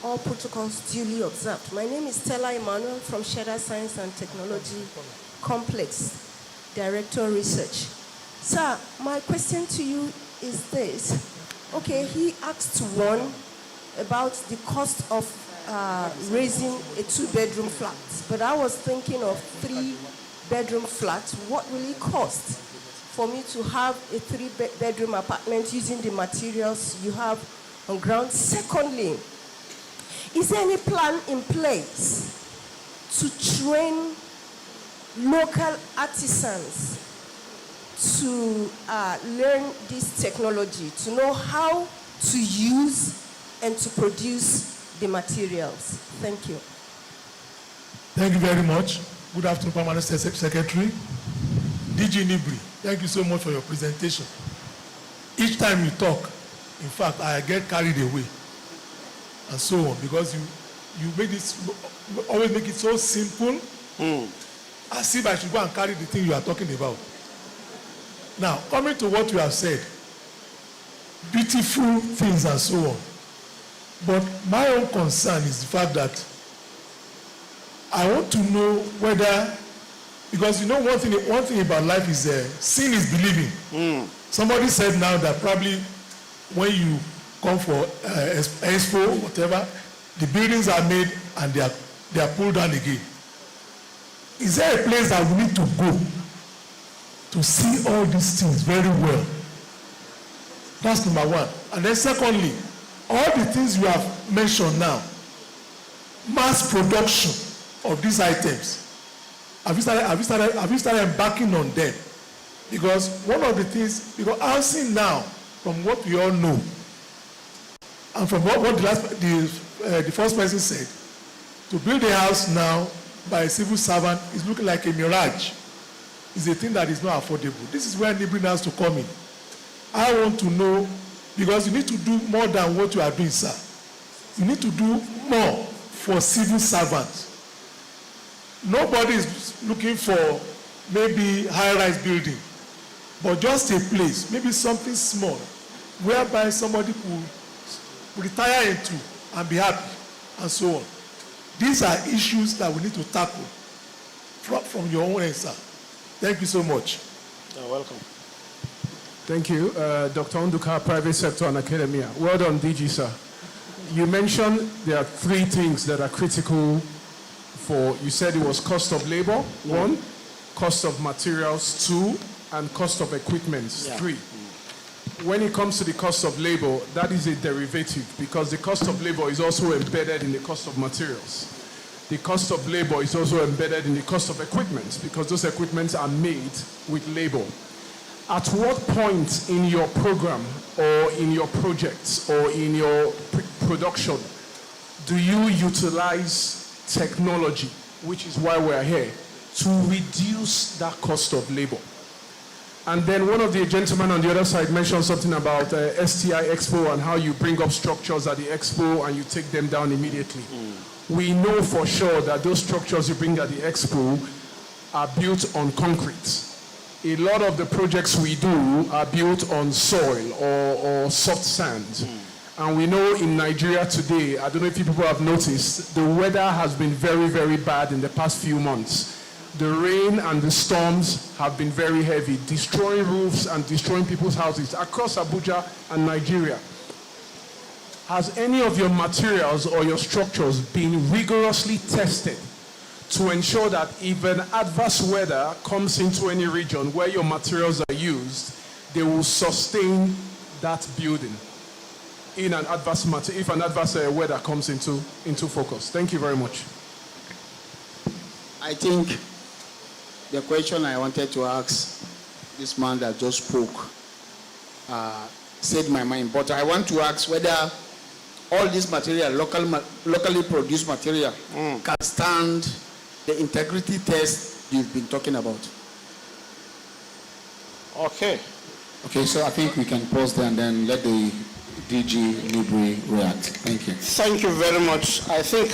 all protocols duly observed. My name is Stella Emmanuel from Shedder Science and Technology Complex, Director of Research. Sir, my question to you is this. Okay, he asked one about the cost of raising a 2-bedroom flat, but I was thinking of 3-bedroom flat. What will it cost for me to have a 3-bedroom apartment using the materials you have on ground? Secondly, is there any plan in place to train local artisans to learn this technology, to know how to use and to produce the materials? Thank you. Thank you very much. Good afternoon, Permanent Secretary. DG Nibri, thank you so much for your presentation. Each time you talk, in fact, I get carried away and so on, because you make this, always make it so simple, as if I should go and carry the thing you are talking about. Now, coming to what you have said, beautiful things and so on. But my own concern is the fact that I want to know whether, because you know one thing about life is seeing is believing. Somebody said now that probably when you come for expo, whatever, the buildings are made and they are pulled down again. Is there a place that we need to go to see all these things very well? That's number one. And then secondly, all the things you have mentioned now, mass production of these items, have you started embarking on them? Because one of the things, because I'm seeing now, from what we all know, and from what the first person said, to build a house now by a civil servant is looking like a mirage. It's a thing that is not affordable. This is where Nibri has to come in. I want to know, because you need to do more than what you are doing, sir. You need to do more for civil servants. Nobody is looking for maybe high-rise building, but just a place, maybe something small, whereby somebody could retire into and be happy, and so on. These are issues that we need to tackle from your own end, sir. Thank you so much. You're welcome. Thank you. Dr. Onduka, Private Sector and Academia. Well done, DG, sir. You mentioned there are 3 things that are critical for, you said it was cost of labor, 1, cost of materials, 2, and cost of equipment, 3. When it comes to the cost of labor, that is a derivative, because the cost of labor is also embedded in the cost of materials. The cost of labor is also embedded in the cost of equipment, because those equipments are made with labor. At what point in your program or in your projects or in your production do you utilize technology, which is why we're here, to reduce that cost of labor? And then one of the gentlemen on the other side mentioned something about STI Expo and how you bring up structures at the Expo and you take them down immediately. We know for sure that those structures you bring at the Expo are built on concrete. A lot of the projects we do are built on soil or soft sand. And we know in Nigeria today, I don't know if people have noticed, the weather has been very, very bad in the past few months. The rain and the storms have been very heavy, destroying roofs and destroying people's houses across Abuja and Nigeria. has any of your materials or your structures been rigorously tested to ensure that if an adverse weather comes into any region where your materials are used, they will sustain that building in an adverse if an adverse weather comes into focus? Thank you very much. I think the question I wanted to ask this man that just spoke said my mind, but I want to ask whether all this material, locally produced material, can stand the integrity test you've been talking about. Okay. Okay, so I think we can pause there and then let the DG Nibri react. Thank you. Thank you very much. I think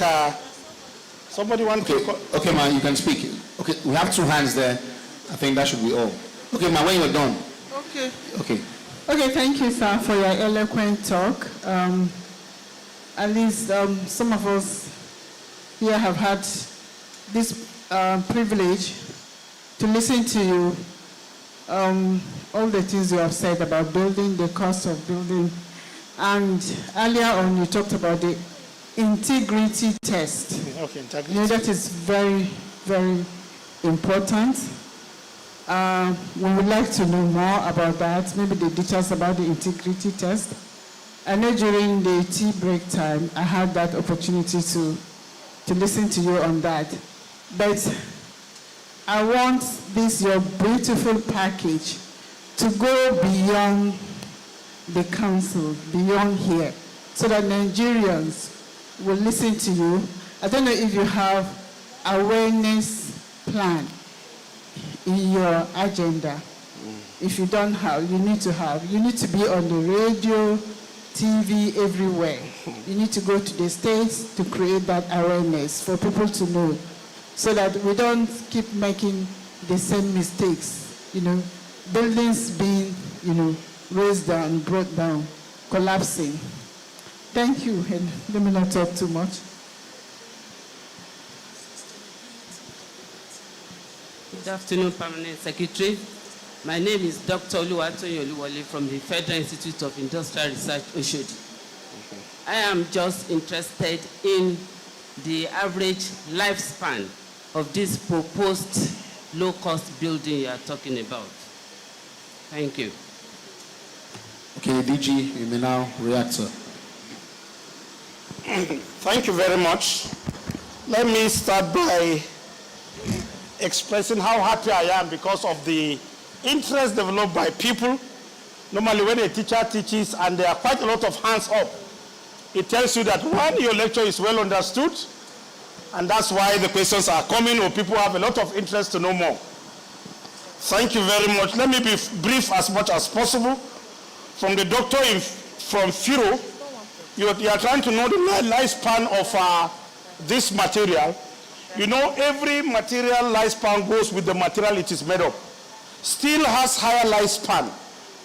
somebody want to... Okay, ma, you can speak. Okay, we have two hands there. I think that should be all. Okay, ma, when you're done. Okay. Okay. Okay, thank you, sir, for your eloquent talk. At least some of us here have had this privilege to listen to you, all the things you have said about building, the cost of building, and earlier on you talked about the integrity test. Okay, integrity. You know, that is very, very important. We would like to know more about that, maybe the details about the integrity test. I know during the tea break time, I had that opportunity to listen to you on that. But I want this, your beautiful package, to go beyond the council, beyond here, so that Nigerians will listen to you. I don't know if you have awareness plan in your agenda. If you don't have, you need to have. You need to be on the radio, TV, everywhere. You need to go to the states to create that awareness for people to know, so that we don't keep making the same mistakes. You know, buildings being, raised down, brought down, collapsing. Thank you, and let me not talk too much. Good afternoon, Permanent Secretary. My name is Dr. Oluwatoyin Oluwole from the Federal Institute of Industrial Research, Oshodi. I am just interested in the average lifespan of this proposed low-cost building you are talking about. Thank you. Okay, DG, you may now react, sir. Thank you very much. Let me start by expressing how happy I am because of the interest developed by people. Normally when a teacher teaches and there are quite a lot of hands up, it tells you that one, your lecture is well understood, and that's why the questions are coming, or people have a lot of interest to know more. Thank you very much. Let me be brief as much as possible. From the doctor from FIRO, you are trying to know the lifespan of this material. You know, every material lifespan goes with the material it is made of. Steel has higher lifespan.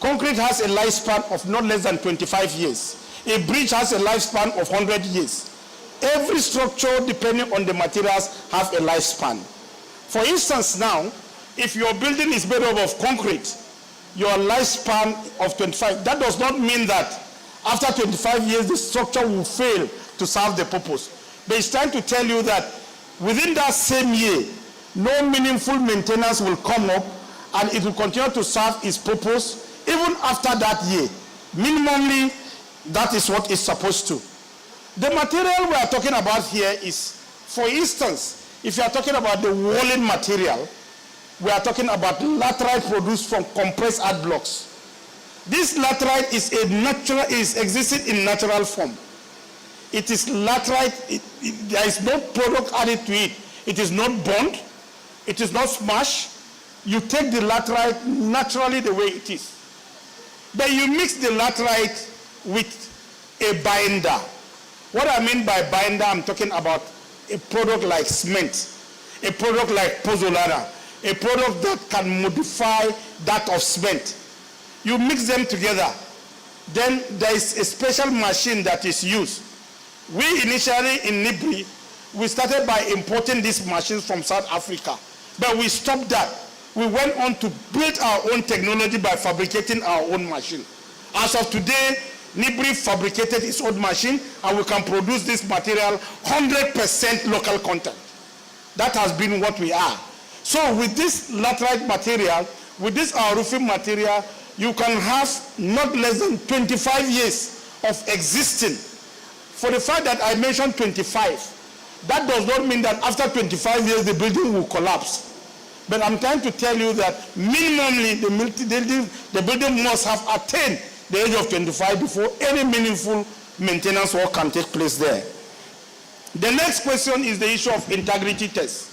Concrete has a lifespan of not less than 25 years. A bridge has a lifespan of 100 years. Every structure, depending on the materials, have a lifespan. For instance now, if your building is made up of concrete, your lifespan of 25, that does not mean that after 25 years the structure will fail to serve the purpose. But it's trying to tell you that within that same year, no meaningful maintenance will come up, and it will continue to serve its purpose even after that year. Minimally, that is what it's supposed to. The material we are talking about here is, for instance, if you are talking about the walling material, we are talking about laterite produced from compressed earth blocks. This laterite is existing in natural form. It is laterite, there is no product added to it. It is not burned, it is not smashed. You take the laterite naturally the way it is. Then you mix the laterite with a binder. What I mean by binder, I'm talking about a product like cement, a product like pozzolana, a product that can modify that of cement. You mix them together. Then there is a special machine that is used. We initially in Nibri, we started by importing these machines from South Africa, but we stopped that. We went on to build our own technology by fabricating our own machine. As of today, NIBRI fabricated its own machine, and we can produce this material 100% local content. That has been what we are. So with this laterite material, with this our roofing material, you can have not less than 25 years of existing. For the fact that I mentioned 25, that does not mean that after 25 years the building will collapse. But I'm trying to tell you that minimally the building must have attained the age of 25 before any meaningful maintenance work can take place there. The next question is the issue of integrity test.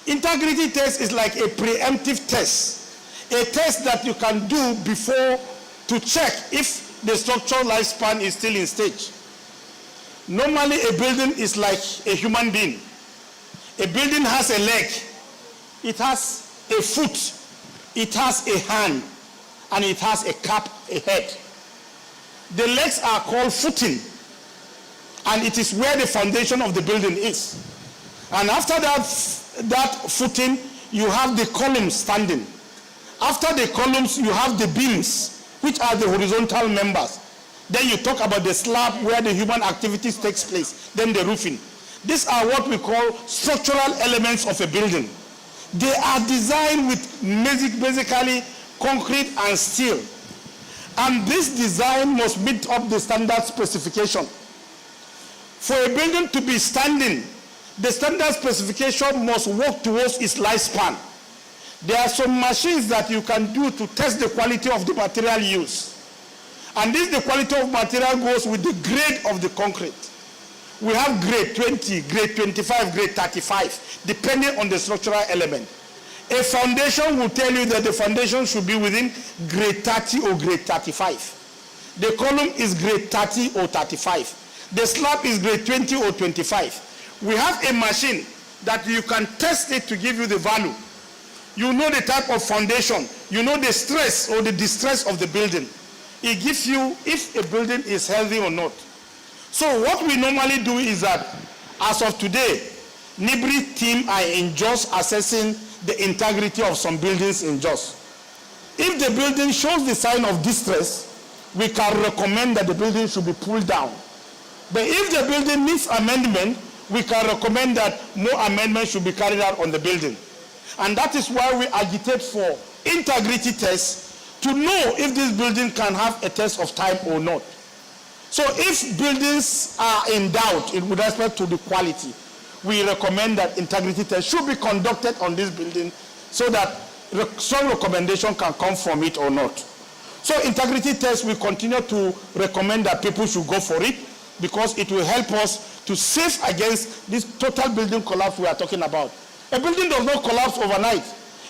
Integrity test is like a preemptive test, a test that you can do before to check if the structural lifespan is still in stage. Normally a building is like a human being. A building has a leg, it has a foot, it has a hand, and it has a cap, a head. The legs are called footing, and it is where the foundation of the building is. And after that footing, you have the columns standing. After the columns, you have the beams, which are the horizontal members. Then you talk about the slab where the human activities takes place, then the roofing. These are what we call structural elements of a building. They are designed with basically concrete and steel. And this design must meet up the standard specification. For a building to be standing, the standard specification must work towards its lifespan. There are some machines that you can do to test the quality of the material used. And this, the quality of material goes with the grade of the concrete. We have grade 20, grade 25, grade 35, depending on the structural element. A foundation will tell you that the foundation should be within grade 30 or grade 35. The column is grade 30 or 35. The slab is grade 20 or 25. We have a machine that you can test it to give you the value. You know the type of foundation. You know the stress or the distress of the building. It gives you if a building is healthy or not. So what we normally do is that, as of today, NIBRI team are in Jos assessing the integrity of some buildings in Jos. If the building shows the sign of distress, we can recommend that the building should be pulled down. But if the building needs amendment, we can recommend that more amendments should be carried out on the building. And that is why we agitate for integrity tests to know if this building can have a test of time or not. So if buildings are in doubt with respect to the quality, we recommend that integrity tests should be conducted on this building so that some recommendation can come from it or not. So integrity tests, we continue to recommend that people should go for it because it will help us to save against this total building collapse we are talking about. A building does not collapse overnight.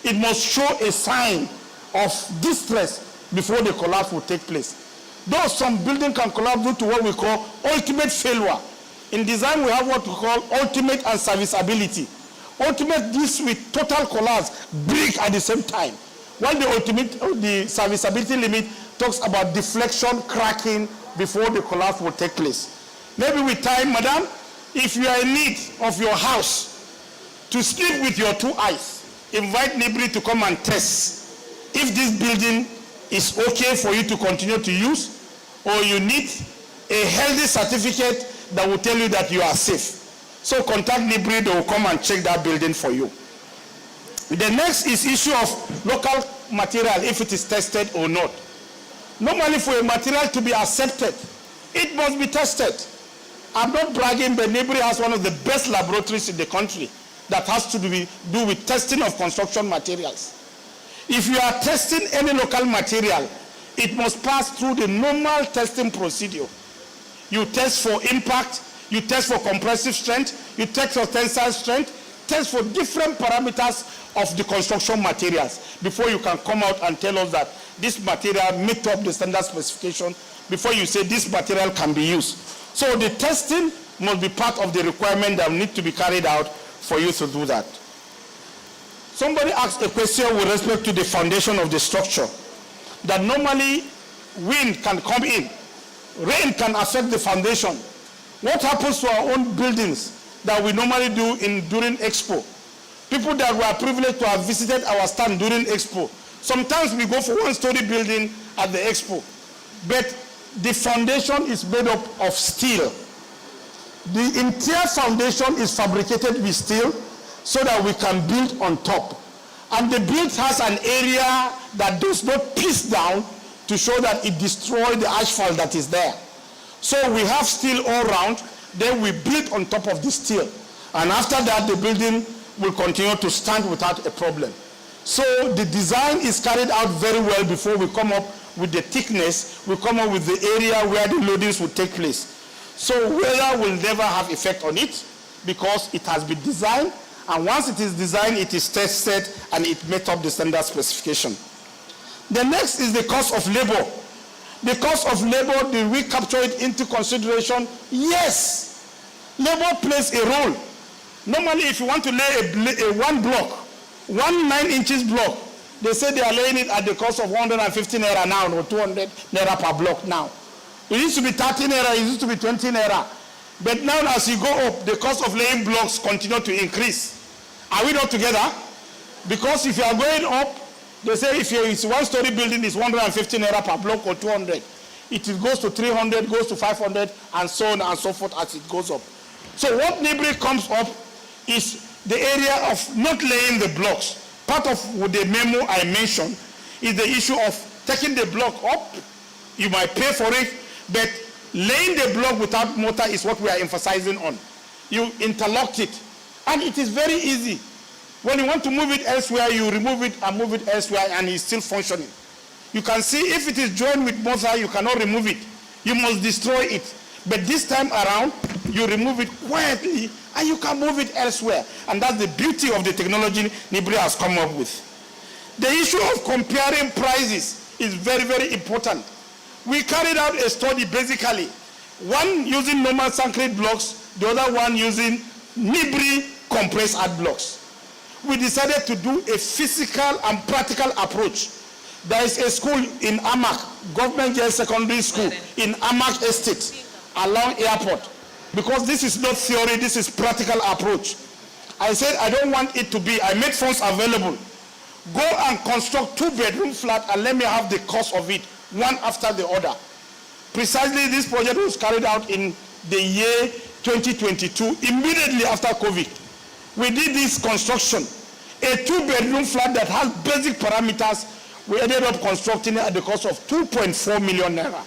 It must show a sign of distress before the collapse will take place. Though some building can collapse due to what we call ultimate failure. In design, we have what we call ultimate and serviceability. Ultimate deals with total collapse, break at the same time. While the serviceability limit talks about deflection, cracking before the collapse will take place. Maybe with time, madam, if you are in need of your house to sleep with your two eyes, invite NIBRI to come and test if this building is okay for you to continue to use, or you need a healthy certificate that will tell you that you are safe. So contact NIBRI, they will come and check that building for you. The next is issue of local material, if it is tested or not. Normally for a material to be accepted, it must be tested. I'm not bragging, but NIBRI has one of the best laboratories in the country that has to do with testing of construction materials. If you are testing any local material, it must pass through the normal testing procedure. You test for impact, you test for compressive strength, you test for tensile strength, test for different parameters of the construction materials before you can come out and tell us that this material meets up the standard specification before you say this material can be used. So the testing must be part of the requirement that need to be carried out for you to do that. Somebody asked a question with respect to the foundation of the structure, that normally wind can come in, rain can affect the foundation. What happens to our own buildings that we normally do during Expo? People that were privileged to have visited our stand during Expo, sometimes we go for one-story building at the Expo, but The foundation is made up of steel. The entire foundation is fabricated with steel so that we can build on top. And the build has an area that does not piece down to show that it destroys the asphalt that is there. So we have steel all around, then we build on top of the steel. And after that, the building will continue to stand without a problem. So the design is carried out very well before we come up with the thickness, we come up with the area where the loadings will take place. So weather will never have effect on it because it has been designed, and once it is designed, it is tested and it met up the standard specification. The next is the cost of labor. The cost of labor, did we capture it into consideration? Yes. Labor plays a role. Normally, if you want to lay a one block, 1 9-inch block, they say they are laying it at the cost of 150 naira now, or 200 naira per block now. It used to be 30 naira, it used to be 20 naira. But now as you go up, the cost of laying blocks continue to increase. Are we not together? Because if you are going up, they say if it's a one-story building, it's 150 naira per block or 200. It goes to 300, goes to 500, and so on and so forth as it goes up. So what NIBRI comes up is the area of not laying the blocks. Part of the memo I mentioned is the issue of taking the block up. You might pay for it, but laying the block without mortar is what we are emphasizing on. You interlock it, and it is very easy. When you want to move it elsewhere, you remove it and move it elsewhere, and it's still functioning. You can see if it is joined with mortar, you cannot remove it. You must destroy it. But this time around, you remove it quietly, and you can move it elsewhere. And that's the beauty of the technology NIBRI has come up with. The issue of comparing prices is very, very important. We carried out a study basically, one using normal concrete blocks, the other one using NIBRI compressed earth blocks. We decided to do a physical and practical approach. There is a school in Amak, Government Girls Secondary School in Amak Estate, along airport. Because this is not theory, this is practical approach. I said I don't want it to be, I made funds available. Go and construct 2-bedroom flat and let me have the cost of it, one after the other. Precisely this project was carried out in the year 2022, immediately after COVID. We did this construction, a 2-bedroom flat that has basic parameters. We ended up constructing it at the cost of 2.4 million naira.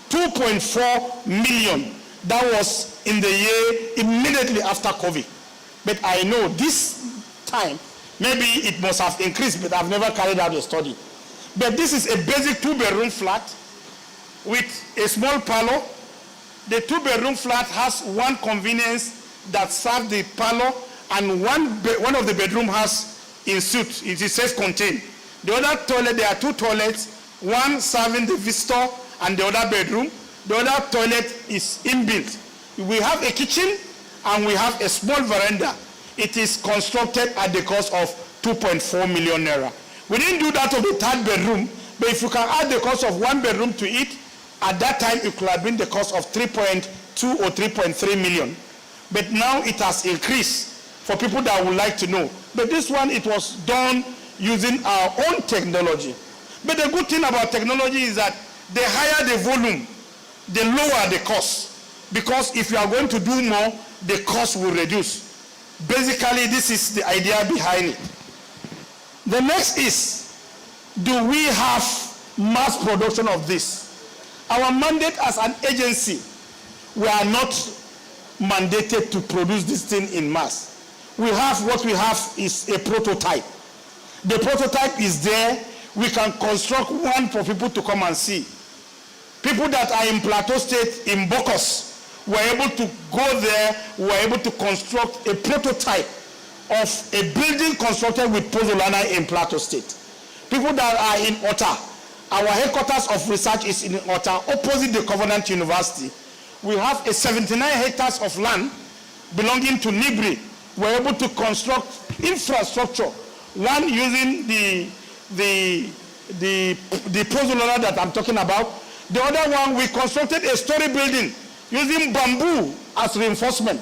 2.4 million. That was in the year immediately after COVID. But I know this time, maybe it must have increased, but I've never carried out a study. But this is a basic 2-bedroom flat with a small parlor. The 2-bedroom flat has one convenience that serves the parlor, and one of the bedroom has in suite. It is self-contained. The other toilet, there are 2 toilets, one serving the visitor and the other bedroom. The other toilet is inbuilt. We have a kitchen and we have a small veranda. It is constructed at the cost of 2.4 million naira. We didn't do that of the 3rd bedroom, but if you can add the cost of 1 bedroom to it, at that time it could have been the cost of 3.2 or 3.3 million. But now it has increased for people that would like to know. But this one, it was done using our own technology. But the good thing about technology is that the higher the volume, the lower the cost. Because if you are going to do more, the cost will reduce. Basically, this is the idea behind it. The next is, do we have mass production of this? Our mandate as an agency, we are not mandated to produce this thing in mass. What we have is a prototype. The prototype is there. We can construct one for people to come and see. People that are in Plateau State, in Bokos, were able to go there, were able to construct a prototype of a building constructed with pozzolana in Plateau State. People that are in Ota, our headquarters of research is in Ota, opposite the Covenant University. We have a 79 hectares of land belonging to NIBRI. We're able to construct infrastructure, one using the pozzolana that I'm talking about. The other one, we constructed a story building using bamboo as reinforcement.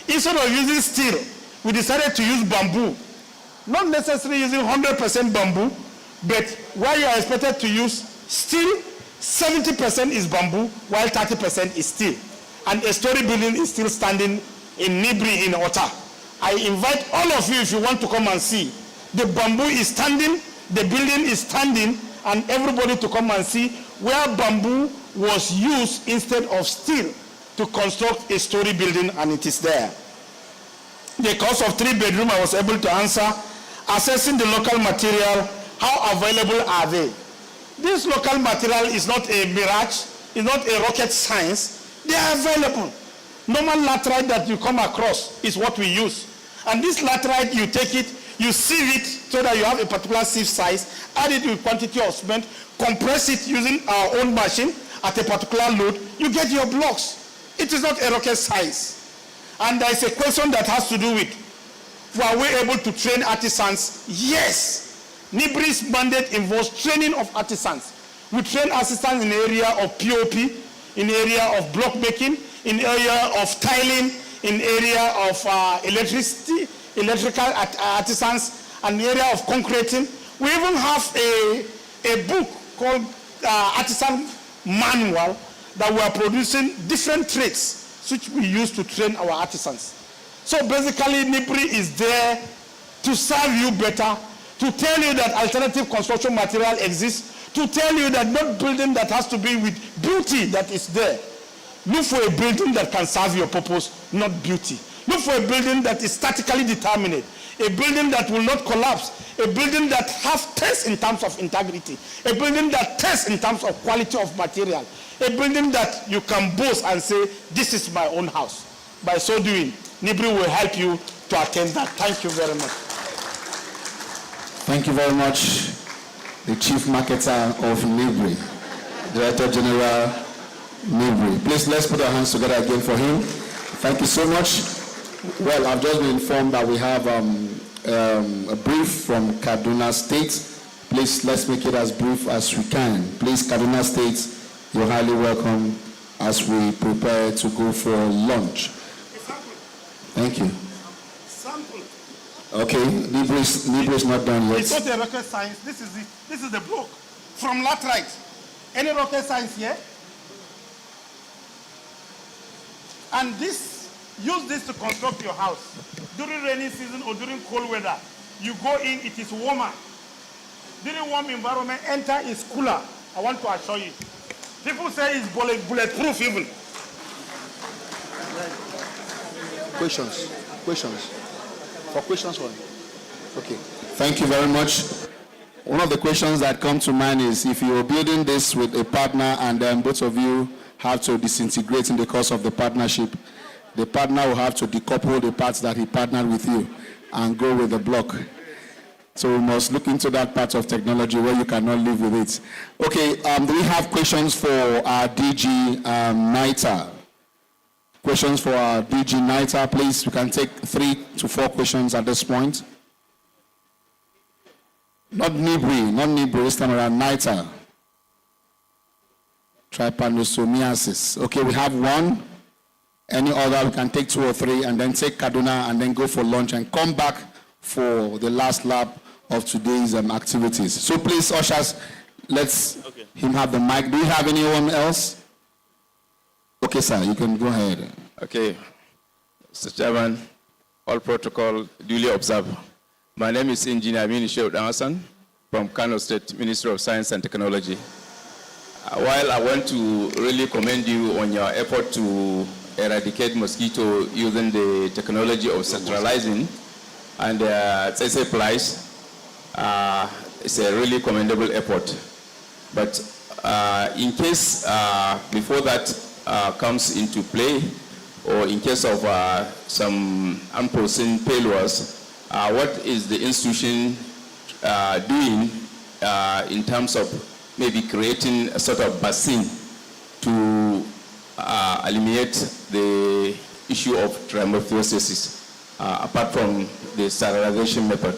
Instead of using steel, we decided to use bamboo. Not necessarily using 100% bamboo, but where you are expected to use steel, 70% is bamboo, while 30% is steel. And a story building is still standing in Nibri in Ota. I invite all of you, if you want to come and see. The bamboo is standing, the building is standing, and everybody to come and see where bamboo was used instead of steel to construct a story building, and it is there. The cost of 3-bedroom, I was able to answer. Assessing the local material, how available are they? This local material is not a mirage, it's not a rocket science. They are available. Normal laterite that you come across is what we use. And this laterite, you take it, you sieve it so that you have a particular sieve size, add it with quantity of cement, compress it using our own machine at a particular load, you get your blocks. It is not a rocket science. And there is a question that has to do with, were we able to train artisans? Yes. Nibri's mandate involves training of artisans. We train artisans in the area of POP, in the area of block making, in the area of tiling, in the area of electrical artisans, and the area of concreting. We even have a book called Artisan Manual that we are producing different trades which we use to train our artisans. So basically, Nibri is there to serve you better, to tell you that alternative construction material exists, to tell you that not building that has to be with beauty that is there. Look for a building that can serve your purpose, not beauty. Look for a building that is statically determined, a building that will not collapse, a building that has tests in terms of integrity, a building that tests in terms of quality of material, a building that you can boast and say, this is my own house. By so doing, Nibri will help you to attain that. Thank you very much. Thank you very much, the Chief Marketer of Nibri, Director General Nibri. Please, let's put our hands together again for him. Thank you so much. Well, I've just been informed that we have a brief from Kaduna State. Please, let's make it as brief as we can. Please, Kaduna State, you're highly welcome as we prepare to go for lunch. Thank you. Sample. Okay, Nibri is not done yet. It's not a rocket science. This is the block from laterite. Any rocket science here? And use this to construct your house. During rainy season or during cold weather, you go in, it is warmer. During warm environment, enter is cooler. I want to assure you. People say it's bulletproof even. Questions? For questions, one. Okay. Thank you very much. One of the questions that come to mind is if you're building this with a partner and then both of you have to disintegrate in the course of the partnership, the partner will have to decouple the parts that he partnered with you and go with the block. So we must look into that part of technology where you cannot live with it. Okay, do we have questions for our DG NITA? Questions for our DG NITA, please. We can take 3 to 4 questions at this point. Not Nibri, this time around, NITA. Trypanosomiasis. Okay, we have 1. Any other, we can take 2 or 3, and then take Kaduna, and then go for lunch, and come back for the last lap of today's activities. So please, ushers, let's him have the mic. Do you have anyone else? Okay, sir, you can go ahead. Okay. Mr. Chairman, all protocol duly observed. My name is Engineer Aminu Shehu Damasan from Kano State Ministry of Science and Technology. While I want to really commend you on your effort to eradicate mosquito using the technology of centralizing and Tsetse Plies, it's a really commendable effort. But in case before that comes into play, or in case of some unforeseen failures, what is the institution doing in terms of maybe creating a sort of basin to eliminate the issue of triamorphosis apart from the sterilization method?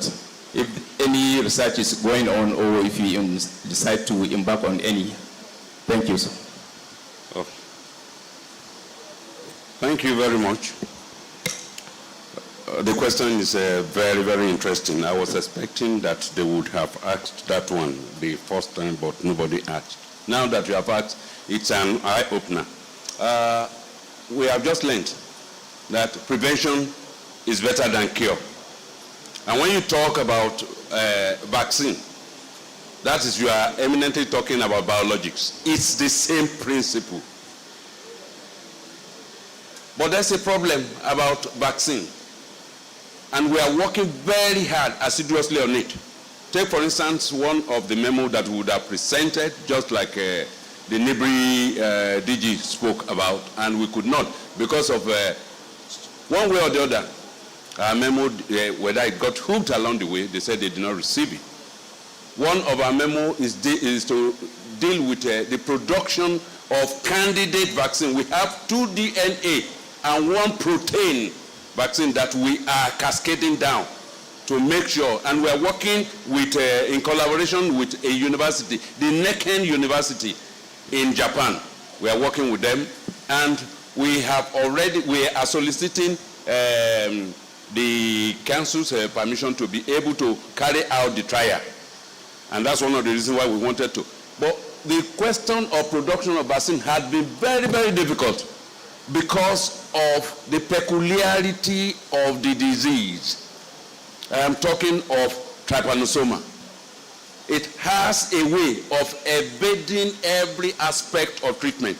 If any research is going on, or if you decide to embark on any. Thank you, sir. Oh. Thank you very much. The question is very, very interesting. I was expecting that they would have asked that one the first time, but nobody asked. Now that you have asked, it's an eye-opener. We have just learned that prevention is better than cure. And when you talk about vaccine, that is, you are eminently talking about biologics. It's the same principle. But there's a problem about vaccine. And we are working very hard, assiduously on it. Take, for instance, one of the memo that we would have presented, just like the NIBRI DG spoke about, and we could not, because of one way or the other, our memo, whether it got hooked along the way, they said they did not receive it. One of our memo is to deal with the production of candidate vaccine. We have 2 DNA and 1 protein vaccine that we are cascading down to make sure, and we are working with, in collaboration with a university, the Neken University in Japan. We are working with them, and we are soliciting the council's permission to be able to carry out the trial. And that's one of the reasons why we wanted to. But the question of production of vaccine had been very, very difficult because of the peculiarity of the disease. I am talking of trypanosoma. It has a way of evading every aspect of treatment.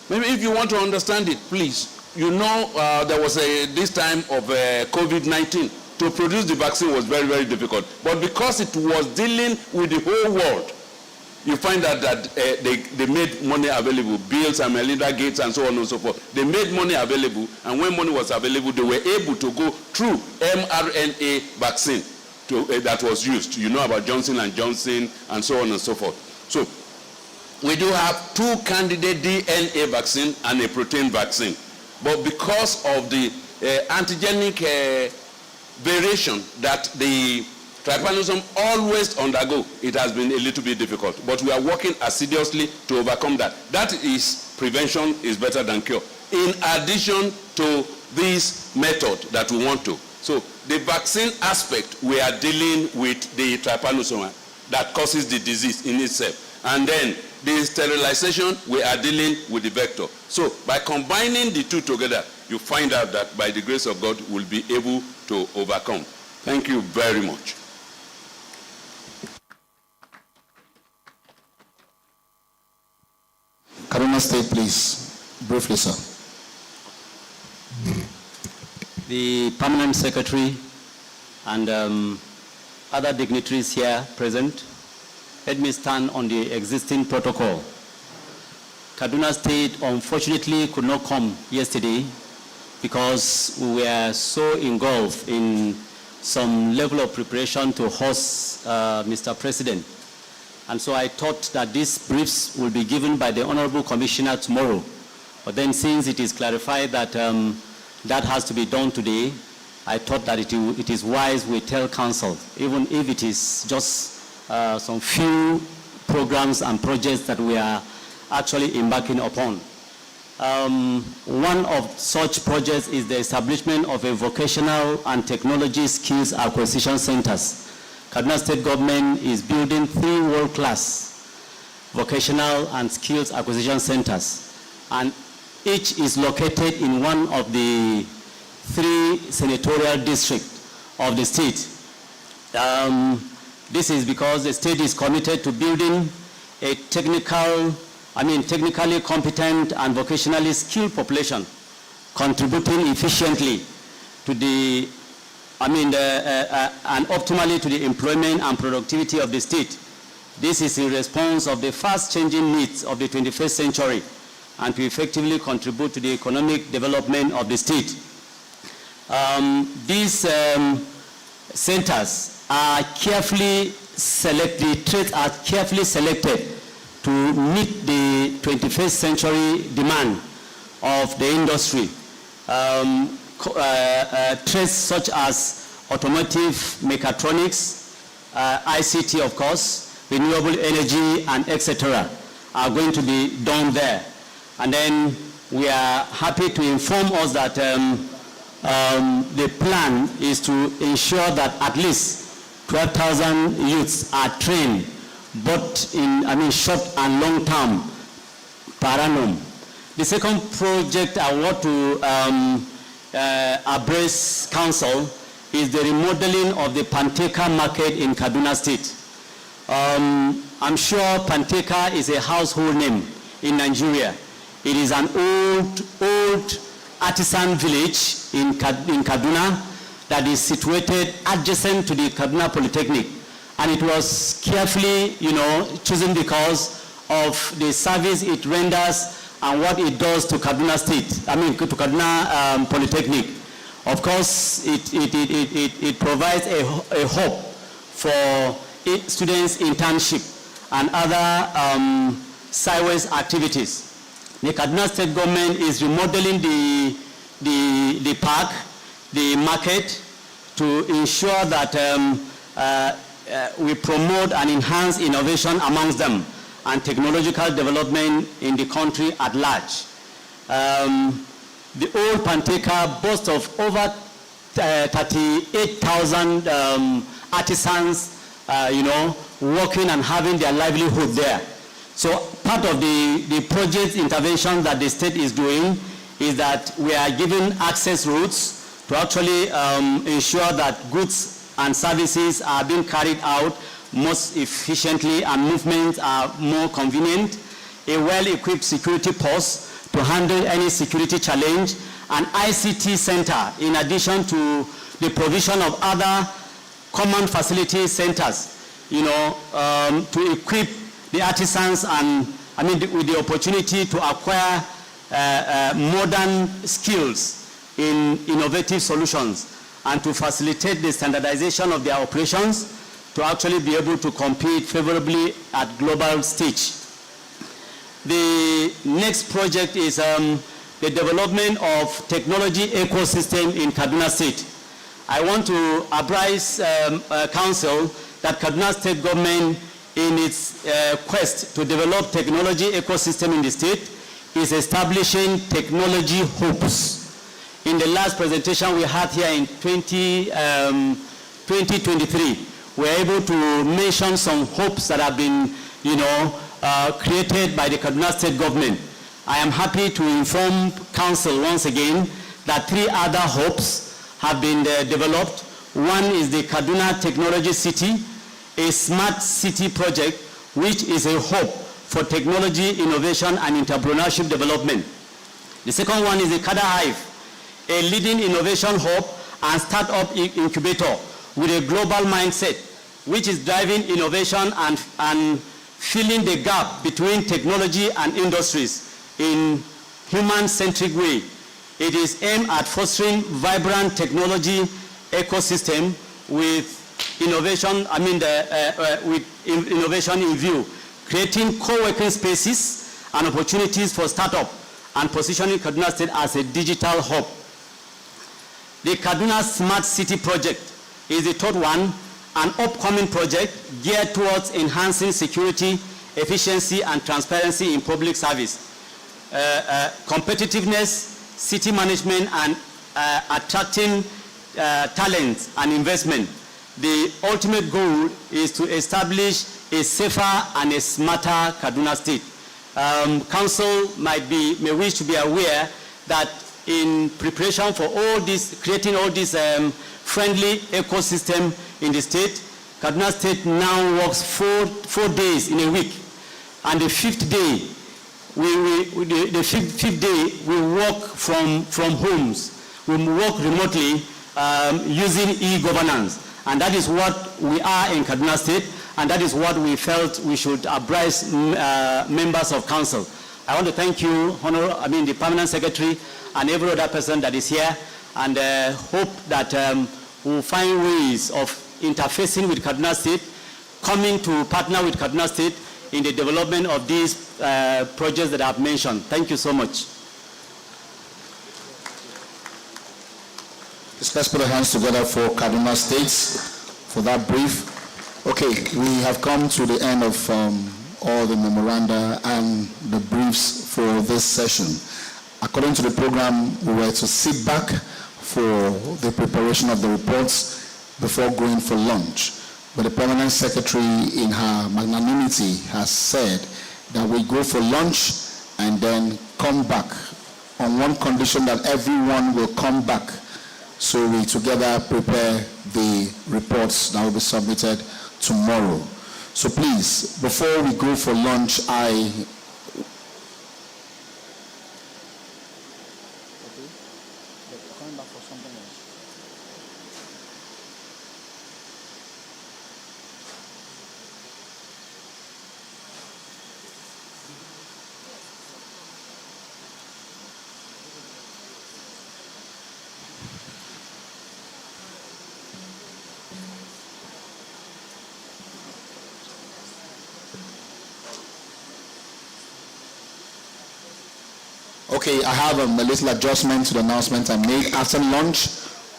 Maybe if you want to understand it, please, you know there was this time of COVID-19. To produce the vaccine was very, very difficult. But because it was dealing with the whole world, you find out that they made money available, Bills and Melinda Gates and so on and so forth. They made money available, and when money was available, they were able to go through mRNA vaccine that was used. You know about Johnson & Johnson and so on and so forth. So we do have 2 candidate DNA vaccine and a protein vaccine. But because of the antigenic variation that the trypanosome always undergo, it has been a little bit difficult. But we are working assiduously to overcome that. That is, prevention is better than cure. In addition to this method that we want to. So the vaccine aspect, we are dealing with the trypanosome that causes the disease in itself. And then the sterilization, we are dealing with the vector. So by combining the 2 together, you find out that by the grace of God, we'll be able to overcome. Thank you very much. Kaduna State, please. Briefly, sir. The permanent secretary and other dignitaries here present, let me stand on the existing protocol. Kaduna State unfortunately could not come yesterday because we were so engulfed in some level of preparation to host Mr. President. And so I thought that these briefs will be given by the Honorable Commissioner tomorrow. But then since it is clarified that that has to be done today, I thought that it is wise we tell council, even if it is just some few programs and projects that we are actually embarking upon. One of such projects is the establishment of a vocational and technology skills acquisition centers. Kaduna State government is building 3 world-class vocational and skills acquisition centers, and each is located in one of the 3 senatorial districts of the state. This is because the state is committed to building a technically competent and vocationally skilled population, contributing efficiently to the, and optimally to the employment and productivity of the state. This is in response of the fast-changing needs of the 21st century and to effectively contribute to the economic development of the state. These centers are carefully selected, the trades are carefully selected to meet the 21st century demand of the industry. Trades such as automotive, mechatronics, ICT of course, renewable energy and etc. are going to be done there. And then we are happy to inform us that the plan is to ensure that at least 12,000 youths are trained both in short and long term per annum. The second project I want to address Council is the remodeling of the Panteka market in Kaduna State. I'm sure Panteka is a household name in Nigeria. It is an old artisan village in Kaduna that is situated adjacent to the Kaduna Polytechnic. And it was carefully, chosen because of the service it renders and what it does to Kaduna State, to Kaduna Polytechnic. Of course, it provides a hope for students' internship and other sideways activities. The Kaduna State government is remodeling the park, the market, to ensure that we promote and enhance innovation amongst them and technological development in the country at large. The old Panteka boasts of over 38,000 artisans, working and having their livelihood there. So part of the project intervention that the state is doing is that we are giving access routes to actually ensure that goods and services are being carried out most efficiently and movements are more convenient, a well-equipped security post to handle any security challenge, an ICT center in addition to the provision of other common facility centers, to equip the artisans and, with the opportunity to acquire modern skills in innovative solutions and to facilitate the standardization of their operations to actually be able to compete favorably at global stage. The next project is the development of technology ecosystem in Kaduna State. I want to apprise Council that Kaduna State government, in its quest to develop technology ecosystem in the state, is establishing technology hubs. In the last presentation we had here in 2023, we were able to mention some hubs that have been, created by the Kaduna State government. I am happy to inform Council once again that 3 other hubs have been developed. One is the Kaduna Technology City, a smart city project, which is a hub for technology, innovation, and entrepreneurship development. The second one is the Kada Hive, a leading innovation hub and startup incubator with a global mindset, which is driving innovation and filling the gap between technology and industries in human-centric way. It is aimed at fostering vibrant technology ecosystem with innovation, with innovation in view, creating co-working spaces and opportunities for startup and positioning Kaduna State as a digital hub. The Kaduna Smart City project is the third one, an upcoming project geared towards enhancing security, efficiency, and transparency in public service, competitiveness, city management, and attracting talent and investment. The ultimate goal is to establish a safer and a smarter Kaduna State. Council may wish to be aware that in preparation for all this, creating all this friendly ecosystem in the state, Kaduna State now works four days in a week, and the fifth day, we work from homes. We work remotely using e-governance, and that is what we are in Kaduna State, and that is what we felt we should apprise members of council. I want to thank you, the Permanent Secretary, and every other person that is here, and hope that we'll find ways of interfacing with Kaduna State, coming to partner with Kaduna State in the development of these projects that I've mentioned. Thank you so much. Let's put our hands together for Kaduna State for that brief. Okay, we have come to the end of all the memoranda and the briefs for this session. According to the program, we were to sit back for the preparation of the reports before going for lunch. but the permanent secretary in her magnanimity has said that we go for lunch and then come back on one condition, that everyone will come back, so we together prepare the reports that will be submitted tomorrow. So please, before we go for lunch, Okay, I have a little adjustment to the announcement I made. After lunch,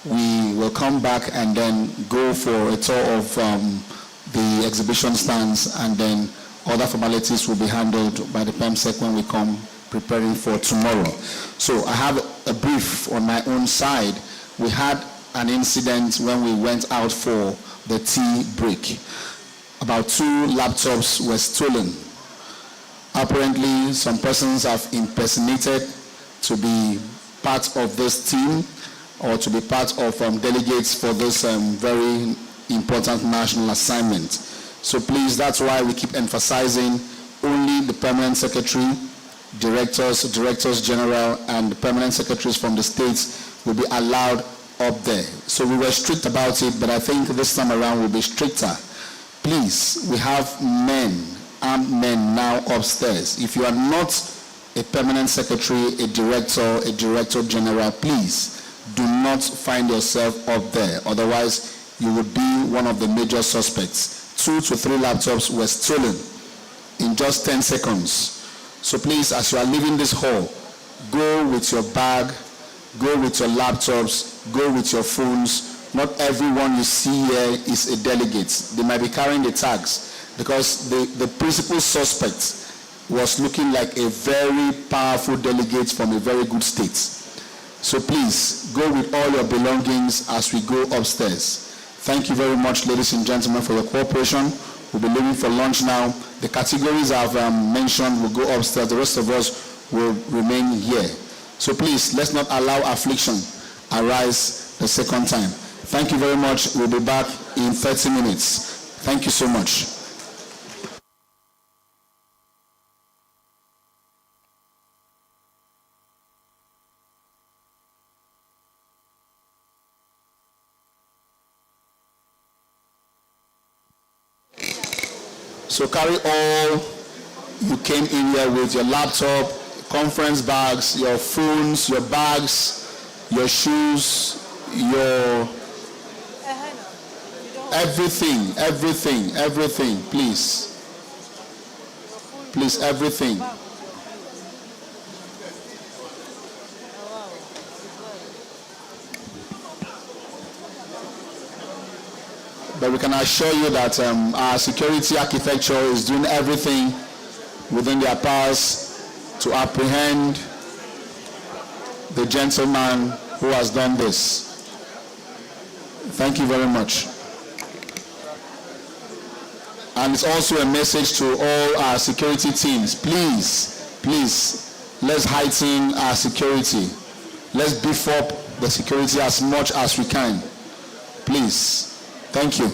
we will come back and then go for a tour of the exhibition stands, and then other formalities will be handled by the PEMSEC when we come preparing for tomorrow. So I have a brief on my own side. We had an incident when we went out for the tea break. About 2 laptops were stolen. Apparently, some persons have impersonated to be part of this team or to be part of delegates for this very important national assignment. So please, that's why we keep emphasizing only the permanent secretary, directors general, and the permanent secretaries from the states will be allowed up there. So we were strict about it, but I think this time around we'll be stricter. Please, we have men, armed men now upstairs. If you are not a permanent secretary, a director general, please do not find yourself up there. Otherwise, you would be one of the major suspects. 2 to 3 laptops were stolen in just 10 seconds. So please, as you are leaving this hall, go with your bag, go with your laptops, go with your phones. Not everyone you see here is a delegate. They might be carrying the tags, because the principal suspect was looking like a very powerful delegate from a very good state. So please, go with all your belongings as we go upstairs. Thank you very much, ladies and gentlemen, for your cooperation. We'll be leaving for lunch now. The categories I've mentioned will go upstairs. The rest of us will remain here. So please, let's not allow affliction arise the second time. Thank you very much. We'll be back in 30 minutes. Thank you so much. So carry all you came in here with: your laptop, conference bags, your phones, your bags, your shoes, your everything, please. Please, everything. But we can assure you that our security architecture is doing everything within their powers to apprehend the gentleman who has done this. Thank you very much. And it's also a message to all our security teams. Please, let's heighten our security. Let's beef up the security as much as we can. Please. Thank you.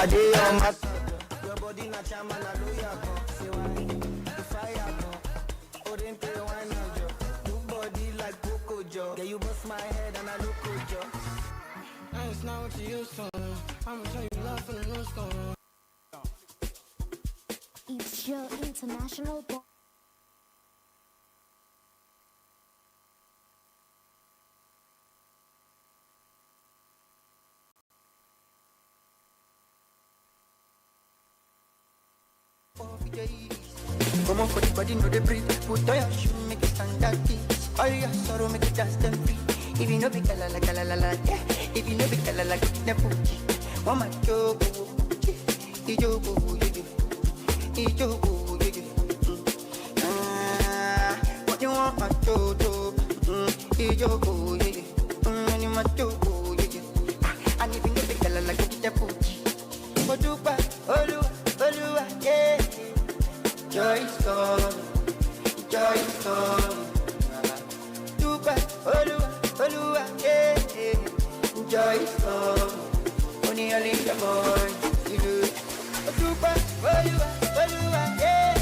I dey on my your body na chama na lawyer come. Say why? The fire come. Oh, them pay wine on you. Good body like Coco Joe. Yeah, you bust my head and I look good, Joe. It's not what you used to. I'ma show you love for the new school. It's your international boy. Come on for the body, no they breathe. Put on your shoe, make it stand that peace. All your sorrow, make it dance them free. If you know be kalala kalala, yeah. If you know be kalala, get the poochie. Mama jogo, ijogo, ijogo, what you want, my jojo, ijogo, any my jogo, and if you know be kalala, get the poochie. Odupa, Olua, yeah. Joy is coming, joy is coming. Dupa, Olua, yeah. Joy is coming. Only a little boy, you do. Dupa, Olua, yeah.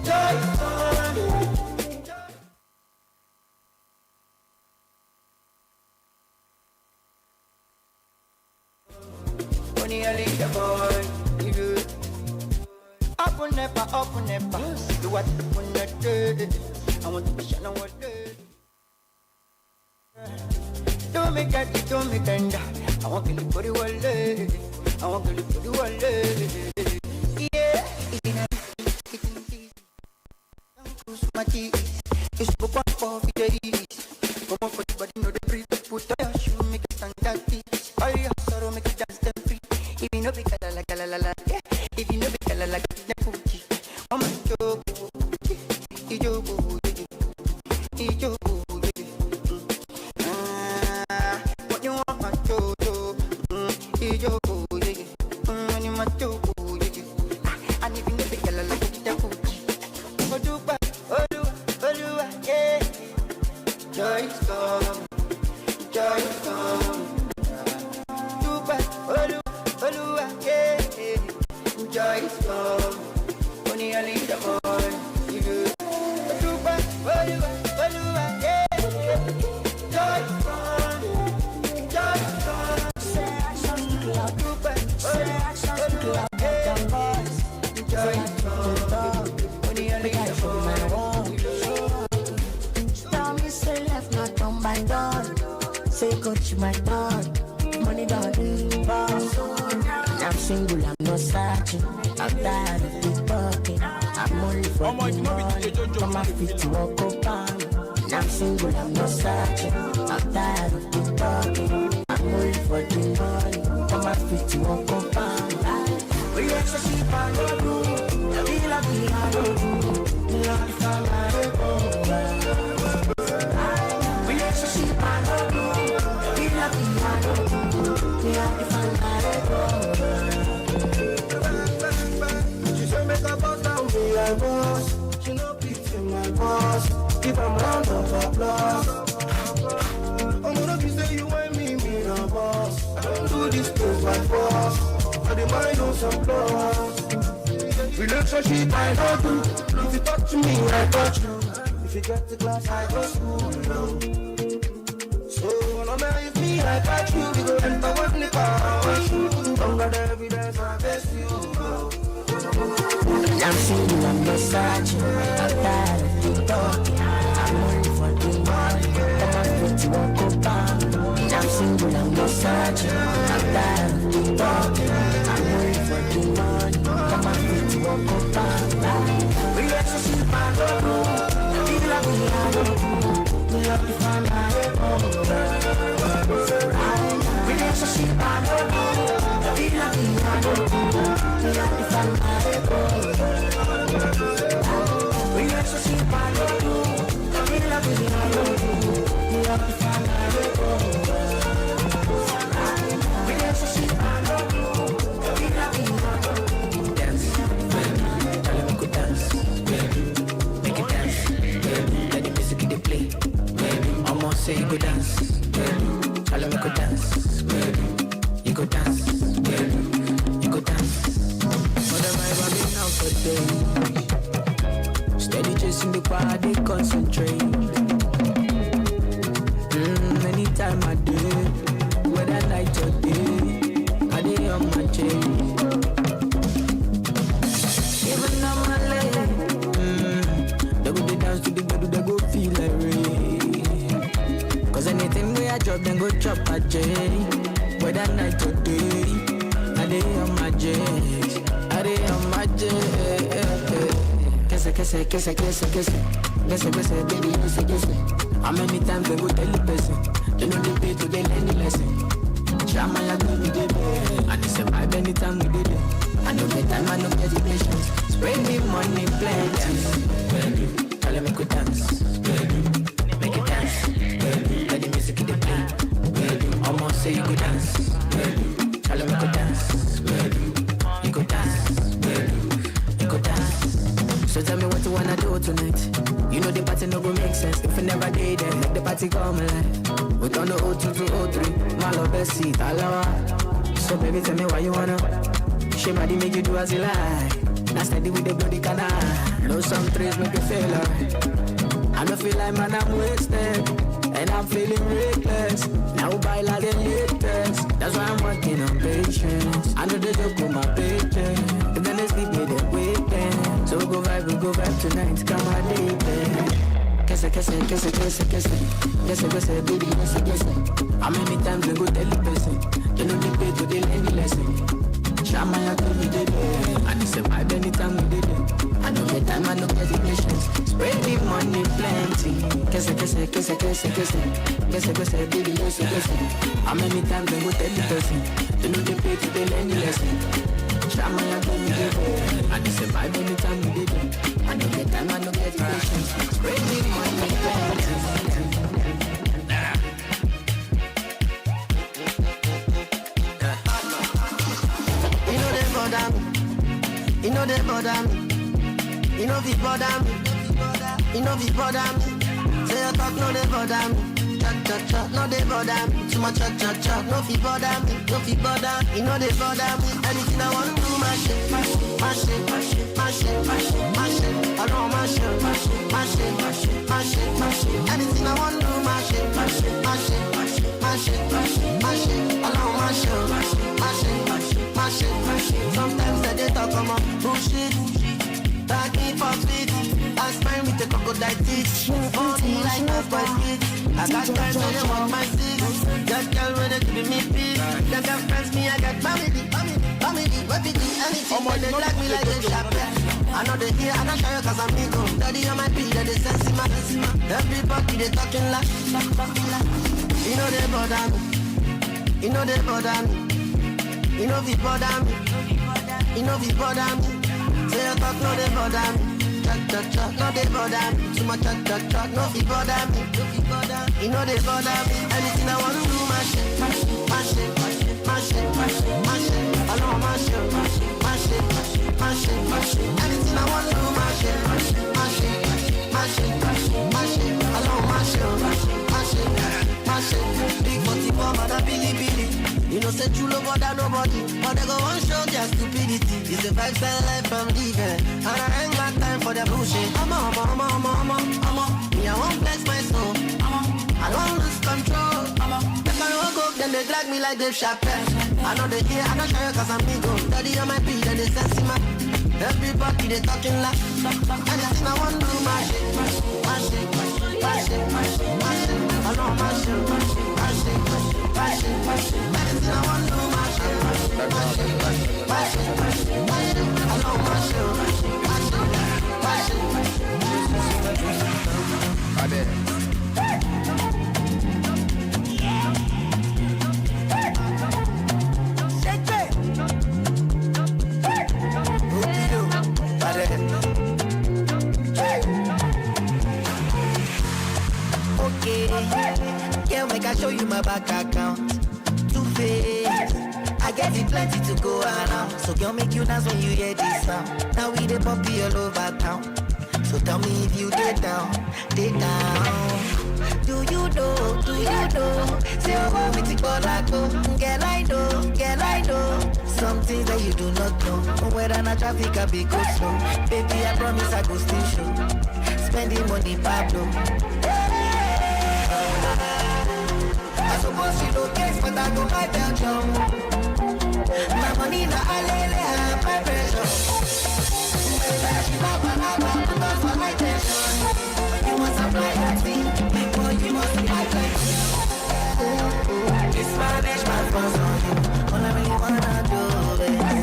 Joy is coming. Only a little boy, you do. Up and never, do what you wanna do. I want to be shining one day. Don't make that, don't make that. I want to live for the world. I want to live for the world. Yeah, it's spoke up for the days. Come on for the body, no the breathe. Put on your shoe, make it stand that peace. All your sorrow, make it dance them free. If you know be kalala, yeah. If you know be kalala, get the poochie. I'm a joke, ijogo, what you want, my jojo, ijogo, when you my jogo, and if you know be kalala, get the poochie. Odupa, Olua, yeah. Joy is coming, joy is coming. Dupa, Olua, yeah. Joy is coming. Only a little boy, you do. Dupa, Olua, yeah. Joy is coming, joy is coming. Dupa, Olua, yeah. Joy is coming. Only a little boy, you do. Tell me say left not come by door. Say coach my dog. Money don't boss. I'm single, I'm not searching. I'm tired of this talking. I'm only for the money. Come my feet to walk up on. I'm single, I'm not searching. I'm tired of this talking. I'm only for the money. Come my feet to walk up on. We are so cheap and no good. I feel like we are no good. We are the family. We are so cheap and no good. I feel like we are no good. We are the family. She say make a boss down be my boss. She no pity my boss. Give a round of applause. I'm gonna be say you ain't me no boss. I don't do this things by force. I demand on some flaws. Relationship I don't do. If you talk to me, I touch you. If you get the glass, I go school. So no matter if me, I catch you. We go enter one the car. Don't got evidence, I guess you. I'm single, I'm not searching. I'm tired of the talking. I'm only for the money. Come on, fit you won't go down. I'm single, I'm not searching. I'm tired of the talking. I'm only for the money. Come on, fit you won't go down. Relationship I don't do. I feel like we are no good. We have to find out. Relationship I don't do. I feel like we are no good. We have to find out. Relationship I don't do. I feel like we are no good. We have to find out. Relationship I don't do. I feel like we are no good. Dance, baby, tell me go dance, baby. Make it dance, baby. Let the music in the play, baby. Almost say you go dance, baby. Tell me go dance, baby. You go dance, baby. days. Steady chasing the power, they concentrate. Anytime I do, whether night or day, I dey on my chain. Even on my leg, they go dey dance to the gbedu, they go feel like rain. Cause anything we I drop, then go chop a J. Whether night or day, I dey on my J. I dey on my J. Kese, kese, kese, kese, kese. Kese, kese, baby, kese, kese. How many times they go tell the person? They know they pay to they learn the lesson. Shama ya go we did it. And they survive anytime we did it. I know the time, I know get the patience. Spray me money, plenty. Tell them make we dance. Make it dance. Let the music in the play. Almost say you go dance. Tell them make we dance. You go dance. You go dance. So tell me what you wanna do tonight. You know the party no go make sense if you never did it. Make the party come alive. We turn the 02 to 03. My love best seat, alawa. So baby, tell me why you wanna. She body make you do as you like. Now steady with the bloody canal. Know some trees make you feel alright. I don't feel like man I'm wasted, and I'm feeling reckless. Now buy like the latest. That's why I'm working on patience. I know they joke with my paycheck. If then they sleep with the weekend. So we go vibe tonight. Come on, baby. Kese, kese, kese, kese, kese. Kese, kese, baby, kese, kese. How many times they go tell the person? They know they pay to they learn the lesson. Shama ya go we did it. And they survive anytime we did it. I know the time, I know get the patience. Spray the money plenty. Kese, kese, kese, kese, kese. Kese, kese, baby, kese, kese. How many times they go tell the person? They know they pay to they learn the lesson. Shama ya go we did it. And they survive anytime we did it. I know the time, I know get the patience. Spray the money plenty. You know they bother me. You know they bother me. You know they bother me. Say your talk, no they bother me. Chat, no they bother me. Too much chat. No fi bother me. No fi bother. You know they bother me. Anything I want to do, my shit. I know my shit. Anything I want to do, my shit. I know my shit. Sometimes they talk about bullshit. Back me for feet. I smile with the crocodile teeth. Only like a basket. I got friends when they want my six. That girl when they give me peace. Them got friends me, I got family. Anything when they drag me like a chapel. I know they hear, I know show you cause I'm ego. Daddy on my beat, they sense my. Everybody they talking like. You know they bother me. You know they bother me. You know we bother me. You know we bother me. Say your talk, no they bother me. Chat, no they bother me. Too much chat, no we bother me. You know they bother me. Anything I want to do, my shit. I know my shit. Anything I want to do, my shit. I know my shit. Big 44, man, Billy. You know, say true love bother nobody, but they go on show their stupidity. It's a 5-star life I'm living, and I ain't got time for their bullshit. I'm a. Me, I won't flex my soul. I don't lose control. They can walk up, then they drag me like Dave Chappelle. I know they hear, I know show you cause I'm ego. Daddy on my beat, then they sense my. Everybody they talking like. Anything I want to do, my shit. I know my shit. Anything I want to do, my shit. I know my shit. Okay, yeah, make I show you my bank account. Two-Face, I get it plenty to go around. So girl, make you dance when you hear this sound. Now we the puppy all over town. So tell me if you get down. Do you know? Say oh, we take all I go. Girl, I know. Some things that you do not know. Whether na traffic I be go slow. Baby, I promise I go still show. Spending money, Pablo. I suppose you don't guess, but I go buy Belgium. My money na alele, my pressure. For my attention. You must supply that thing. Before you must be my attention. This manage my funds on you. All I really wanna do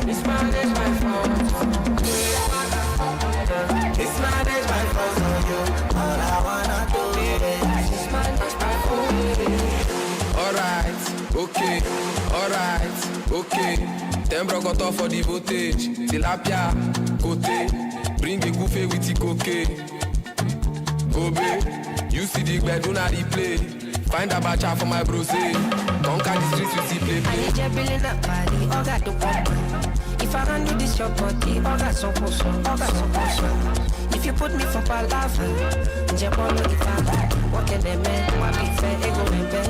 is manage my funds. This manage my funds on you. All I wanna do is manage my funds. Alright, okay. Tembro got off for the voltage. Tilapia, côté. Bring the goofy with the cocaine. Kobe, you see the bed, do not replay. Find a bacha for my bros. Conquer the streets with the play. I need you building up body, all got the pump. If I run with this your body, all got so close. If you put me for palava, jump on the fire. What can they make? What be fair? Ego and pay.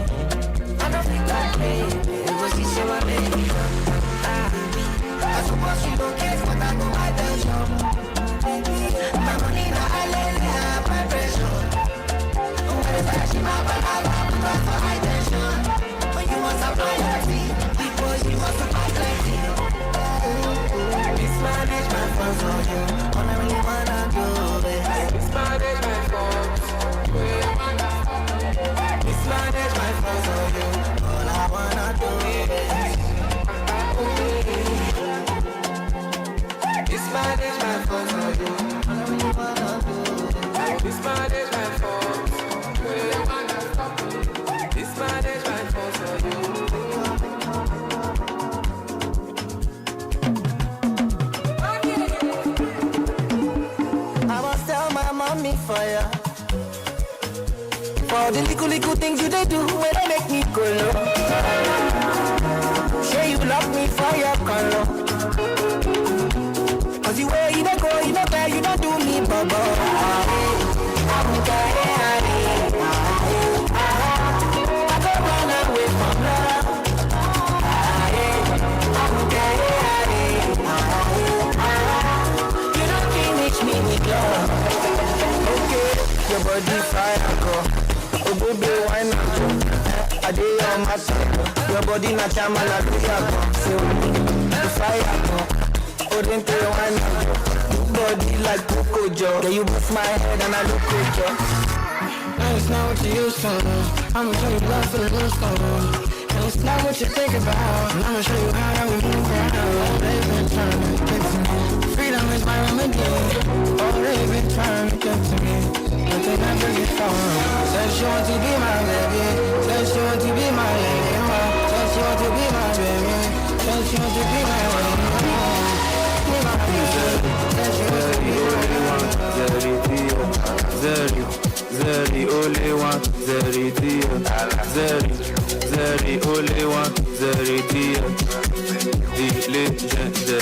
I don't think that pay. It was easy, my baby. I suppose you don't care, but I go buy the job. My money na alele, my pressure. For my attention. When you want supply your fee, because you want supply plenty. Mismanage my funds on you. All I really wanna do is mismanage my funds. Mismanage my funds on you. All I wanna do is mismanage my funds on you. All I really wanna do is mismanage my funds. Mismanage my funds on you. I must tell my mommy fire for the little things you they do when they make me go low. Say you love me for your color. Cause the way you don't go, you don't care, you don't do me bubble. I'm I can't run away from love. You don't finish me with love. Okay, your body fire go. Oh baby, why not go? I did on my side. Your body not camera, do ya go. So the fire go. Oh, then tell you why not go. Body like Coco Joe. Yeah, you boost my head and I look at you. It's not what you used to. I'ma show you love for the new stone. And it's not what you think about. And I'ma show you how that we move around. They've been trying to get to me. Freedom is my remedy. Oh, they've been trying to get to me. But they never get far. Said she want to be my baby. Said she want to be my lady. Said she want to be my baby. Said she want to be my lady. Zeri, only one, Zeri, dear. Zeri, only one, Zeri, dear. The legend.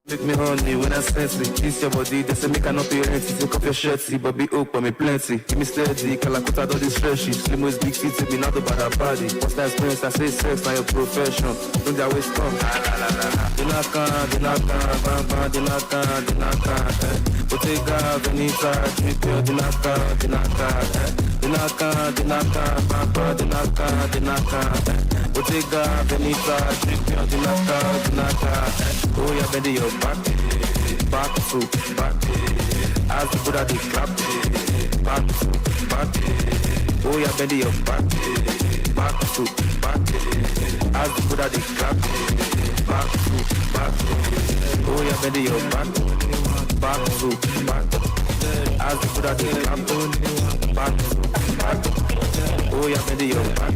Make me honey when I sense me. This your body, they say make I not pay rent. Take off your shirt, see, but be open, me plenty. Give me steady, Calacuta all this fresh. Slim waist, big feet, take me not about a body. What's that experience? I say sex, now your profession. Don't that waste come. Dinaka, Bottega, Venita, Tripio, Dinaka, Bottega, Venita, Tripio, Dinaka. Oh, yeah, bend your back to back. As the Buddha they clap, back to back. Oh, yeah, bend your back to back. As the Buddha they clap, back to back. Oh, yeah, bend your back to back. As the Buddha they clap, back to back. Oh, Oh, yeah, bend your back.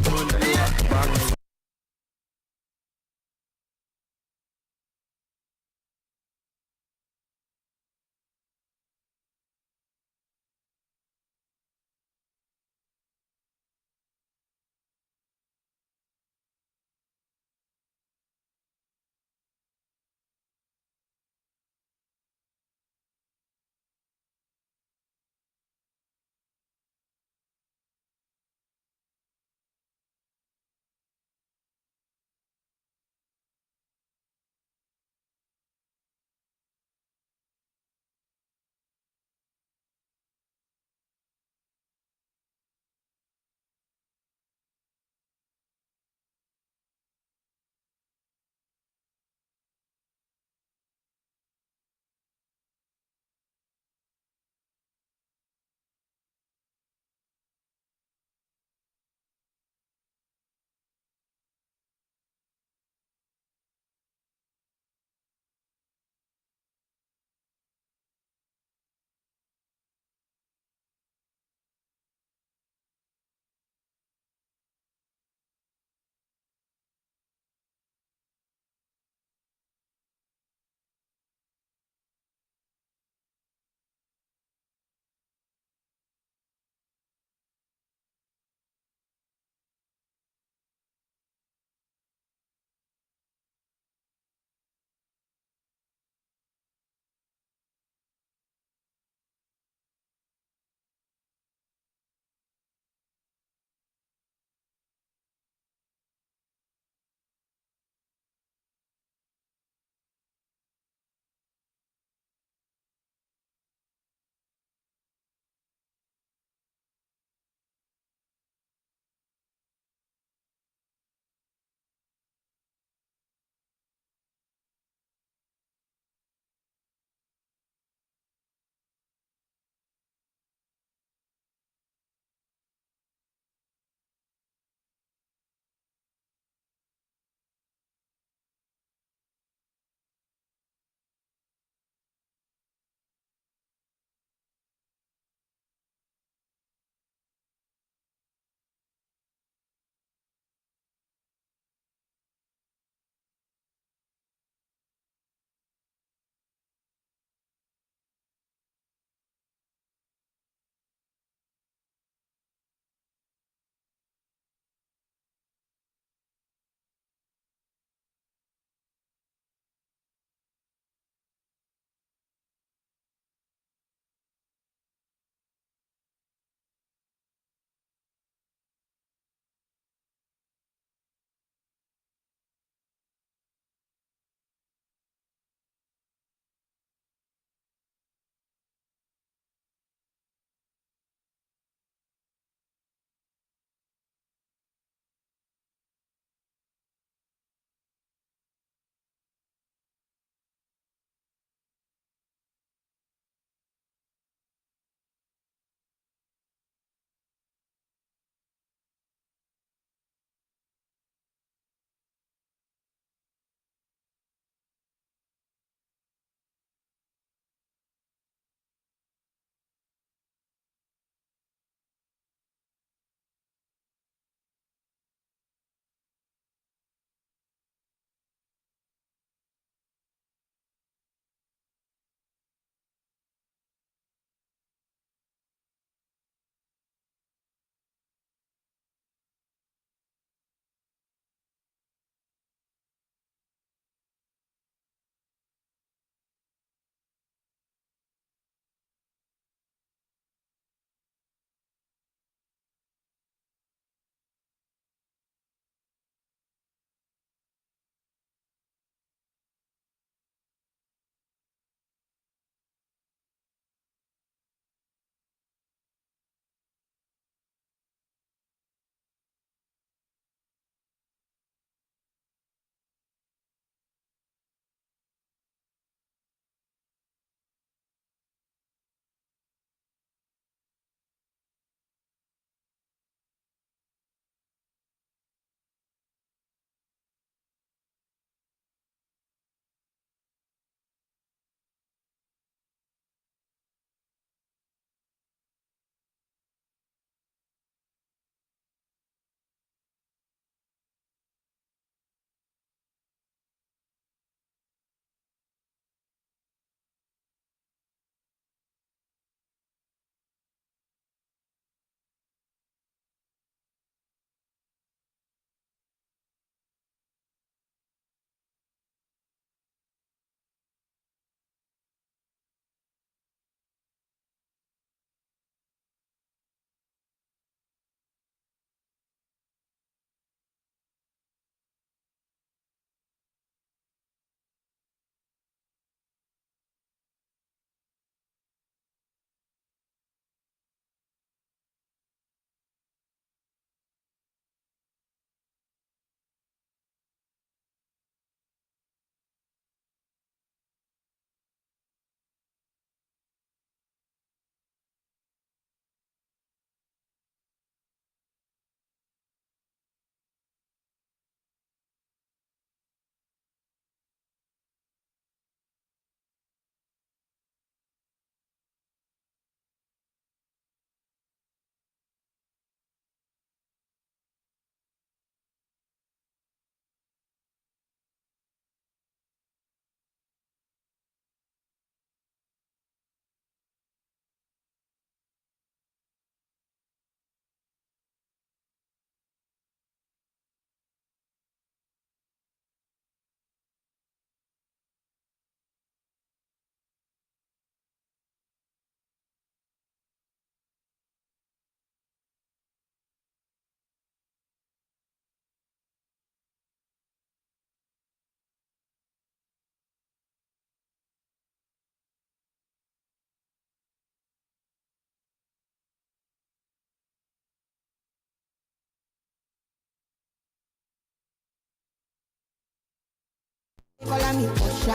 Call me Posha.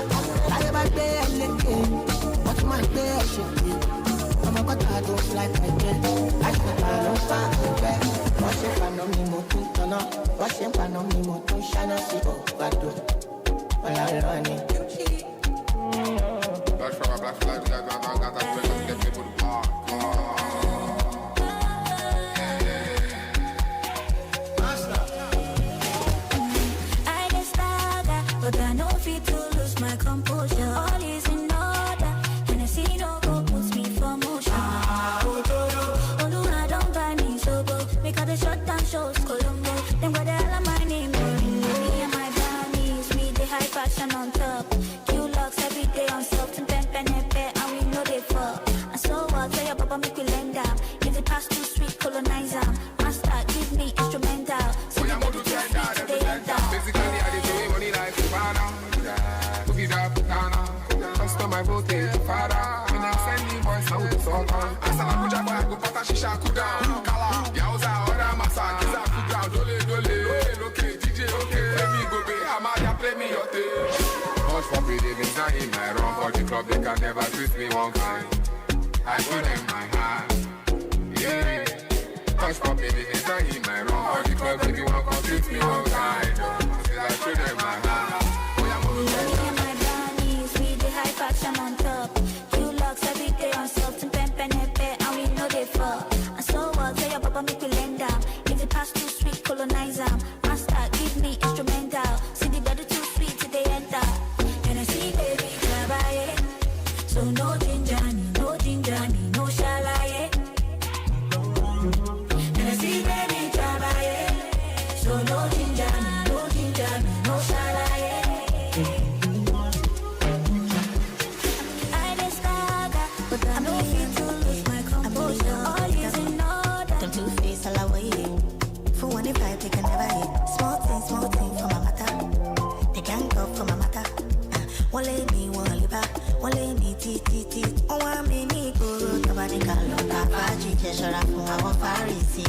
I ever day I lick it. What's my day I should be? I'm a god, I don't like my dead. I should I don't find the bed. What's if I know me more to turn up? What's if I know me more to shine up? See, oh, I do. Well, I run it. Black flag, got that friend, get people to park. I get staggered, but I know fit to lose my composure. All is in order, and I see no go puts me for motion. Oh no, I don't buy me so go. Make all the shut down shows, Colombo. Then what the hell am I name? Me and my brownies, we the high fashion on top. Q-locks every day on soft and pen, and we know they fuck. And so what? Tell your papa make we lend down. If it pass too sweet, colonize them. Master, give me instrumental. So you do too sweet to the end down. Basically, I did doing money like Fana. Cook it up, Ghana. Custom my voltage, Fada. When I send me voice, I would sort on. I said, I'm going to go pata shisha, cool down. Kala, Yauza, Ora, Masa, Kiza, cool down. Dole, okay, DJ, okay. Let me go, baby, Amaya, play me your tape. Much for me, they been in my run for the club, they can never twist me one kind. I put in my heart, yeah. Touch for me, they been in my run for the club, if you want to twist me one kind. I put in my heart. Me and my brownies, we the high fashion on top. Q-locks every day on soft and pen, and we know they fuck. And so what? Tell your papa make we lend down. If it pass too sweet, colonize them. Master, give me instrumental. See the body too sweet till they enter. And I see baby trabaye. So no ginger, no shalaye. And I see baby trabaye. So no ginger, no shalaye. I just stagger, but I know fit to lose my composure. All is in order. Them two face all away. For one if I take never hit. Small thing for my matter. They can't go for my matter. One lay me, one liver. One lay me, tea. Oh, I'm in the guru. Nobody can look at Faji. Keshara from our Pharisi.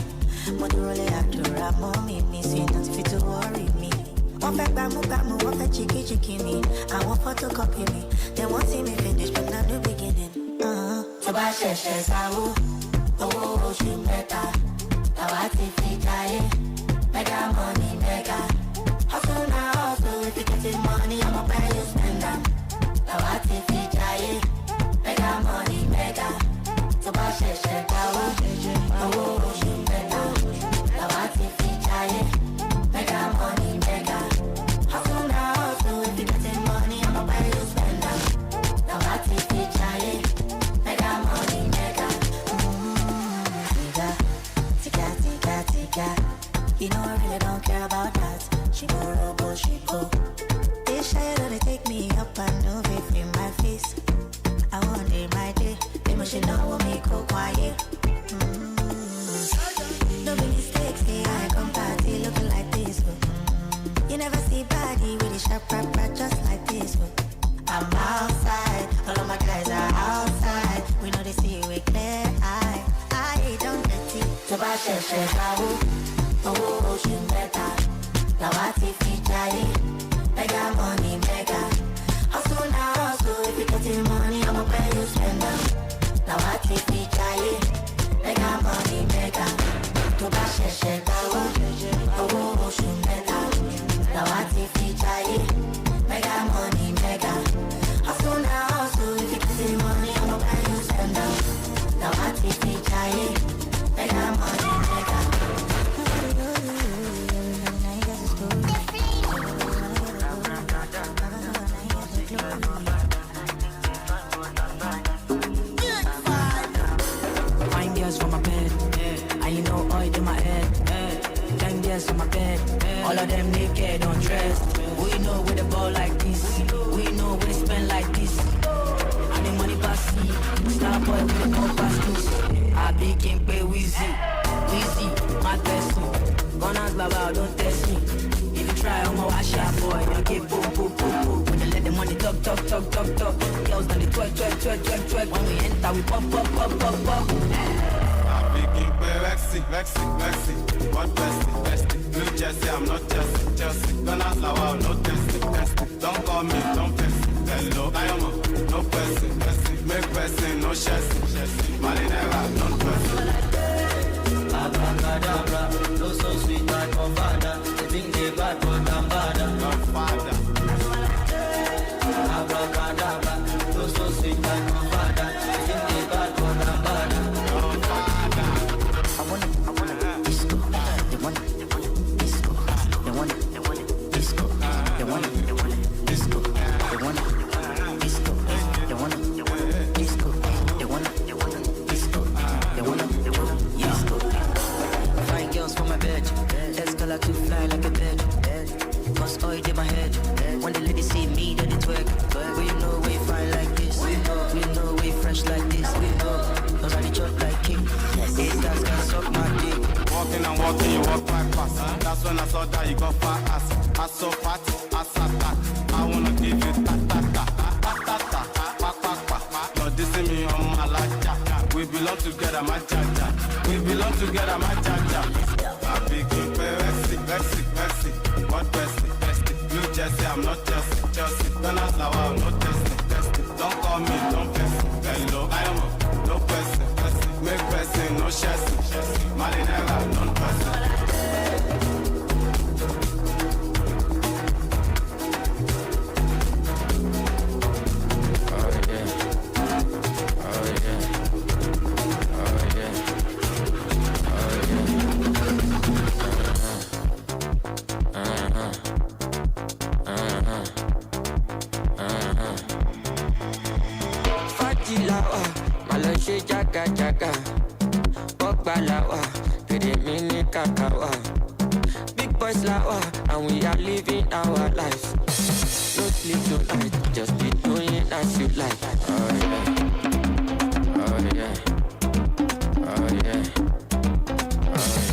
Modurole Actora, mommy, missing, not fit to worry me. One fact, Bamu, one fact, chicky me. I want photocopy me. They won't see me finish, but not the beginning. So bad, she's out. Oh, she better. Tawati Fitaye. Mega money, mega. Hustle now, hustle. If you get money, I'ma pay you spend them. Tawati Fitaye. Mega money, mega. So bad, she's out. Oh, she better. Tawati Fitaye. Mega money, mega. Hustle now, hustle. If you get money, I'ma pay you spend them. Tawati Fitaye. Mega money, mega. Tika. You know I really don't care about that. She go. This shadow they take me up and move it in my face. I want it my day. They must know what me go quiet. No big mistakes, I come party looking like this. You never see body with a sharp rap just like this. I'm outside, all of my guys are outside. We know they see with clear eye. I don't get it. So bad, oh, she better. Tawati Fitaye. Mega money, mega. Hustle now, hustle. If you get money, I'ma pay you spend them. Tawati Fitaye. Mega money, mega. To buy oh, she better. Tawati Fitaye. Mega money, mega. Hustle now, hustle. If you get money, I'ma pay you spend them. Tawati Fitaye. Mega money, mega. Fine girls from my bed, and you know oil in my head. 10 girls in my bed, all of them naked, undressed. We know where the ball like this, we know where they spend like this. And the money pass me, star boy with the no pass this. I be king pay Weezy, my person. Gonna baba, don't test me. If you try, I'ma wash your boy. You get boom. When they let the money talk. Girls done the twerk. When we enter, we pop. I be king pay Lexi. What bestie? Good Jesse, I'm not Jesse. Don't ask Lawal, no testing. Don't call me, don't press. Hello, Diamond, no person. Make person, no chassis. Malinera, non-person. Abracadabra, no so sweet like my father. They think they bad, but I'm badder. Godfather. Abracadabra, no so sweet like my father. They think they bad, but I'm badder. I wanna disco. They wanna disco. They wanna disco. They wanna disco. They wanna disco. They wanna disco. They wanna disco. They wanna disco. Fine girls for my bed. Escalate to fly like a bird. Cause oil in my head. When the ladies see me, then they twerk. We know we fine like this. We know we fresh like this. We know. Cause I need chop like king. These guys can suck my dick. Walking and walking, you walk by fast. That's when I saw that you got fat ass. Ass so fat, ass attack. I wanna give you ta-ta-ta. You're dissing me on my laja. We belong together, my jaja. We belong together, my jaja. I begin Vexy. What Bessie? Blue Jesse, I'm not Jesse. Don't ask Lawal, no testing. Don't call me, don't press. Hello, I am no person. Make person, no chassis. Malinera, non-person. Jaga, Bokbalawa, Pirimini Kakawa. Big boys lawa, and we are living our lives. No sleep tonight, just be doing as you like. Oh yeah, oh yeah, oh yeah, oh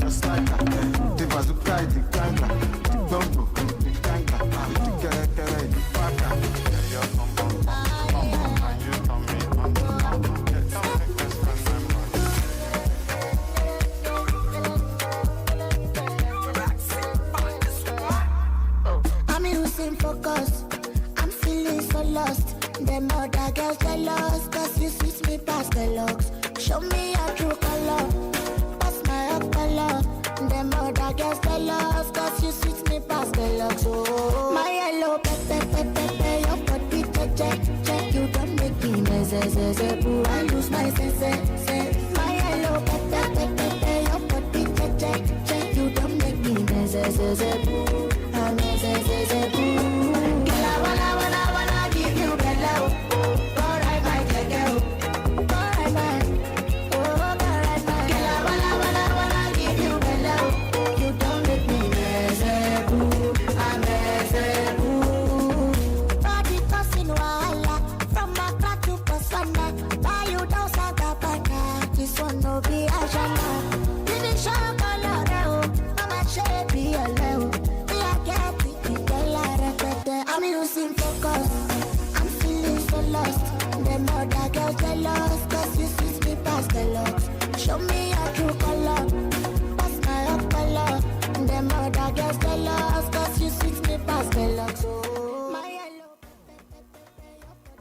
Just like that. boo. I lose my sense. My yellow pepper, your body check. You don't make me boo. I'm boo. Girl, I wanna give you better. Alright, my girl. Alright, my. Oh, alright, my. Girl, I wanna give you better. You don't make me boo. I'm boo. Body tossing walla from Accra to Botswana. Buy you down Sagabana. This one no be a jana. Didn't show color, Mama shape be a level. We are getting I'm losing focus. I'm feeling so lost. The other girls jealous, cause you switch me past the locks. Show me your true color. What's my up color? The other girls jealous, cause you switch me past the locks. My yellow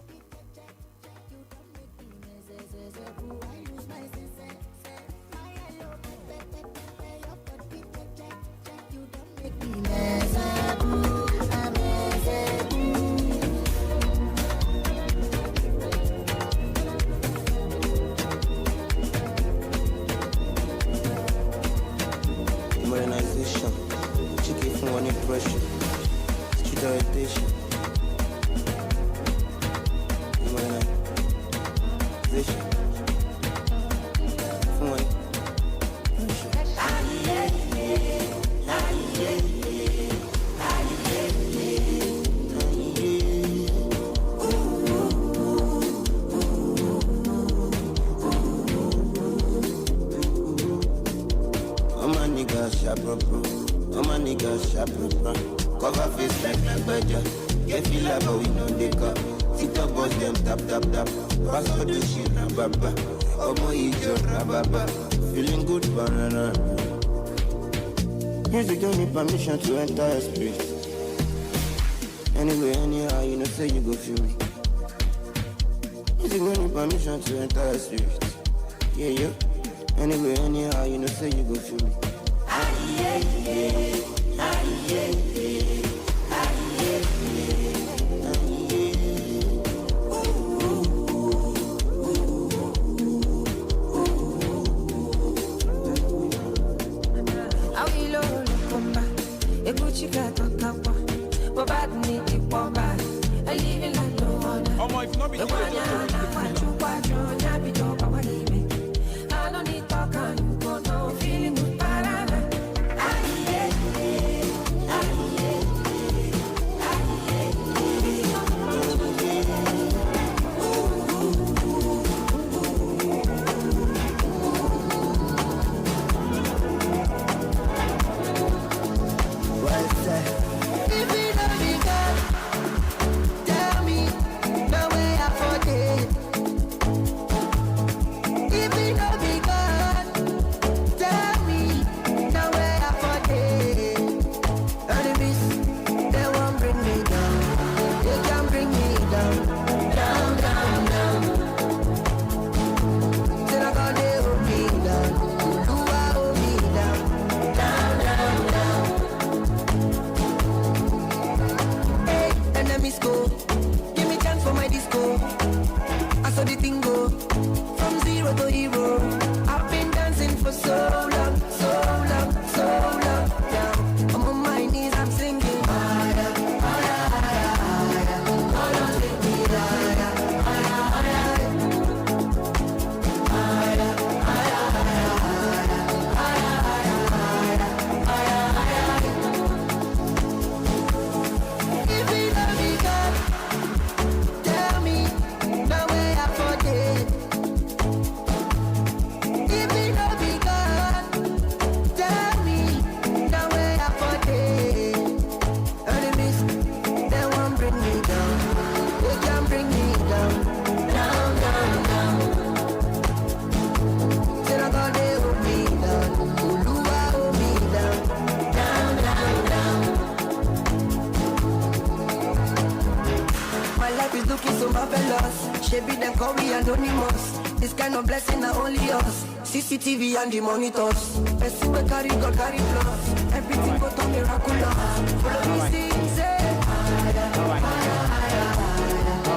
you don't make me boo. I lose my sense. My yellow your body you don't make me boo. Modernization, chicken from one impression, street orientation. Modernization, from one cover face like badger. Get feel like but we know they cut. TikTok boss them tap. Pass all the shit rababa. Omo ijo rababa. Feeling good banana. Music don't need permission to enter a space. Anyway, anyhow, you know say you go feel me. Music don't need permission to enter a space. Yeah. Anyway, anyhow, you know say you go feel me. Shebi them call me anonymous. This kind of blessing are only us. CCTV and the monitors. Person we carry God carry plus. Everything go to miraculous. Follow me sing, say. Higher, higher, higher, higher.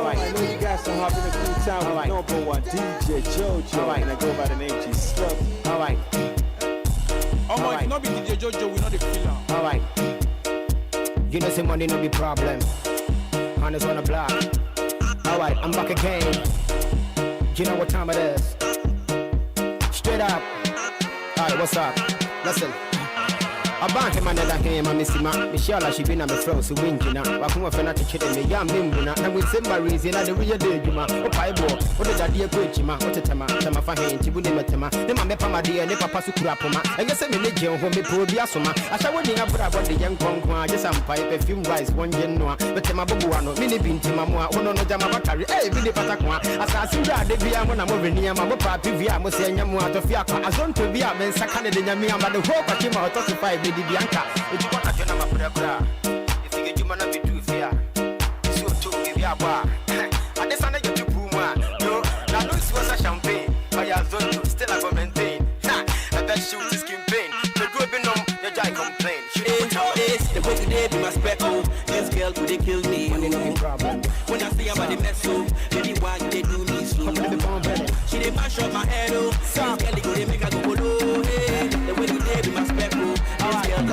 Alright, I know you guys are having a good time with number one DJ Jojo. Alright, and I go by the name G Slug. Alright. If you not be DJ Jojo, we know the filler. Alright. You know, say money no be problem. Honest on the block. Alright, I'm back again. You know what time it is. Straight up. Alright, what's up? Listen. I bank him another game, I'm missing my Michelle, she been on the floor, so winking out. I come off and I to chill me, young Mimbuna, and with Simba reason, I the real day, you ma, oh, Piebo, what did I dear preach, ma, what a tama, tama for him, Tibunematama, the mamma, my dear, never pass to Kurapoma, and yes, I'm in the jail, home, poor Biasoma. I shall win up about the young Conqua, just some pipe, a few rice, one genoa, but Tamabuano, mini bin Timamua, one on the Jamabakari, eh, Billy Patakwa, as I see that they be a one, I'm over near my papa, Via, Mosia, Yamua, Fiaka, as on to be a man, Sakana de Yamia, but the whole Patima, 35, Lady Bianca. If you want to join my brother, if you get you man be too fair, so to give you a bar. And this under your puma, no, now no was a champagne. I have done to still I go maintain. I bet shoot is campaign. The group in your guy complain. The way today be my speckle. This girl could they kill me. No problem. When I say about the mess up, maybe why they do me slow. She they mash up my head, oh. This girl they go they make her go low. The way today be my speckle.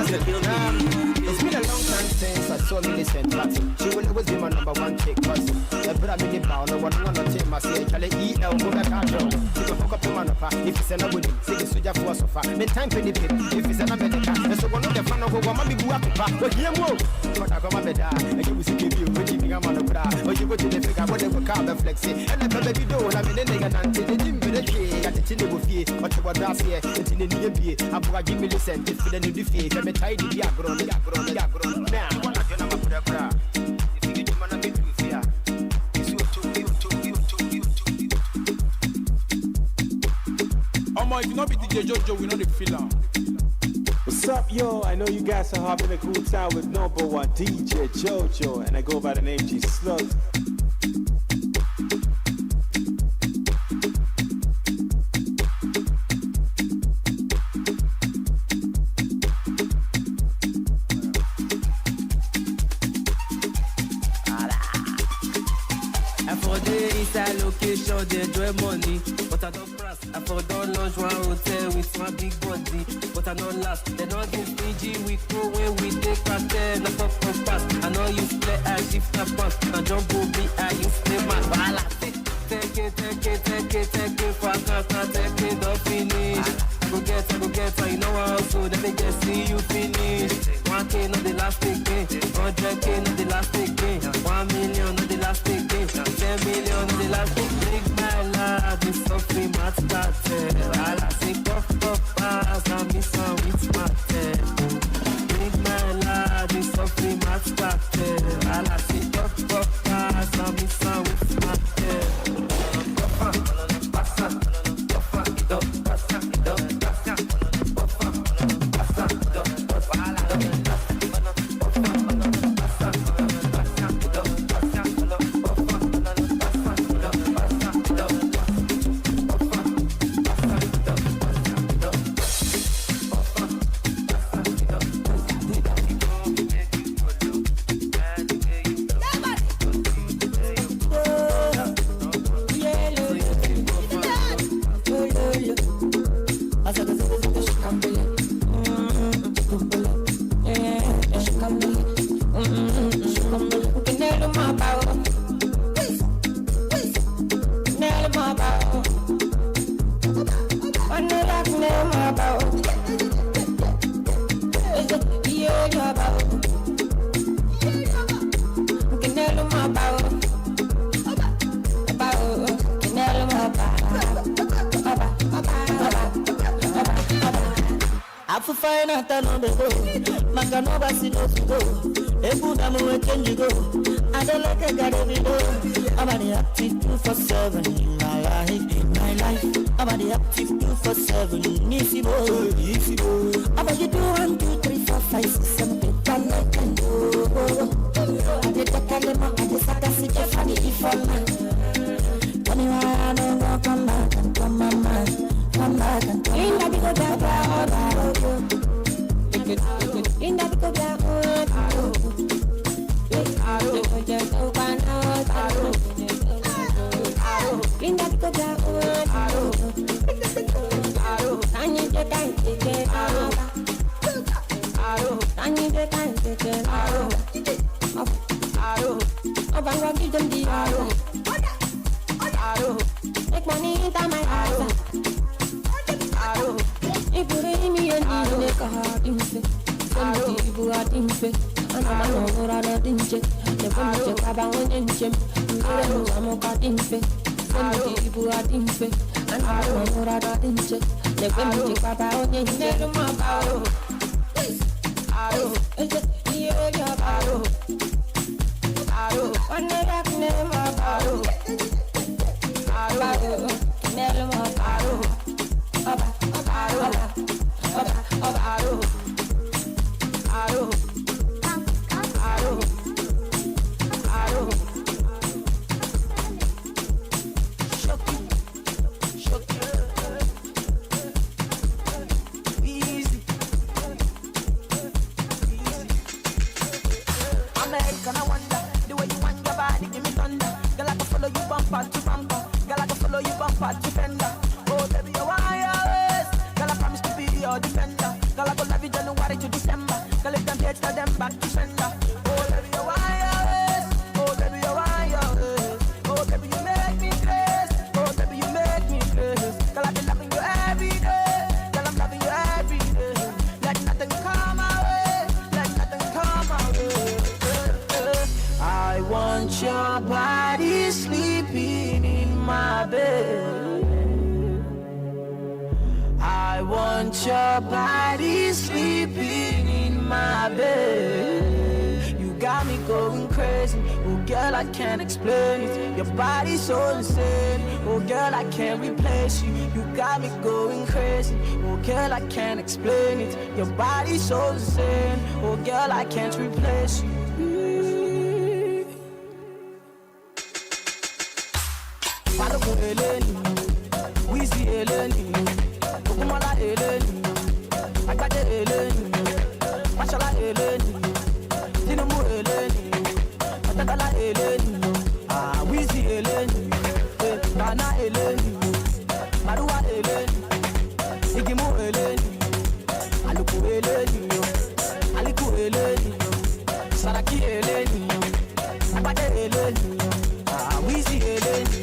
It's been a long time since I saw me listen to Latin. She will always be my number one chick, cause I put a minute pound, no one on the team, I say, Charlie E.L. go back out. She can hook up the man of her, if it's an abudi, see the soldier for us of her. Make time penny pit, if it's an America, and so one of the fan of what mommy go up to pack, but here move. What I come up with that, and you will see you, which you become on the bra, or you go to the figure, what they will call the flexi, and the baby do, I'm in the nigga, and they didn't be the key, at the chin of fear, what you were last year, it's in the near beer, I'm going to give me the sent, if the new fear, I'm a tidy, now, what I do, I'm a brother. If you get your man a bit too fair, it's you too. If you not be DJ Jojo, we know the filler. What's up, yo? I know you guys are having a good time with number one DJ Jojo, and I go by the name G Slug. Location, they enjoy money, but I don't press. I for don't launch one hotel with my big body, but I don't last. They don't give PG, we go when we take a 10, I pop pass. I know you play, I shift a pass. I jump be I use play my ball. Take it, for I can't take it, don't finish. I go get, you know how so let me just see you finish. 1K not the last thing, 100K not the last thing, 1 million not the last thing, 10 million not the last thing. Make my life be something much better. I say puff, pass, and miss some with my tail. Make my life be something much better. I say puff, pass, and miss some with my tail. I don't like a god every day. I'm on the active 247 in my life. I'm on the active 247. Easy boy. I'm on you 2, 1, 2, 3, 4, 5, 6, 7, 8, 9, 10. I did the calima, I just had to see Jeff and the E4. Tell me why I don't go come back and come my mind. Come back and come in that go down. In that go down. Linda go down, can you get out? Can you get out? I'm gonna give them the arrow. Make money into my house. If you read me and you make a hard thing, send me the people I think fit. And I'm not what I think check. The one you check about one in gym. You don't know I'm a cutting fit. Send me the people I think fit. And I'm not what I think check. The one you check about one in gym. One day I can never borrow. Your body sleeping in my bed. I want your body sleeping in my bed. You got me going crazy. Oh girl, I can't explain it. Your body's so insane. Oh girl, I can't replace you. You got me going crazy. Oh girl, I can't explain it. Your body's so insane. Oh girl, I can't replace you. Eleni, Wizzy Eleni, Okumala Eleni, Akade Eleni, Mashala Eleni, Tinubu Eleni, Atakala Eleni, Wizzy Eleni, Nana Eleni, Marua Eleni, Igimu Eleni, Aluku Eleni, Aliku Eleni, Saraki Eleni, Akade Eleni, Wizzy Eleni.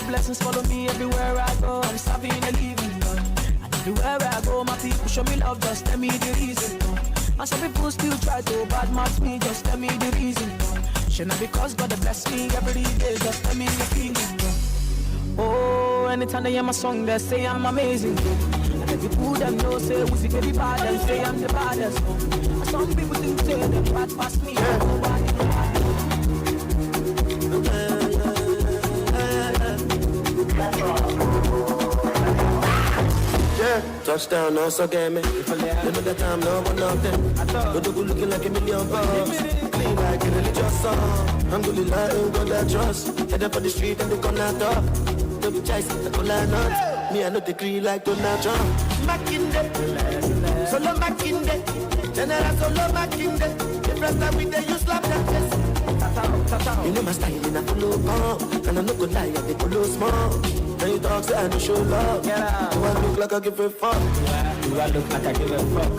Blessings follow me everywhere I go. I'm serving and living, Lord. And everywhere I go, my people show me love. Just tell me the reason, Lord. And some people still try to badmouth me. Just tell me the reason, Lord. Should not because God bless me every day. Just tell me the feeling, Lord. Oh, anytime they hear my song, they say I'm amazing, Lord. And the people them know say Wizzy very bad and say I'm the baddest, Lord. And some people think say they bad past me. Yeah. Touchdown, also get me. Never the time, no one of them. But the good looking like $1 million. Clean like a religious song. Alhamdulillah, ain't got that trust. Head up on the street and they come out up. Don't be chasing the cola nuts. Me, I know the green like Donald Trump. Back in there. Solo back in there. General solo back in there. The first time we there, you slap that face. You know my style in a follow come. And I no go lie, I dey follow small. Now you talk, say I don't show love. Do I look like I give a fuck? Do I look like I give a fuck?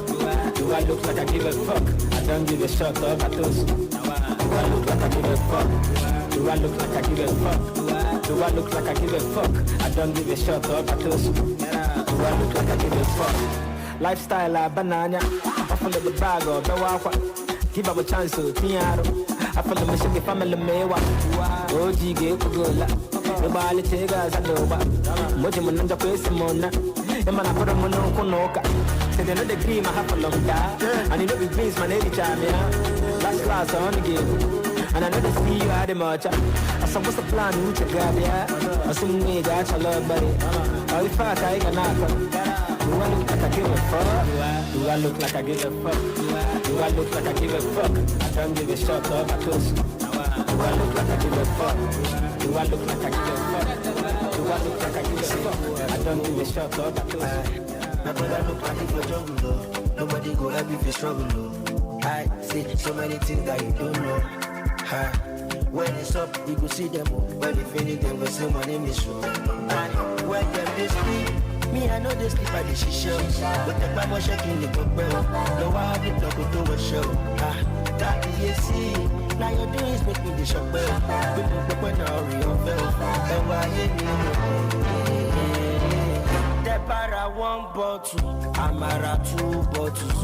Do I look like I give a fuck? I don't give a shot of a toast. Do I look like I give a fuck? Do I look like I give a fuck? Do I look like I give a fuck? I don't give a shot of a toast. Do I look like I give a fuck? Lifestyle banana. I follow the bag of the wawa. Give up a chance to Tiaro. I follow my shaggy family mewa. OG gave a good. Nobody take us a loba. Mojiman and the face mona. The man I put a monoconoka. Say they know the cream I have a long time. And you know it means my name time, yeah. Last class on the game. And I know they see you at the march. I supposed to plan with your guy, yeah. I soon need that I love buddy. How if I can knock. Do I look like I give a fuck? Do I look like I give a fuck? Do I look like I give a fuck? I don't give a shot of a toast. Do I look like I give a fuck? Do I look like I give a fuck? Do I look like I give a fuck? I don't give a shot of a toast. My brother look like if you're jungle, though. Nobody go help if you struggle, though. I see so many things that you don't know. When it's up, you go see them. When they finish, them go say my name is Show. And when them they sleep, me I know they sleep at the shisha. But the mama shaking the book bell. No I have it to go to a show. That you see. Now your doings make me the shock bell. People when I real bell. And why the para 1 bottle, Amara 2 bottles.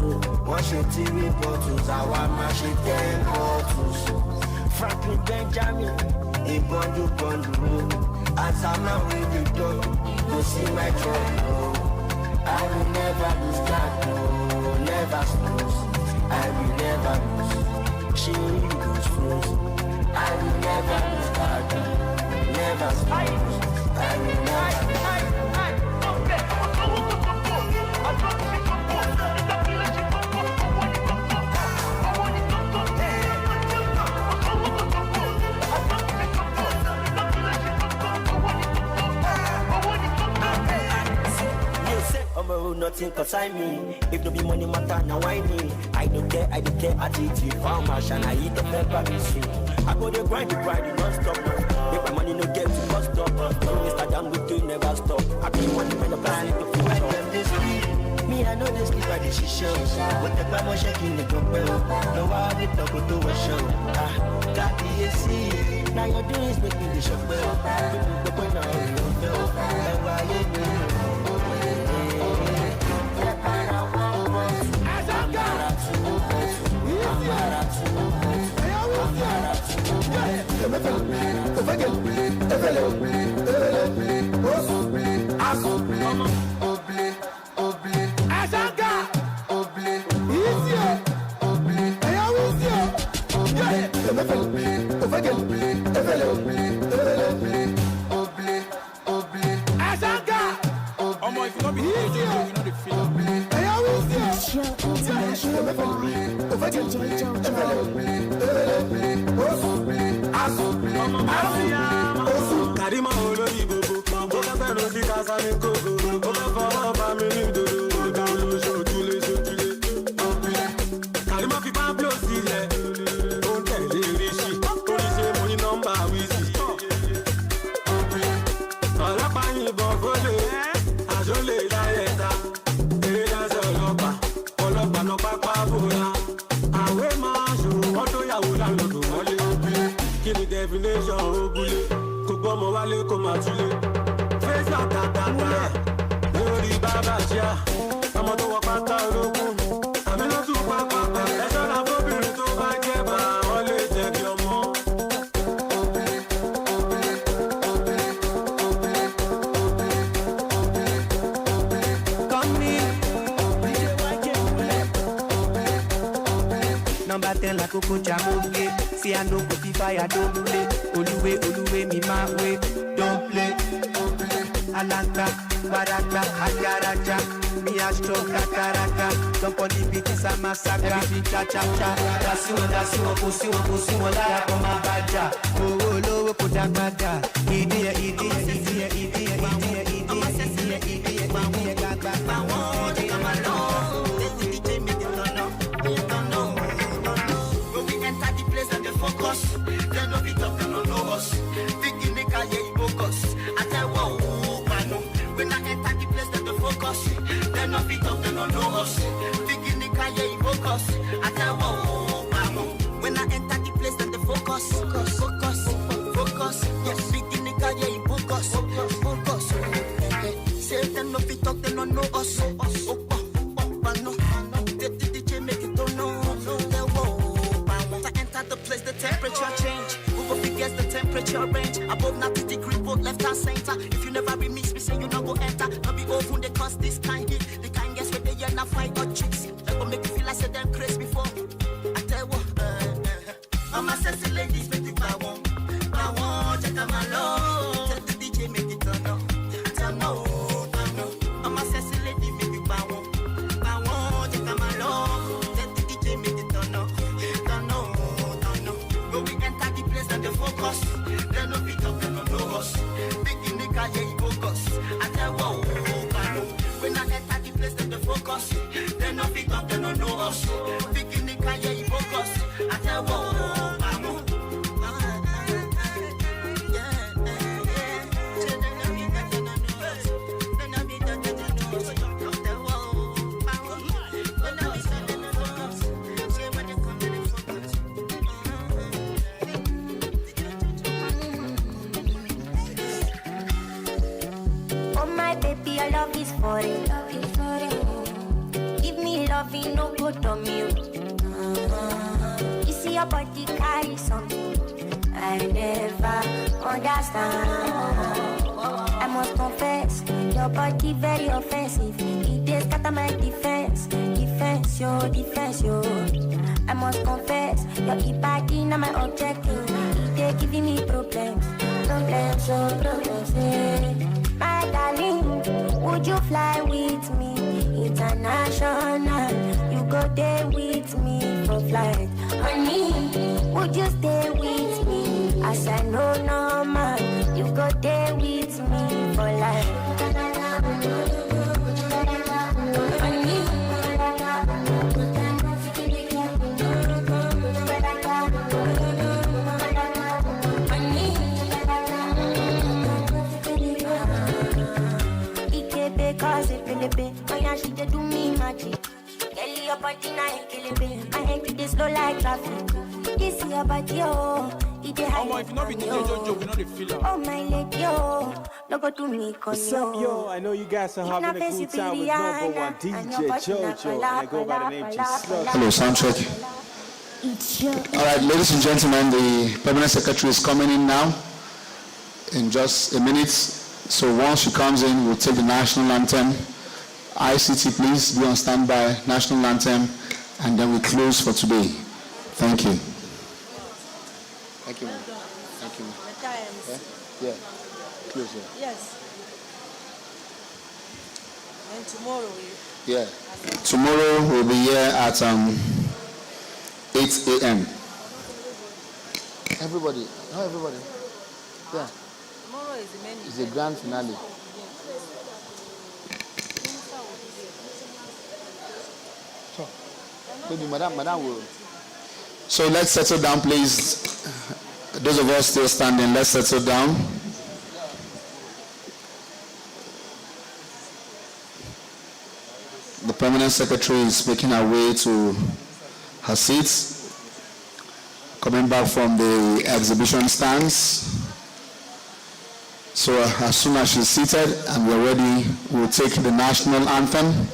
Wash your TV bottles, I want my shit 10 bottles. Franklin Benjamin, a bundle. As I'm not really done, you see my trouble. I will never lose that, no, never snooze. I will never lose. She will lose fools. I will never lose that, never snooze. I will never lose. Nothing concern me. If no be money matter, now why me? I don't care, I attitude. How much and I eat the pepper soup. I go to grind, non-stop. Make my money no get to bust up. Mr. Damn good to never stop. I be money when the plan is to feel like them this week. Me, I know they sleep by the shisha. With the grandma shaking the good bell. No, I have it to go to a show. Got the AC. Now your doings make me the shock bell. People go now, you bell. And why you Karima olórí gbogbo, ó fẹ́ fẹ́ràn sí kásá ní kókó, ó fẹ́ fọwọ́ bá mi ní ìdodo, sojúlé. Karima fi Pablo sílẹ̀, ó ń tẹ̀lé ríṣì, oríṣi mo ní nọ́mbà wíìsì. Ọlọ́pàá yìnbọn fólè, àjọlé láyẹ̀ta, eré dáṣẹ́ ọlọ́pàá náà pápá bóra. Àwẹ̀ máa ṣòro, wọ́n tó yàwó láńlọ́dù wọlé. Kí ni definition ògúnlé? Kò gbọ́mọ wálé kó máa túlé. Fẹ́sà tàtàtà lórí bàbá ṣíà. Ọmọ tó wọ pátá olókùn. Àmì ló tún pápá. Ẹ ṣọ́ra fóbìnrin tó bá jẹ́ bá wọn lè jẹ́ bí ọmọ. Number 10 like Coco Jamoke. See I no go be fire, don't play. Oluwe, me my way, don't play. Alanta, Baraka, Agaraja. Me a strong kakaraka. Don't put the beat is a massacre. Everything cha-cha-cha. Dasiwo, pusiwo, laya koma baja. Oh, lowo kodagbaga. Idiye, gagba. Focus, then no be talk, no know us. Thinking they can hear focus. I tell whoa, man. When I enter the place, then the focus. Then no be talk, no know us. Thinking they can hear focus. I tell whoa, man. When I enter the place, then the focus. Focus. Yes, thinking they can hear focus. Say them no be talk, they no know us. Temperature range above 90 degrees, both left and center. If you never remix me, say you not go enter. Not be open, they cause this kind of the kind guess where they are not fight or tricks. That go make you feel like say them crazy before. I tell what, Mama says the ladies make you buy one, check out my love. Tell the DJ make it turn up. Mama says the lady make you buy one, check out my love. Tell the DJ make it turn up. Go we enter the place and the focus. Then no be talk, then no know us. Big nigga, yeah, you focus. I tell whoa, when I enter the place, then the focus. Then no be talk, then no know us. Big nigga, yeah, you focus. I tell whoa, your love is for it. Give me love, you no good on you. You see your body carry something I never understand. I must confess, your body very offensive. It is scatter my defense, defense, yo. I must confess, your body not my objective. It is giving me problems, yeah. My darling, would you fly with me international? You go there with me for flight. Honey, would you stay with me? As I know no man, you go there with me for life. Honey, cause it really big. Oh yeah, she did do me magic. Kelly, your body now kill it. My head to slow like traffic. This is your body, oh. It is high. If you not be DJ Jojo, we know the feeling. Oh my lady, oh. No go to me, What's up, yo? I know you guys are having a good time with number one DJ Jojo, and I go by the name G-Slug. Hello, soundcheck. All right, ladies and gentlemen, the permanent secretary is coming in now in just a minute. So once she comes in, we'll take the national anthem. ICT, please be on standby, national anthem, and then we close for today. Thank you. Thank you, ma'am. Thank you, ma'am. Yeah? Close here. Yes. And tomorrow Yeah. Tomorrow we'll be here at 8 a.m. Everybody. Not everybody. Yeah. tomorrow is the main It's the grand finale. So, maybe Madam will. So let's settle down, please. Those of us still standing, let's settle down. The permanent secretary is making her way to her seat, coming back from the exhibition stands. So as soon as she's seated and we're ready, we'll take the national anthem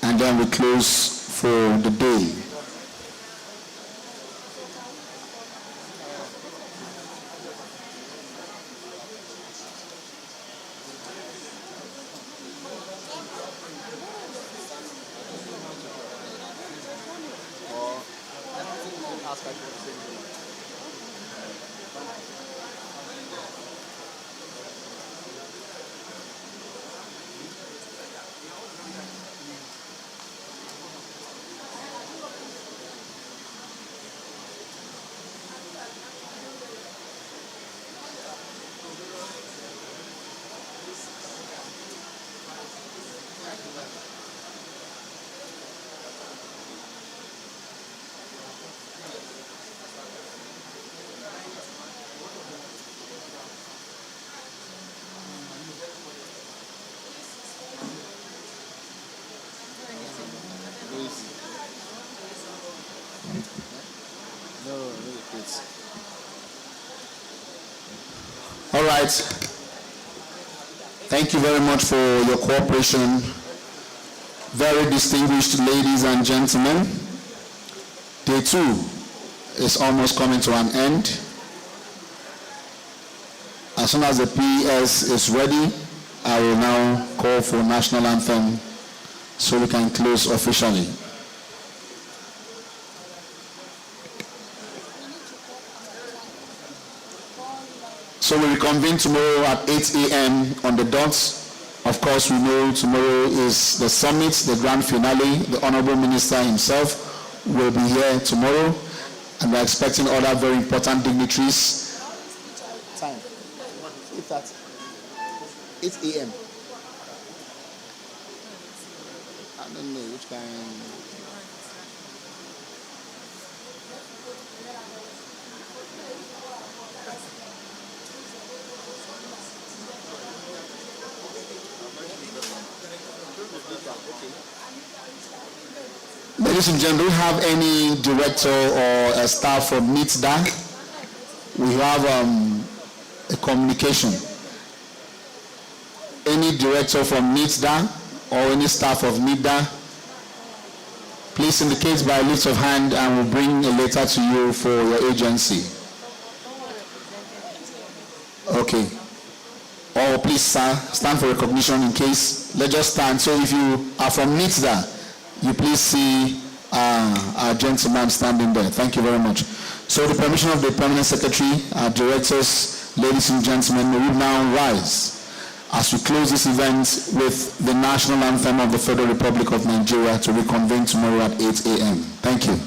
and then we close for the day. All right. Thank you very much for your cooperation. Very distinguished ladies and gentlemen. Day 2 is almost coming to an end. As soon as the PS is ready, I will now call for national anthem so we can close officially. So we reconvene tomorrow at 8 a.m. on the dot. Of course, we know tomorrow is the summit, the grand finale. The Honorable Minister himself will be here tomorrow, and we're expecting other very important dignitaries. Time. 8 a.m. I don't know which kind. Ladies and gentlemen, do we have any director or a staff from NITDA? We have a communication. any director from NITDA or any staff of NITDA, please indicate by a lift of hand and we'll bring a letter to you for your agency. Okay. Or please stand for recognition in case. Let's just stand. So if you are from NITDA, you please see our gentleman standing there. Thank you very much. So the permission of the Permanent Secretary, our directors, ladies and gentlemen, may we now rise as we close this event with the national anthem of the Federal Republic of Nigeria to reconvene tomorrow at 8 a.m. Thank you.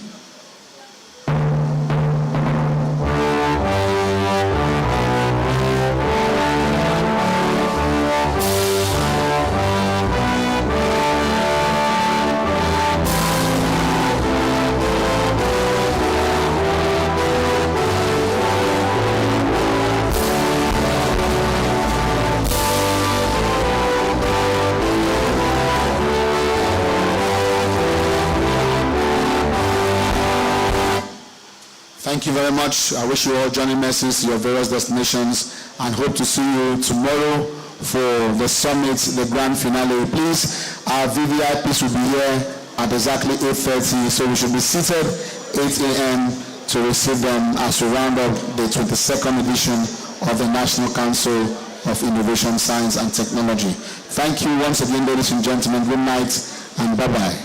Thank you very much. I wish you all journey mercies to your various destinations and hope to see you tomorrow for the summit, the grand finale. Please, our VVIPs will be here at exactly 8:30, so we should be seated 8 a.m. to receive them as we round up the 22nd edition of the National Council of Innovation, Science and Technology. Thank you once again, ladies and gentlemen. Good night and bye-bye.